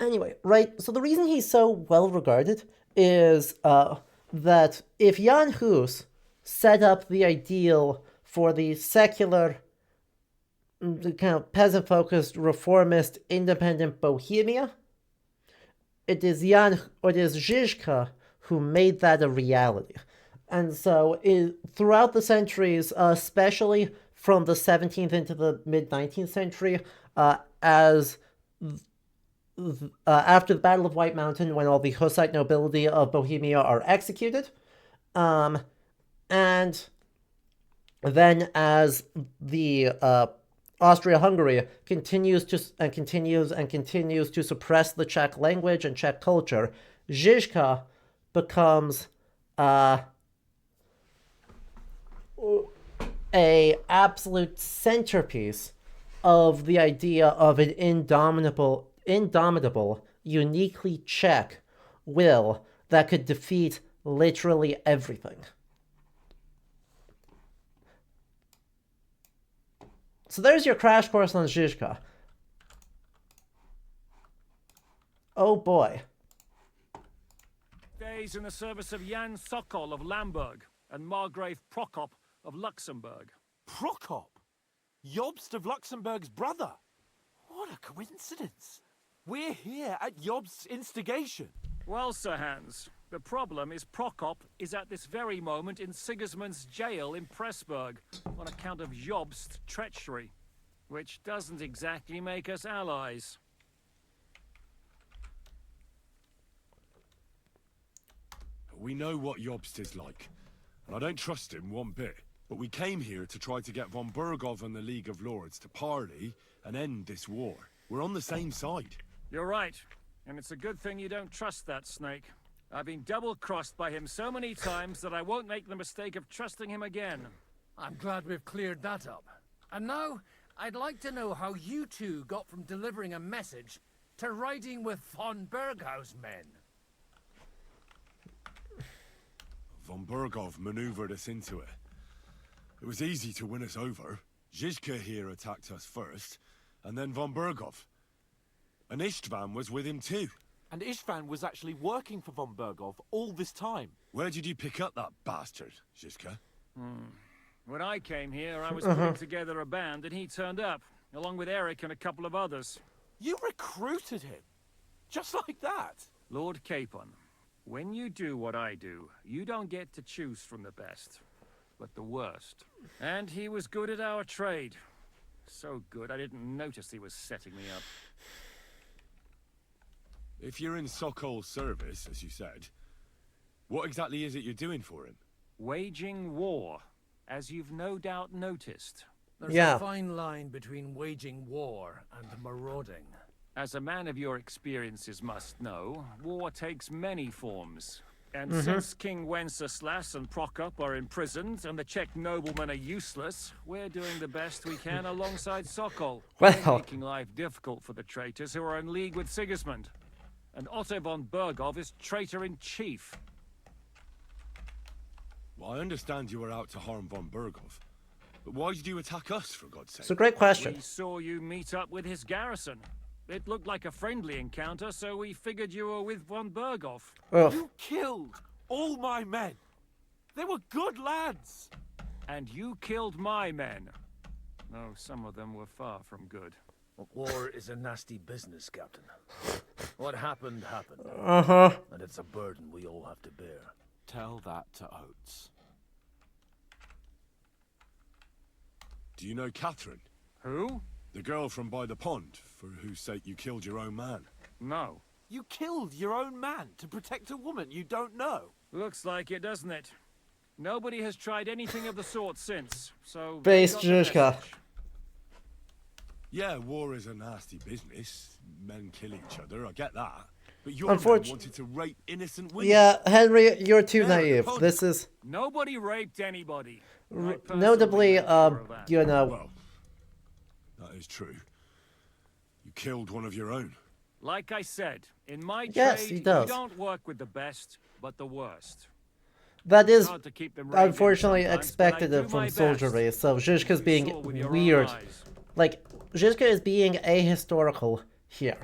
Anyway, right, so the reason he's so well regarded is that if Jan Hus set up the ideal for the secular, the kind of peasant-focused, reformist, independent Bohemia, it is Žižka who made that a reality. And so throughout the centuries, especially from the 17th into the mid-19th century, after the Battle of White Mountain, when all the Hussite nobility of Bohemia are executed, and then as the Austria-Hungary continues to suppress the Czech language and Czech culture, Žižka becomes a absolute centerpiece of the idea of an indomitable, uniquely Czech will that could defeat literally everything. So there's your crash course on Žižka. Oh boy. Days in the service of Jan Sokol of Lamberg and Margrave Prokop of Luxembourg. Prokop? Jobst of Luxembourg's brother? What a coincidence. We're here at Jobst's instigation. Well, Sir Hans, the problem is Prokop is at this very moment in Sigismund's jail in Pressburg on account of Jobst's treachery, which doesn't exactly make us allies. We know what Jobst is like, and I don't trust him one bit. But we came here to try to get von Burgov and the League of Lords to parley and end this war. We're on the same side. You're right, and it's a good thing you don't trust that snake. I've been double-crossed by him so many times that I won't make the mistake of trusting him again. I'm glad we've cleared that up. And now, I'd like to know how you two got from delivering a message to riding with von Burgau's men. Von Burgov maneuvered us into it. It was easy to win us over. Žižka here attacked us first, and then von Burgov. And Istvan was with him too. And Istvan was actually working for von Burgov all this time. Where did you pick up that bastard, Žižka? When I came here, I was putting together a band, and he turned up, along with Eric and a couple of others. You recruited him? Just like that? Lord Capon, when you do what I do, you don't get to choose from the best, but the worst. And he was good at our trade. So good, I didn't notice he was setting me up. If you're in Sokol's service, as you said, what exactly is it you're doing for him? Waging war, as you've no doubt noticed. There's a fine line between waging war and marauding. As a man of your experiences must know, war takes many forms. And Mm-hmm. since King Wenceslas and Prokop are imprisoned and the Czech noblemen are useless, we're doing the best we can alongside Sokol. Well. We're making life difficult for the traitors who are in league with Sigismund. And Otto von Burgov is traitor-in-chief. Well, I understand you were out to harm von Burgov. But why did you attack us, for God's sake? It's a great question. We saw you meet up with his garrison. It looked like a friendly encounter, so we figured you were with von Burgov. You killed all my men. They were good lads. And you killed my men. No, some of them were far from good. War is a nasty business, Captain. What happened, happened. And it's a burden we all have to bear. Tell that to Oates. Do you know Catherine? Who? The girl from by the pond, for whose sake you killed your own man. No. You killed your own man to protect a woman you don't know. Looks like it, doesn't it? Nobody has tried anything of the sort since, so... Based Zhizka. Yeah, war is a nasty business. Men kill each other, I get that. But your man wanted to rape innocent women. Yeah, Henry, you're too naive. This is... Nobody raped anybody. Notably, you know... Well, that is true. You killed one of your own. Like I said, in my Yes, trade, he does. you don't work with the best, but the worst. That is, Hard to keep them raving unfortunately, sometimes, expected but I do from my soldiery, best. so Zhizka's You being saw with your own weird. eyes. Like, Zhizka is being ahistorical here,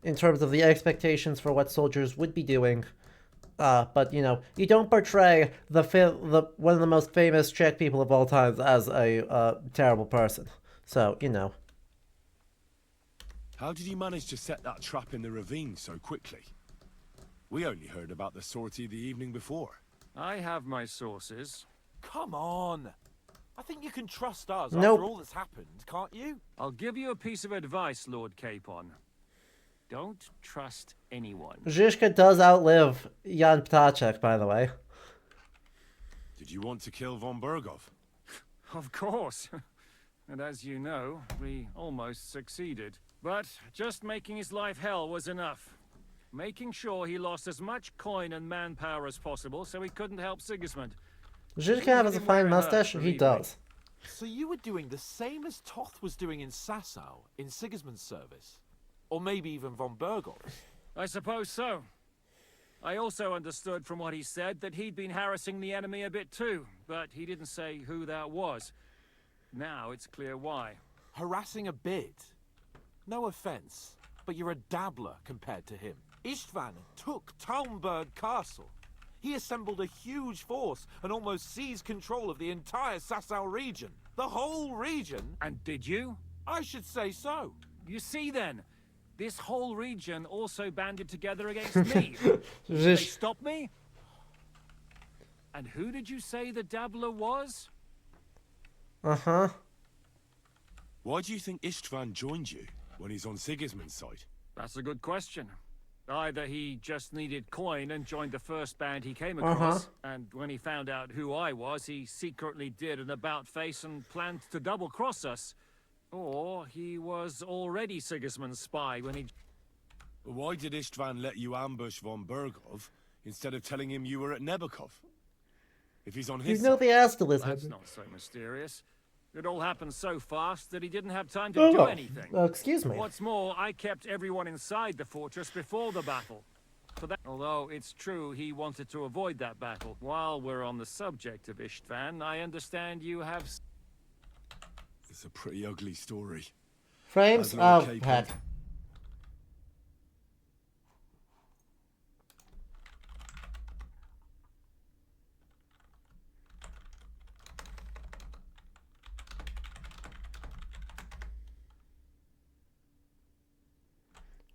in terms of the expectations for what soldiers would be doing. But, you know, you don't portray one of the most famous Czech people of all time as a terrible person. So, you know. How did you manage to set that trap in the ravine so quickly? We only heard about the sortie the evening before. I have my sources. Come on. I think you can trust us Nope. after all that's happened, can't you? I'll give you a piece of advice, Lord Capon. Don't trust anyone. Zhizka does outlive Jan Ptacek, by the way. Did you want to kill von Bergov? Of course. And as you know, we almost succeeded. But just making his life hell was enough. Making sure he lost as much coin and manpower as possible so he couldn't help Sigismund. Zhizka has a fine mustache? He does. So you were doing the same as Toth was doing in Sasau, in Sigismund's service? Or maybe even von Bergov's? I suppose so. I also understood from what he said that he'd been harassing the enemy a bit too, but he didn't say who that was. Now it's clear why. Harassing a bit? No offense, but you're a dabbler compared to him. Istvan took Talmberg Castle. He assembled a huge force and almost seized control of the entire Sasau region. The whole region. And did you? I should say so. You see then, this whole region also banded together against me. They stopped me? And who did you say the dabbler was? Uh-huh. Why do you think Istvan joined you when he's on Sigismund's side? That's a good question. Either he just needed coin and joined the first band he came across, and when he found out who I was, he secretly did an about-face and planned to double-cross us. Or he was already Sigismund's spy when he... Why did Istvan let you ambush von Bergov instead of telling him you were at Nebakov? If he's on his You know the asterisk. That's not so mysterious. It all happened so fast that he didn't have time to do anything. Excuse me. What's more, I kept everyone inside the fortress before the battle. For that, although it's true he wanted to avoid that battle. While we're on the subject of Istvan, I understand you have... It's a pretty ugly story. Frames? Oh, heck.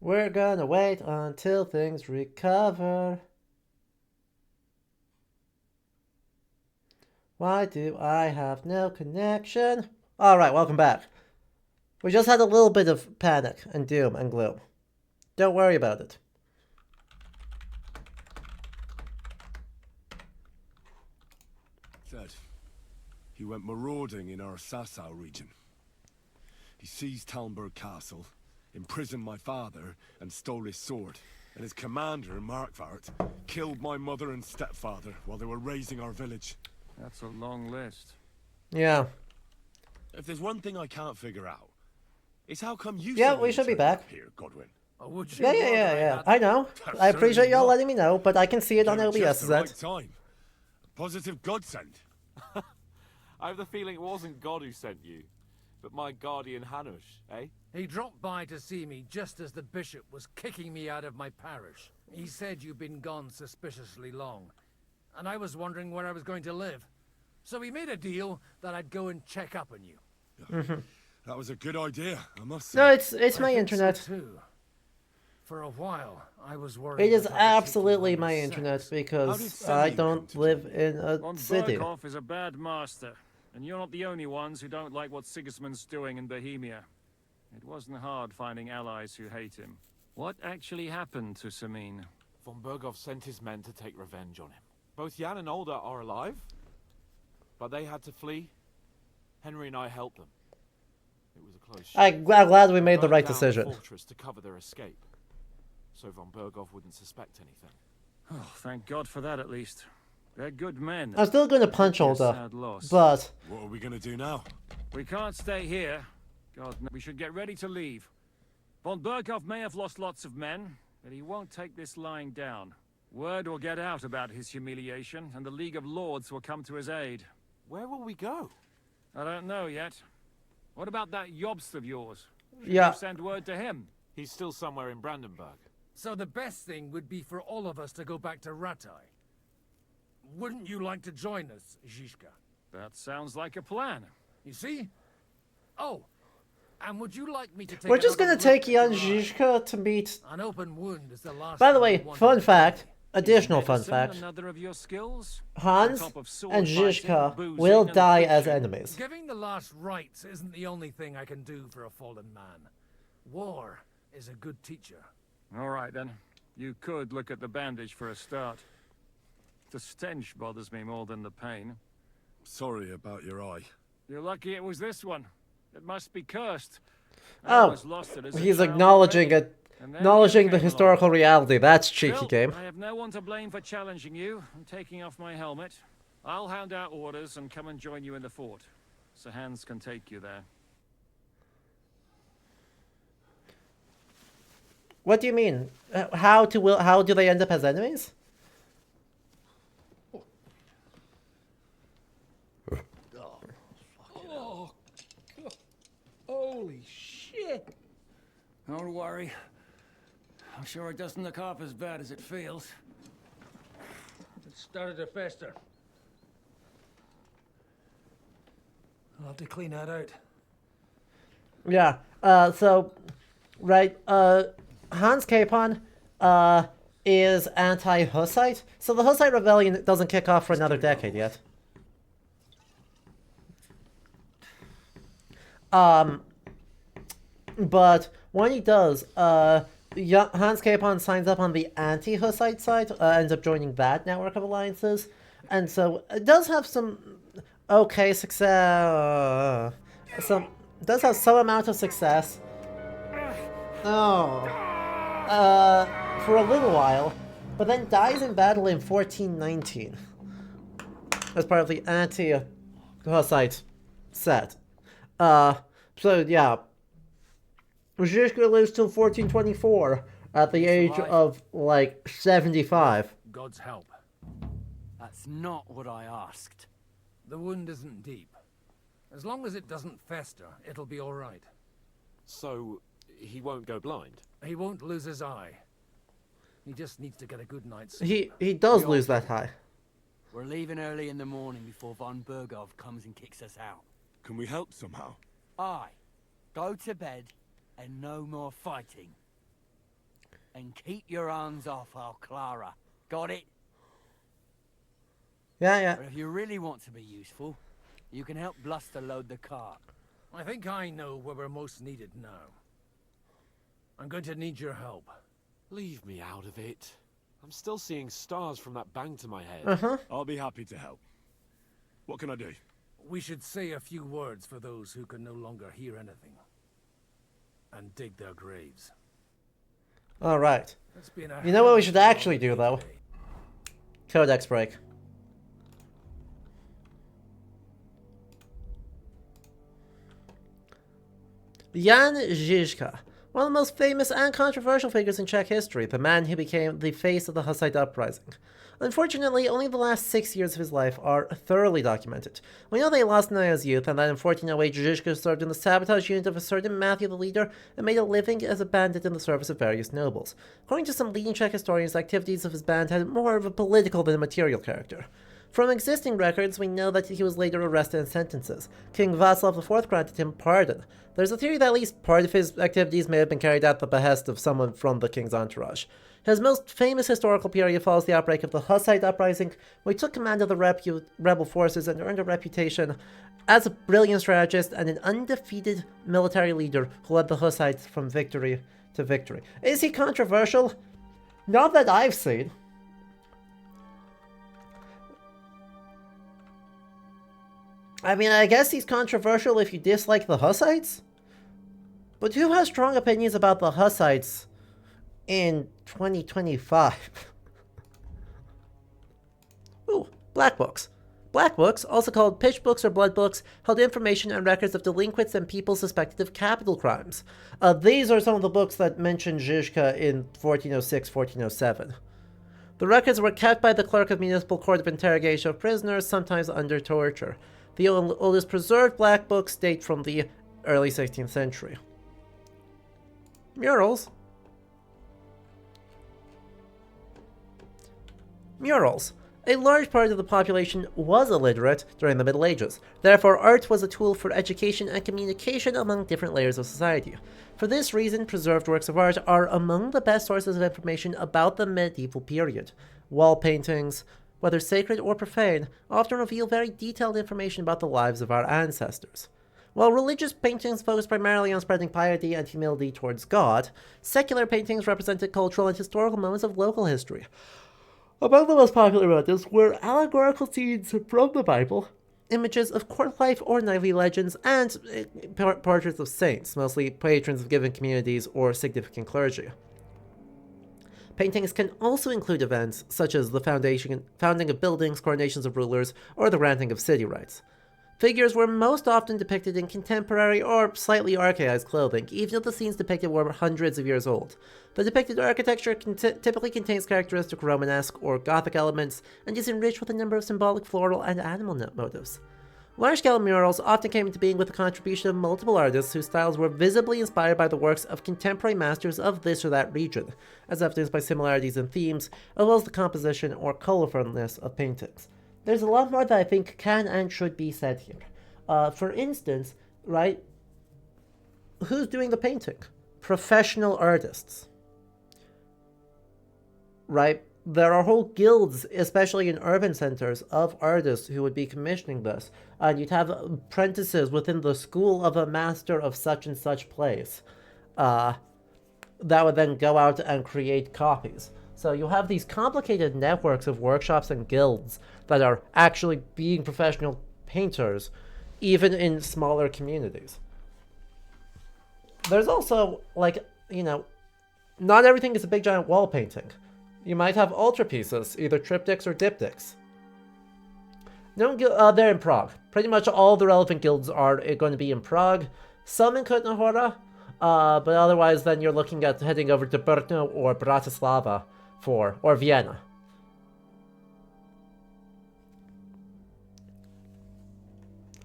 We're gonna wait until things recover. Why do I have no connection? Alright, welcome back. We just had a little bit of panic and doom and gloom. Don't worry about it. Said he went marauding in our Sasau region. He seized Talmberg Castle, imprisoned my father, and stole his sword. And his commander, Markvart, killed my mother and stepfather while they were raising our village. That's a long list. Yeah. If there's one thing I can't figure out, it's how come you... Yeah, we should be back. Here, Godwin. Yeah. I know. I appreciate y'all letting me know, but I can see it on OBS. Just the right time. Positive godsend. I have the feeling it wasn't God who sent you, but my guardian Hanush, eh? He dropped by to see me just as the bishop was kicking me out of my parish. He said you'd been gone suspiciously long, and I was wondering where I was going to live. So we made a deal that I'd go and check up on you. That was a good idea, I must say. No, it's my I think internet. so too. For a while, I was worried. It is that I could take you absolutely home my with internet sex. because I don't live in a Von city. Berghoff is a bad master, and you're not the only ones who don't like what Sigismund's doing in Bohemia. It wasn't hard finding allies who hate him. What actually happened to Samin? Von Berghoff sent his men to take revenge on him. Both Jan and Olda are alive, but they had to flee. Henry and I helped them. It was a close shave. I'm glad we made the Burned right down decision. The fortress to cover their escape, so Von Berghoff wouldn't suspect anything. Oh, thank God for that at least. They're good men. I'm still going to punch Olda, but... What are we going to do now? We can't stay here. God, no. We should get ready to leave. Von Berghoff may have lost lots of men, but he won't take this lying down. Word will get out about his humiliation, and the League of Lords will come to his aid. Where will we go? I don't know yet. What about that Jobst of yours? Should Yeah. you send word to him? He's still somewhere in Brandenburg. So the best thing would be for all of us to go back to Ratai. Wouldn't you like to join us, Zizka? That sounds like a plan. You see? Oh, and would you like me to take We're just another going to take look at Jan your eye? Zizka to meet... An open wound is the last By the thing way, we want fun to fact, do. additional fun Medicine, fact, another of your skills? Hans On top of sword and fighting, Zizka boozing, will and die as preaching. enemies. Giving the last rites isn't the only thing I can do for a fallen man. War is a good teacher. All right, then. You could look at the bandage for a start. The stench bothers me more than the pain. Sorry about your eye. You're lucky it was this one. It must be cursed. I Oh, almost lost it as a he's child acknowledging already. it, And then acknowledging you the came historical reality. That's cheeky Still, game. I have no one to blame for challenging you and taking off my helmet. I'll hound out orders and come and join you in the fort. So Hans can take you there. What do you mean? How do they end up as enemies? Oh, God. Holy shit! Don't worry. I'm sure it doesn't look half as bad as it feels. It started to fester. I'll have to clean that out. Yeah. So, right. Hans Capon, is anti-Hussite. So the Hussite rebellion doesn't kick off for another decade yet. But when he does, Hans Capon signs up on the anti-Hussite side, ends up joining that network of alliances, and so it does have some okay success. Does have some amount of success. Oh, for a little while, but then dies in battle in 1419 as part of the anti-Hussite set. So yeah. Zizka lives till 1424 at the age of, like, 75. God's help. That's not what I asked. The wound isn't deep. As long as it doesn't fester, it'll be all right. So, he won't go blind? He won't lose his eye. He just needs to get a good night's sleep. He does lose that eye. We're leaving early in the morning before Von Berghoff comes and kicks us out. Can we help somehow? Aye. Go to bed and no more fighting. And keep your hands off our Clara. Got it? Yeah. But if you really want to be useful, you can help Bluster load the cart. I think I know where we're most needed now. I'm going to need your help. Leave me out of it. I'm still seeing stars from that bang to my head. Uh-huh. I'll be happy to help. What can I do? We should say a few words for those who can no longer hear anything. And dig their graves. Alright. It's been a You know what we should hell of a actually do, though? Codex break. Jan Zizka, one of the most famous and controversial figures in Czech history, the man who became the face of the Hussite uprising. Unfortunately, only the last 6 years of his life are thoroughly documented. We know that he lost an eye in his youth, and that in 1408 Zizka served in the sabotage unit of a certain Matthew the Leader and made a living as a bandit in the service of various nobles. According to some leading Czech historians, the activities of his band had more of a political than a material character. From existing records, we know that he was later arrested and sentenced. King Václav IV granted him pardon. There's a theory that at least part of his activities may have been carried out at the behest of someone from the king's entourage. His most famous historical period follows the outbreak of the Hussite uprising, where he took command of the rebel forces and earned a reputation as a brilliant strategist and an undefeated military leader who led the Hussites from victory to victory. Is he controversial? Not that I've seen. I mean, I guess he's controversial if you dislike the Hussites? But who has strong opinions about the Hussites in 2025? Ooh, black books. Black books, also called pitch books or blood books, held information and records of delinquents and people suspected of capital crimes. These are some of the books that mention Zizka in 1406-1407. The records were kept by the clerk of municipal court of interrogation of prisoners, sometimes under torture. The oldest preserved black books date from the early 16th century. Murals. Murals. A large part of the population was illiterate during the Middle Ages. Therefore, art was a tool for education and communication among different layers of society. For this reason, preserved works of art are among the best sources of information about the medieval period. Wall paintings, whether sacred or profane, often reveal very detailed information about the lives of our ancestors. While religious paintings focused primarily on spreading piety and humility towards God, secular paintings represented cultural and historical moments of local history. Among the most popular motifs were allegorical scenes from the Bible, images of court life or knightly legends, and portraits of saints, mostly patrons of given communities or significant clergy. Paintings can also include events such as the founding of buildings, coronations of rulers, or the granting of city rights. Figures were most often depicted in contemporary or slightly archaized clothing, even if the scenes depicted were hundreds of years old. The depicted architecture typically contains characteristic Romanesque or Gothic elements and is enriched with a number of symbolic floral and animal motifs. Large-scale murals often came into being with the contribution of multiple artists whose styles were visibly inspired by the works of contemporary masters of this or that region, as evidenced by similarities in themes, as well as the composition or colorfulness of paintings. There's a lot more that I think can and should be said here. For instance, right, who's doing the painting? Professional artists. Right? There are whole guilds, especially in urban centers, of artists who would be commissioning this. And you'd have apprentices within the school of a master of such and such place that would then go out and create copies. So you have these complicated networks of workshops and guilds that are actually being professional painters, even in smaller communities. There's also, like, you know, not everything is a big giant wall painting. You might have altarpieces, either triptychs or diptychs. They're in Prague. Pretty much all the relevant guilds are going to be in Prague. Some in Kutná Hora, but otherwise then you're looking at heading over to Brno or Bratislava or Vienna.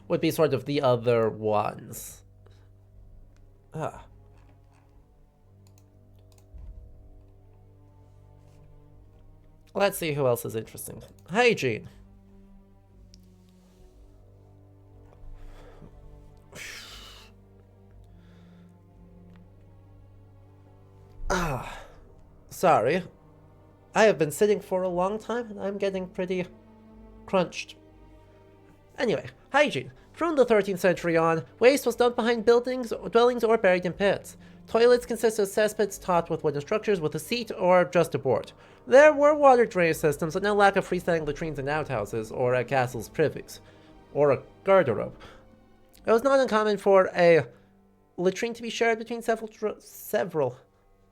Would be sort of the other ones. Let's see who else is interesting. Hygiene. Sorry. I have been sitting for a long time and I'm getting pretty crunched. Anyway, hygiene. From the 13th century on, waste was dumped behind buildings, dwellings, or buried in pits. Toilets consisted of cesspits topped with wooden structures with a seat or just a board. There were water drainage systems and no lack of freestanding latrines and outhouses, or a castle's privies, or a garderobe. It was not uncommon for a latrine to be shared between several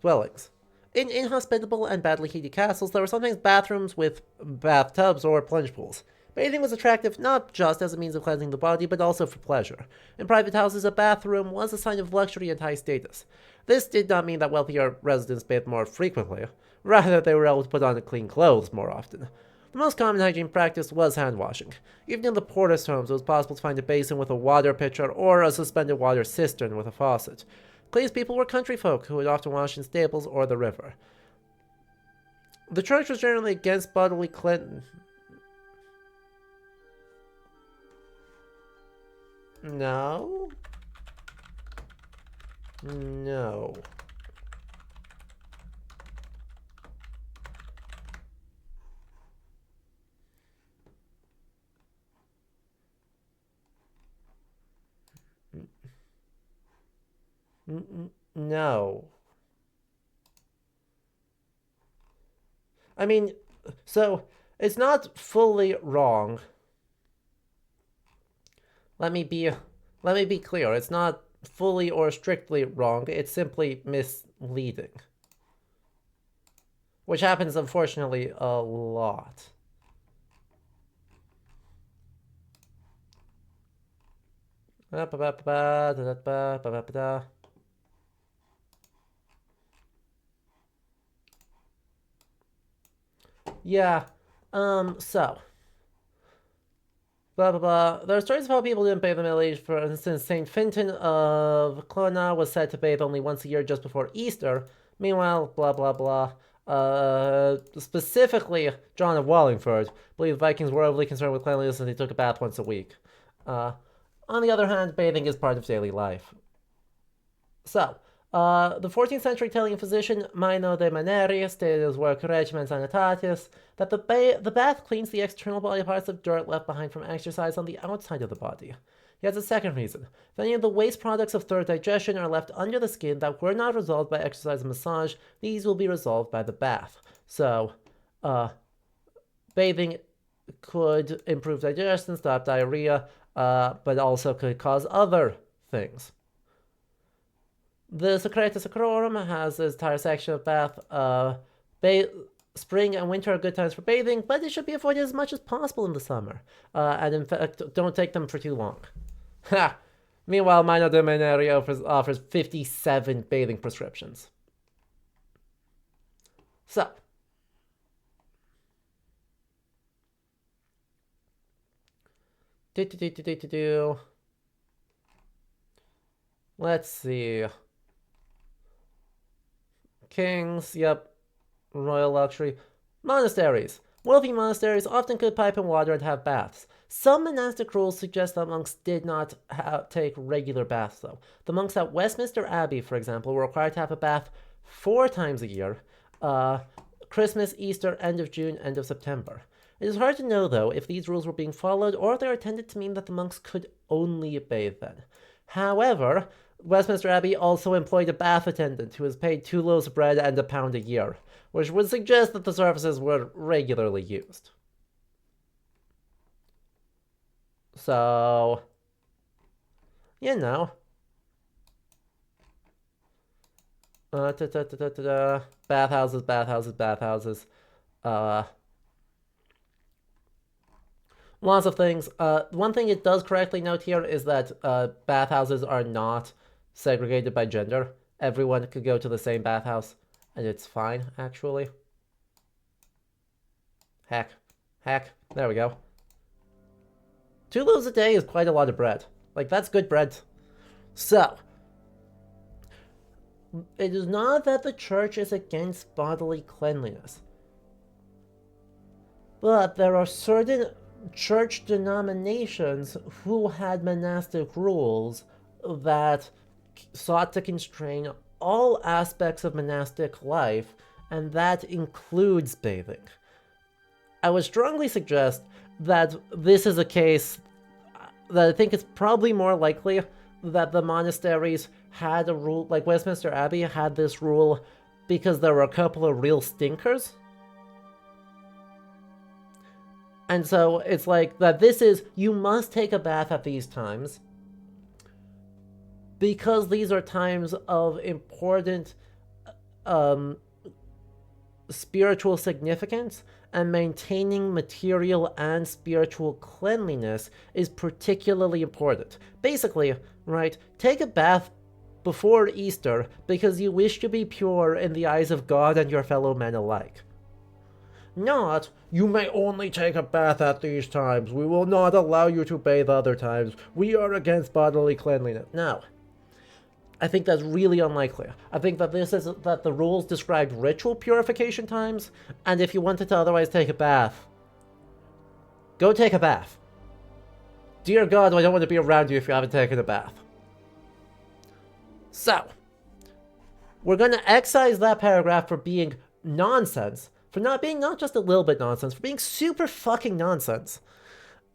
dwellings. In inhospitable and badly heated castles, there were sometimes bathrooms with bathtubs or plunge pools. Bathing was attractive not just as a means of cleansing the body, but also for pleasure. In private houses, a bathroom was a sign of luxury and high status. This did not mean that wealthier residents bathed more frequently. Rather, they were able to put on clean clothes more often. The most common hygiene practice was hand washing. Even in the poorest homes, it was possible to find a basin with a water pitcher or a suspended water cistern with a faucet. Cleanest people were country folk, who would often wash in stables or the river. The church was generally against bodily cleansing. No. No. No. I mean, so it's not fully wrong. Let me be clear. It's not fully or strictly wrong. It's simply misleading. Which happens, unfortunately, a lot. Yeah, so. Blah, blah, blah. There are stories of how people didn't bathe in the Middle Age. For instance, St. Fintan of Clonard was said to bathe only once a year just before Easter. Meanwhile, blah, blah, blah. Specifically, John of Wallingford believed Vikings were overly concerned with cleanliness and they took a bath once a week. On the other hand, bathing is part of daily life. So, the 14th century Italian physician Mino de Maneri stated in his work Regimen Sanitatis that the bath cleans the external body parts of dirt left behind from exercise on the outside of the body. He has a second reason. If any of the waste products of third digestion are left under the skin that were not resolved by exercise and massage, these will be resolved by the bath. So, bathing could improve digestion, stop diarrhea, but also could cause other things. The Secretus Sacrorum has this entire section of bath. Spring and winter are good times for bathing, but it should be avoided as much as possible in the summer. And in fact, don't take them for too long. Ha! Meanwhile, Mino de Maneri offers 57 bathing prescriptions. So. Let's see. Kings, yep. Royal luxury. Monasteries. Wealthy monasteries often could pipe in water and have baths. Some monastic rules suggest that monks did not take regular baths, though. The monks at Westminster Abbey, for example, were required to have a bath 4 times a year. Christmas, Easter, end of June, end of September. It is hard to know, though, if these rules were being followed or if they were intended to mean that the monks could only bathe then. However, Westminster Abbey also employed a bath attendant who was paid 2 loaves of bread and £1 a year, which would suggest that the services were regularly used. So, you know. Bathhouses, bathhouses, bathhouses. Lots of things. One thing it does correctly note here is that bathhouses are not segregated by gender. Everyone could go to the same bathhouse, and it's fine, actually. Heck. There we go. 2 loaves a day is quite a lot of bread. Like, that's good bread. So, it is not that the church is against bodily cleanliness. But there are certain church denominations who had monastic rules that sought to constrain all aspects of monastic life, and that includes bathing. I would strongly suggest that this is a case that I think it's probably more likely that the monasteries had a rule, like Westminster Abbey had this rule because there were a couple of real stinkers. And so it's like that this is, you must take a bath at these times because these are times of important spiritual significance, and maintaining material and spiritual cleanliness is particularly important. Basically, right, take a bath before Easter because you wish to be pure in the eyes of God and your fellow men alike. Not, you may only take a bath at these times. We will not allow you to bathe other times. We are against bodily cleanliness. No. I think that's really unlikely. I think that that the rules described ritual purification times, and if you wanted to otherwise take a bath, go take a bath. Dear God, I don't want to be around you if you haven't taken a bath. So, we're going to excise that paragraph for being nonsense. For not being not just a little bit nonsense, for being super fucking nonsense.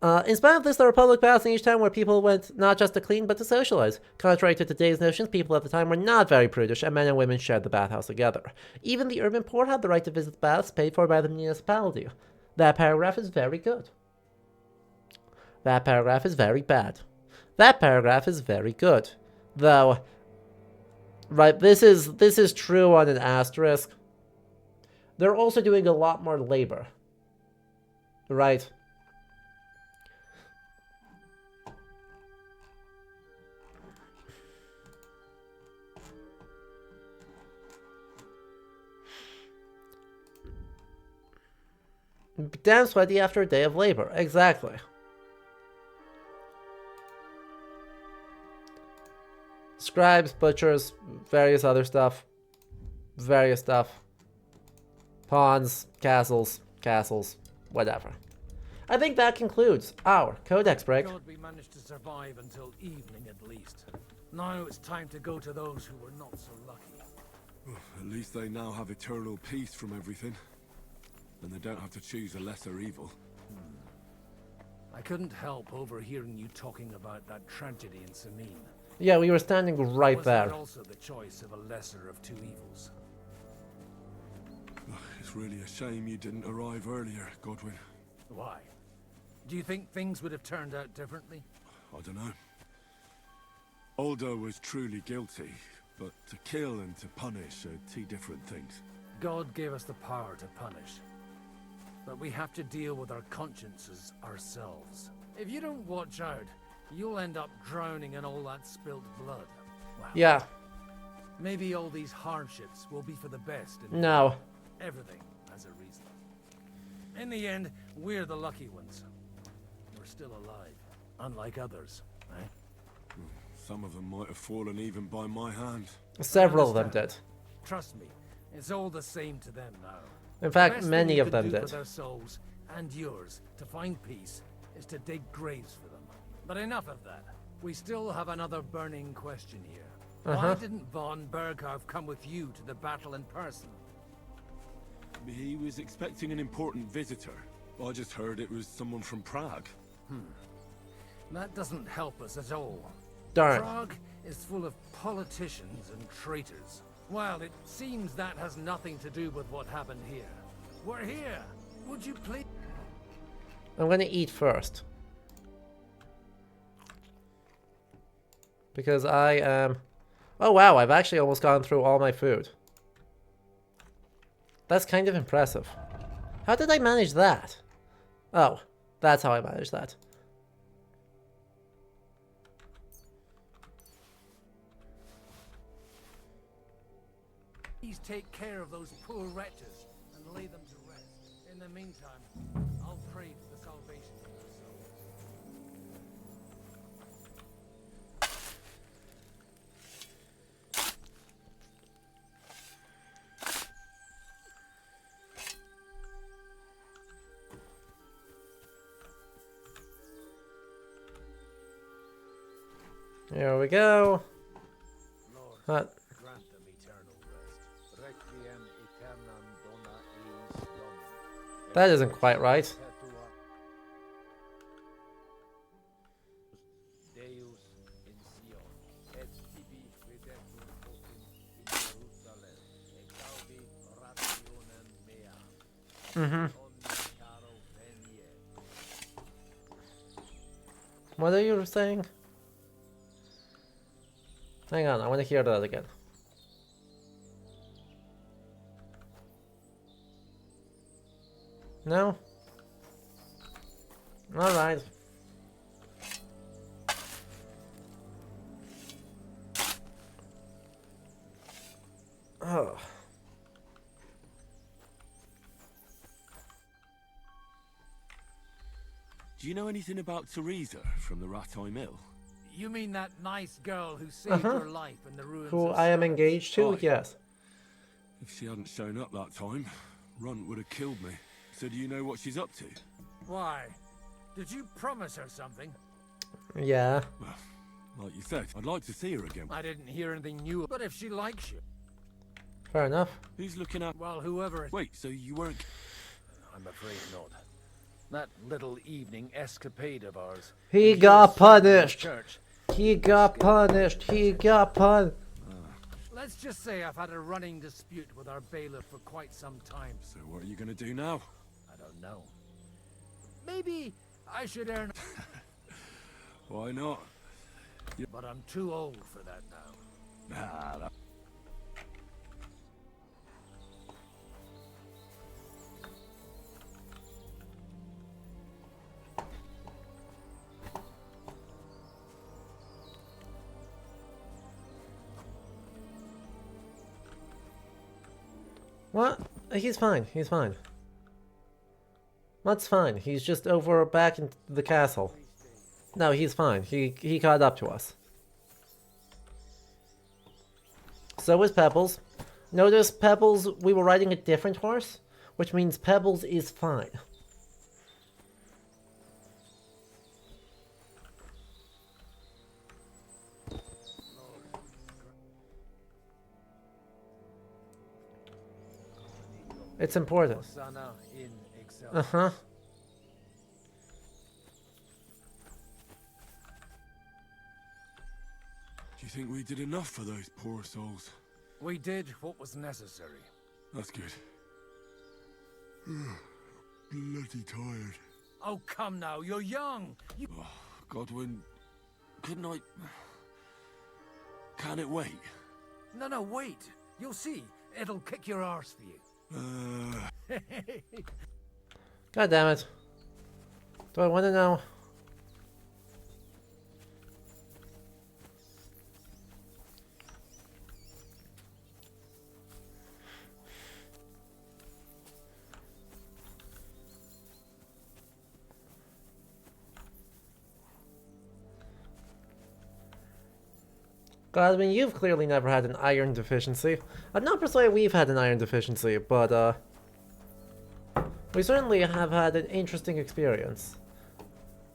In spite of this, there were public baths in each town where people went not just to clean, but to socialize. Contrary to today's notions, people at the time were not very prudish, and men and women shared the bathhouse together. Even the urban poor had the right to visit baths paid for by the municipality. That paragraph is very good. That paragraph is very bad. That paragraph is very good. Though, right, this is true on an asterisk. They're also doing a lot more labor. Right? Damn sweaty after a day of labor. Exactly. Scribes, butchers, various other stuff. Various stuff. Pawns, castles, whatever. I think that concludes our Codex break. God, we managed to survive until evening at least. Now it's time to go to those who were not so lucky. At least they now have eternal peace from everything. And they don't have to choose a lesser evil. I couldn't help overhearing you talking about that tragedy in Samine. Yeah, we were standing right there. Was that also the choice of a lesser of two evils? It's really a shame you didn't arrive earlier, Godwin. Why? Do you think things would have turned out differently? I don't know. Aldo was truly guilty, but to kill and to punish are two different things. God gave us the power to punish. But we have to deal with our consciences ourselves. If you don't watch out, you'll end up drowning in all that spilled blood. Wow. Yeah. Maybe all these hardships will be for the best. No. Everything has a reason. In the end, we're the lucky ones. We're still alive, unlike others, right? Some of them might have fallen even by my hand. Several of them did. Trust me, it's all the same to them now. In fact, many of them did. For their souls and yours to find peace is to dig graves for them. But enough of that. We still have another burning question here. Why didn't von Berghoff come with you to the battle in person? He was expecting an important visitor. I just heard it was someone from Prague. That doesn't help us at all. Darn. Prague is full of politicians and traitors. Well, it seems that has nothing to do with what happened here. We're here. Would you please? I'm gonna eat first. Because I am... Oh wow, I've actually almost gone through all my food. That's kind of impressive. How did I manage that? Oh, that's how I managed that. Please take care of those poor wretches and lay them to rest. In the meantime, I'll pray for the salvation of their souls. Here we go. Lord, grant them eternal rest. Requiem aeternam dona eis Domini. That isn't quite right. Deus in Sion, et tibi videtur vocem in Jerusalem, et gaudi rationem mea. Caro venie. What are you saying? Hang on, I want to hear that again. No? Alright. Oh. Do you know anything about Teresa from the Rattay Mill? You mean that nice girl who saved your life in the ruins Who of I am Sirte? engaged to? Yes. If she hadn't shown up that time, Runt would have killed me. So do you know what she's up to? Why? Did you promise her something? Yeah. Well, like you said, I'd like to see her again. I didn't hear anything new, but if she likes you... Fair enough. Who's looking at... Well, whoever... Wait, so you weren't... I'm afraid not. That little evening escapade of ours... He got punished. He got punished. He got punished. Let's just say I've had a running dispute with our bailiff for quite some time. So what are you going to do now? I don't know. Maybe I should earn... Why not? But I'm too old for that now. Nah, that... What? He's fine. He's fine. That's fine. He's just over back in the castle. No, he's fine. He caught up to us. So is Pebbles. Notice Pebbles, we were riding a different horse, which means Pebbles is fine. It's important. Uh-huh. Do you think we did enough for those poor souls? We did what was necessary. That's good. Bloody tired. Oh, come now, you're young. You... Oh, Godwin, couldn't I... Can it wait? No, wait. You'll see. It'll kick your arse for you. God damn it. Do I want to know? God, I mean, you've clearly never had an iron deficiency. I'm not persuaded we've had an iron deficiency, but, we certainly have had an interesting experience.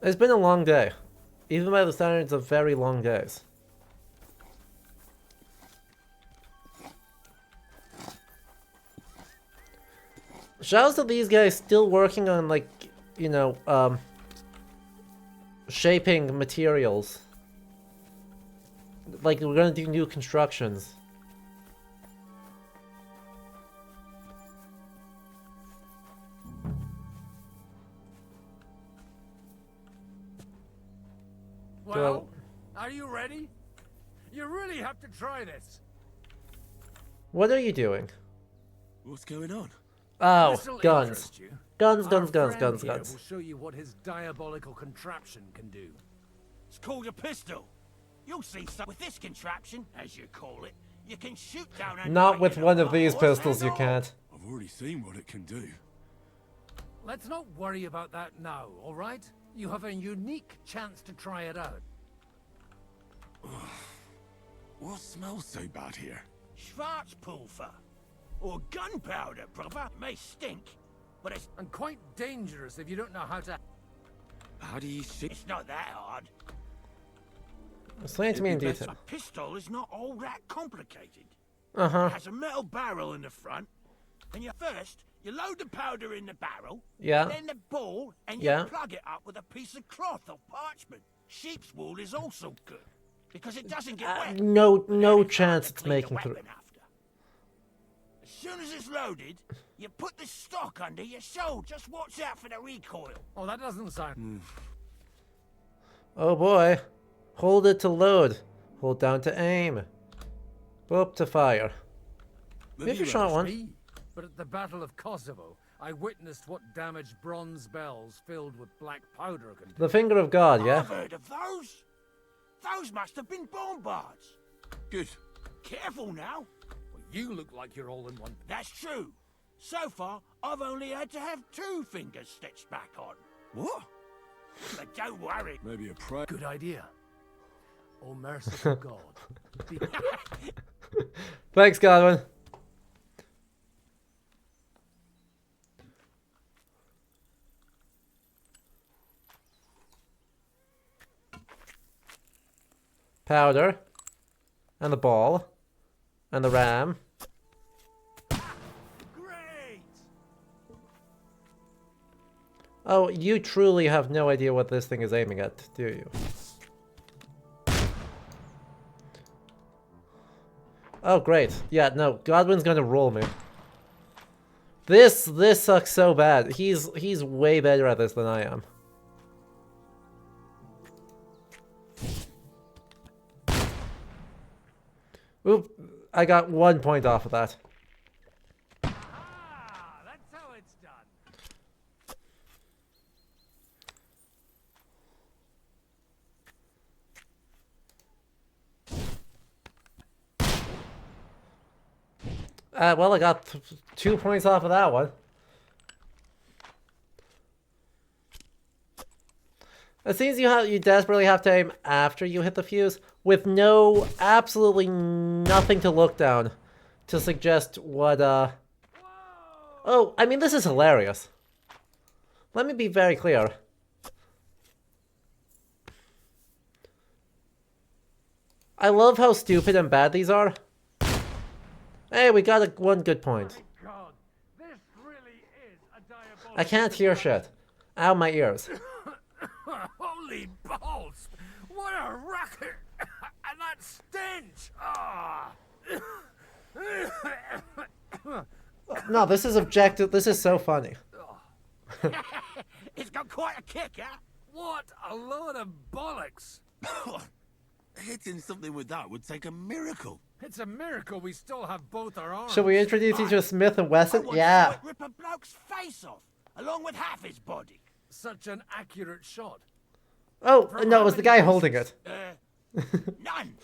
It's been a long day. Even by the standards of very long days. Shouts to these guys still working on, like, you know, shaping materials. Like, we're gonna do new constructions. Well, are you ready? You really have to try this. What are you doing? What's going on? Oh, This'll guns. interest you. Guns, Our guns, friend guns, here guns. will show you what his diabolical contraption can do. It's called a pistol. You'll see some with this contraption, as you call it. You can shoot down and Not with one of these pistols, you can't. I've already seen what it can do. Let's not worry about that now, all right? You have a unique chance to try it out. What smells so bad here? Schwarzpulver. Or gunpowder, brother. It may stink, but it's... And quite dangerous if you don't know how to... How do you shoot? It's not that hard. Explain to me in detail. A pistol is not all that complicated. Uh-huh. It has a metal barrel in the front, and you load the powder in the barrel, Yeah. then the ball, and Yeah. you plug it up with a piece of cloth or parchment. Sheep's wool is also good, because it doesn't get wet. No chance it's Clean the making through. weapon after. As soon as it's loaded, you put the stock under your shoulder. Just watch out for the recoil. Oh, that doesn't sound... Oh boy. Hold it to load. Hold down to aim. Up to fire. Maybe shot one. But at the Battle of Kosovo, I witnessed what damage bronze bells filled with black powder can do. The finger of God, yeah? I've heard of those. Those must have been bombards. Good. Careful now. Well, you look like you're all in one. That's true. So far, I've only had to have 2 fingers stitched back on. What? But don't worry. Maybe a prayer. Good idea. Oh, merciful God. Thanks, Godwin. Powder. And the ball. And the ram. Great! Oh, you truly have no idea what this thing is aiming at, do you? Oh, great. Yeah, no, Godwin's gonna roll me. This sucks so bad. He's way better at this than I am. Oop, I got 1 point off of that. That's how it's done. Well, I got 2 points off of that one. It seems you desperately have to aim after you hit the fuse, with absolutely nothing to look down to suggest what, Oh, I mean, this is hilarious. Let me be very clear. I love how stupid and bad these are. Hey, we got one good point. God, this really is a diabolical... I can't hear shit. Ow, my ears. Holy balls! What a racket! And that stench! Ah! No, this is objective. This is so funny. It's got quite a kick, huh? What a load of bollocks! Hitting something with that would take a miracle. It's a miracle we still have both our arms. Should we introduce you to Smith and Wesson? Yeah. Rip a bloke's face off, along with half his body. Such an accurate shot. Oh, no, it was the guy holding it. None.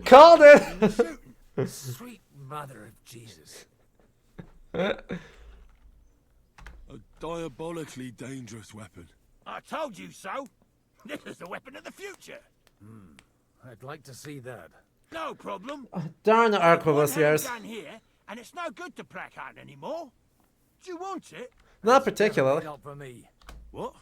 Called it! Sweet mother of Jesus. A diabolically dangerous weapon. I told you so. This is the weapon of the future. I'd like to see that. No problem. Darn the arquebus One yours. handgun here, and it's no good to placard anymore. Do you want it? Not particularly. Not for me. What?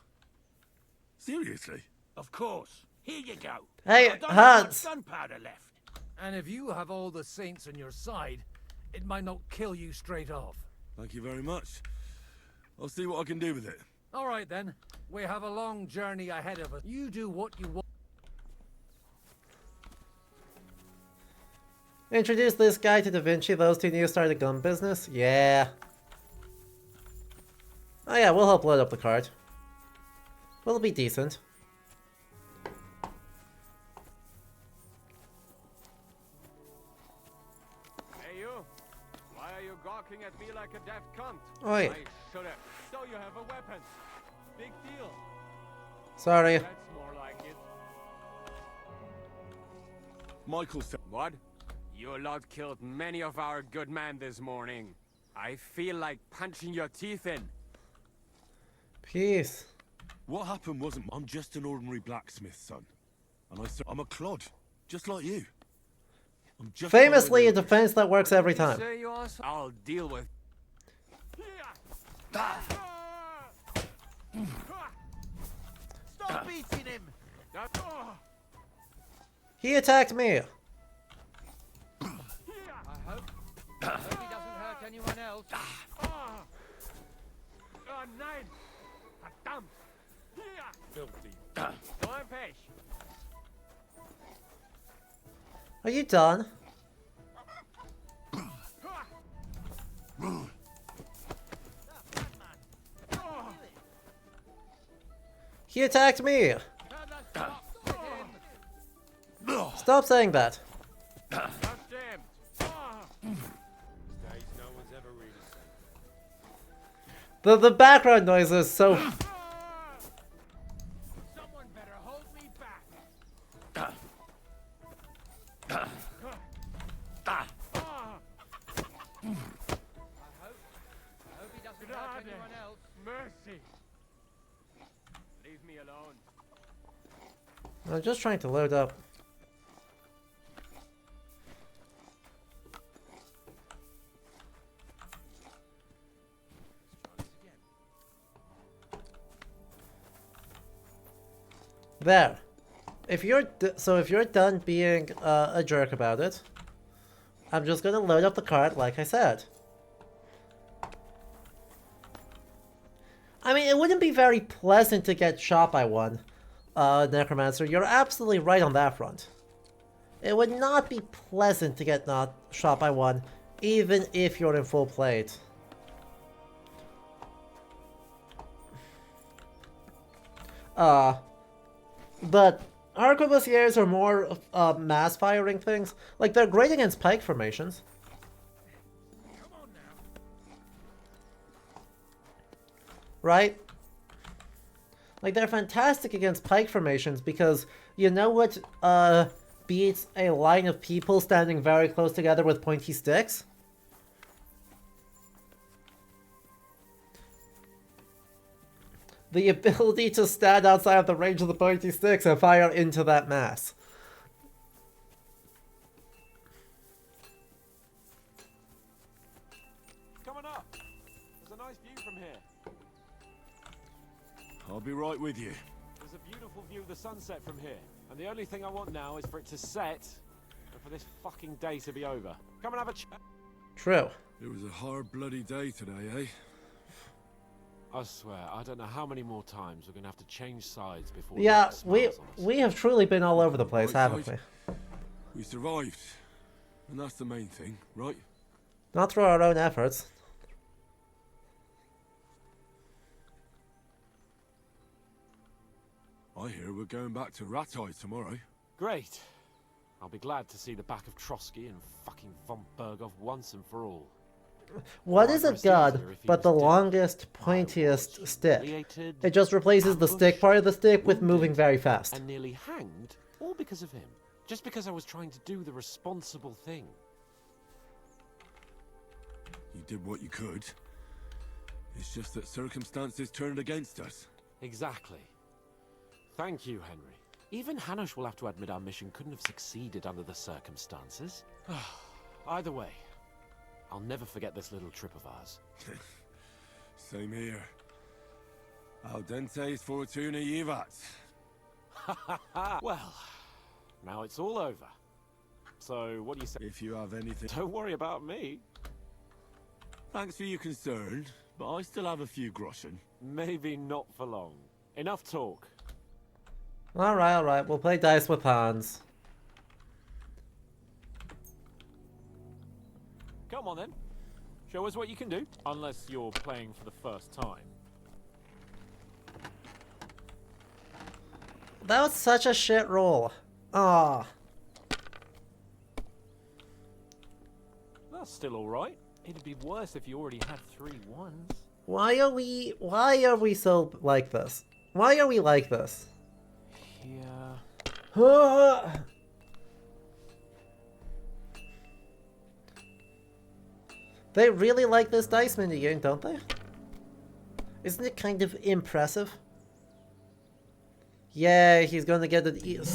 Seriously? Of course. Here you go. Hey, I don't have much Hans. gunpowder left. And if you have all the saints on your side, it might not kill you straight off. Thank you very much. I'll see what I can do with it. All right then. We have a long journey ahead of us. You do what you want. Introduce this guy to Da Vinci. Those two need to start a gun business. Yeah. Oh yeah, we'll help load up the cart. We'll be decent. Hey you! Why are you gawking at me like a daft cunt? Oi. I should have. So you have a weapon. Big deal. Sorry. That's more like it. Michael said... What? You lot killed many of our good men this morning. I feel like punching your teeth in. Peace. What happened wasn't... I'm just an ordinary blacksmith, son. And I'm a clod, just like you. I'm just... Famously, a defense that works every time. Say you are... I'll deal with... Stop beating him! He attacked me. I hope he doesn't hurt anyone else. Nein! Verdammt! Filthy. So I'm Pech. Are you done? He attacked me. Stop saying that. The background noise is so... Someone better hold me back. I hope he doesn't hurt anyone else. Mercy. Leave me alone. I'm just trying to load up. There. if you're done being a jerk about it, I'm just gonna load up the cart like I said. I mean, it wouldn't be very pleasant to get shot by one, Necromancer. You're absolutely right on that front. It would not be pleasant to get not shot by one, even if you're in full plate. But arquebusiers are more mass firing things. Like, they're great against pike formations. Right? Like, they're fantastic against pike formations because you know what beats a line of people standing very close together with pointy sticks? The ability to stand outside of the range of the pointy sticks and fire into that mass. Coming up. There's a nice view from here. I'll be right with you. There's a beautiful view of the sunset from here. And the only thing I want now is for it to set and for this fucking day to be over. Come and have a chat. True. It was a hard bloody day today, eh? I swear, I don't know how many more times we're gonna have to change sides before. Yeah, we have truly been all over the place, haven't we? We survived. And that's the main thing, right? Not through our own efforts. I hear we're going back to Rattay tomorrow. Great. I'll be glad to see the back of Trotsky and fucking von Berghoff once and for all. What is a gun but the longest, pointiest stick? It just replaces the stick part of the stick with moving very fast. And nearly hanged, all because of him. Just because I was trying to do the responsible thing. You did what you could. It's just that circumstances turned against us. Exactly. Thank you, Henry. Even Hanush will have to admit our mission couldn't have succeeded under the circumstances. Either way, I'll never forget this little trip of ours. Same here. Al dente's fortuna jivat. Well, now it's all over. So, what do you say? If you have anything... Don't worry about me. Thanks for your concern, but I still have a few groschen. Maybe not for long. Enough talk. Alright, we'll play dice with Hans. Come on then. Show us what you can do. Unless you're playing for the first time. That was such a shit roll. Ah. That's still alright. It'd be worse if you already had 3 ones. Why are we so like this? Why are we like this? Yeah. They really like this dice minigame, don't they? Isn't it kind of impressive? Yeah, he's gonna get it.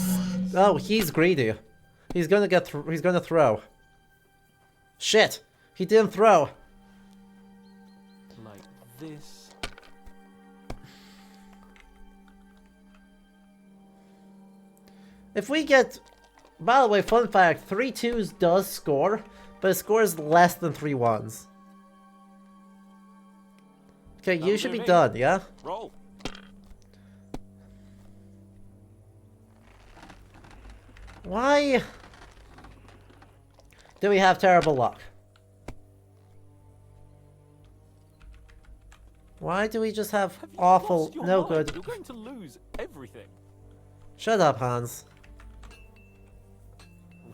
Oh, he's greedy. He's gonna get. He's gonna throw. Shit! He didn't throw. Like this. If we get... By the way, fun fact, 3 2s does score, but it scores less than 3 1s. Okay, you should be done, yeah? Roll. Why do we have terrible luck? Why do we just have awful, no good... You're going to lose everything. Shut up, Hans.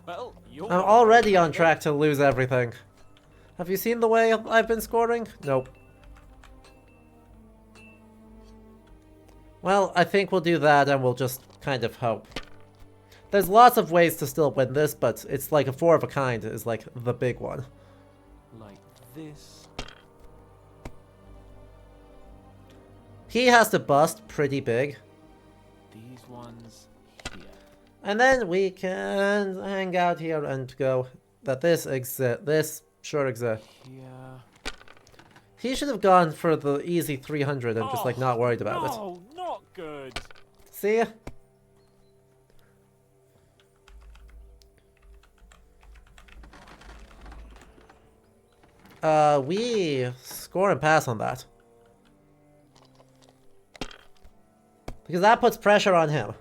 Well, you're... I'm already on track to lose everything. Have you seen the way I've been scoring? Nope. Well, I think we'll do that and we'll just kind of hope. There's lots of ways to still win this, but it's like a 4 of a kind is like the big one. Like this. He has to bust pretty big. These ones here. And then we can hang out here and go that this sure exists. Yeah. He should have gone for the easy 300 and just like not worried about it. No, not good. See? We score and pass on that. Because that puts pressure on him.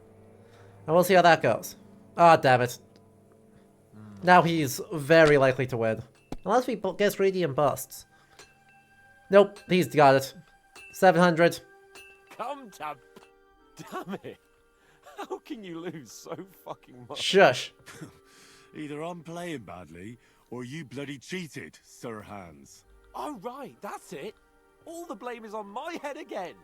And we'll see how that goes. Ah, damn it. Now he's very likely to win. Unless he gets greedy and busts. Nope, he's got it. 700. Come to... Damn it. How can you lose so fucking much? Shush. Either I'm playing badly, or you bloody cheated, Sir Hans. Oh, right, that's it. All the blame is on my head again.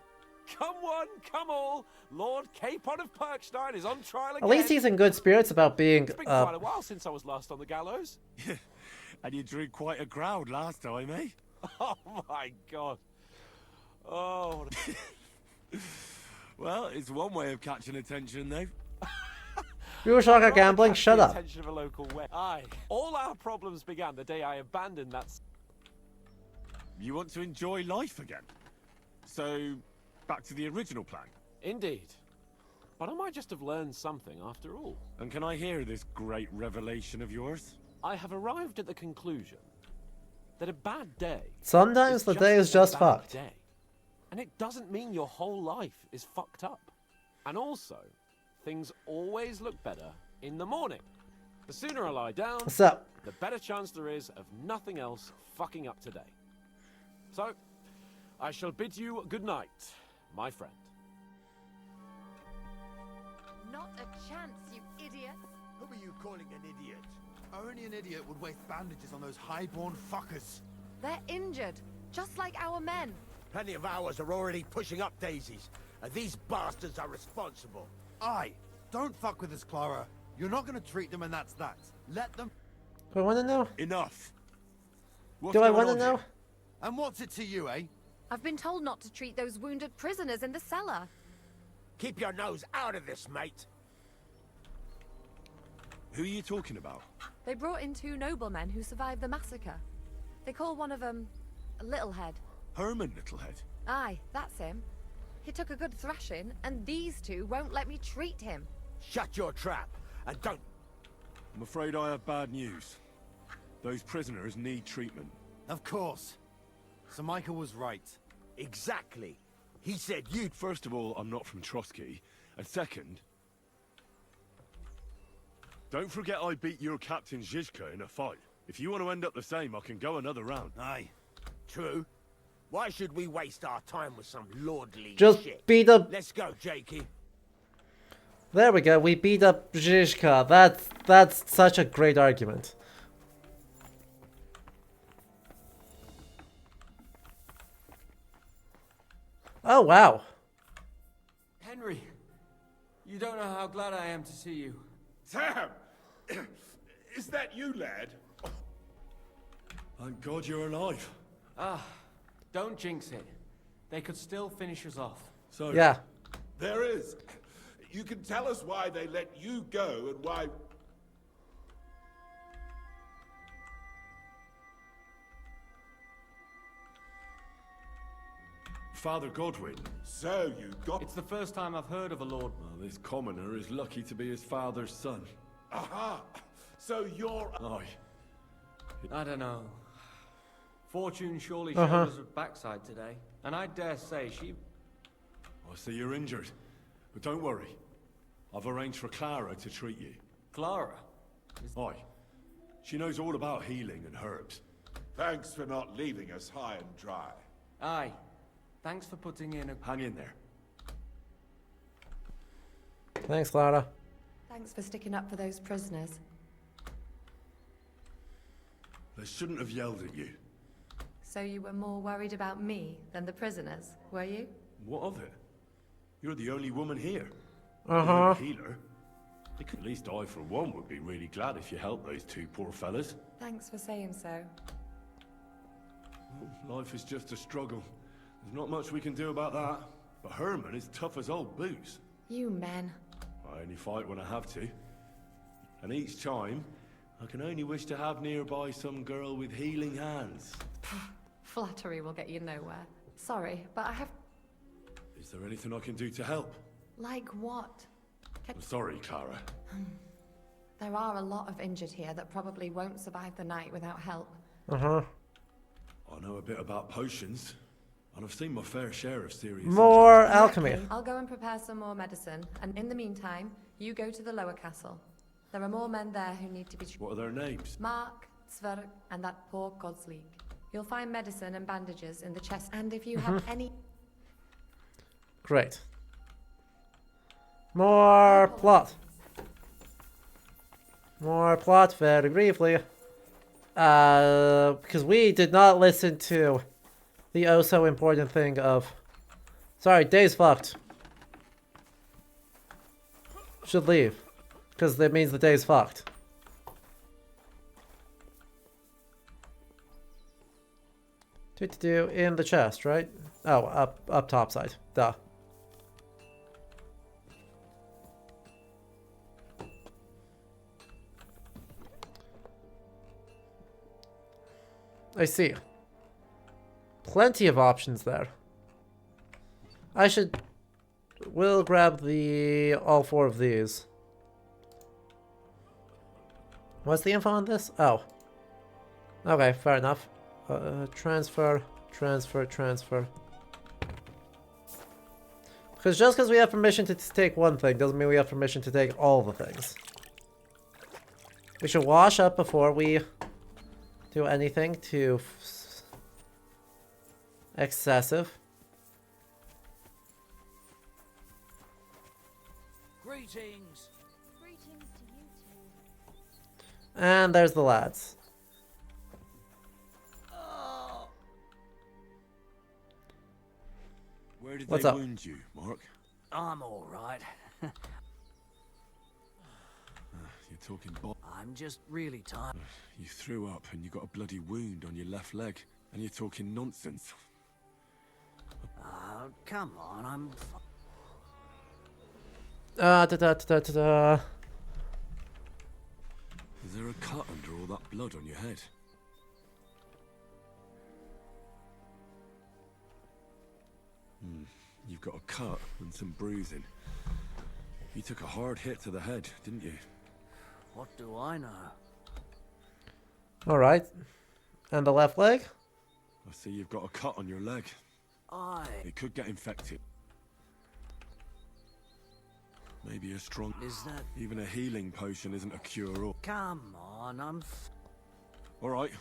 Come one, come all. Lord Capon of Perkstein is on trial again. At least he's in good spirits about being... It's been quite a while since I was last on the gallows. And you drew quite a crowd last time, eh? Oh, my God. Oh. Well, it's one way of catching attention, though. You talk about gambling? Shut up. Attention of a local Aye. All our problems began the day I abandoned that... You want to enjoy life again? So, back to the original plan? Indeed. But I might just have learned something after all. And can I hear this great revelation of yours? I have arrived at the conclusion that a bad day... Sometimes the day is just fucked. Day. And it doesn't mean your whole life is fucked up. And also, things always look better in the morning. The sooner I lie down, What's up? the better chance there is of nothing else fucking up today. So, I shall bid you good night, my friend. Not a chance, you idiot. Who are you calling an idiot? Only an idiot would waste bandages on those highborn fuckers. They're injured, just like our men. Plenty of ours are already pushing up daisies, and these bastards are responsible. Aye, don't fuck with us, Clara. You're not gonna treat them and that's that. Let them... Do I want to know? Enough. Do I want to know? And what's it to you, eh? I've been told not to treat those wounded prisoners in the cellar. Keep your nose out of this, mate. Who are you talking about? They brought in 2 noblemen who survived the massacre. They call one of them Littlehead. Herman Littlehead? Aye, that's him. He took a good thrashing, and these 2 won't let me treat him. Shut your trap, and don't... I'm afraid I have bad news. Those prisoners need treatment. Of course. Sir Michael was right. Exactly. He said you'd... First of all, I'm not from Trotsky. And second... Don't forget I beat your captain Zizka in a fight. If you want to end up the same, I can go another round. Aye. True. Why should we waste our time with some lordly Just shit? beat up... Let's go, Jakey. There we go, we beat up Zizka. That's such a great argument. Oh, wow. Henry, you don't know how glad I am to see you. Sam! Is that you, lad? Thank God you're alive. Ah, don't jinx it. They could still finish us off. So, yeah. There is. You can tell us why they let you go and why... Father Godwin. So you got... It's the first time I've heard of a lord. Well, this commoner is lucky to be his father's son. Aha! So you're... Aye. I don't know. Fortune surely showed us her backside today. And I dare say she... I see you're injured. But don't worry. I've arranged for Clara to treat you. Clara? Aye. She knows all about healing and herbs. Thanks for not leaving us high and dry. Aye. Thanks for putting in a... Hang in there. Thanks, Clara. Thanks for sticking up for those prisoners. They shouldn't have yelled at you. So you were more worried about me than the prisoners, were you? What of it? You're the only woman here. Uh-huh. You're a healer. At least I, for one, would be really glad if you helped those 2 poor fellas. Thanks for saying so. Well, life is just a struggle. There's not much we can do about that. But Herman is tough as old boots. You men. I only fight when I have to. And each time, I can only wish to have nearby some girl with healing hands. Flattery will get you nowhere. Sorry, but I have... Is there anything I can do to help? Like what? I'm sorry, Clara. There are a lot of injured here that probably won't survive the night without help. Uh-huh. I know a bit about potions, and I've seen my fair share of serious More injuries. alchemy. I'll go and prepare some more medicine, and in the meantime, you go to the lower castle. There are more men there who need to be treated. What are their names? Mark, Sverk, and that poor Godsleek. You'll find medicine and bandages in the chest, and if you have any... Great. More plot. More plot, very briefly. Because we did not listen to the oh so important thing of... Sorry, day's fucked. Should leave. Because that means the day's fucked. In the chest, right? Oh, up top side. Duh. I see. Plenty of options there. We'll grab all 4 of these. What's the info on this? Oh. Okay, fair enough. Transfer. Because just because we have permission to take one thing doesn't mean we have permission to take all the things. We should wash up before we do anything too excessive. Greetings. Greetings to you too. And there's the lads. Where did What's they up? wound you, Mark? I'm all right. You're talking I'm just really tired. You threw up and you got a bloody wound on your left leg, and you're talking nonsense. Come on, I'm... Is there a cut under all that blood on your head? You've got a cut and some bruising. You took a hard hit to the head, didn't you? What do I know? Alright. And the left leg? I see you've got a cut on your leg. It could get infected. Maybe a strong... Is that... Even a healing potion isn't a cure-all. Come on, I'm... Alright.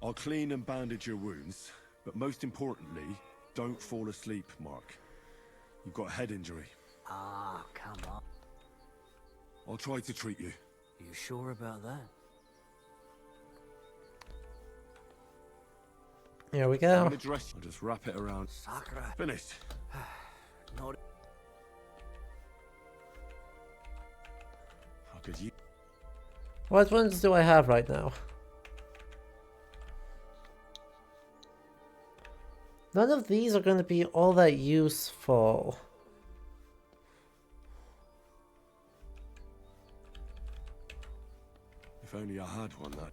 I'll clean and bandage your wounds, but most importantly, don't fall asleep, Mark. You've got a head injury. Come on. I'll try to treat you. You sure about that? Here we go. I'll just wrap it around. Sakura. Finished. Not... How could you... What ones do I have right now? None of these are going to be all that useful. If only I had one that...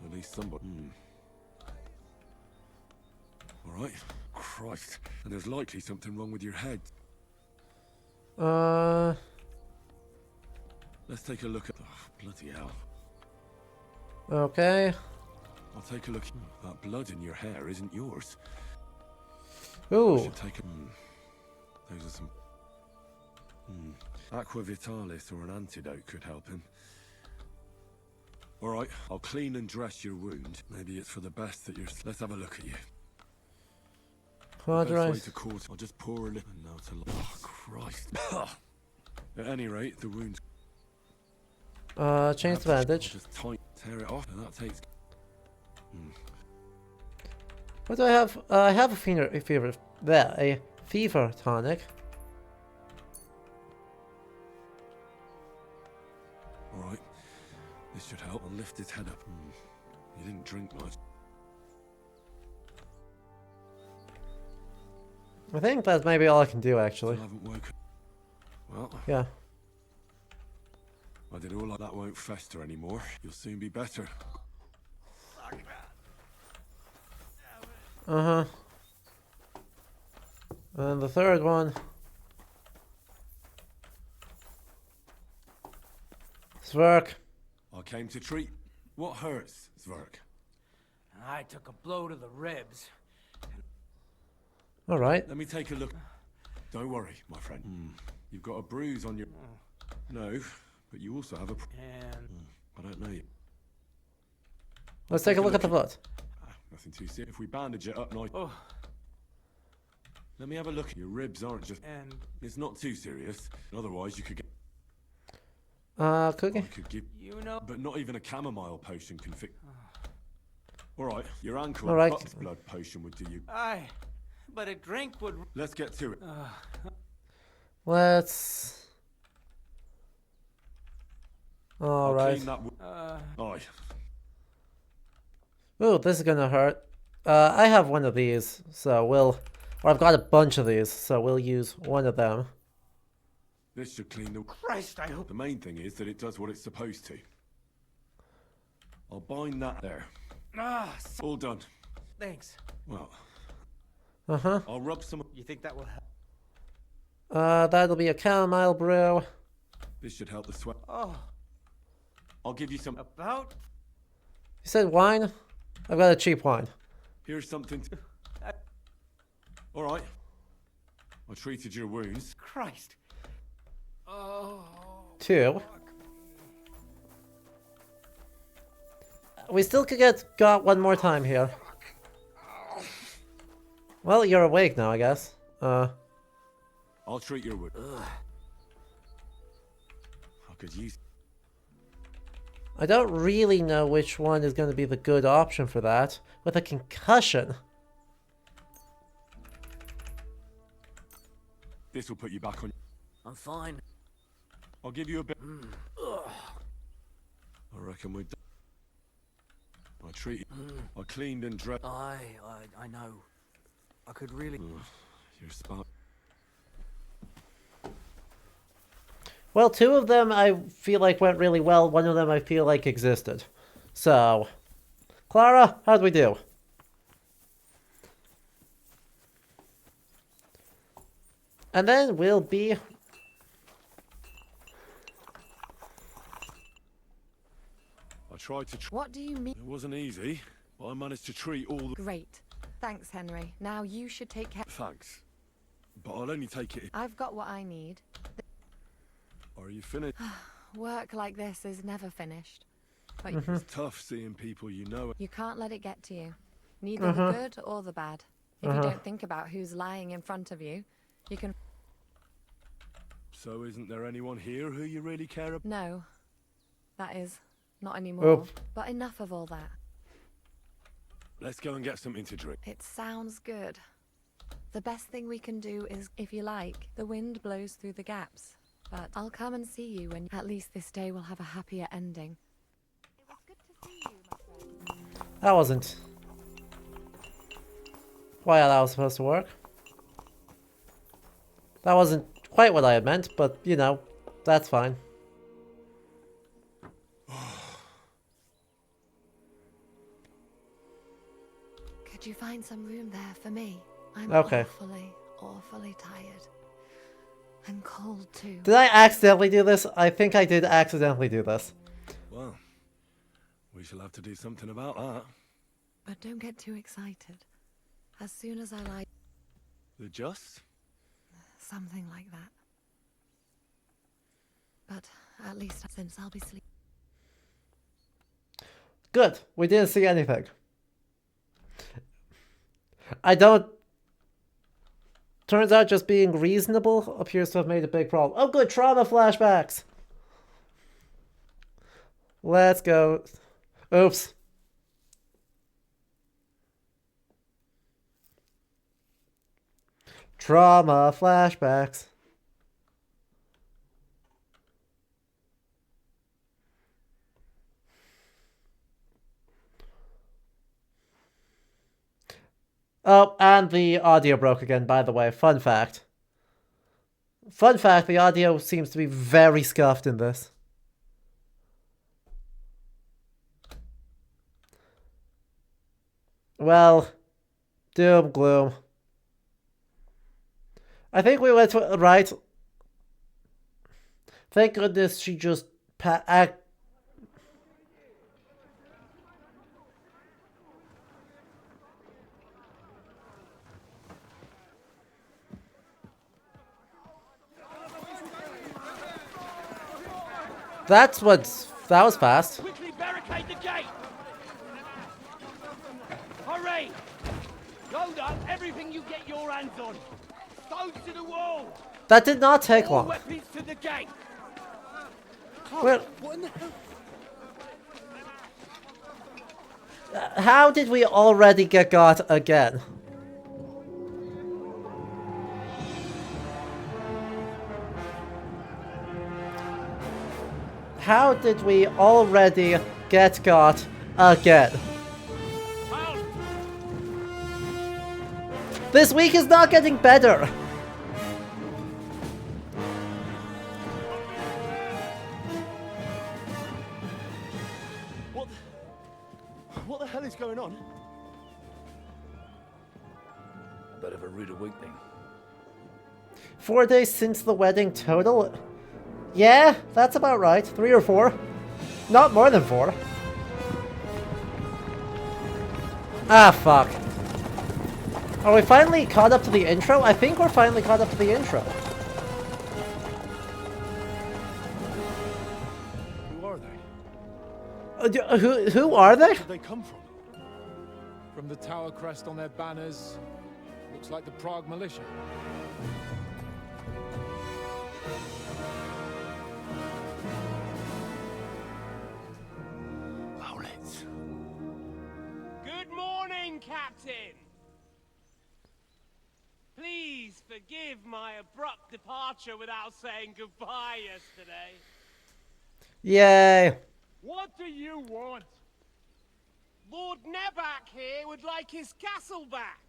At least somebody... Alright. Christ. And there's likely something wrong with your head. Let's take a look at... Oh, bloody hell. Okay. I'll take a look. That blood in your hair isn't yours. Ooh. I should take a... Those are some... Aqua Vitalis or an antidote could help him. Alright, I'll clean and dress your wound. Maybe it's for the best that you're... Let's have a look at you. The best way to cause... I'll just pour a little... Now to... Oh, Christ. At any rate, the wound's... Change the bandage. Just tear it off, and that takes... What do I have? I have a fever tonic. Alright. This should help. I'll lift his head up. You didn't drink much. I think that's maybe all I can do, actually. Still haven't woken. Well... Yeah. I did all like that won't fester anymore. You'll soon be better. Uh-huh. And the third one. Zwerk. I came to treat. What hurts, Zwerk? I took a blow to the ribs. All right. Let me take a look. Don't worry, my friend. You've got a bruise on your... No, but you also have a... I don't know you. Let's take a look at the foot. Nothing too serious. If we bandage it up nice... Let me have a look. Your ribs aren't just... It's not too serious. Otherwise, you could get... Cookie? I could give... But not even a chamomile potion can fix... Alright, your ankle All right. buck's blood potion would do you... Aye, but a drink would... Let's get to it. Let's... All right. Clean that Aye. Ooh, this is gonna hurt. I have one of these, so we'll... Or I've got a bunch of these, so we'll use one of them. This should clean the... Christ, I hope... The main thing is that it does what it's supposed to. I'll bind that there. All done. Thanks. Well... Uh-huh. I'll rub some... You think that will help? That'll be a chamomile brew. This should help the sweat. Oh. I'll give you some... About? You said wine? I've got a cheap wine. Here's something to... Alright. I treated your wounds. Christ. Oh. 2. We still could got one more time here. Well, you're awake now, I guess. I'll treat your wound. I could use... I don't really know which one is going to be the good option for that. With a concussion. This will put you back on... I'm fine. I'll give you a bit... I reckon we're done. I treated... I cleaned and dressed... I know. I could really... You're smart. Well, 2 of them I feel like went really well. 1 of them I feel like existed. So, Clara, how'd we do? And then we'll be... I tried to... What do you mean? It wasn't easy, but I managed to treat all the... Great. Thanks, Henry. Now you should take care... Thanks. But I'll only take it if... I've got what I need. Are you finished? Work like this is never finished. But It's tough seeing people you know... you can't let it get to you. Neither the good or the bad. If you don't think about who's lying in front of you, you can... So isn't there anyone here who you really care about? No. That is, not anymore. Oh. But enough of all that. Let's go and get something to drink. It sounds good. The best thing we can do is, if you like, the wind blows through the gaps. But I'll come and see you and at least this day will have a happier ending. It was good to see you, my friend. That wasn't quite how that was supposed to work. That wasn't quite what I had meant, but, you know, that's fine. Could you find some room there for me? I'm Okay. awfully tired. And cold too. Did I accidentally do this? I think I did accidentally do this. Well, we shall have to do something about that. But don't get too excited. As soon as I like The just? something like that. But at least since I'll be sleeping. Good. We didn't see anything. I don't... Turns out just being reasonable appears to have made a big problem. Oh good, trauma flashbacks! Let's go. Oops. Trauma flashbacks. Oh, and the audio broke again, by the way. Fun fact. Fun fact, the audio seems to be very scuffed in this. Well, doom, gloom. I think we went right. Thank goodness she just That was fast. Quickly barricade the gate! Hurry! Load up everything you get your hands on. Stones to the wall. That did not take All long. weapons to the gate. Well, What in the hell? how did we already get got again? How did we already get got again? This week is not getting better. What the hell is going on? A bit of a rude awakening. 4 days since the wedding total? Yeah, that's about right. 3 or 4. Not more than 4. Ah, fuck. Are we finally caught up to the intro? I think we're finally caught up to the intro. Who are they? Who are they? Where did they come from? From the tower crest on their banners, looks like the Prague militia. Good morning, Captain. Please forgive my abrupt departure without saying goodbye yesterday. Yay. What do you want? Lord Neback here would like his castle back.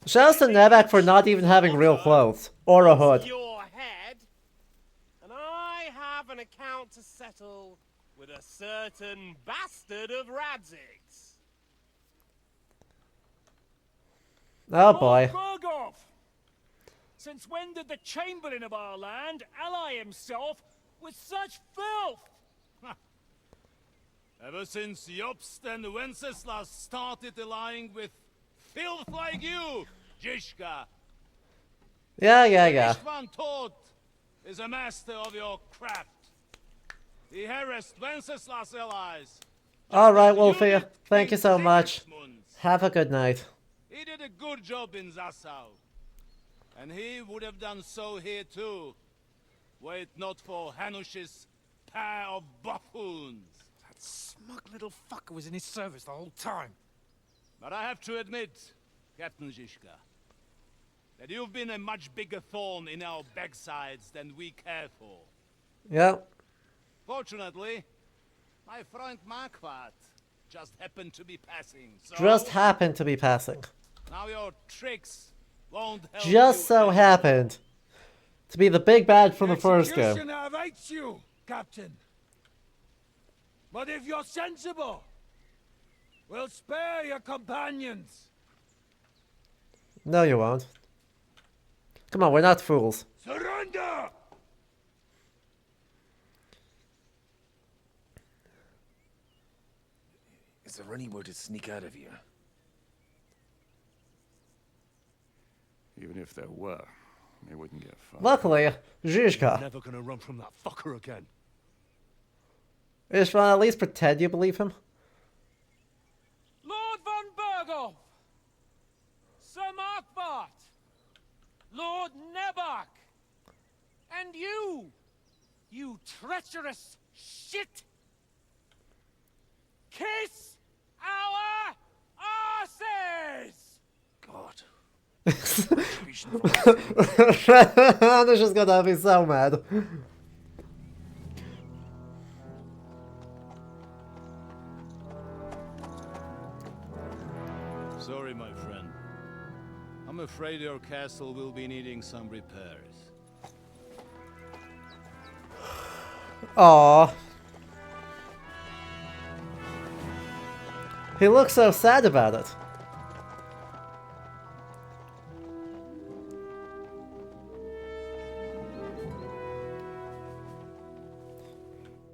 Shouts to Nevak for not even having real clothes. Or a hood. Your head. And I have an account to settle with a certain bastard of Radzig's. Oh boy. Berghoff! Since when did the Chamberlain of our land ally himself with such filth? Ever since Jobst and Wenceslas started allying with filth like you, Zizka. Yeah. Istvan Todt is a master of your craft. He harassed Wenceslas' allies. Alright, Wolfie. Thank you so much. Have a good night. He did a good job in Zassau. And he would have done so here too, were it not for Hanush's pair of buffoons. That smug little fucker was in his service the whole time. But I have to admit, Captain Zizka, that you've been a much bigger thorn in our backsides than we care for. Yep. Fortunately, my friend Marquardt just happened to be passing, so... Just happened to be passing. Now your tricks won't help Just so happened to be the big bad from the first game. Executioner awaits you, Captain. But if you're sensible, we'll spare your companions. No, you won't. Come on, we're not fools. Surrender! Is there anywhere to sneak out of here? Even if there were, it wouldn't get far. Luckily, Zizka. Never gonna run from that fucker again. Istvan, at least pretend you believe him. Lord von Berghoff, Sir Marquardt, Lord Neback, and you treacherous shit! Kiss our arses! God. This is gonna be so mad. Sorry, my friend. I'm afraid your castle will be needing some repairs. Aww. He looks so sad about it.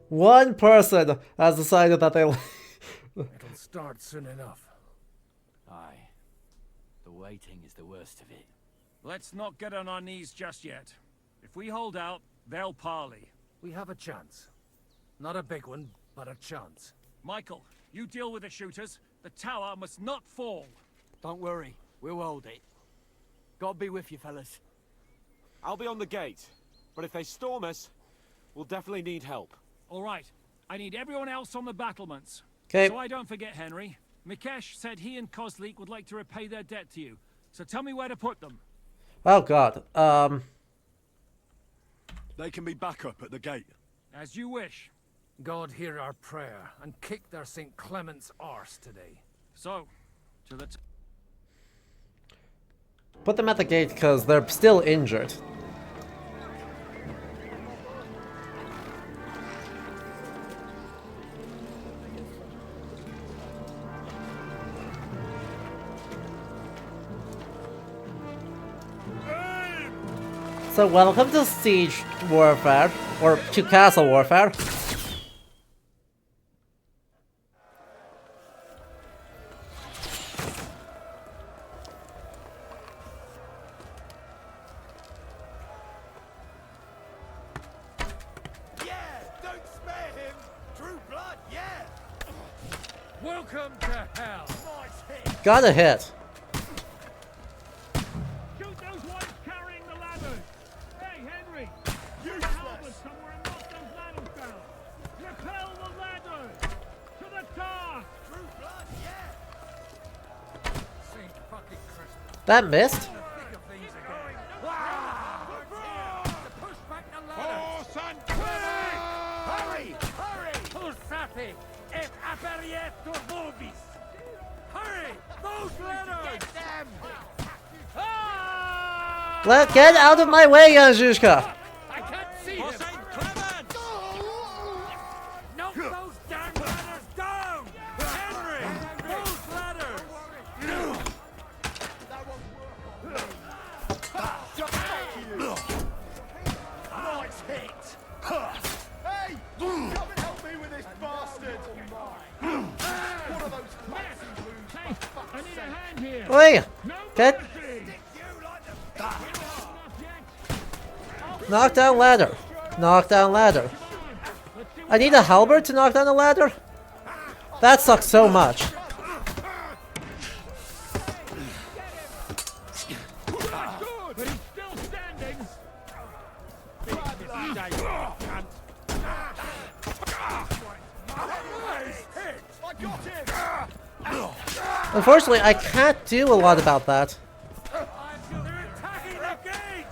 One person has decided that they... It'll start soon enough. Aye. The waiting is the worst of it. Let's not get on our knees just yet. If we hold out, they'll parley. We have a chance. Not a big one, but a chance. Michael, you deal with the shooters. The tower must not fall. Don't worry, we'll hold it. God be with you, fellas. I'll be on the gate, but if they storm us, we'll definitely need help. All right. I need everyone else on the battlements. 'Kay. So I don't forget, Henry. Mikesh said he and Kozlik would like to repay their debt to you. So tell me where to put them. Oh god. They can be back up at the gate. As you wish. God hear our prayer and kick their St. Clement's arse today. So, to the... Put them at the gate because they're still injured. So welcome to Siege Warfare, or to Castle Warfare. Yeah, don't spare him. True blood, yeah. Welcome to hell. Nice hit. Got a hit. Shoot those ones carrying the ladders! Hey, Henry! Useless. Somewhere and knock those ladders down! Repel the ladders! To the top! True blood, yeah. St. fucking Christmas. That missed. Think of things again. To push back the ladder. Horse and Clement! Hurry, hurry. Pulsate et aperietur vobis. Hurry! Those ladders! Get them. Get out of my way, Yanzushka! I can't see him! Knock those damn ladders down! Henry! Those ladders! Nice hit. Hey, come and help me with this bastard. One of those fancy blues. Hey, I need a hand here! Oi! No Get mercy! knock down ladder. Knock down ladder. I need a halberd to knock down the ladder? That sucks so much. Good, but he's still standing! I got him. Unfortunately, I can't do a lot about that. They're attacking the gate!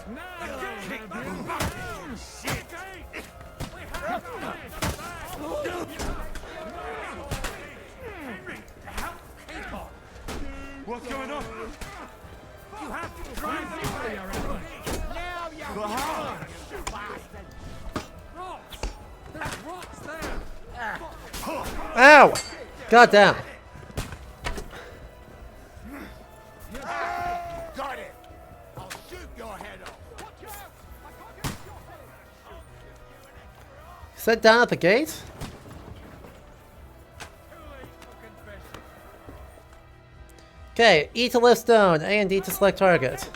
What's going on? You have to drive them away, Now you bastard. Rocks! There's rocks there! Ow! God damn. Got it. I'll shoot your head off. Sit down at the gate? Okay, E to lift stone, A and D to select target.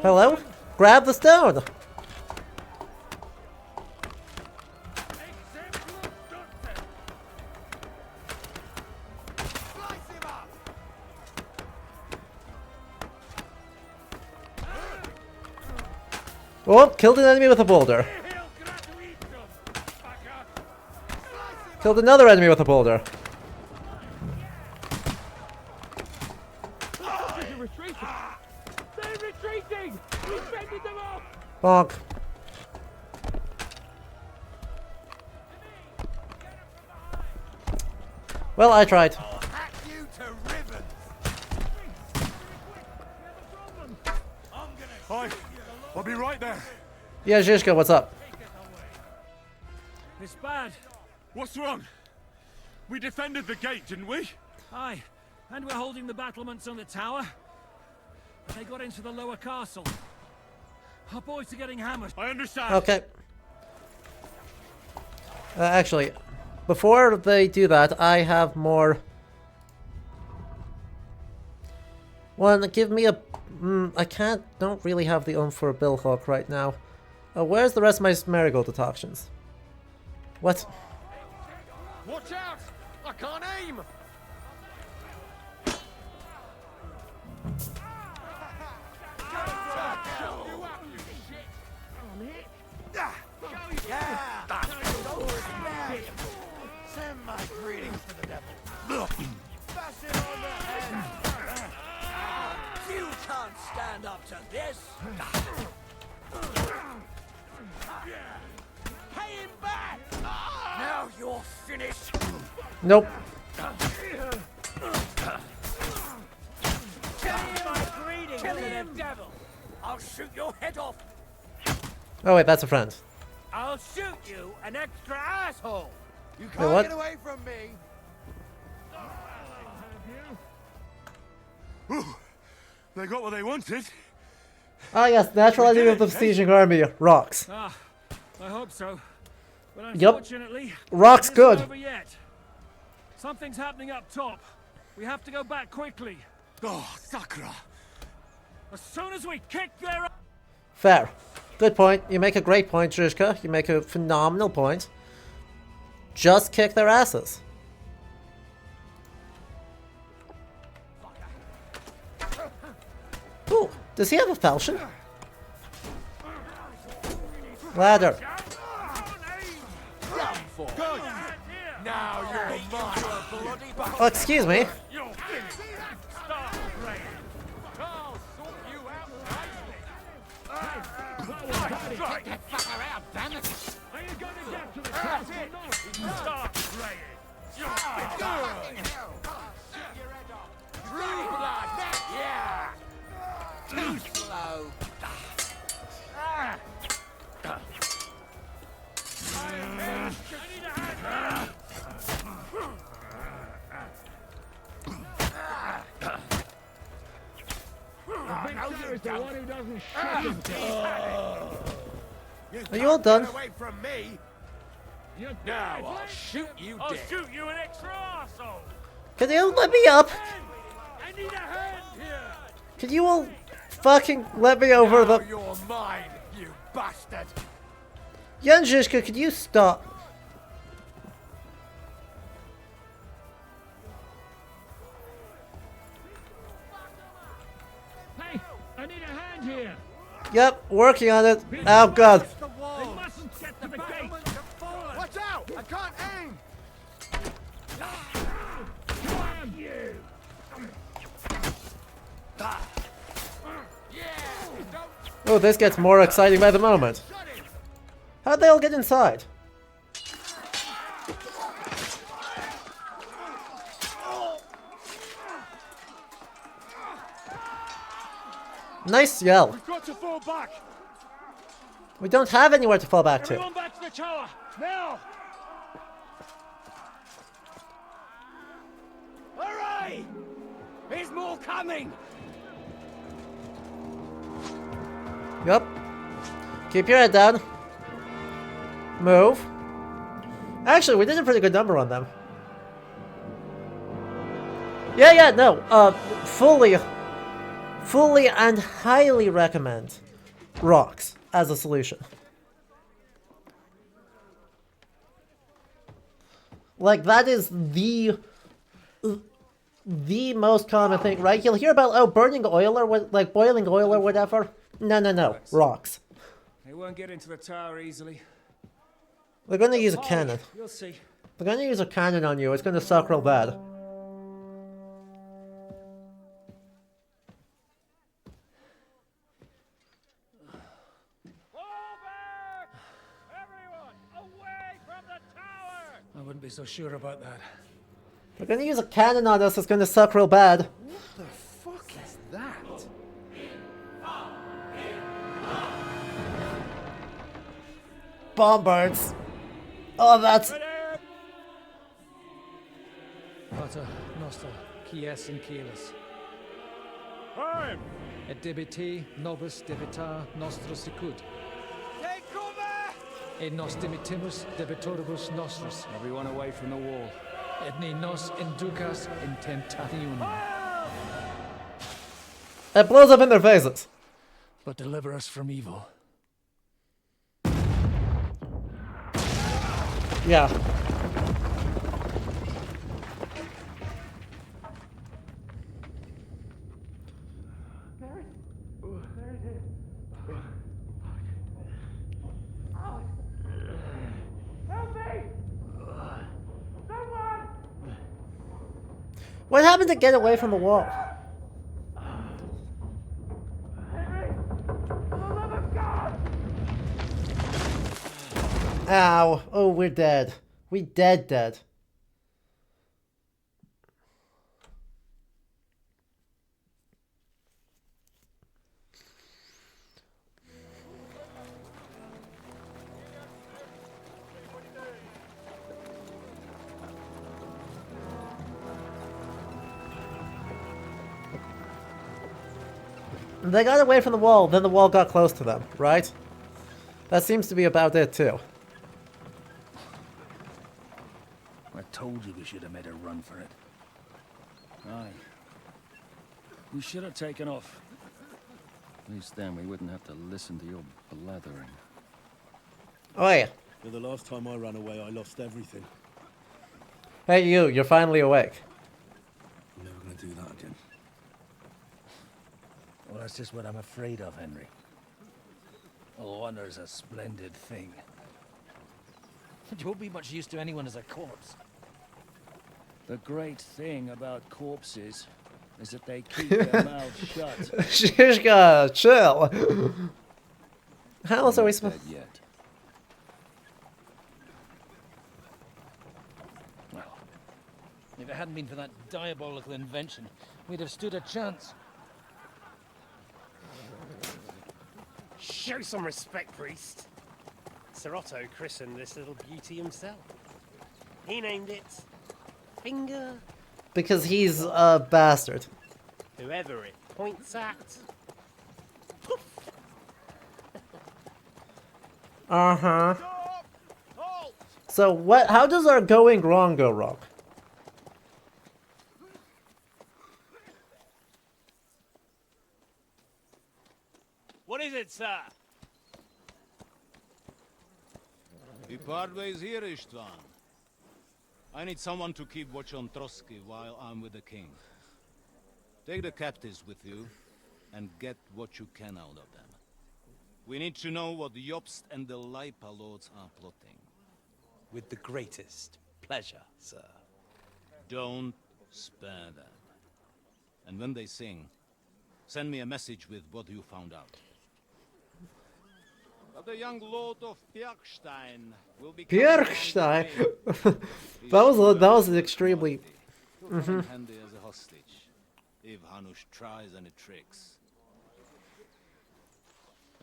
Hello? Grab the stone! Oh, killed an enemy with a boulder. Killed another enemy with a boulder. They're retreating! They're retreating! We fended them off! Bonk. Well, I tried. Hack you to ribbons. I'll be right there. Yeah, Zhishka, what's up? It's bad. What's wrong? We defended the gate, didn't we? Aye, and we're holding the battlements on the tower. They got into the lower castle. Our boys are getting hammered. I understand. Okay. Actually, before they do that, I have more... One, give me a... don't really have the for a billhawk right now. Where's the rest of my marigold detoctions? What? Watch out! I can't aim! Send my greetings to the devil. Bash it on the head. You can't stand up to this! Pay him back! Now you're finished! Nope. Kill him, devil! I'll shoot your head off! Oh wait, that's a friend. I'll shoot you, an extra asshole! You Wait, what? get away from me. They got what they wanted. Ah yes, natural enemy of the besieging army, rocks. Ah, I hope so. But Yup. unfortunately, Rock's it isn't good. over yet. Something's happening up top. We have to go back quickly. Oh, Sakura. As soon as we kick their... Fair. Good point. You make a great point, Zhizka. You make a phenomenal point. Just kick their asses. Ooh, does he have a falchion? Ladder. Now you're mine, bloody bastard! Oh, excuse me. Stop praying! I'll sort you out nicely! Get that fucker out, damn it! Are you going to get to the castle? Stop praying! True blood! Yeah! Too slow! Are you all done? Away from me! Now I'll shoot you I'll dead! shoot you an extra arsehole! Can you let me up? I need a hand here! Can you all fucking let me over Now the... you're mine, you bastard! Jan Zhizka, could you stop? Hey, I need a hand here! Yep, working on it. Oh god. They mustn't get to the gate! Watch out! I can't aim! Damn you! Oh, this gets more exciting by the moment. How'd they all get inside? Nice yell. We've got to fall back! We don't have anywhere to fall back to. Everyone back to the tower! Now! Hurry! There's more coming! Yup. Keep your head down. Move. Actually, we did a pretty good number on them. Yeah, no. Fully and highly recommend rocks as a solution. Like, that is the most common thing, right? You'll hear about, oh, burning oil or what, like boiling oil or whatever. No. Rocks. They won't get into the tower easily. They're gonna use a cannon. You'll see. They're gonna use a cannon on you. It's gonna suck real bad. I wouldn't be so sure about that. They're gonna use a cannon on us. It's gonna suck real bad. What the fuck is that? Bombards. Oh, that's... Pater Noster, Kies in Kielis. Time! Et debiti nobis debitar nostros sicut. Take cover! Et nos dimitimus debitoribus nostros. Everyone away from the wall. Et ni nos inducas in tentationem. It blows up in their faces. But deliver us from evil. Yeah. What happened to get away from the wall? Ow. Oh, we're dead. We dead. They got away from the wall, then the wall got close to them, right? That seems to be about it, too. I told you we should have made a run for it. Aye. We should have taken off. At least then we wouldn't have to listen to your blathering. Oh, yeah. For the last time I ran away, I lost everything. Hey, you're finally awake. I'm never gonna do that again. Well, that's just what I'm afraid of, Henry. Honor's a splendid thing. You won't be much use to anyone as a corpse. The great thing about corpses is that they keep their mouths shut. Shishka, chill. How else are we supposed to... yet. Well, if it hadn't been for that diabolical invention, we'd have stood a chance. Show some respect, priest. Sir Otto christened this little beauty himself. He named it Finger. Because he's a bastard. Whoever it points at. Uh-huh. So what? How does our going wrong go wrong? What is it, sir? We part ways here, Istvan. I need someone to keep watch on Trotsky while I'm with the king. Take the captives with you, and get what you can out of them. We need to know what the Jobst and the Leipa lords are plotting. With the greatest pleasure, sir. Don't spare them. And when they sing, send me a message with what you found out. But the young lord of Bjergstein will be Bjergstein. that was an extremely. Handy as a hostage, if Hanush tries any tricks.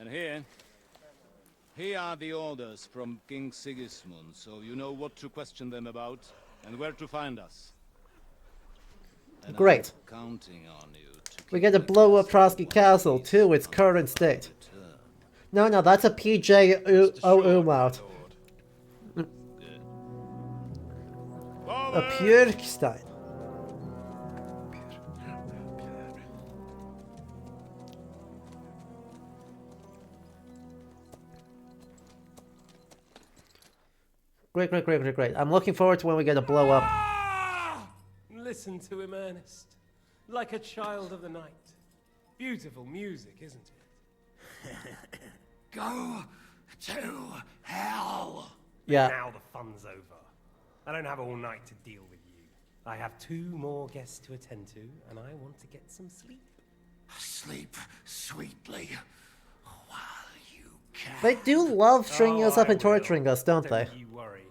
And here are the orders from King Sigismund, so you know what to question them about and where to find us. And Great. I'm counting on you to We get to blow up Trotsky Castle to its current state. No, that's a PJ umlaut. A Bjergstein. Great. I'm looking forward to when we get to blow up. Listen to him, Ernest. Like a child of the night. Beautiful music, isn't it? Go to hell! Yeah. Now the fun's over. I don't have all night to deal with you. I have 2 more guests to attend to, and I want to get some sleep. Sleep sweetly while you can. They do love stringing us up and torturing us, don't they? Don't you worry.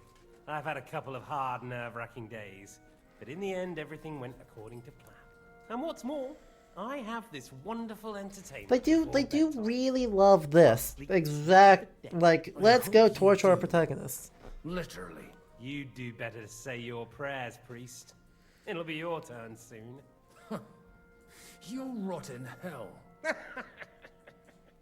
I've had a couple of hard, nerve-wracking days, but in the end, everything went according to plan. And what's more, I have this wonderful entertainment. They do really love this. Let's go torture our protagonists. Literally. You do better to say your prayers, priest. It'll be your turn soon. You'll rot in hell. Do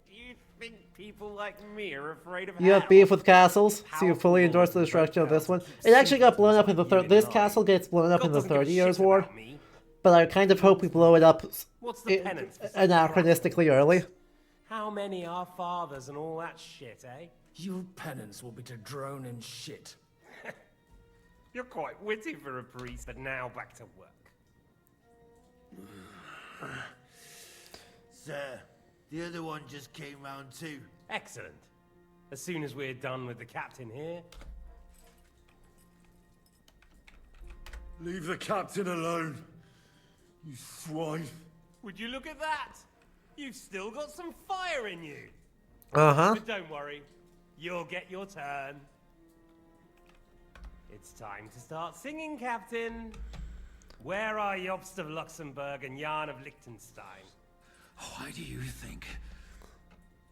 you think people like me are afraid of You hell? have beef with castles, so you fully endorse the destruction of this one. It actually got blown up in the This castle gets blown up in the 30 Years' War, but I kind of hope we blow it up anachronistically early. How many are fathers and all that shit, eh? Your penance will be to drown in shit. You're quite witty for a priest, but now back to work. Sir, the other one just came round too. Excellent. As soon as we're done with the captain here. Leave the captain alone, you swine. Would you look at that? You've still got some fire in you. Uh-huh. But don't worry, you'll get your turn. It's time to start singing, Captain. Where are Jobst of Luxembourg and Jan of Liechtenstein? Why do you think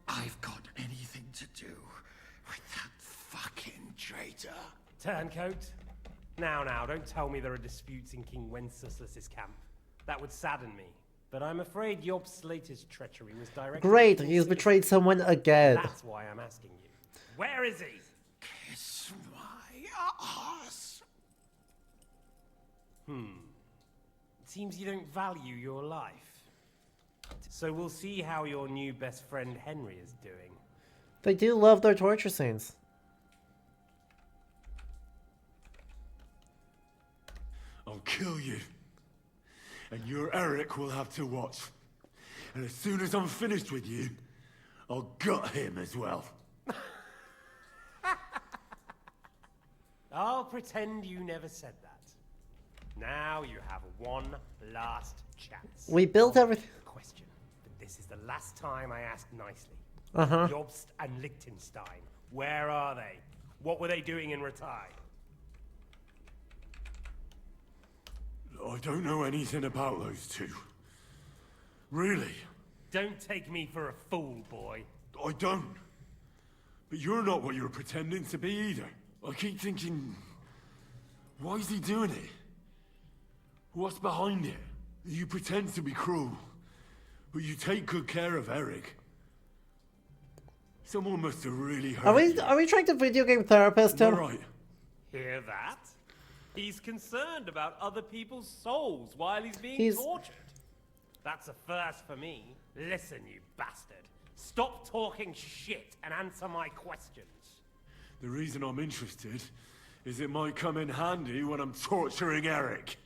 I've got anything to do with that fucking traitor? Turncoat. Now, don't tell me there are disputes in King Wenceslas's camp. That would sadden me. But I'm afraid Jobst's latest treachery was directed... Great, he's betrayed someone again. That's why I'm asking you. Where is he? Kiss my ass. It seems you don't value your life. So we'll see how your new best friend Henry is doing. They do love their torture scenes. I'll kill you. And your Eric will have to watch. And as soon as I'm finished with you, I'll gut him as well. I'll pretend you never said that. Now you have one last chance. We built everything. Question, but this is the last time I ask nicely. Uh-huh. Jobst and Liechtenstein, where are they? What were they doing in Ratai? I don't know anything about those two. Really? Don't take me for a fool, boy. I don't. But you're not what you're pretending to be either. I keep thinking, why is he doing it? What's behind it? You pretend to be cruel, but you take good care of Eric. Someone must have really hurt you. Are we trying to video game therapist him? Right. Hear that? He's concerned about other people's souls while he's being tortured. That's a first for me. Listen, you bastard. Stop talking shit and answer my questions. The reason I'm interested is it might come in handy when I'm torturing Eric.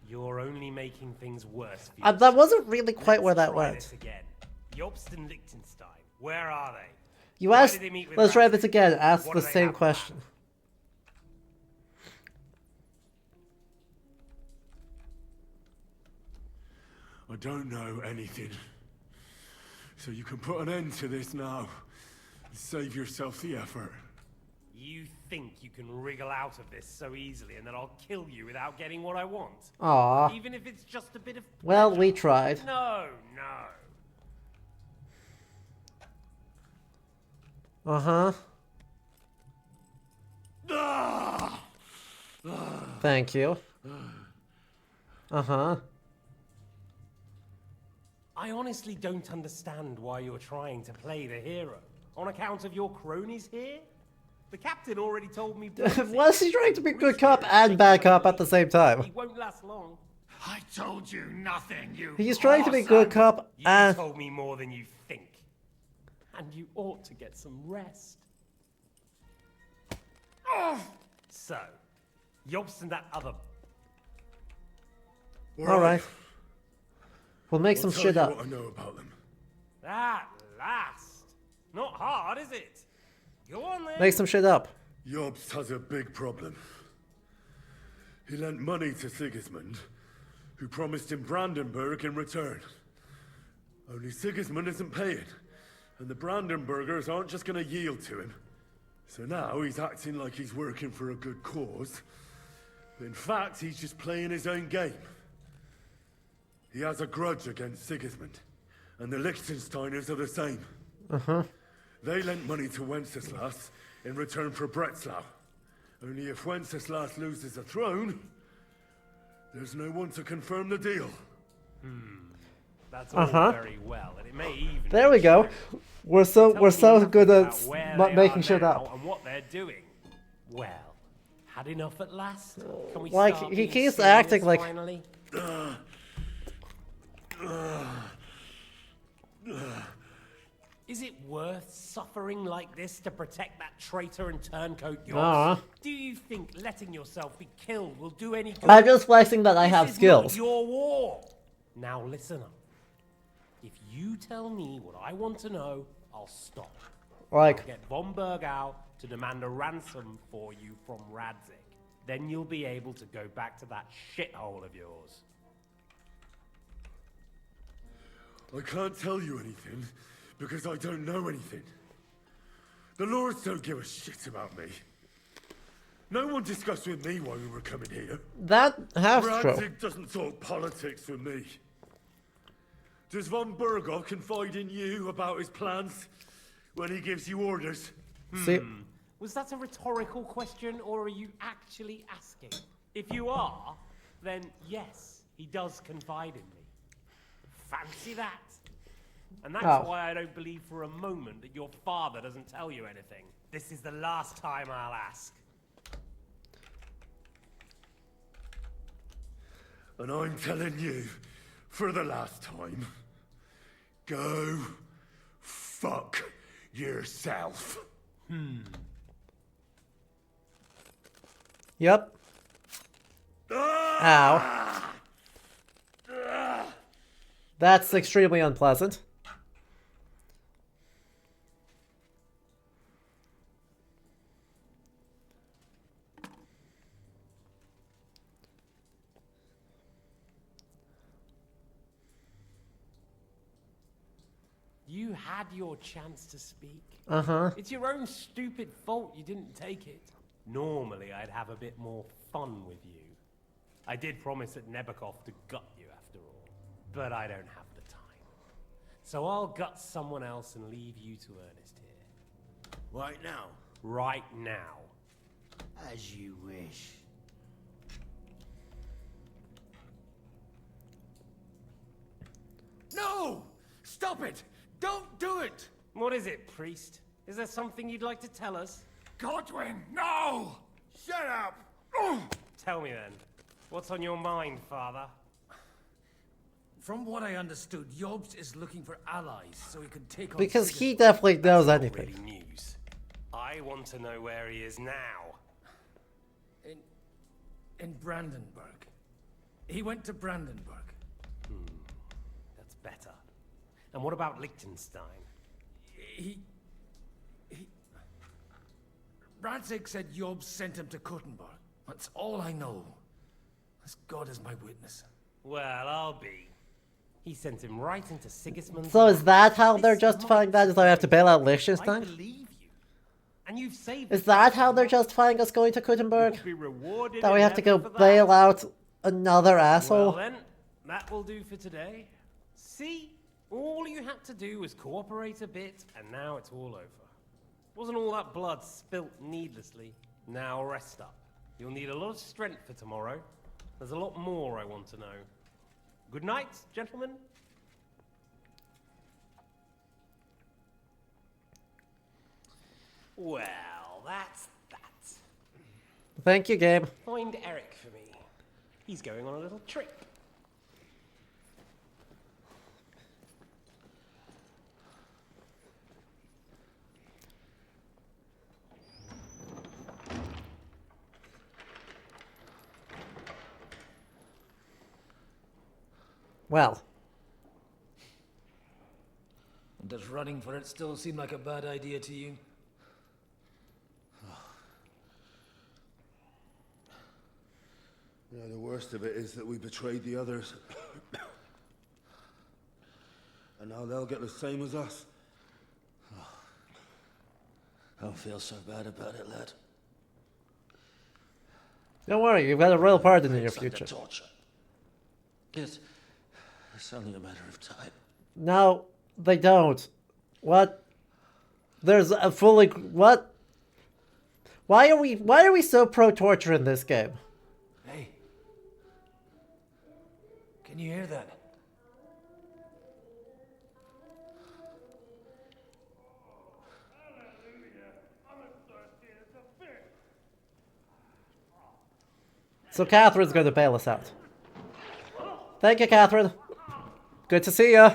You're only making things worse for That wasn't really quite where that Try went. this again. Jobst and Liechtenstein, where are they? You Why asked. did they meet with Let's try Ralph? this again. Ask What the do they same have question. I don't know anything. So you can put an end to this now. And save yourself the effort. You think you can wriggle out of this so easily and that I'll kill you without getting what I want? Aw. Even if it's just a bit of Well, pleasure? we tried. No. Uh-huh. Thank you. Uh-huh. I honestly don't understand why you're trying to play the hero. On account of your cronies here? The captain already told me... Was he trying to be good cop and bad cop at the same time? He won't last long. I told you nothing, you He's trying to be good cop You and... told me more than you think. And you ought to get some rest. So, Jobst and that other... Alright. We'll make some I'll tell shit you up. what I know about them. At last. Not hard, is it? Go on then. Make some shit up. Jobst has a big problem. He lent money to Sigismund, who promised him Brandenburg in return. Only Sigismund isn't paying, and the Brandenburgers aren't just going to yield to him. So now he's acting like he's working for a good cause, but in fact he's just playing his own game. He has a grudge against Sigismund, and the Liechtensteiners are the same. Uh-huh. They lent money to Wenceslas in return for Breslau. Only if Wenceslas loses the throne, there's no one to confirm the deal. That's all very well, and it may even... There we go. We're so good at making shit now up. And what they're doing. Well, had enough at last? Can we Like, start he being keeps serious acting like... finally? Is it worth suffering like this to protect that traitor and turncoat Nah. yours? Do you think letting yourself be killed will do any good? I'm just flexing that I have This is skills. not your war. Now listen up. If you tell me what I want to know, I'll stop. Like- I'll get von Bergau to demand a ransom for you from Radzik. Then you'll be able to go back to that shithole of yours. I can't tell you anything, because I don't know anything. The Lords don't give a shit about me. No one discussed with me why we were coming here. That half true. Radzik doesn't talk politics with me. Does von Bergau confide in you about his plans when he gives you orders? See? Was that a rhetorical question, or are you actually asking? If you are, then yes, he does confide in me. Fancy that. And that's why I don't believe for a moment that your father doesn't tell you anything. This is the last time I'll ask. And I'm telling you, for the last time, go fuck yourself. Yep. Ow. That's extremely unpleasant. You had your chance to speak. Uh-huh. It's your own stupid fault you didn't take it. Normally, I'd have a bit more fun with you. I did promise at Nebakov to gut you after all, but I don't have the time. So I'll gut someone else and leave you to Ernest here. Right now? Right now. As you wish. No! Stop it! Don't do it! What is it, priest? Is there something you'd like to tell us? Godwin, no! Shut up! Tell me then. What's on your mind, father? From what I understood, Jobst is looking for allies so he can take on Because he Sigismund. definitely knows That's anything. not really news. I want to know where he is now. In Brandenburg. He went to Brandenburg. That's better. And what about Liechtenstein? Radzik said Jobst sent him to Kuttenberg. That's all I know. As God is my witness. Well, I'll be. He sent him right into Sigismund's. So is that how they're This justifying might that? Is that I have to bail out I Liechtenstein? believe you. And you've saved Is that how they're justifying us going to Kuttenberg? You'll be rewarded That we in have to go heaven for that. bail out another Well asshole? then, that will do for today. See? All you had to do was cooperate a bit, and now it's all over. Wasn't all that blood spilt needlessly. Now rest up. You'll need a lot of strength for tomorrow. There's a lot more I want to know. Good night, gentlemen. Well, that's that. Thank you, Gabe. Find Eric for me. He's going on a little trip. Well. Does running for it still seem like a bad idea to you? You know, the worst of it is that we betrayed the others. And now they'll get the same as us. I don't feel so bad about it, lad. Don't worry, you've got a real pardon in your future. Torture. Yes, it's only a matter of time. No, they don't. What? There's a fully... What? Why are we so pro-torture in this game? Hey. Can you hear that? So Catherine's going to bail us out. Thank you, Catherine. Good to see you.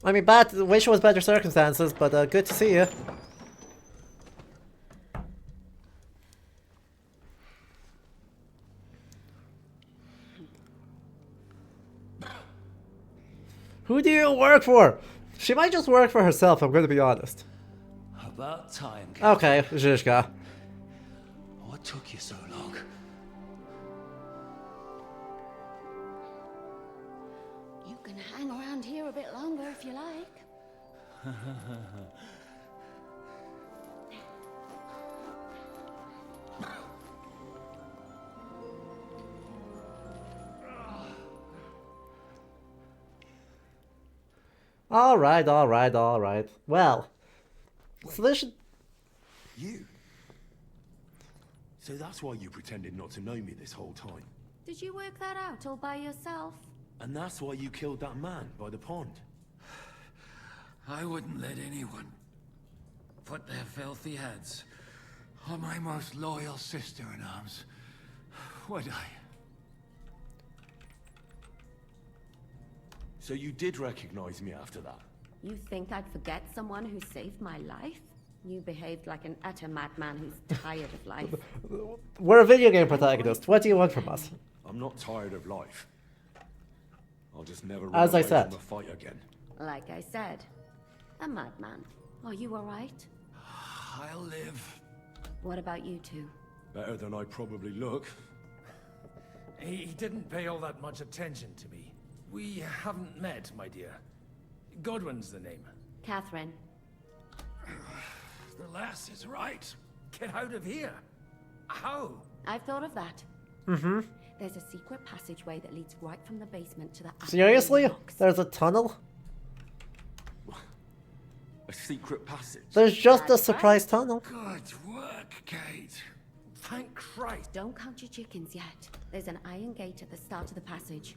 I mean, wish it was better circumstances, but good to see you. Who do you work for? She might just work for herself, I'm going to be honest. About time. Okay, Zhizhka. What took you so long? You can hang around here a bit longer if you like. Alright, alright, alright. Well, so this should... You? So that's why you pretended not to know me this whole time? Did you work that out all by yourself? And that's why you killed that man by the pond? I wouldn't let anyone put their filthy heads on my most loyal sister-in-arms, would I? So you did recognize me after that? You think I'd forget someone who saved my life? You behaved like an utter madman who's tired of life. We're a video game protagonist. What do you want from us? I'm not tired of life. I'll just never run As I away said. from a fight again. Like I said, a madman. Are you alright? I'll live. What about you two? Better than I probably look. He didn't pay all that much attention to me. We haven't met, my dear. Godwin's the name. Catherine. The lass is right. Get out of here. How? I've thought of that. Mm-hmm. There's a secret passageway that leads right from the basement to the upper Seriously? box. There's a tunnel? A secret passage? There's just a That's surprise tunnel. Good work, Kate. Thank Christ. Don't count your chickens yet. There's an iron gate at the start of the passage.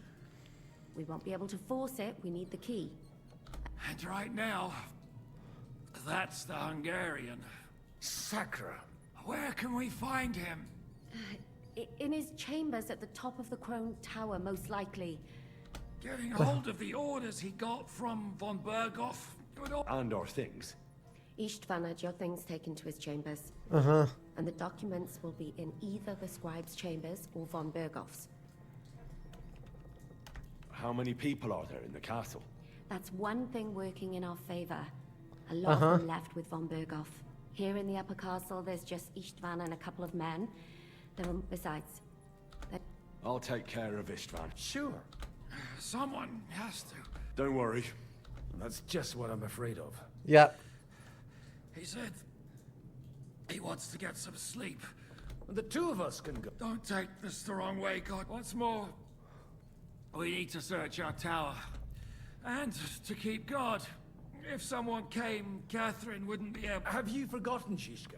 We won't be able to force it. We need the key. And right now, that's the Hungarian. Sakra. Where can we find him? In his chambers at the top of the Crone Tower, most likely. Getting hold of the orders he got from von Berghoff. And our things. Istvan had your things taken to his chambers. Uh-huh. And the documents will be in either the scribe's chambers or von Berghoff's. How many people are there in the castle? That's one thing working in our favor. A lot of them left with von Berghoff. Here in the upper castle, there's just Istvan and a couple of men. Besides... I'll take care of Istvan. Sure. Someone has to. Don't worry. That's just what I'm afraid of. Yeah. He said he wants to get some sleep. The two of us can go. Don't take this the wrong way, God. What's more, we need to search our tower. And to keep guard. If someone came, Catherine wouldn't be able... Have you forgotten, Shishka?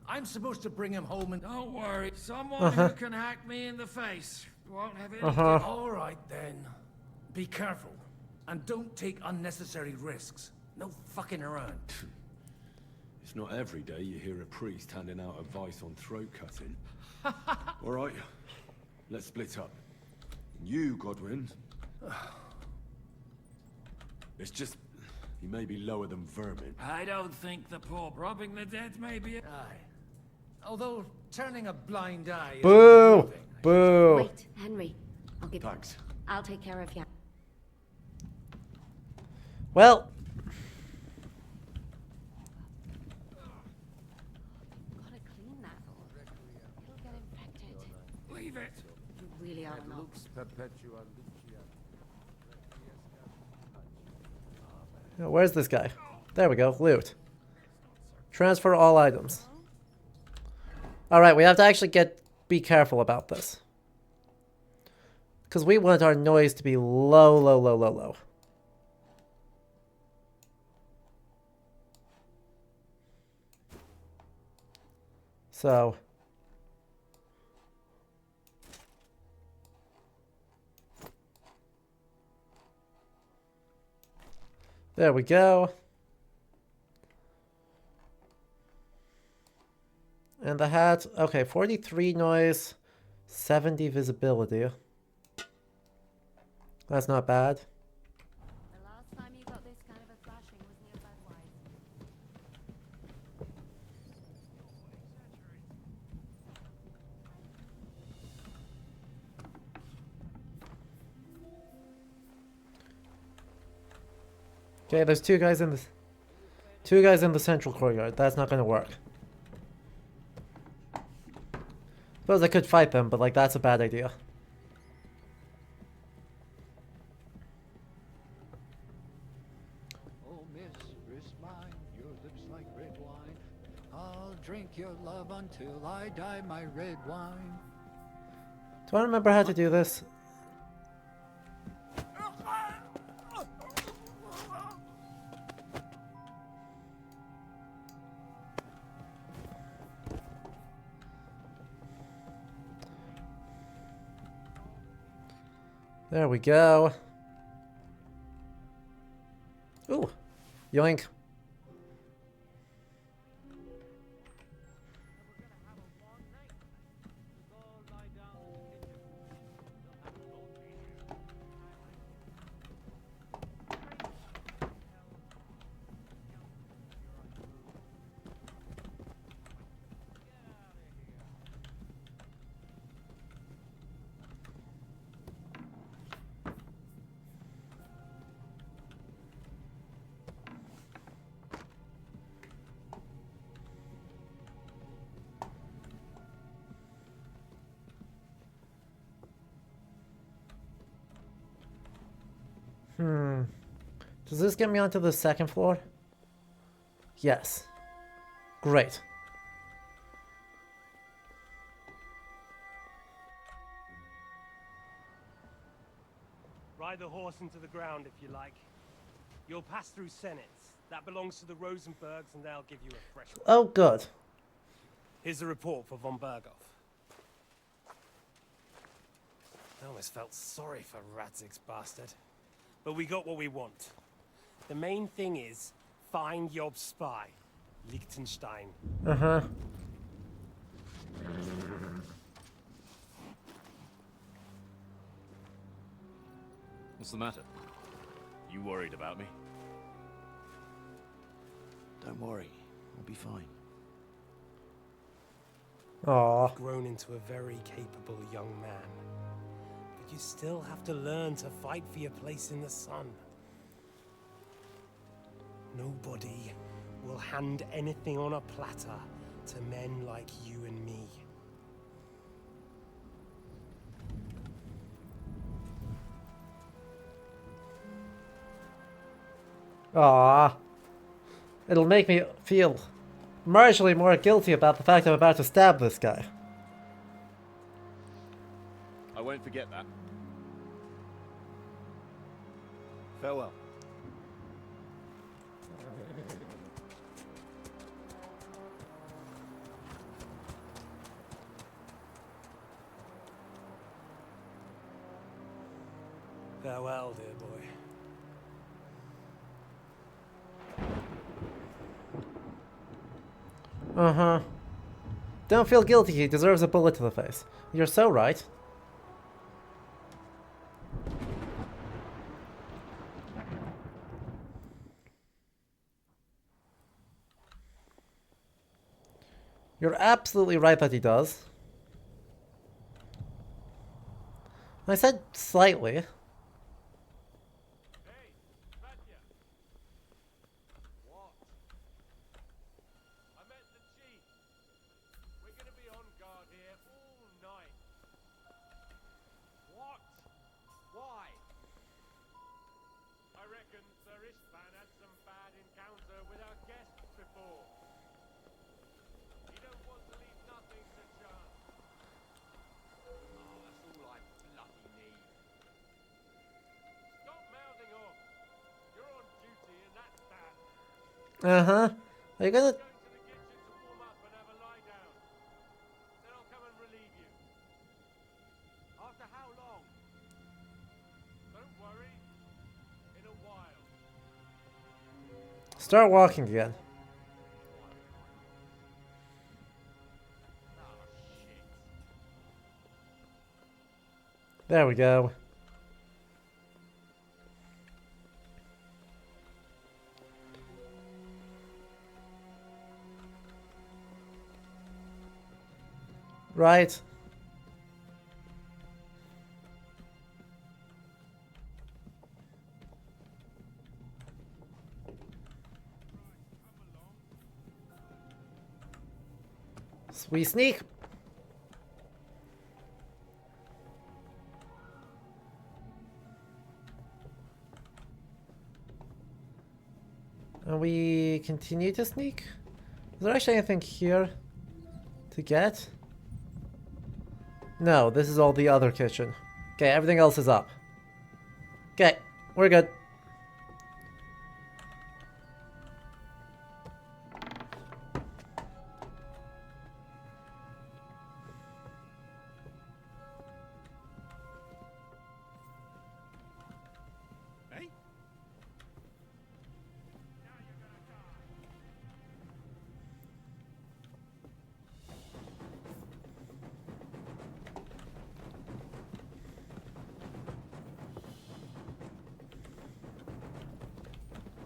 I'm supposed to bring him home and... Don't worry. Someone who can hack me in the face won't have anything... All right, then. Be careful. And don't take unnecessary risks. No fucking around. It's not every day you hear a priest handing out advice on throat cutting. All right, let's split up. You, Godwin. It's just... you may be lower than vermin. I don't think the poor robbing the dead may be... Aye. Although, turning a blind eye... Boo! Boo! Wait, Henry. I'll give... Thanks. I'll take care of you. Well... Gotta clean that or it'll get infected. Leave it. You really are not. Where's this guy? There we go. Loot. Transfer all items. Alright, we have to actually be careful about this. Because we want our noise to be low, low, low, low, low. So... there we go. And the hat, okay, 43 noise, 70 visibility. That's not bad. The last time you got this Okay, there's two guys in the central courtyard. That's not gonna work. Suppose I could fight them, but like that's a bad idea. Oh, mistress mine, your lips like red wine. I'll drink your love until I die, my red wine. Do I remember how to do this? There we go. Ooh, yoink. Does this get me onto the second floor? Yes. Great. Ride the horse into the ground if you like. You'll pass through Senates. That belongs to the Rosenbergs, and they'll give you a fresh one. Oh, good. Here's a report for von Berghoff. I almost felt sorry for Radzig's bastard. But we got what we want. The main thing is, find Job's spy, Liechtenstein. Uh-huh. What's the matter? You worried about me? Don't worry, I'll be fine. Aww. Grown into a very capable young man. But you still have to learn to fight for your place in the sun. Nobody will hand anything on a platter to men like you and me. Aww. It'll make me feel marginally more guilty about the fact I'm about to stab this guy. I won't forget that. Farewell. Farewell, dear boy. Uh-huh. Don't feel guilty, he deserves a bullet to the face. You're so right. You're absolutely right that he does. I said slightly. Uh-huh. Are you gonna... After how long? Don't worry. In a while. Start walking again. There we go. Right. we sneak. And we continue to sneak? Is there actually anything here to get? No, this is all the other kitchen. Okay, everything else is up. Okay, we're good.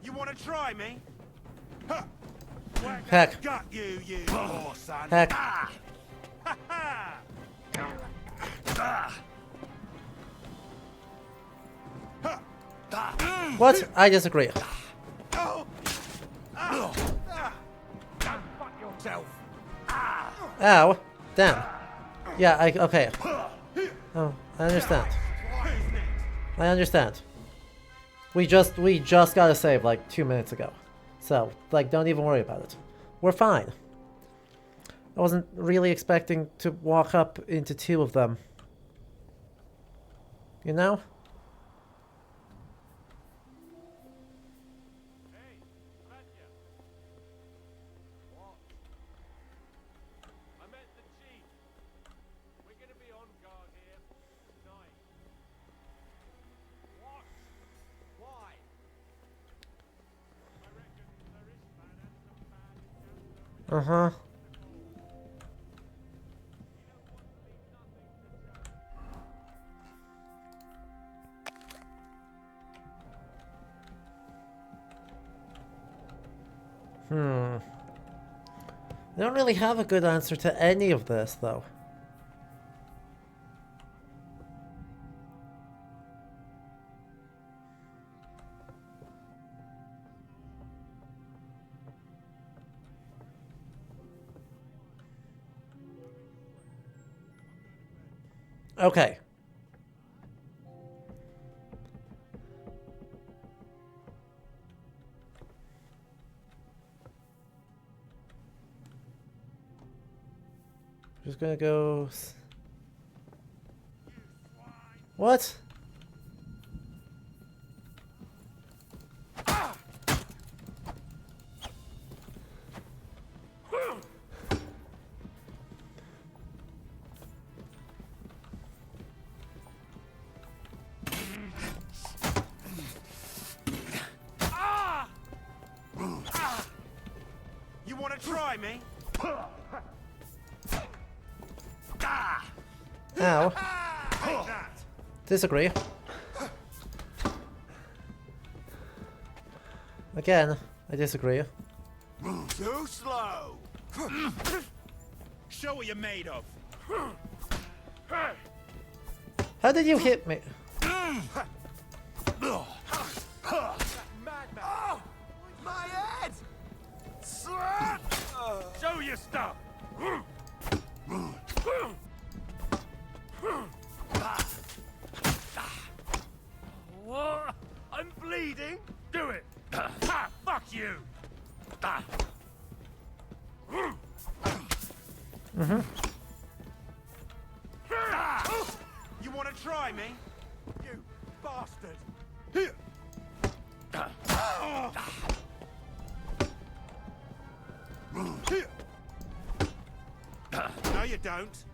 You want to try me? Huh. Heck. Got you, you poor son. Heck. Ah. Ha ha. Ah. What? I disagree. Oh. Ah. Ah. Don't fuck yourself. Ah. Ow. Damn. Yeah, okay. Oh, I understand. I understand. We just got a save like 2 minutes ago. So, like, don't even worry about it. We're fine. I wasn't really expecting to walk up into 2 of them. You know? Uh-huh. I don't really have a good answer to any of this, though. Okay. Just gonna go... What? You want to try me? Ow. Disagree. Again, I disagree. Too slow. Show what you're made of. How did you hit me? Oh, my head! Show your stuff. What? I'm bleeding. Do it. Fuck you. You want to try me? You bastard. No, you don't.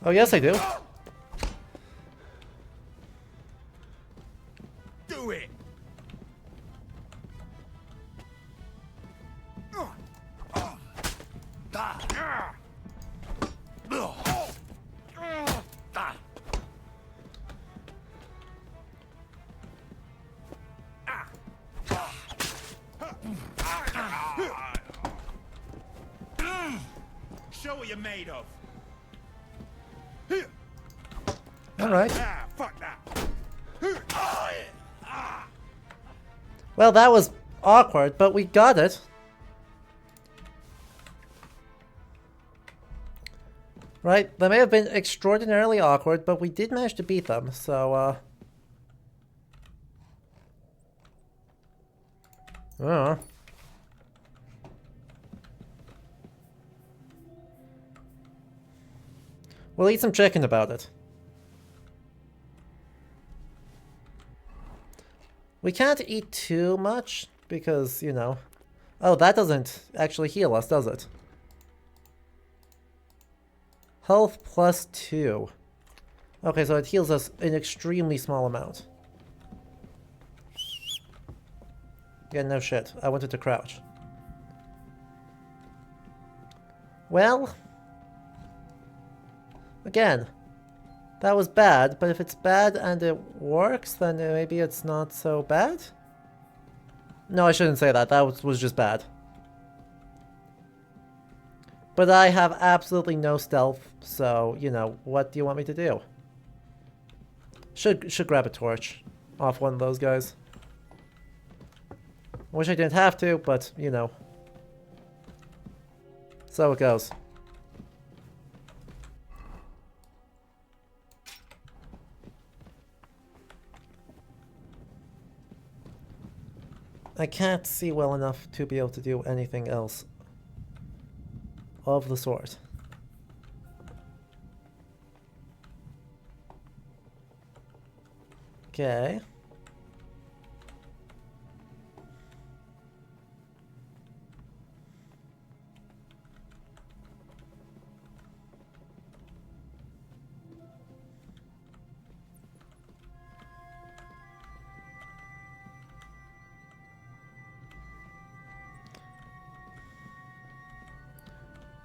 Oh, yes, I do. Do it. Show what you're made of. All right. Ah, fuck that. Well, that was awkward, but we got it. Right? They may have been extraordinarily awkward, but we did manage to beat them, so, I don't know. We'll eat some chicken about it. We can't eat too much, because, you know... Oh, that doesn't actually heal us, does it? Health plus 2. Okay, so it heals us an extremely small amount. Yeah, no shit. I wanted to crouch. Well... Again, that was bad, but if it's bad and it works, then maybe it's not so bad? No, I shouldn't say that. That was just bad. But I have absolutely no stealth, so, you know, what do you want me to do? Should grab a torch off one of those guys. Wish I didn't have to, but, you know. So it goes. I can't see well enough to be able to do anything else of the sort. Okay.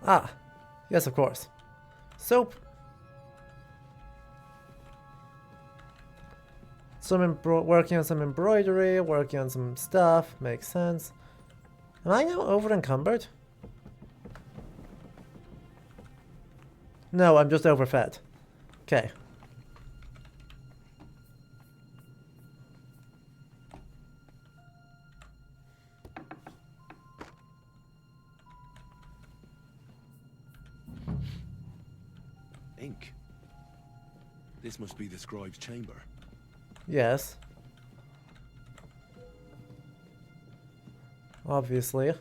Ah, yes, of course. Soap. Working on some embroidery, working on some stuff, makes sense. Am I now over encumbered? No, I'm just overfed. Okay. Ink. This must be the scribe's chamber. Yes. Obviously.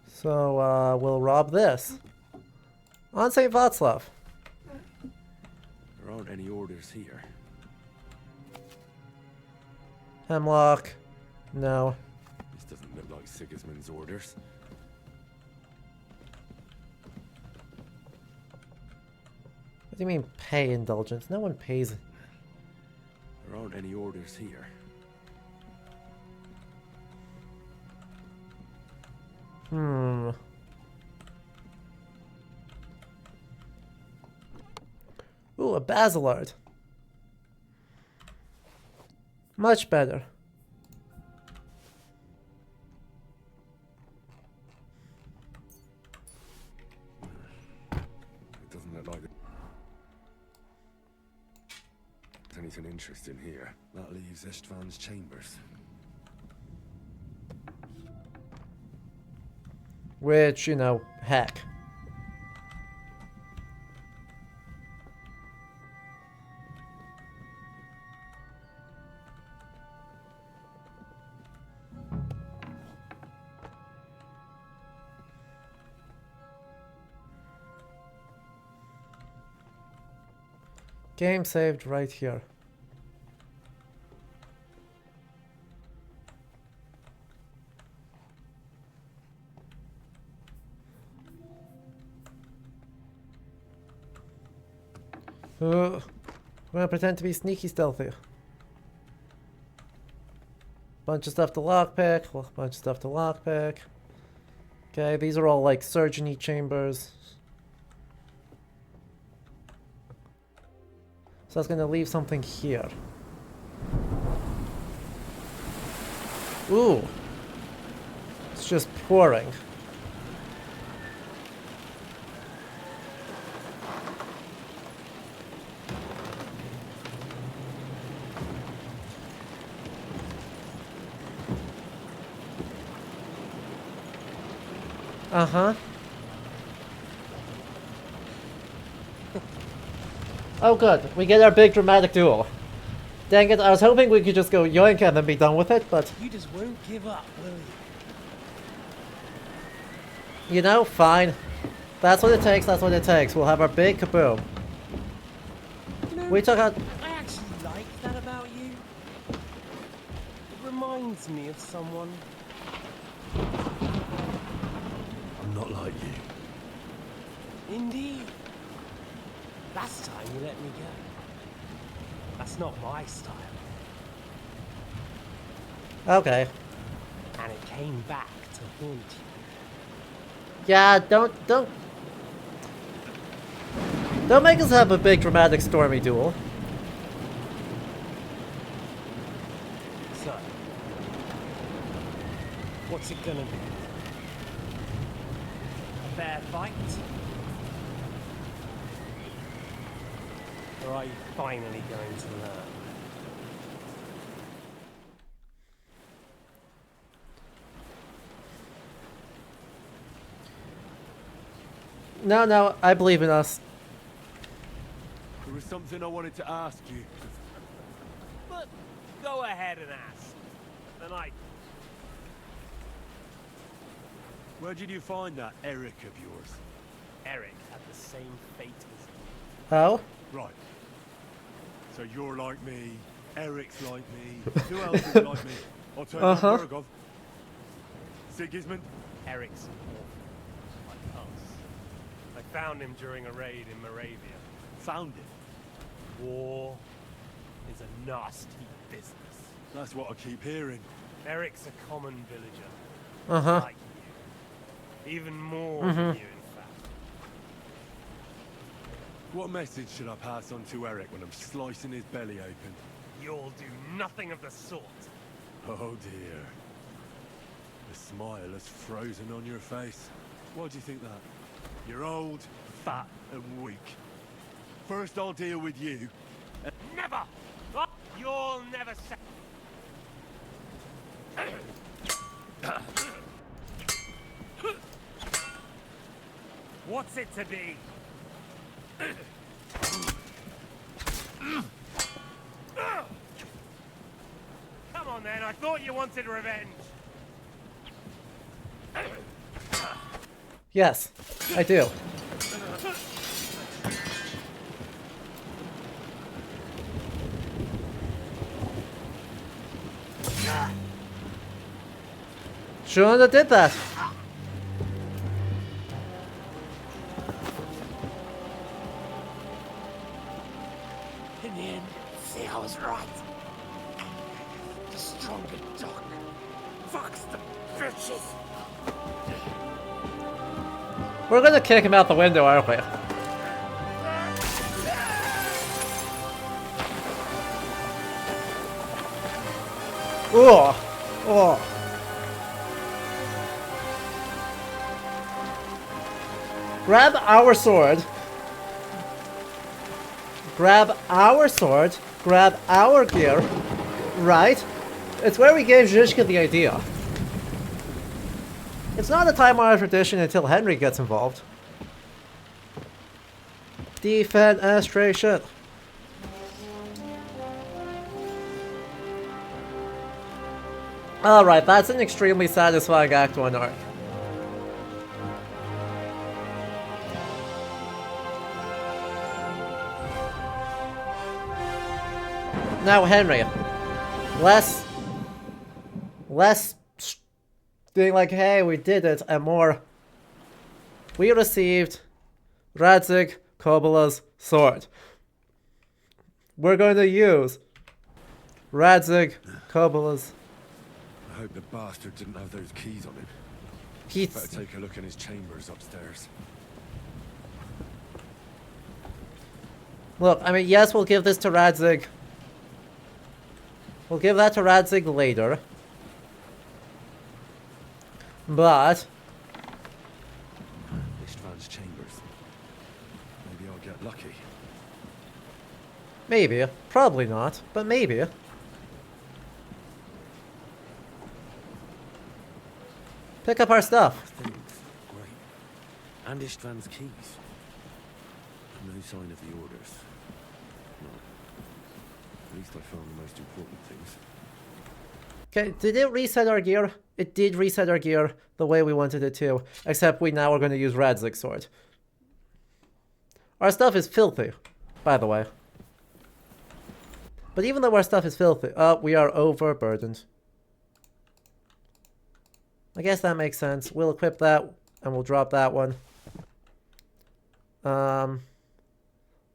So, we'll rob this. On St. Václav. There aren't any orders here. Hemlock. No. This doesn't look like Sigismund's orders. What do you mean pay indulgence? No one pays. There aren't any orders here. Hmm. Ooh, a Basilard. Much better. It doesn't look like there's anything interesting here. That leaves Istvan's chambers. Which, you know, heck. Game saved right here. I'm gonna pretend to be sneaky stealthy. Bunch of stuff to lockpick, bunch of stuff to lockpick. Okay, these are all like surgeon-y chambers. So that's gonna leave something here. Ooh. It's just pouring. Uh-huh. Oh good, we get our big dramatic duel. Dang it, I was hoping we could just go yoink and then be done with it, but... You just won't give up, will you? You know, fine. That's what it takes, that's what it takes. We'll have our big kaboom. You know, We took out... I actually like that about you. It reminds me of someone. I'm not like you. Indeed. Last time you let me go. That's not my style. Okay. And it came back to haunt you. Yeah, don't make us have a big dramatic stormy duel. So, what's it gonna be? A fair fight? Or are you finally going to learn? No, I believe in us. There was something I wanted to ask you. But go ahead and ask. And Where did you find that Eric of yours? Eric had the same fate as you. Oh? Right. So you're like me, Eric's like me, who else is like me? I'll tell you Bergov. Sigismund? Eric's an orphan, like us. I found him during a raid in Moravia. Found it? War is a nasty business. That's what I keep hearing. Eric's a common villager. Like you. Even more than you, in fact. What message should I pass on to Eric when I'm slicing his belly open? You'll do nothing of the sort. Oh dear. The smile has frozen on your face. Why do you think that? You're old, fat, and weak. First I'll deal with you. Never! You'll never say... What's it to be? Come on then, I thought you wanted revenge. Yes, I do. Shouldn't have did that. In the end, see, I was right. The stronger dog. Fucks the bitches. We're gonna kick him out the window, aren't we? Oh, oh. Grab our sword. Grab our sword. Grab our gear. Right? It's where we gave Zhizka the idea. It's not a time-honored tradition until Henry gets involved. Defenestration. Alright, that's an extremely satisfying Act 1 arc. Now, Henry, less being like, hey, we did it, and more, we received Radzig Kobula's sword. We're going to use Radzig Kobula's. I hope the bastard didn't have those keys on him. Better take a look in his chambers upstairs. Look, I mean, yes, we'll give this to Radzig. We'll give that to Radzig later. But Ishtvan's chambers. Maybe I'll get lucky. maybe. Probably not, but maybe. Pick up our stuff. Great. And Istvan's keys. No sign of the orders. Well, at least I found the most important things. Okay, did it reset our gear? It did reset our gear the way we wanted it to, except we now are going to use Radzig's sword. Our stuff is filthy, by the way. But even though our stuff is filthy, we are overburdened. I guess that makes sense. We'll equip that, and we'll drop that one.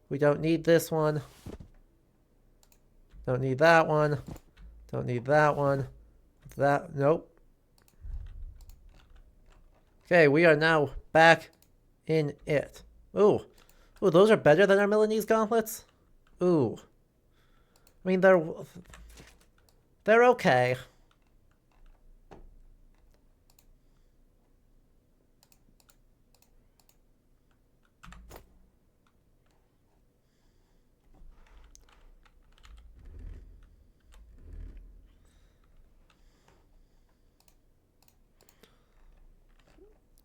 We don't need this one. Don't need that one. Don't need that one. That, nope. Okay, we are now back in it. Ooh. Ooh, those are better than our Milanese gauntlets? Ooh. I mean, they're okay.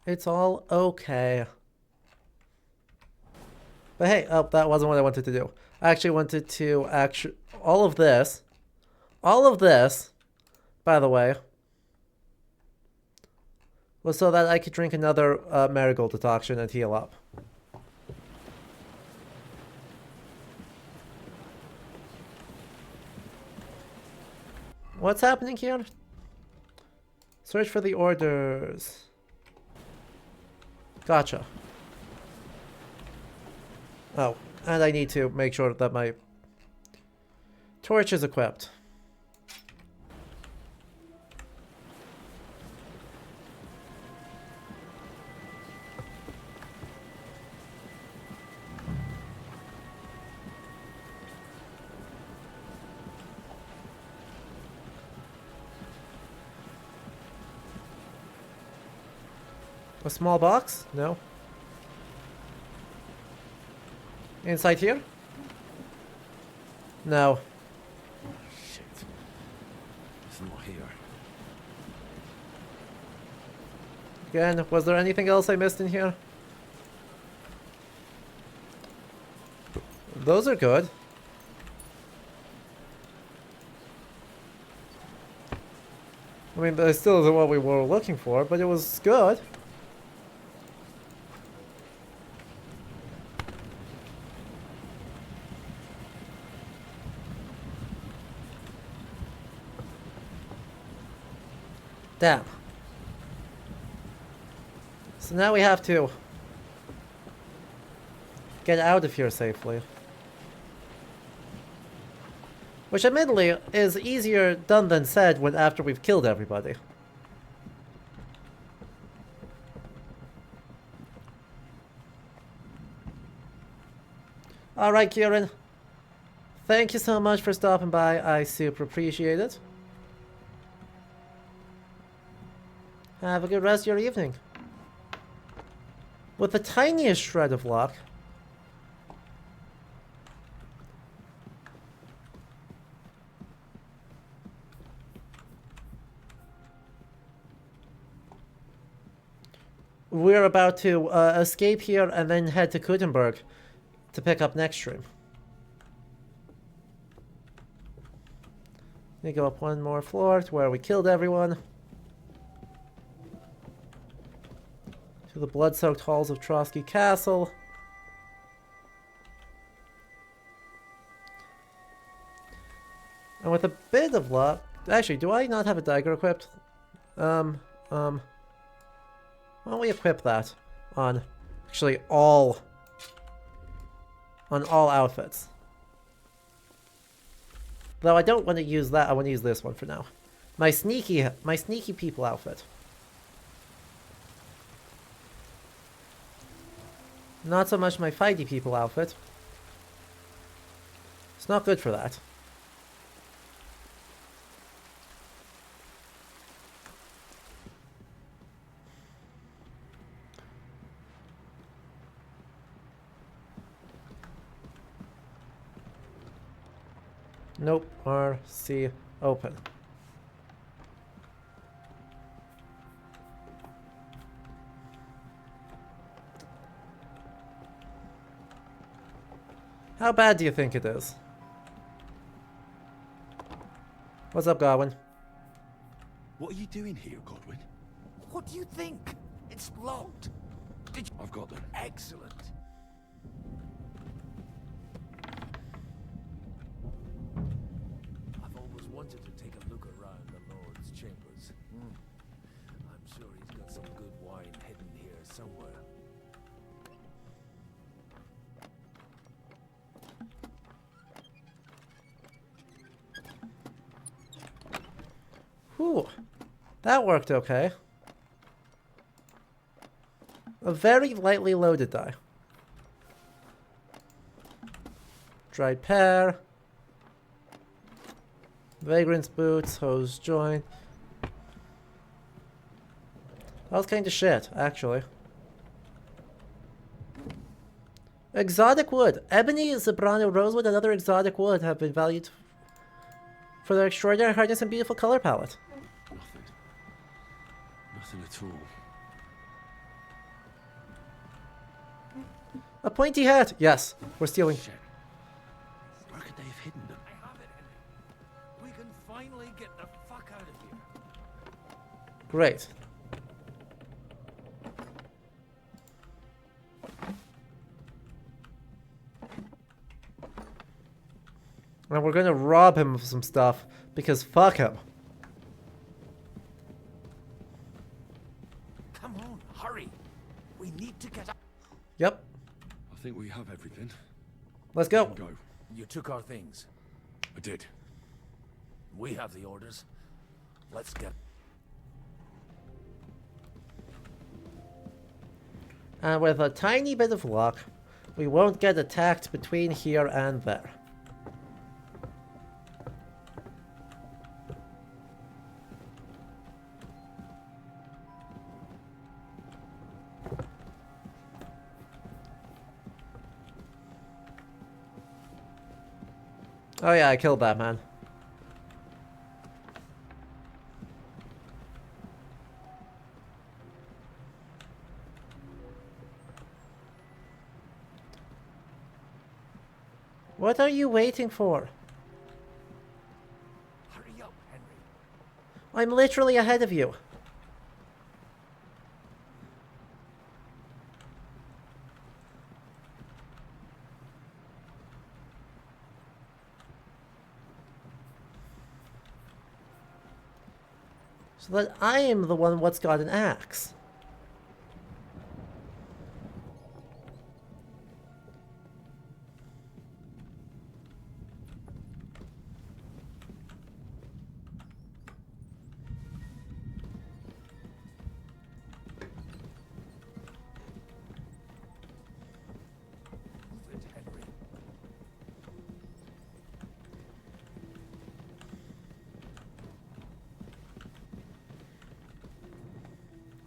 It's all okay. But hey, oh, that wasn't what I wanted to do. I actually wanted to all of this, by the way, was so that I could drink another marigold decoction and heal up. What's happening here? Search for the orders. Gotcha. Oh, and I need to make sure that my torch is equipped. A small box? No. Inside here? No. Shit. It's not here. Again, was there anything else I missed in here? Those are good. I mean, that still isn't what we were looking for, but it was good. Damn. So now we have to get out of here safely. Which admittedly is easier done than said when after we've killed everybody. Alright, Kieran. Thank you so much for stopping by. I super appreciate it. Have a good rest of your evening. With the tiniest shred of luck, we're about to escape here and then head to Kutenberg to pick up next stream. We go up one more floor to where we killed everyone. To the blood-soaked halls of Trotsky Castle. And with a bit of luck... Actually, do I not have a dagger equipped? Why don't we equip that on actually all outfits? Though I don't want to use that, I want to use this one for now. My sneaky people outfit. Not so much my fighty people outfit. It's not good for that. Nope. RC open. How bad do you think it is? What's up, Godwin? What are you doing here, Godwin? What do you think? It's locked. Did you... I've got them. Excellent. I've always wanted to take a look around the Lord's chambers. I'm sure he's got some good wine hidden here somewhere. Whew. That worked okay. A very lightly loaded die. Dried pear. Vagrant's boots, hose joint. That was kind of shit, actually. Exotic wood. Ebony, zebrano, rosewood, and other exotic wood have been valued for their extraordinary hardness and beautiful color palette. Nothing at all. A pointy hat. Yes, we're stealing. Shit. Where could they have hidden them? I have it, Henry. We can finally get the fuck out of here. Great. And we're gonna rob him of some stuff, because fuck him. Come on, hurry. We need to get out. Yep. I think we have everything. Let's go. Go. You took our things. I did. We have the orders. Let's get... And with a tiny bit of luck, we won't get attacked between here and there. Oh yeah, I killed Batman. What are you waiting for? Hurry up, Henry. I'm literally ahead of you. So that I am the one what's got an axe.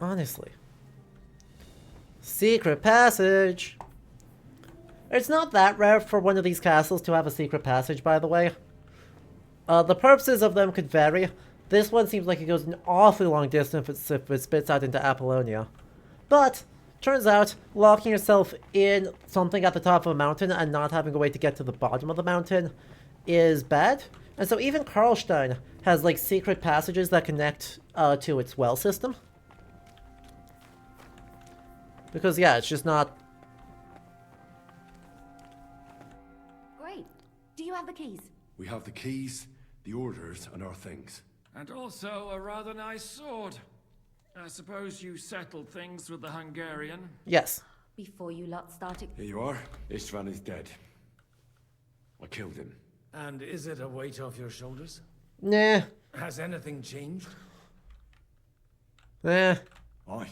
Honestly. Secret passage! It's not that rare for one of these castles to have a secret passage, by the way. The purposes of them could vary. This one seems like it goes an awfully long distance if it spits out into Apollonia. But, turns out, locking yourself in something at the top of a mountain and not having a way to get to the bottom of the mountain is bad. And so even Karlstein has, like, secret passages that connect to its well system. Because, yeah, it's just not... Great. Do you have the keys? We have the keys, the orders, and our things. And also a rather nice sword. I suppose you settled things with the Hungarian? Yes. Before you lot started... Here you are. Istvan is dead. I killed him. And is it a weight off your shoulders? Nah. Has anything changed? Nah. Aye.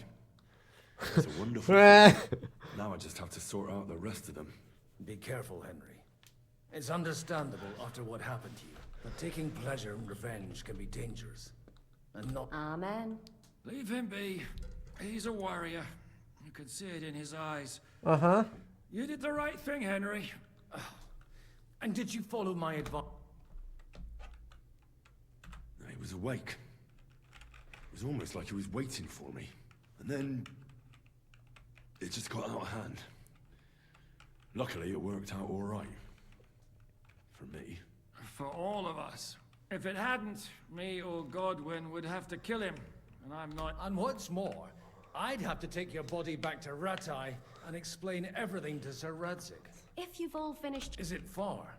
It's a wonderful thing. Now I just have to sort out the rest of them. Be careful, Henry. It's understandable after what happened to you, but taking pleasure in revenge can be dangerous. And not... Amen. Leave him be. He's a warrior. You can see it in his eyes. Uh-huh. You did the right thing, Henry. And did you follow my advice? He was awake. It was almost like he was waiting for me. And then... it just got out of hand. Luckily, it worked out all right. For me. For all of us. If it hadn't, me or Godwin would have to kill him. And I'm not... And what's more, I'd have to take your body back to Ratai and explain everything to Sir Radzig. If you've all finished... Is it far?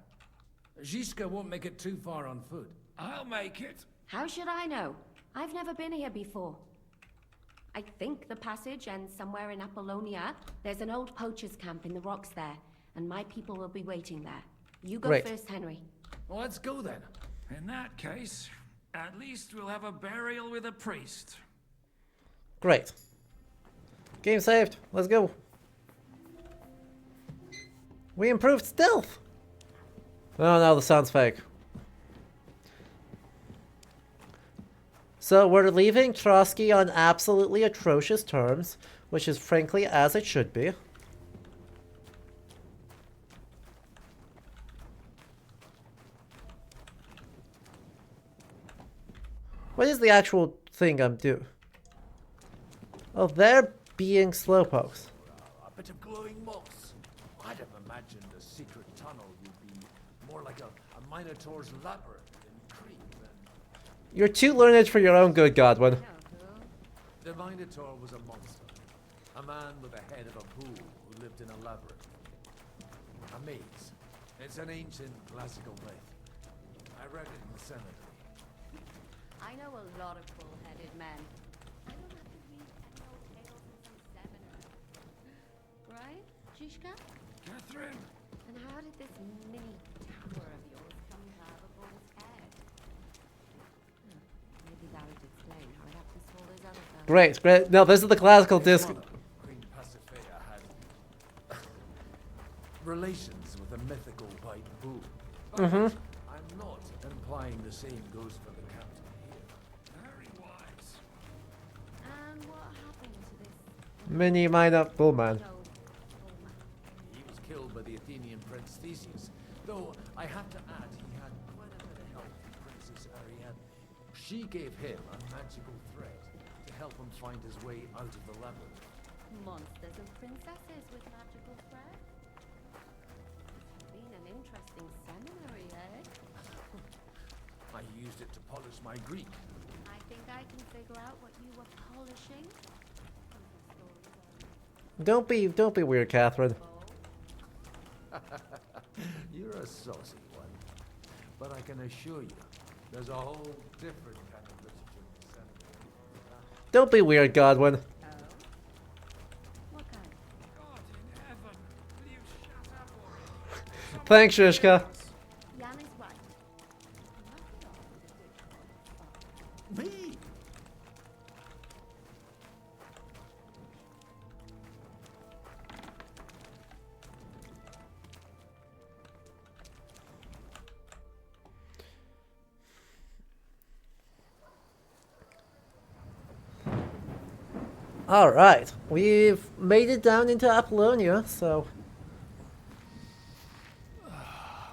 Zizka won't make it too far on foot. I'll make it. How should I know? I've never been here before. I think the passage ends somewhere in Apollonia. There's an old poacher's camp in the rocks there, and my people will be waiting there. You go first, Henry. Well, let's go then. In that case, at least we'll have a burial with a priest. Great. Game saved. Let's go. We improved stealth. Oh no, the sound's fake. So we're leaving Trotsky on absolutely atrocious terms, which is frankly as it should be. What is the actual thing I'm doing? Oh, they're being slowpokes. A bit of glowing moss. I'd have imagined a secret tunnel would be more like a Minotaur's labyrinth in Crete than... You're too learned for your own good, Godwin. The Minotaur was a monster. A man with the head of a bull who lived in a labyrinth. A maze. It's an ancient classical myth. I read it in the cemetery. I know a lot of bull-headed men. I don't have to read any old tales in some seminary. Right, Zizka? Catherine! And how did this mini tower of yours come to have a bull's head? Maybe that would explain how it happens to all those other fellas. Great, great. No, this is the classical disc. Queen Pasiphae had relations with a mythical white bull. Mm-hmm. I'm not implying the same goes for the captain here. Very wise. And what happened to this? Mini minor bullman. He was killed by the Athenian prince Theseus, though I have to add he had quite a bit of help from Princess Ariadne. She gave him a magical thread to help him find his way out of the labyrinth. Monsters and princesses with magical thread? Been an interesting seminary, eh? I used it to polish my Greek. I think I can figure out what you were polishing. Don't be weird, Catherine. You're a saucy one. But I can assure you, there's a whole different kind of literature in the seminary. Don't be weird, Godwin. What kind? God in heaven. Will you shut up already? Thanks, Shishka. Jan is right. Me? Alright, we've made it down into Apollonia, so...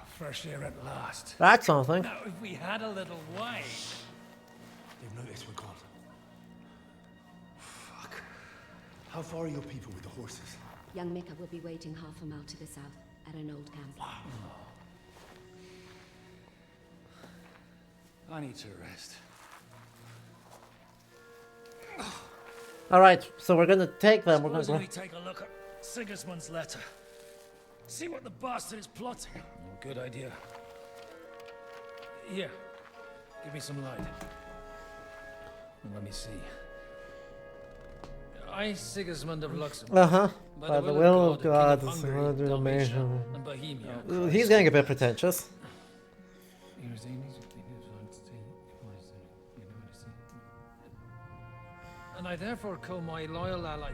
Fresh air at last. That's something. Now, if we had a little wine. They've noticed we're gone. Fuck. How far are your people with the horses? Young Mika will be waiting half a mile to the south, at an old camp. I need to rest. Alright, so we're gonna take them. We're Suppose gonna we take a look at Sigismund's letter. See what the bastard is plotting. Good idea. Here, give me some light. And let me see. I, Sigismund of Luxembourg. By the will of God, King of the Hungary, Dalmatia, Dalmatian. and Bohemia. He's getting a bit pretentious. And I therefore call my loyal ally.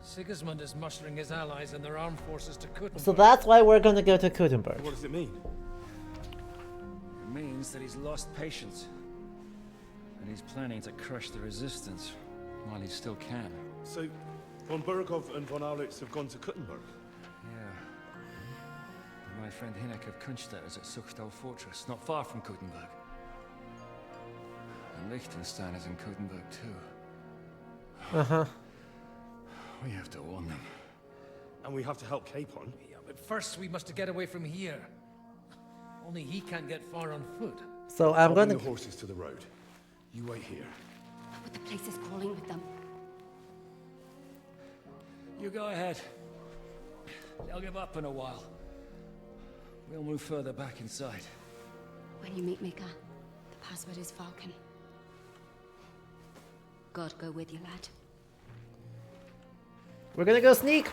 Sigismund is mustering his allies and their armed forces to Kuttenberg. So that's why we're gonna go to Kuttenberg. What does it mean? It means that he's lost patience. And he's planning to crush the resistance while he still can. So, von Burgov and von Aulitz have gone to Kuttenberg? Yeah. My friend Hinek of Kunstadt is at Suchtal Fortress, not far from Kuttenberg. And Liechtenstein is in Kuttenberg too. Uh-huh. We have to warn them. And we have to help Capon? But first we must get away from here. Only he can't get far on foot. So I'm going to... Bring the horses to the road. You wait here. But the place is crawling with them. You go ahead. They'll give up in a while. We'll move further back inside. When you meet Mika, the password is Falcon. God go with you, lad. We're gonna go sneak!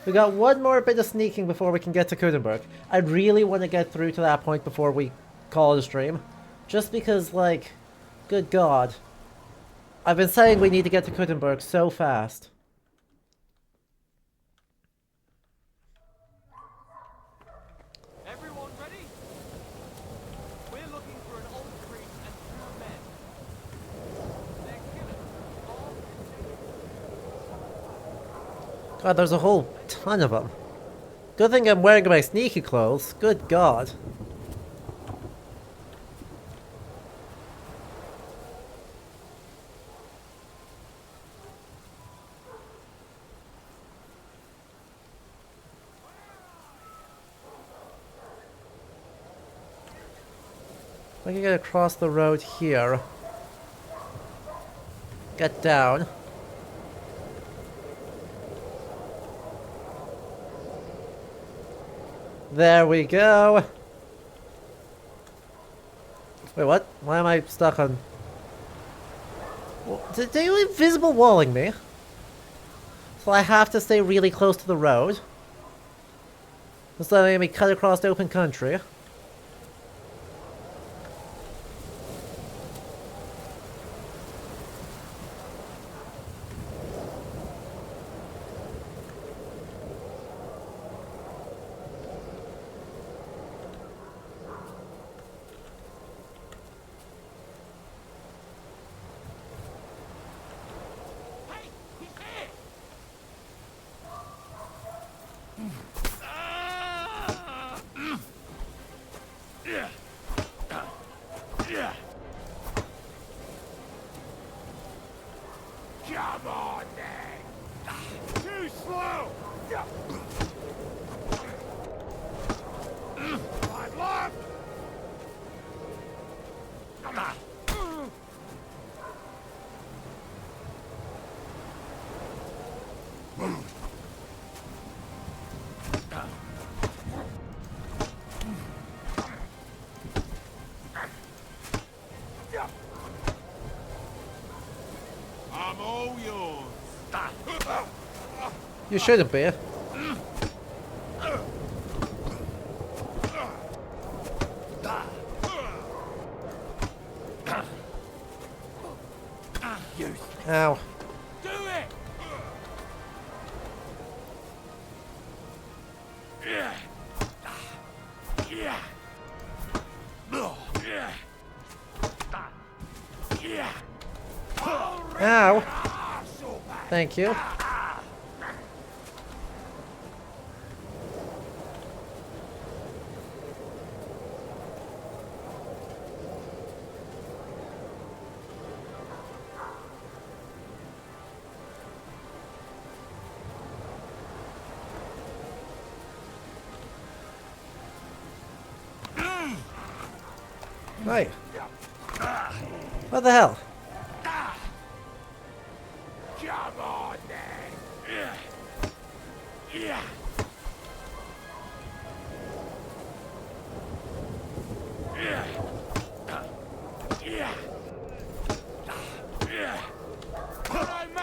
We got one more bit of sneaking before we can get to Kudenberg. I really want to get through to that point before we call it a stream. Just because, like, good God. I've been saying we need to get to Kudenberg so fast. Everyone ready? We're looking for an old priest and 2 men. They're killers. God, there's a whole ton of them. Good thing I'm wearing my sneaky clothes. Good God. I can get across the road here. Get down. There we go. Wait, what? Why am I stuck on... Did you invisible walling me? So I have to stay really close to the road. It's letting me cut across the open country. Come on, then! Too slow! My love! I'm all yours. You shouldn't be. Ow. Do it! Ow. Thank you. Right. What the hell? Come on, then!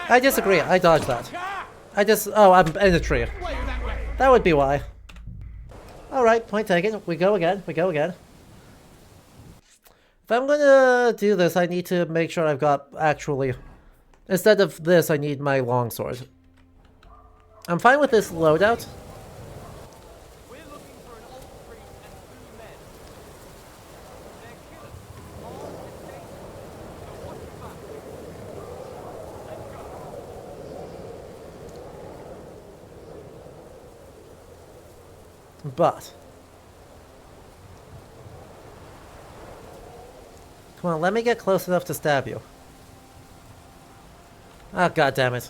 I disagree. I dodged that. Oh, I'm in a tree. That would be why. Alright, point taken. We go again. We go again. If I'm gonna do this, I need to make sure I've got actually... Instead of this, I need my longsword. I'm fine with this loadout. But... Come on, let me get close enough to stab you. Oh, God damn it.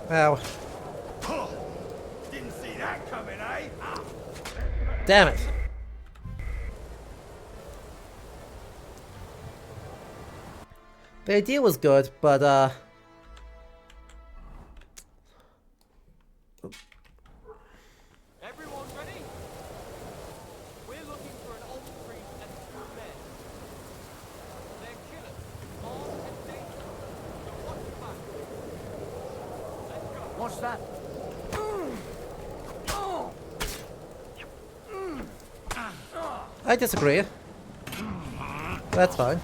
Ow. Didn't see that coming, eh? Damn it. The idea was good, but Everyone ready? We're looking for an old priest and 2 men. They're killers, armed and dangerous. So watch your back. Let's go. What's that? I disagree. That's fine.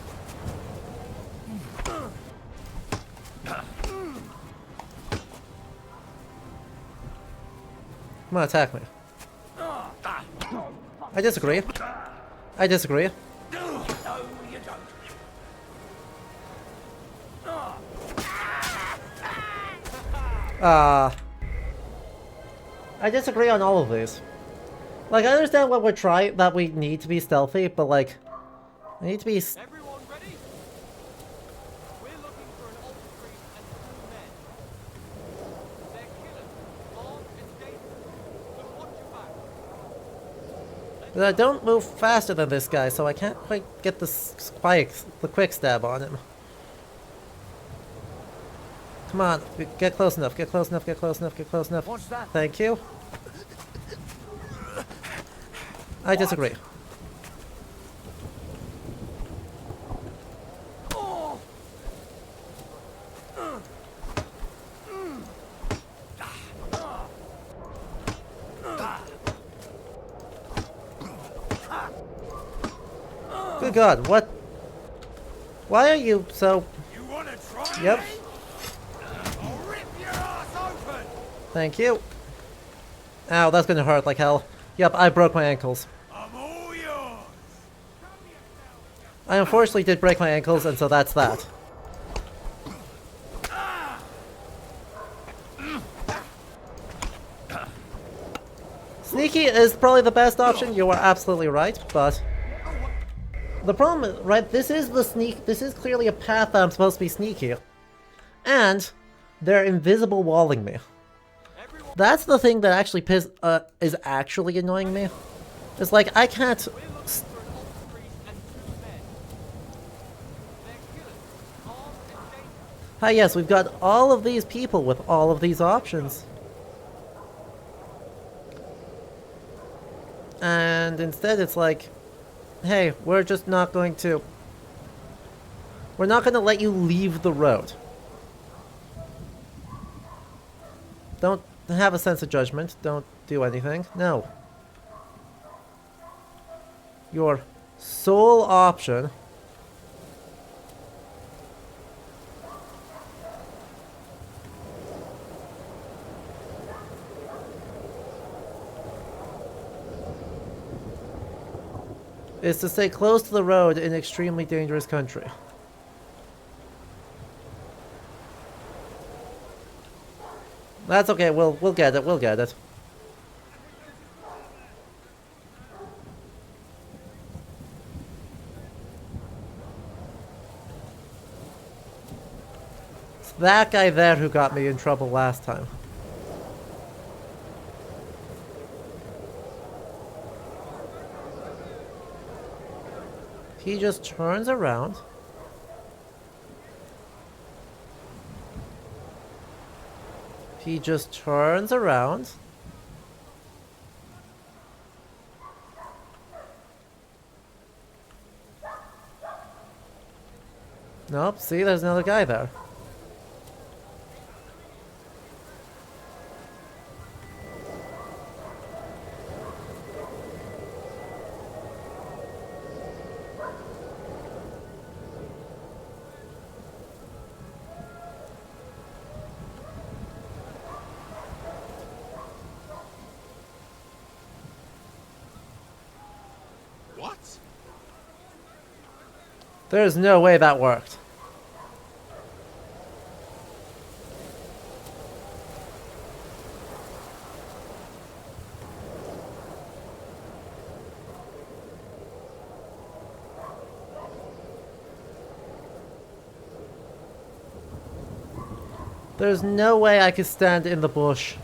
Come on, attack me. I disagree. I disagree. No, you don't. I disagree on all of these. Like, I understand what we're trying, that we need to be stealthy, but like, I need to be. Everyone ready? We're looking for an old priest and 2 men. They're killers, armed and dangerous. So watch your back. I don't move faster than this guy, so I can't quite get the quick stab on him. Come on, get close enough, get close enough, get close enough, get close enough. What's that? Thank you. I disagree. Good God, what? Why are you so... You wanna try? Yep. I'll rip your ass open. Thank you. Ow, that's gonna hurt like hell. Yep, I broke my ankles. I'm all yours. I unfortunately did break my ankles, and so that's that. Sneaky is probably the best option, you are absolutely right, but... The problem is, right, this is clearly a path that I'm supposed to be sneaky. And they're invisible walling me. That's the thing that actually is actually annoying me. It's like, I can't... Hi, yes, we've got all of these people with all of these options. And instead it's like, hey, we're just not going to... We're not going to let you leave the road. Don't have a sense of judgment. Don't do anything. No. Your sole option is to stay close to the road in extremely dangerous country. That's okay, we'll get it, we'll get it. It's that guy there who got me in trouble last time. He just turns around. He just turns around. Nope, see, there's another guy there. What? There's no way that worked. There's no way I could stand in the bush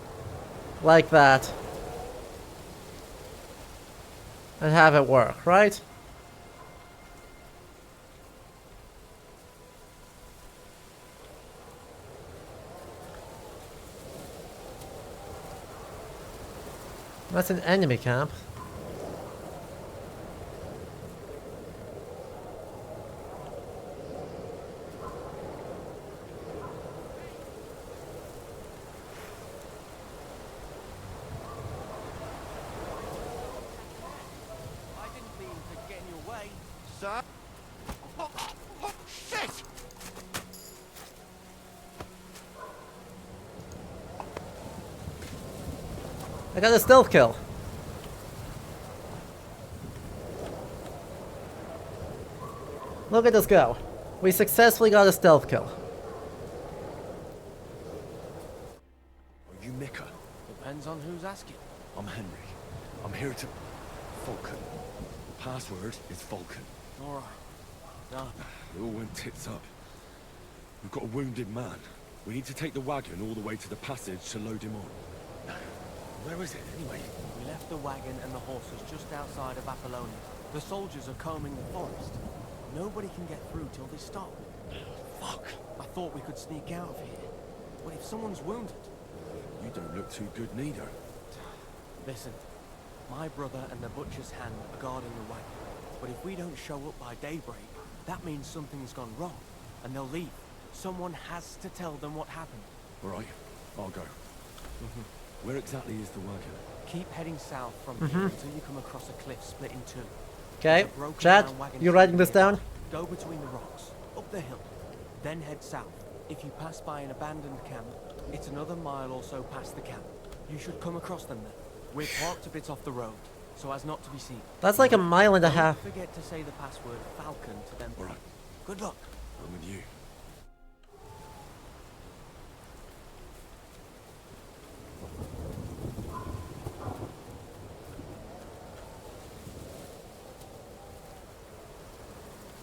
like that and have it work, right? That's an enemy camp. Sir? Oh, shit! I got a stealth kill. Look at this go. We successfully got a stealth kill. Are you Mika? Depends on who's asking. I'm Henry. I'm here to... Vulcan. The password is Vulcan. Alright. No. It all went tits up. We've got a wounded man. We need to take the wagon all the way to the passage to load him on. Where is it, anyway? We left the wagon and the horses just outside of Apollonia. The soldiers are combing the forest. Nobody can get through till they stop. Fuck. I thought we could sneak out of here. But if someone's wounded... You don't look too good neither. Listen. My brother and the butcher's hand are guarding the wagon. But if we don't show up by daybreak, that means something's gone wrong. And they'll leave. Someone has to tell them what happened. All right. I'll go. Where exactly is the wagon? Keep heading south from here until you come across a cliff split in two. Okay, Chad, you writing this down? Go between the rocks, up the hill, then head south. If you pass by an abandoned camp, it's another mile or so past the camp. You should come across them then. We're parked a bit off the road, so as not to be seen. That's like a mile and a half. Don't forget to say the password Falcon to them. All right. Good luck. I'm with you.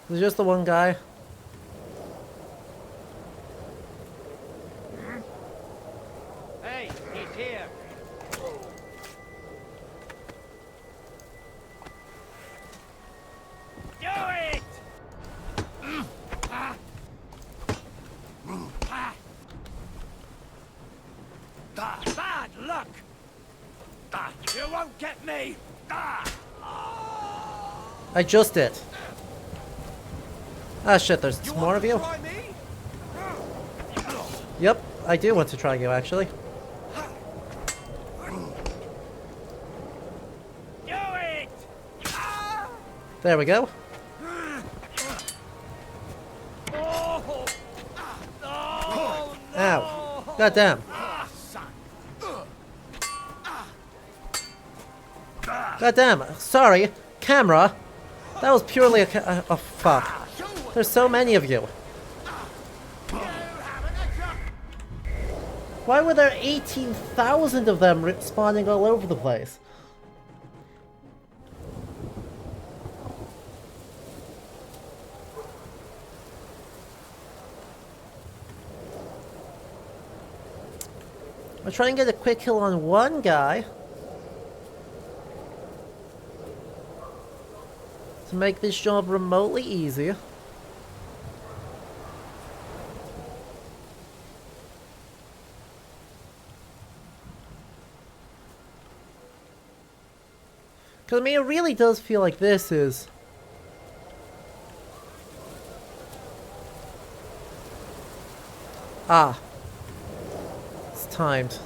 There's just the one guy. Hey, he's here. Do it! Bad luck! You won't get me! I just did. Ah shit, there's more of you? Yep, I do want to try you actually. Do it! There we go. Ow. Goddamn. Goddamn. Sorry. Camera. That was purely a oh, fuck. There's so many of you. Why were there 18,000 of them spawning all over the place? I'll try and get a quick kill on one guy to make this job remotely easy. Because, I mean, it really does feel like this is... Ah. It's timed.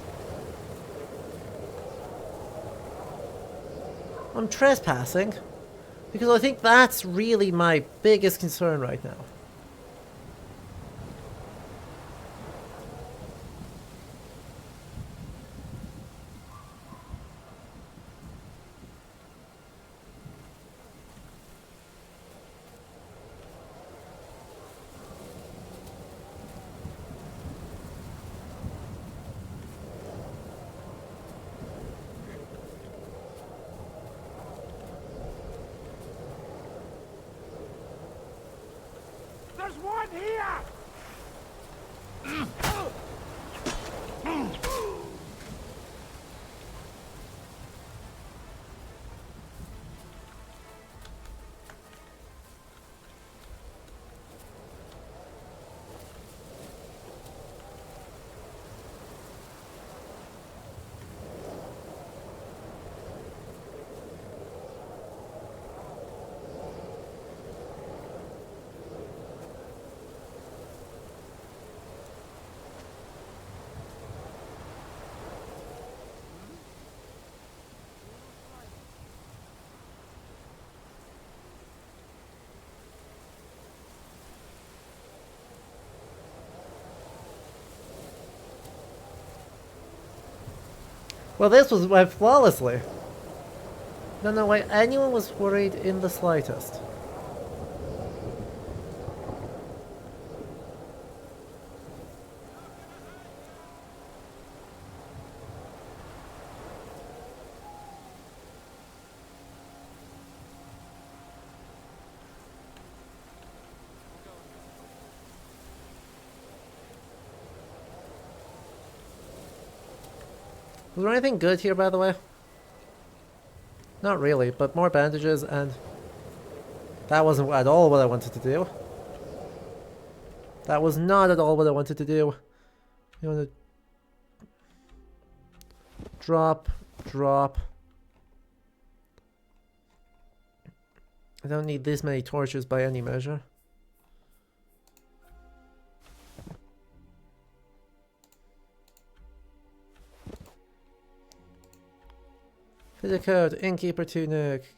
I'm trespassing. Because I think that's really my biggest concern right now. There's one here! Well, this went flawlessly. Don't know why anyone was worried in the slightest. Was there anything good here, by the way? Not really, but more bandages, and that wasn't at all what I wanted to do. That was not at all what I wanted to do. You want to drop. I don't need this many torches by any measure. Fitted coat, innkeeper tunic,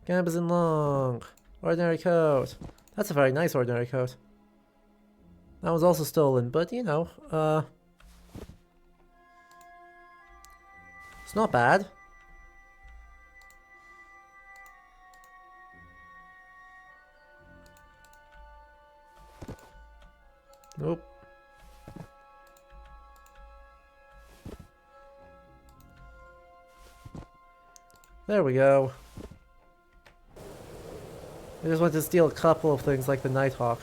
gambazon long, ordinary coat. That's a very nice ordinary coat. That was also stolen, but you know, it's not bad. Nope. There we go. I just want to steal a couple of things like the Nighthawk.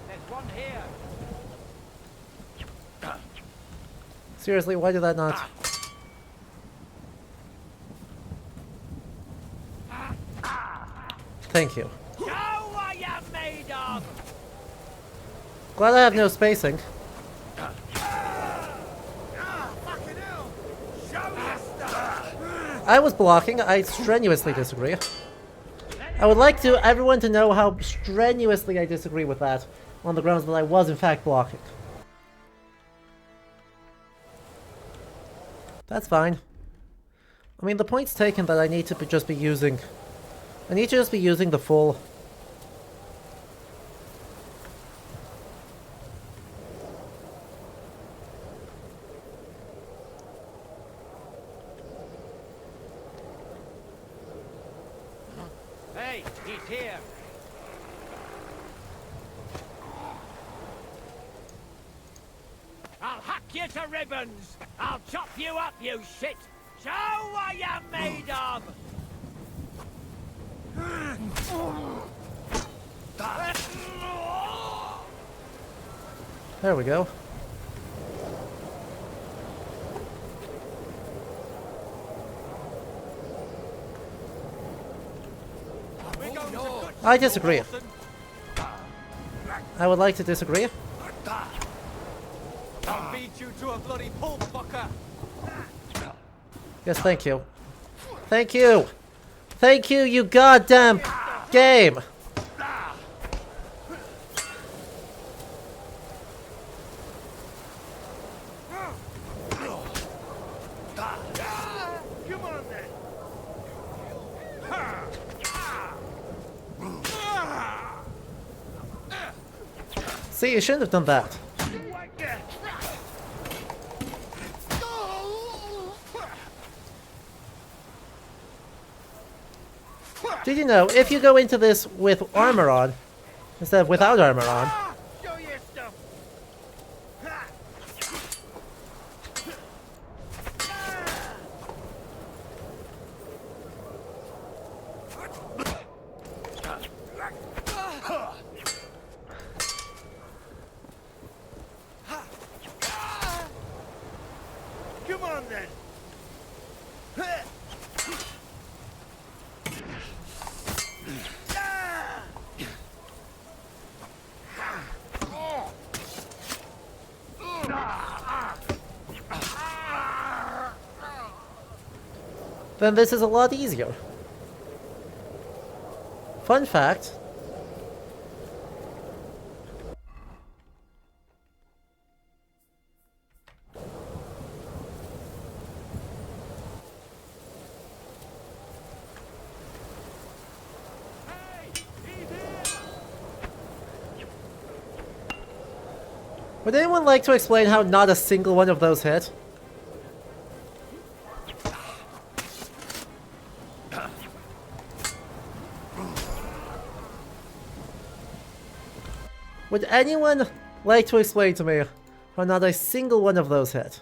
There's one here. Seriously, why did that not? Thank you. Show what you're made of. Glad I have no spacing. I was blocking. I strenuously disagree. I would like everyone to know how strenuously I disagree with that, on the grounds that I was in fact blocking. That's fine. I mean, the point's taken that I need to just be using the full. Hey, he's here. I'll hack you to ribbons. I'll chop you up, you shit. Show what you're made of. There we go. I disagree. I would like to disagree. I'll beat you to a bloody pulp, fucker. Yes, thank you. Thank you! Thank you, you goddamn game! See, you shouldn't have done that. Did you know, if you go into this with armor on, instead of without armor on, Come on then. then this is a lot easier. Fun fact. Would anyone like to explain how not a single one of those hit? Would anyone like to explain to me how not a single one of those hit?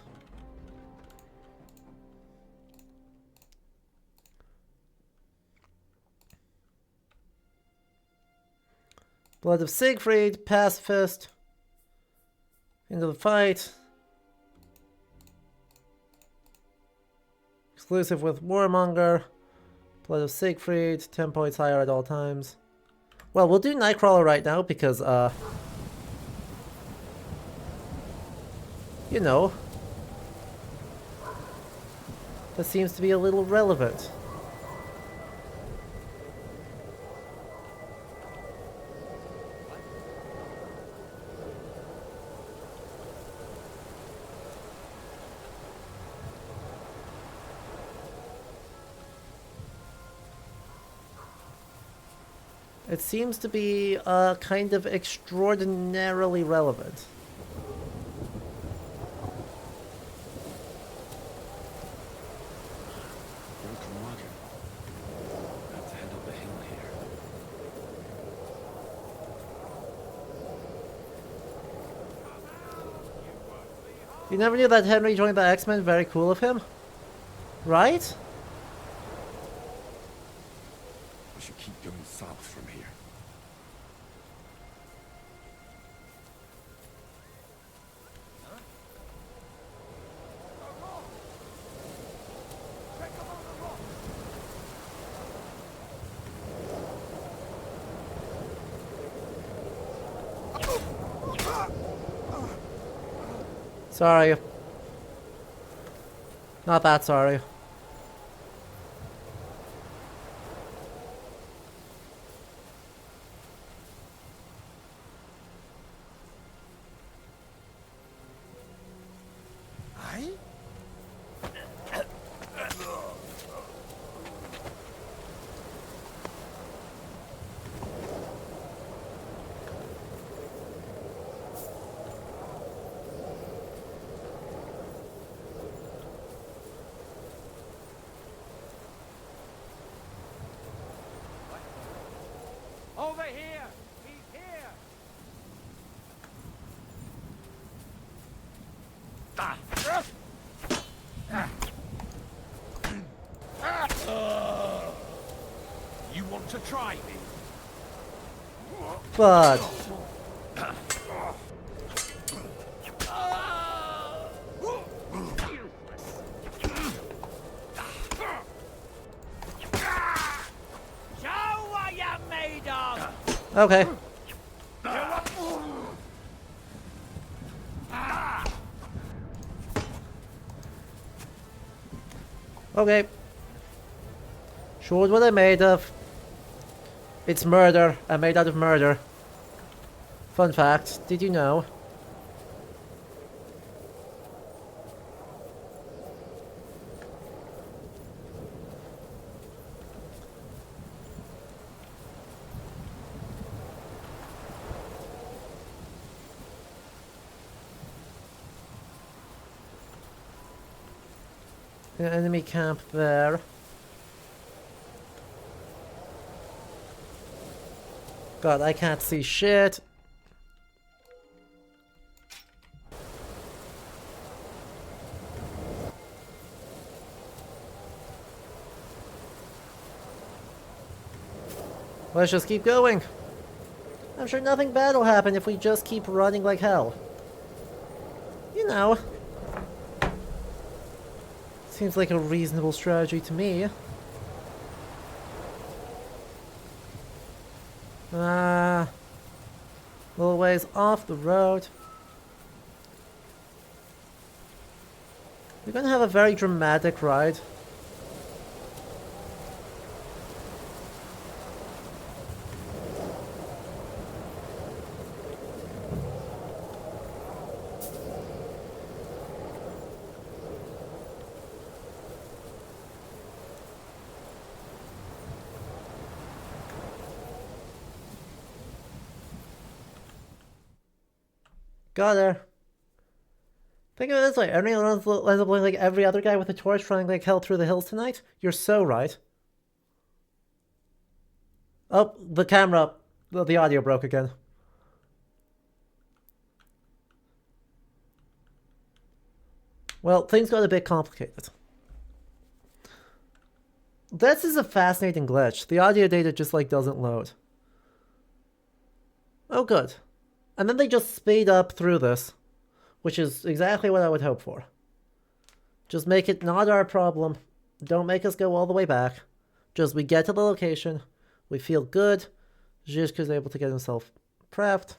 Blood of Siegfried, Pacifist. Into the fight. Exclusive with Warmonger. Blood of Siegfried, 10 points higher at all times. Well, we'll do Nightcrawler right now because, you know, that seems to be a little relevant. It seems to be kind of extraordinarily relevant. You never knew that Henry joined the X-Men? Very cool of him. Right? We should keep going south from here. Sorry. Not that sorry. Over here! He's here! You want to try me? But Show what you're made of! okay. Okay. Showed what I'm made of. It's murder. I'm made out of murder. Fun fact, did you know? An enemy camp there. God, I can't see shit. Let's just keep going. I'm sure nothing bad will happen if we just keep running like hell. You know. Seems like a reasonable strategy to me. A little ways off the road. We're gonna have a very dramatic ride. Got her. Think of it this way, everyone ends up looking like every other guy with a torch trying like hell through the hills tonight? You're so right. Oh, the camera, the audio broke again. Well, things got a bit complicated. This is a fascinating glitch. The audio data just like doesn't load. Oh, good. And then they just speed up through this, which is exactly what I would hope for. Just make it not our problem. Don't make us go all the way back. Just we get to the location. We feel good. Zhizka's able to get himself prepped.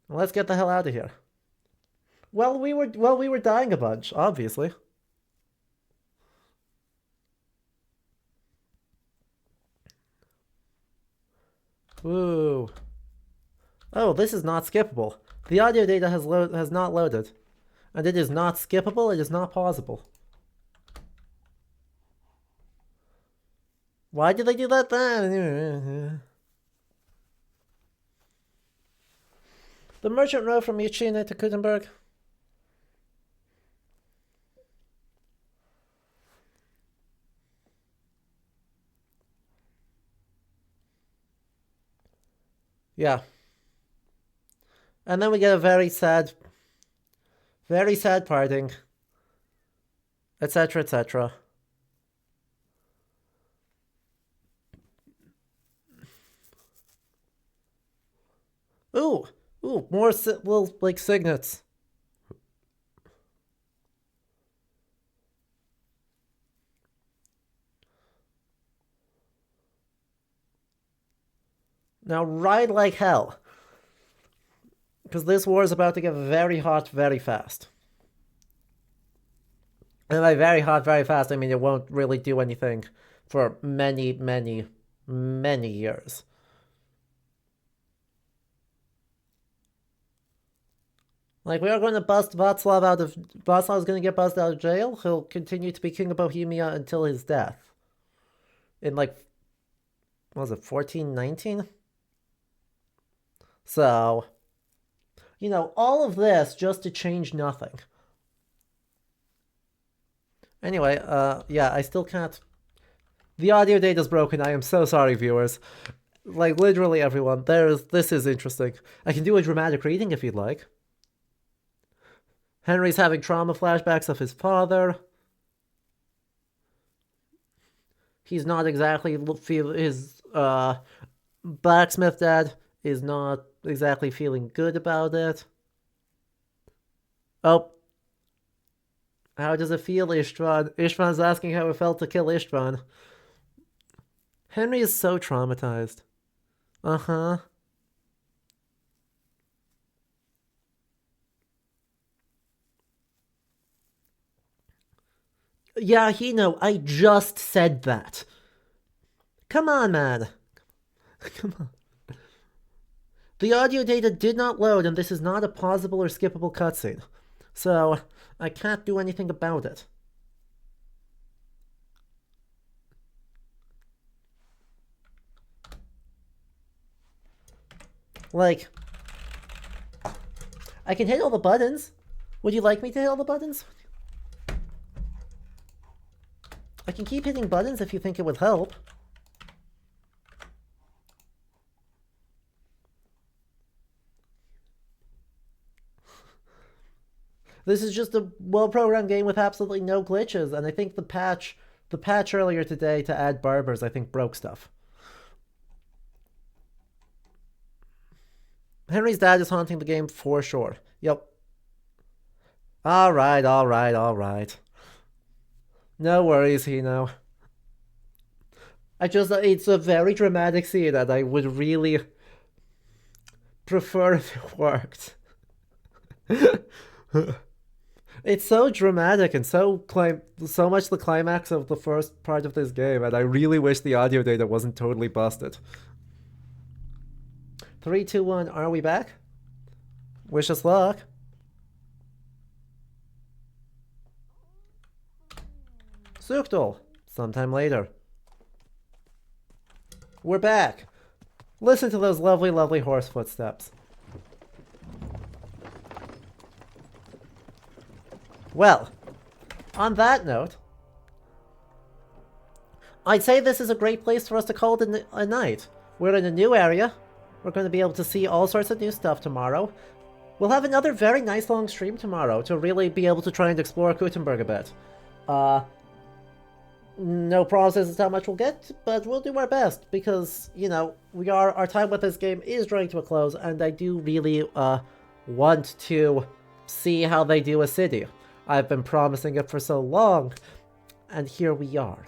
Let's get the hell out of here. Well, we were dying a bunch, obviously. Woo. Oh, this is not skippable. The audio data has not loaded. And it is not skippable, it is not pausable. Why did they do that then? The merchant road from Yuchina to Kuttenberg. Yeah. And then we get a very sad parting. Etc, etc. Ooh, more little, like, signets. Now ride like hell. Because this war is about to get very hot very fast. And by very hot very fast, I mean it won't really do anything for many, many, many years. Like, we are going to bust Václav out of... Václav is going to get busted out of jail. He'll continue to be king of Bohemia until his death. In, like... What was it? 1419? So... You know, all of this just to change nothing. Anyway, yeah, I still can't... The audio data's broken. I am so sorry, viewers. Like, literally everyone. This is interesting. I can do a dramatic reading if you'd like. Henry's having trauma flashbacks of his father. He's not exactly... His blacksmith dad is not exactly feeling good about it. Oh. How does it feel, Istvan? Istvan's asking how it felt to kill Istvan. Henry is so traumatized. Uh-huh. Yeah, I just said that. Come on, man. Come on. The audio data did not load, and this is not a pausable or skippable cutscene. So, I can't do anything about it. Like, I can hit all the buttons. Would you like me to hit all the buttons? I can keep hitting buttons if you think it would help. This is just a well-programmed game with absolutely no glitches, and I think the patch earlier today to add barbers, I think, broke stuff. Henry's dad is haunting the game for sure. Yep. Alright. No worries, Hino. It's a very dramatic scene, and I would really prefer if it worked. It's so dramatic and so much the climax of the first part of this game, and I really wish the audio data wasn't totally busted. 3, 2, 1, are we back? Wish us luck. Sukdol, sometime later. We're back. Listen to those lovely, lovely horse footsteps. Well, on that note, I'd say this is a great place for us to call it a night. We're in a new area. We're going to be able to see all sorts of new stuff tomorrow. We'll have another very nice long stream tomorrow to really be able to try and explore Gutenberg a bit. No promises as to how much we'll get, but we'll do our best because, you know, our time with this game is drawing to a close, and I do really want to see how they do a city. I've been promising it for so long, and here we are.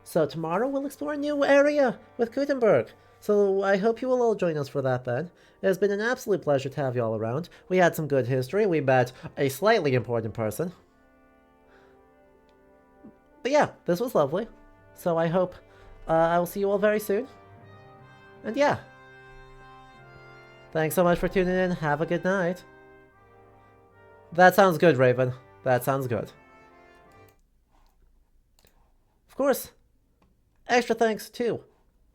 So tomorrow we'll explore a new area with Gutenberg. So I hope you will all join us for that then. It has been an absolute pleasure to have you all around. We had some good history. We met a slightly important person. But yeah, this was lovely. So I hope I will see you all very soon. And yeah. Thanks so much for tuning in. Have a good night. That sounds good, Raven. That sounds good. Of course, extra thanks to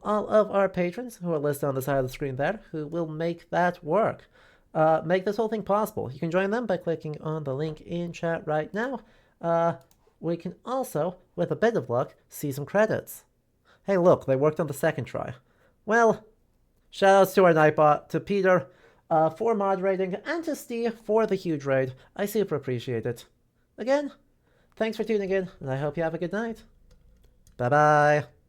all of our patrons who are listed on the side of the screen there, who will make that work. Make this whole thing possible. You can join them by clicking on the link in chat right now. We can also, with a bit of luck, see some credits. Hey look, they worked on the second try. Well, shoutouts to our Nightbot, to Peter for moderating, and to Steve for the huge raid. I super appreciate it. Again, thanks for tuning in, and I hope you have a good night. Bye-bye.